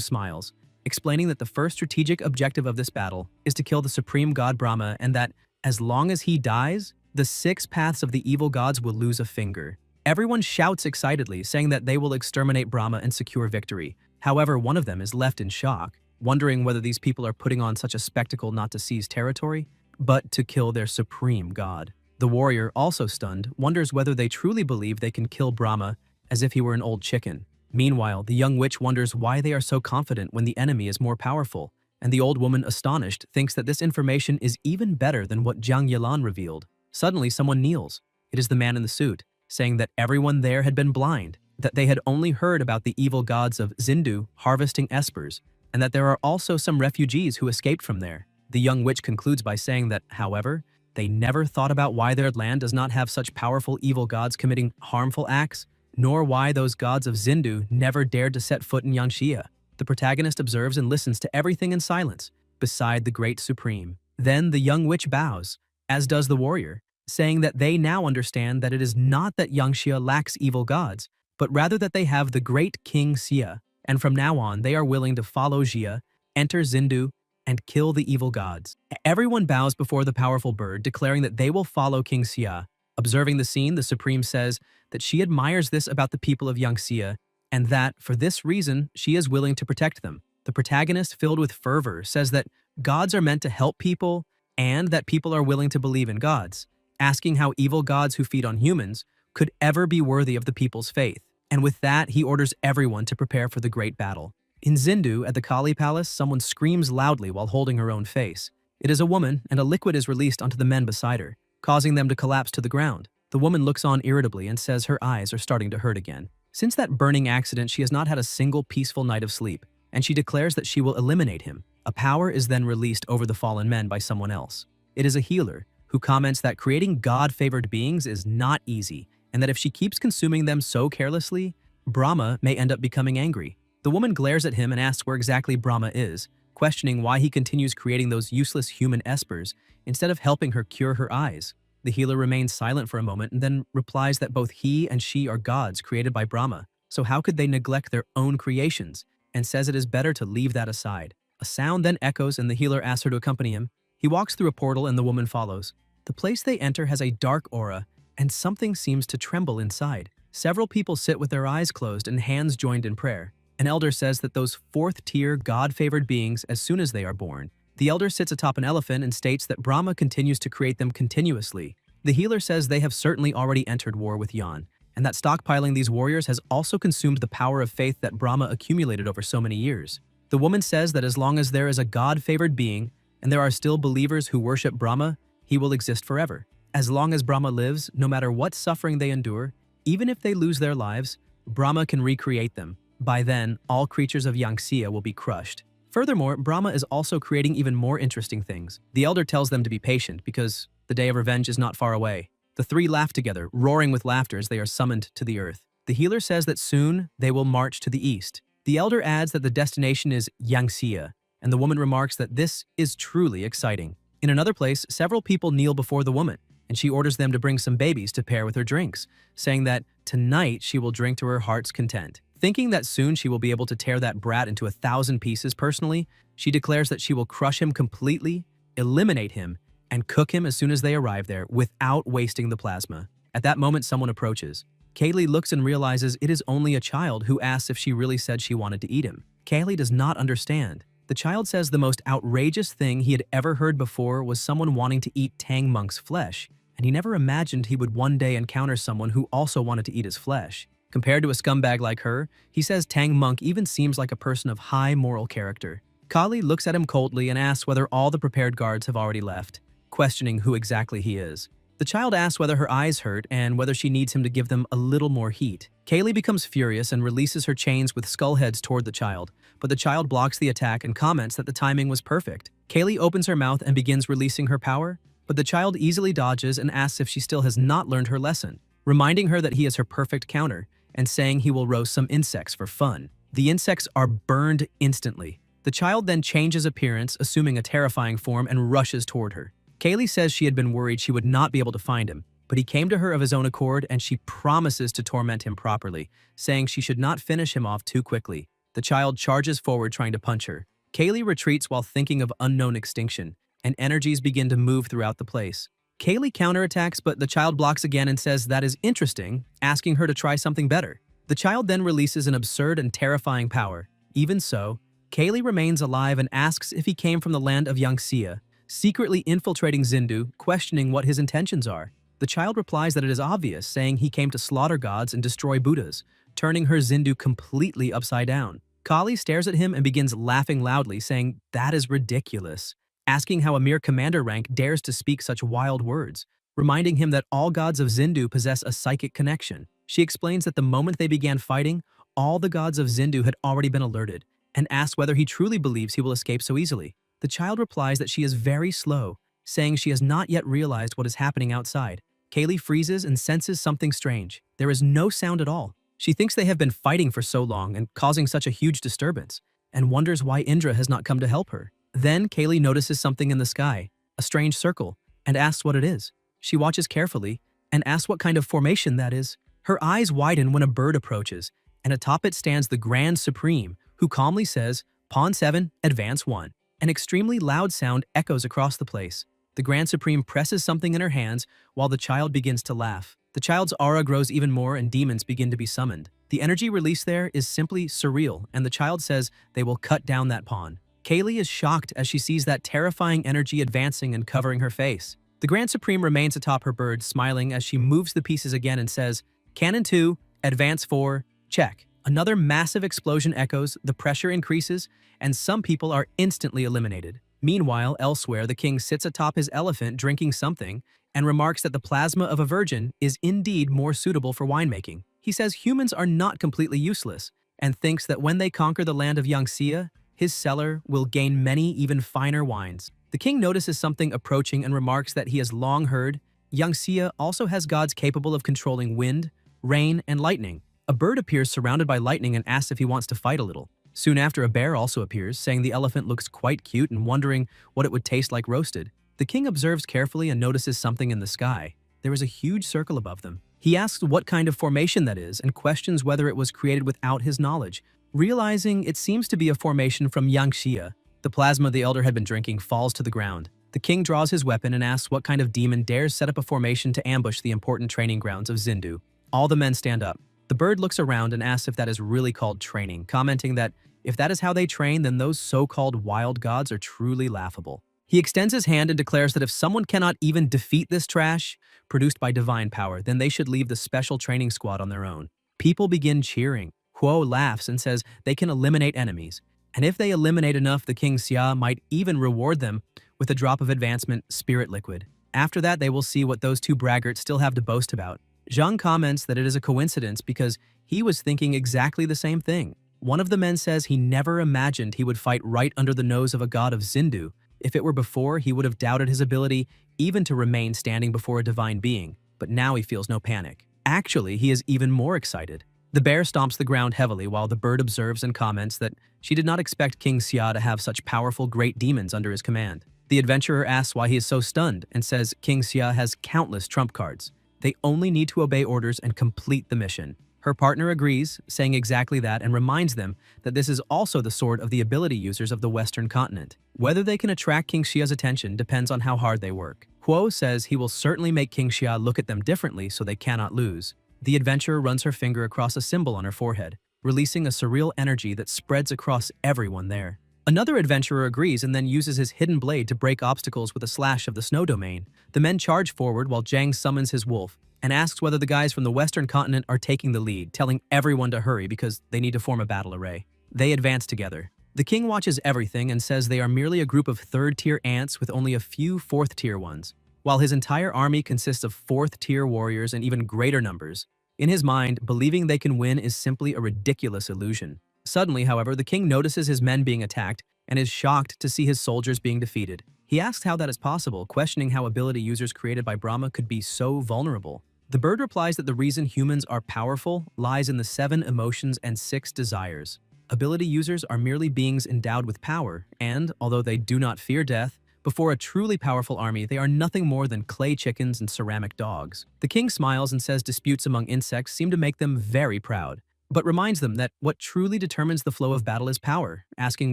smiles, explaining that the first strategic objective of this battle is to kill the supreme god Brahma, and that, as long as he dies, the 6 paths of the evil gods will lose a finger. Everyone shouts excitedly, saying that they will exterminate Brahma and secure victory. However, one of them is left in shock, wondering whether these people are putting on such a spectacle not to seize territory, but to kill their supreme god. The warrior, also stunned, wonders whether they truly believe they can kill Brahma as if he were an old chicken. Meanwhile, the young witch wonders why they are so confident when the enemy is more powerful, and the old woman, astonished, thinks that this information is even better than what Jiang Yilan revealed. Suddenly, someone kneels. It is the man in the suit. saying that everyone there had been blind, that they had only heard about the evil gods of Zindu harvesting espers, and that there are also some refugees who escaped from there. The young witch concludes by saying that, however, they never thought about why their land does not have such powerful evil gods committing harmful acts, nor why those gods of Zindu never dared to set foot in Yanxia. The protagonist observes and listens to everything in silence, beside the great supreme. Then the young witch bows, as does the warrior, saying that they now understand that it is not that Yanxia lacks evil gods, but rather that they have the great King Xia, and from now on they are willing to follow Xia, enter Zindu, and kill the evil gods. Everyone bows before the powerful bird, declaring that they will follow King Xia. Observing the scene, the Supreme says that she admires this about the people of Yanxia, and that, for this reason, she is willing to protect them. The protagonist, filled with fervor, says that gods are meant to help people, and that people are willing to believe in gods, asking how evil gods who feed on humans could ever be worthy of the people's faith. And with that, he orders everyone to prepare for the great battle. In Zindu, at the Kali Palace, someone screams loudly while holding her own face. It is a woman, and a liquid is released onto the men beside her, causing them to collapse to the ground. The woman looks on irritably and says her eyes are starting to hurt again. Since that burning accident, she has not had a single peaceful night of sleep, and she declares that she will eliminate him. A power is then released over the fallen men by someone else. It is a healer, who comments that creating God-favored beings is not easy, and that if she keeps consuming them so carelessly, Brahma may end up becoming angry. The woman glares at him and asks where exactly Brahma is, questioning why he continues creating those useless human espers instead of helping her cure her eyes. The healer remains silent for a moment and then replies that both he and she are gods created by Brahma, so how could they neglect their own creations, and says it is better to leave that aside. A sound then echoes and the healer asks her to accompany him. He walks through a portal and the woman follows. The place they enter has a dark aura, and something seems to tremble inside. Several people sit with their eyes closed and hands joined in prayer. An elder says that those fourth-tier, God-favored beings as soon as they are born. The elder sits atop an elephant and states that Brahma continues to create them continuously. The healer says they have certainly already entered war with Yan, and that stockpiling these warriors has also consumed the power of faith that Brahma accumulated over so many years. The woman says that as long as there is a God-favored being, and there are still believers who worship Brahma, he will exist forever. As long as Brahma lives, no matter what suffering they endure, even if they lose their lives, Brahma can recreate them. By then, all creatures of Yanxia will be crushed. Furthermore, Brahma is also creating even more interesting things. The elder tells them to be patient because the day of revenge is not far away. The three laugh together, roaring with laughter as they are summoned to the earth. The healer says that soon they will march to the east. The elder adds that the destination is Yanxia, and the woman remarks that this is truly exciting. In another place, several people kneel before the woman, and she orders them to bring some babies to pair with her drinks, saying that tonight she will drink to her heart's content. Thinking that soon she will be able to tear that brat into 1,000 pieces personally, she declares that she will crush him completely, eliminate him, and cook him as soon as they arrive there without wasting the plasma. At that moment, someone approaches. Kaylee looks and realizes it is only a child who asks if she really said she wanted to eat him. Kaylee does not understand. The child says the most outrageous thing he had ever heard before was someone wanting to eat Tang Monk's flesh, and he never imagined he would one day encounter someone who also wanted to eat his flesh. Compared to a scumbag like her, he says Tang Monk even seems like a person of high moral character. Kali looks at him coldly and asks whether all the prepared guards have already left, questioning who exactly he is. The child asks whether her eyes hurt and whether she needs him to give them a little more heat. Kaylee becomes furious and releases her chains with skull heads toward the child, but the child blocks the attack and comments that the timing was perfect. Kaylee opens her mouth and begins releasing her power, but the child easily dodges and asks if she still has not learned her lesson, reminding her that he is her perfect counter, and saying he will roast some insects for fun. The insects are burned instantly. The child then changes appearance, assuming a terrifying form, and rushes toward her. Kaylee says she had been worried she would not be able to find him, but he came to her of his own accord and she promises to torment him properly, saying she should not finish him off too quickly. The child charges forward trying to punch her. Kaylee retreats while thinking of unknown extinction, and energies begin to move throughout the place. Kaylee counterattacks, but the child blocks again and says that is interesting, asking her to try something better. The child then releases an absurd and terrifying power. Even so, Kaylee remains alive and asks if he came from the land of Yanxia, secretly infiltrating Zindu, questioning what his intentions are. The child replies that it is obvious, saying he came to slaughter gods and destroy Buddhas, turning her Zindu completely upside down. Kali stares at him and begins laughing loudly, saying that is ridiculous, asking how a mere commander rank dares to speak such wild words. reminding him that all gods of Zindu possess a psychic connection. She explains that the moment they began fighting, all the gods of Zindu had already been alerted, and asks whether he truly believes he will escape so easily. The child replies that she is very slow, saying she has not yet realized what is happening outside. Kaylee freezes and senses something strange. There is no sound at all. She thinks they have been fighting for so long and causing such a huge disturbance, and wonders why Indra has not come to help her. Then Kaylee notices something in the sky, a strange circle, and asks what it is. She watches carefully and asks what kind of formation that is. Her eyes widen when a bird approaches, and atop it stands the Grand Supreme, who calmly says, "Pawn 7, advance 1." An extremely loud sound echoes across the place. The Grand Supreme presses something in her hands while the child begins to laugh. The child's aura grows even more and demons begin to be summoned. The energy released there is simply surreal, and the child says they will cut down that pawn. Kaylee is shocked as she sees that terrifying energy advancing and covering her face. The Grand Supreme remains atop her bird, smiling as she moves the pieces again and says, "Cannon 2, advance 4, check." Another massive explosion echoes, the pressure increases, and some people are instantly eliminated. Meanwhile, elsewhere, the king sits atop his elephant drinking something and remarks that the plasma of a virgin is indeed more suitable for winemaking. He says humans are not completely useless and thinks that when they conquer the land of Yangxia, his cellar will gain many even finer wines. The king notices something approaching and remarks that he has long heard Yangxia also has gods capable of controlling wind, rain, and lightning. A bird appears surrounded by lightning and asks if he wants to fight a little. Soon after, a bear also appears, saying the elephant looks quite cute and wondering what it would taste like roasted. The king observes carefully and notices something in the sky. There is a huge circle above them. He asks what kind of formation that is and questions whether it was created without his knowledge. Realizing it seems to be a formation from Yangxia, the plasma the elder had been drinking falls to the ground. The king draws his weapon and asks what kind of demon dares set up a formation to ambush the important training grounds of Zindu. All the men stand up. The bird looks around and asks if that is really called training, commenting that if that is how they train, then those so-called wild gods are truly laughable. He extends his hand and declares that if someone cannot even defeat this trash, produced by divine power, then they should leave the special training squad on their own. People begin cheering. Huo laughs and says they can eliminate enemies, and if they eliminate enough, the King Xia might even reward them with a drop of advancement spirit liquid. After that, they will see what those two braggarts still have to boast about. Zhang comments that it is a coincidence because he was thinking exactly the same thing. One of the men says he never imagined he would fight right under the nose of a god of Zindu. If it were before, he would have doubted his ability even to remain standing before a divine being, but now he feels no panic. Actually, he is even more excited. The bear stomps the ground heavily while the bird observes and comments that she did not expect King Xia to have such powerful great demons under his command. The adventurer asks why he is so stunned and says King Xia has countless trump cards. They only need to obey orders and complete the mission. Her partner agrees, saying exactly that, and reminds them that this is also the sword of the ability users of the Western continent. Whether they can attract King Xia's attention depends on how hard they work. Huo says he will certainly make King Xia look at them differently so they cannot lose. The adventurer runs her finger across a symbol on her forehead, releasing a surreal energy that spreads across everyone there. Another adventurer agrees and then uses his hidden blade to break obstacles with a slash of the snow domain. The men charge forward while Zhang summons his wolf and asks whether the guys from the Western continent are taking the lead, telling everyone to hurry because they need to form a battle array. They advance together. The king watches everything and says they are merely a group of third-tier ants with only a few fourth-tier ones, while his entire army consists of fourth-tier warriors and even greater numbers. In his mind, believing they can win is simply a ridiculous illusion. Suddenly, however, the king notices his men being attacked and is shocked to see his soldiers being defeated. He asks how that is possible, questioning how ability users created by Brahma could be so vulnerable. The bird replies that the reason humans are powerful lies in the 7 emotions and 6 desires. Ability users are merely beings endowed with power, and, although they do not fear death, before a truly powerful army, they are nothing more than clay chickens and ceramic dogs. The king smiles and says disputes among insects seem to make them very proud, but reminds them that what truly determines the flow of battle is power, asking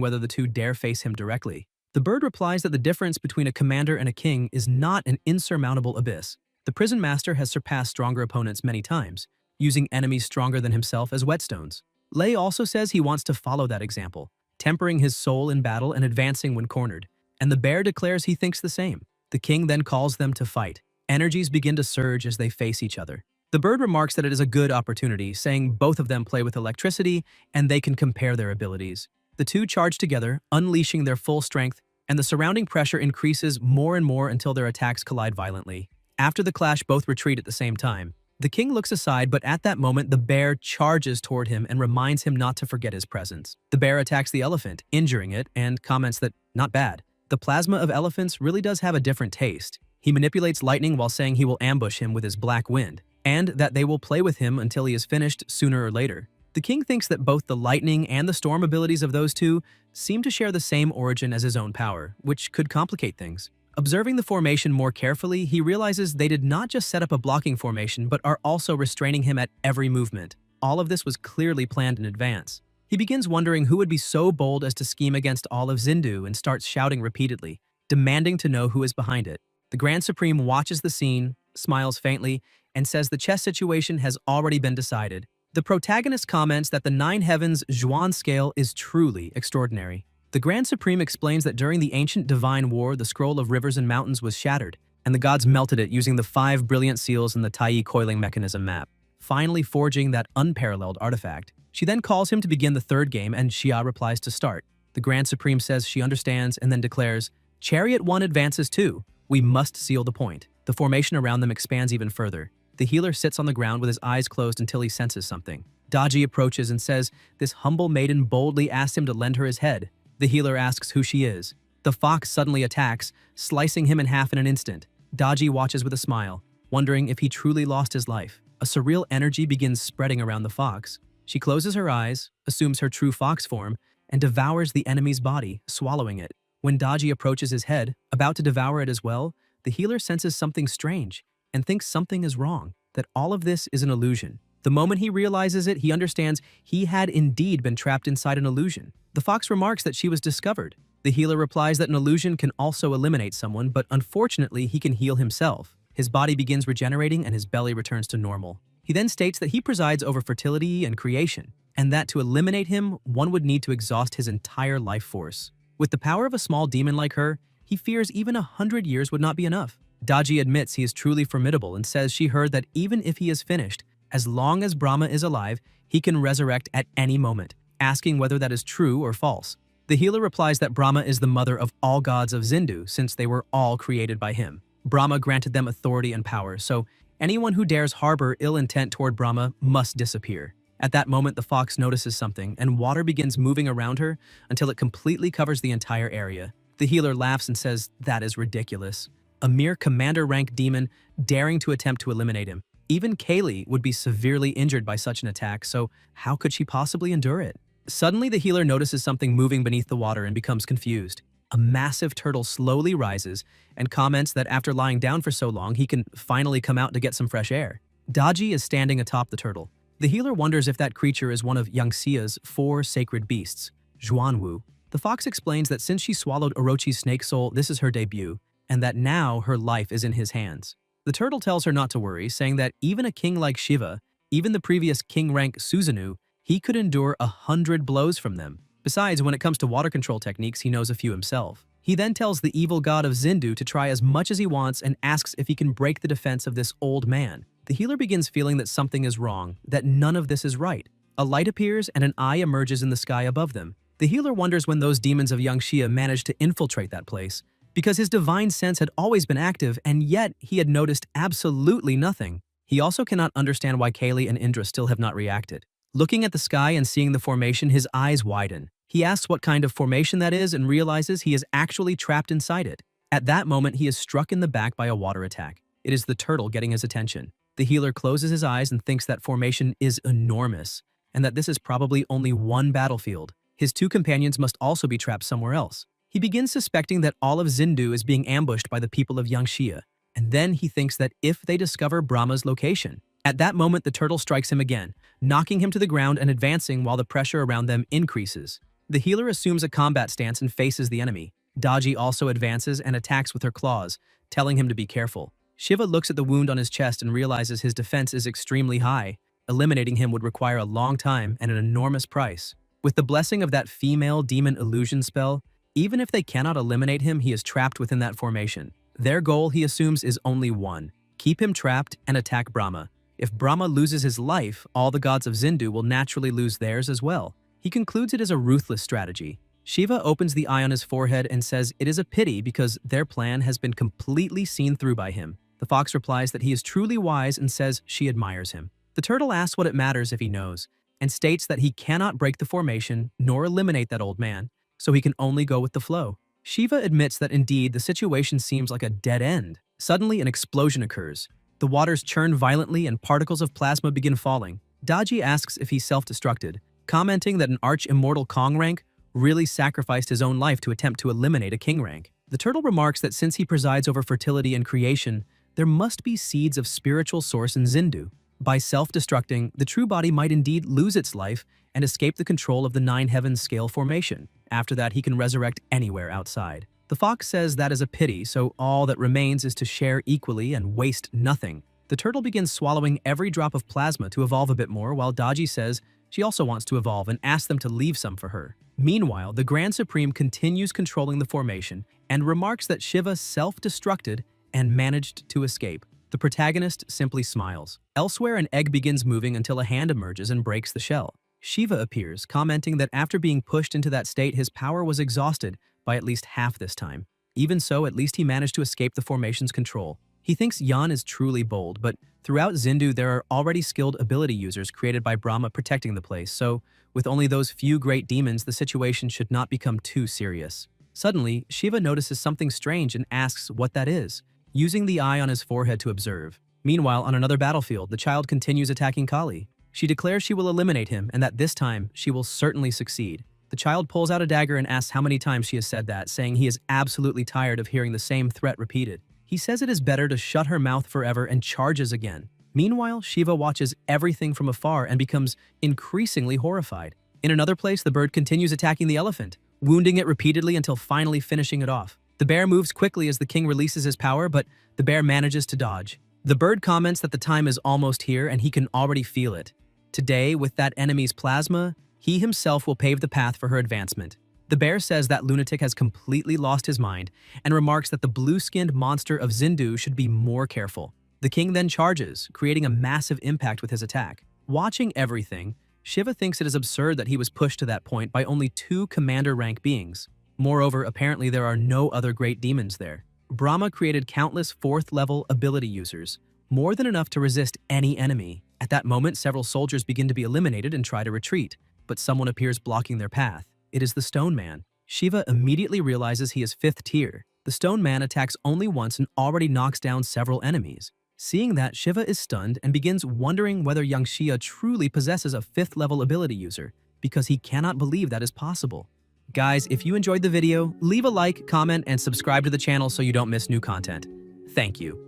whether the two dare face him directly. The bird replies that the difference between a commander and a king is not an insurmountable abyss. The prison master has surpassed stronger opponents many times, using enemies stronger than himself as whetstones. Lei also says he wants to follow that example, tempering his soul in battle and advancing when cornered. And the bear declares he thinks the same. The king then calls them to fight. Energies begin to surge as they face each other. The bird remarks that it is a good opportunity, saying both of them play with electricity and they can compare their abilities. The two charge together, unleashing their full strength, and the surrounding pressure increases more and more until their attacks collide violently. After the clash, both retreat at the same time. The king looks aside, but at that moment, the bear charges toward him and reminds him not to forget his presence. The bear attacks the elephant, injuring it, and comments that, not bad. The plasma of elephants really does have a different taste. He manipulates lightning while saying he will ambush him with his black wind, and that they will play with him until he is finished sooner or later. The king thinks that both the lightning and the storm abilities of those two seem to share the same origin as his own power, which could complicate things. Observing the formation more carefully, he realizes they did not just set up a blocking formation, but are also restraining him at every movement. All of this was clearly planned in advance. He begins wondering who would be so bold as to scheme against all of Zindu and starts shouting repeatedly, demanding to know who is behind it. The Grand Supreme watches the scene, smiles faintly, and says the chess situation has already been decided. The protagonist comments that the Nine Heavens Zhuan scale is truly extraordinary. The Grand Supreme explains that during the ancient divine war, the scroll of rivers and mountains was shattered, and the gods melted it using the 5 brilliant seals in the Tai coiling mechanism map, finally forging that unparalleled artifact. She then calls him to begin the third game, and Xia replies to start. The Grand Supreme says she understands and then declares, "Chariot 1 advances too. We must seal the point." The formation around them expands even further. The healer sits on the ground with his eyes closed until he senses something. Daji approaches and says this humble maiden boldly asks him to lend her his head. The healer asks who she is. The fox suddenly attacks, slicing him in half in an instant. Daji watches with a smile, wondering if he truly lost his life. A surreal energy begins spreading around the fox. She closes her eyes, assumes her true fox form, and devours the enemy's body, swallowing it. When Daji approaches his head, about to devour it as well, the healer senses something strange and thinks something is wrong, that all of this is an illusion. The moment he realizes it, he understands he had indeed been trapped inside an illusion. The fox remarks that she was discovered. The healer replies that an illusion can also eliminate someone, but unfortunately he can heal himself. His body begins regenerating and his belly returns to normal. He then states that he presides over fertility and creation, and that to eliminate him, one would need to exhaust his entire life force. With the power of a small demon like her, he fears even 100 years would not be enough. Daji admits he is truly formidable and says she heard that even if he is finished, as long as Brahma is alive, he can resurrect at any moment, asking whether that is true or false. The healer replies that Brahma is the mother of all gods of Zindu since they were all created by him. Brahma granted them authority and power, so anyone who dares harbor ill intent toward Brahma must disappear. At that moment, the fox notices something, and water begins moving around her until it completely covers the entire area. The healer laughs and says that is ridiculous. A mere commander-rank demon daring to attempt to eliminate him. Even Kaylee would be severely injured by such an attack, so how could she possibly endure it? Suddenly, the healer notices something moving beneath the water and becomes confused. A massive turtle slowly rises and comments that after lying down for so long, he can finally come out to get some fresh air. Daji is standing atop the turtle. The healer wonders if that creature is one of Yangxia's 4 sacred beasts, Zhuanwu. The fox explains that since she swallowed Orochi's snake soul, this is her debut, and that now her life is in his hands. The turtle tells her not to worry, saying that even a king like Shiva, even the previous king-rank Susanoo, he could endure 100 blows from them. Besides, when it comes to water control techniques, he knows a few himself. He then tells the evil god of Zindu to try as much as he wants and asks if he can break the defense of this old man. The healer begins feeling that something is wrong, that none of this is right. A light appears and an eye emerges in the sky above them. The healer wonders when those demons of Yangxia managed to infiltrate that place, because his divine sense had always been active and yet he had noticed absolutely nothing. He also cannot understand why Kaylee and Indra still have not reacted. Looking at the sky and seeing the formation, his eyes widen. He asks what kind of formation that is and realizes he is actually trapped inside it. At that moment, he is struck in the back by a water attack. It is the turtle getting his attention. The healer closes his eyes and thinks that formation is enormous, and that this is probably only one battlefield. His 2 companions must also be trapped somewhere else. He begins suspecting that all of Zindu is being ambushed by the people of Yangxia, and then he thinks that if they discover Brahma's location. At that moment, the turtle strikes him again, knocking him to the ground and advancing while the pressure around them increases. The healer assumes a combat stance and faces the enemy. Daji also advances and attacks with her claws, telling him to be careful. Shiva looks at the wound on his chest and realizes his defense is extremely high. Eliminating him would require a long time and an enormous price. With the blessing of that female demon illusion spell, even if they cannot eliminate him, he is trapped within that formation. Their goal, he assumes, is only one: keep him trapped and attack Brahma. If Brahma loses his life, all the gods of Zindu will naturally lose theirs as well. He concludes it as a ruthless strategy. Shiva opens the eye on his forehead and says it is a pity because their plan has been completely seen through by him. The fox replies that he is truly wise and says she admires him. The turtle asks what it matters if he knows, and states that he cannot break the formation nor eliminate that old man, so he can only go with the flow. Shiva admits that indeed the situation seems like a dead end. Suddenly, an explosion occurs. The waters churn violently and particles of plasma begin falling. Daji asks if he's self-destructed, commenting that an arch-immortal Kong rank really sacrificed his own life to attempt to eliminate a king rank. The turtle remarks that since he presides over fertility and creation, there must be seeds of spiritual source in Zindu. By self-destructing, the true body might indeed lose its life and escape the control of the nine heavens scale formation. After that, he can resurrect anywhere outside. The fox says that is a pity, so all that remains is to share equally and waste nothing. The turtle begins swallowing every drop of plasma to evolve a bit more, while Daji says she also wants to evolve and asks them to leave some for her. Meanwhile, the Grand Supreme continues controlling the formation and remarks that Shiva self-destructed and managed to escape. The protagonist simply smiles. Elsewhere, an egg begins moving until a hand emerges and breaks the shell. Shiva appears, commenting that after being pushed into that state, his power was exhausted by at least half this time. Even so, at least he managed to escape the formation's control. He thinks Yan is truly bold, but throughout Zindu there are already skilled ability users created by Brahma protecting the place, so with only those few great demons, the situation should not become too serious. Suddenly, Shiva notices something strange and asks what that is, using the eye on his forehead to observe. Meanwhile, on another battlefield, the child continues attacking Kali. She declares she will eliminate him and that this time she will certainly succeed. The child pulls out a dagger and asks how many times she has said that, saying he is absolutely tired of hearing the same threat repeated. He says it is better to shut her mouth forever and charges again. Meanwhile, Shiva watches everything from afar and becomes increasingly horrified. In another place, the bird continues attacking the elephant, wounding it repeatedly until finally finishing it off. The bear moves quickly as the king releases his power, but the bear manages to dodge. The bird comments that the time is almost here and he can already feel it. Today, with that enemy's plasma, he himself will pave the path for her advancement. The bear says that lunatic has completely lost his mind and remarks that the blue-skinned monster of Zindu should be more careful. The king then charges, creating a massive impact with his attack. Watching everything, Shiva thinks it is absurd that he was pushed to that point by only 2 commander-rank beings. Moreover, apparently there are no other great demons there. Brahma created countless 4th-level ability users, more than enough to resist any enemy. At that moment, several soldiers begin to be eliminated and try to retreat, but someone appears blocking their path. It is the Stone Man. Shiva immediately realizes he is 5th tier. The Stone Man attacks only once and already knocks down several enemies. Seeing that, Shiva is stunned and begins wondering whether young Shia truly possesses a 5th-level ability user, because he cannot believe that is possible. Guys, if you enjoyed the video, leave a like, comment, and subscribe to the channel so you don't miss new content. Thank you.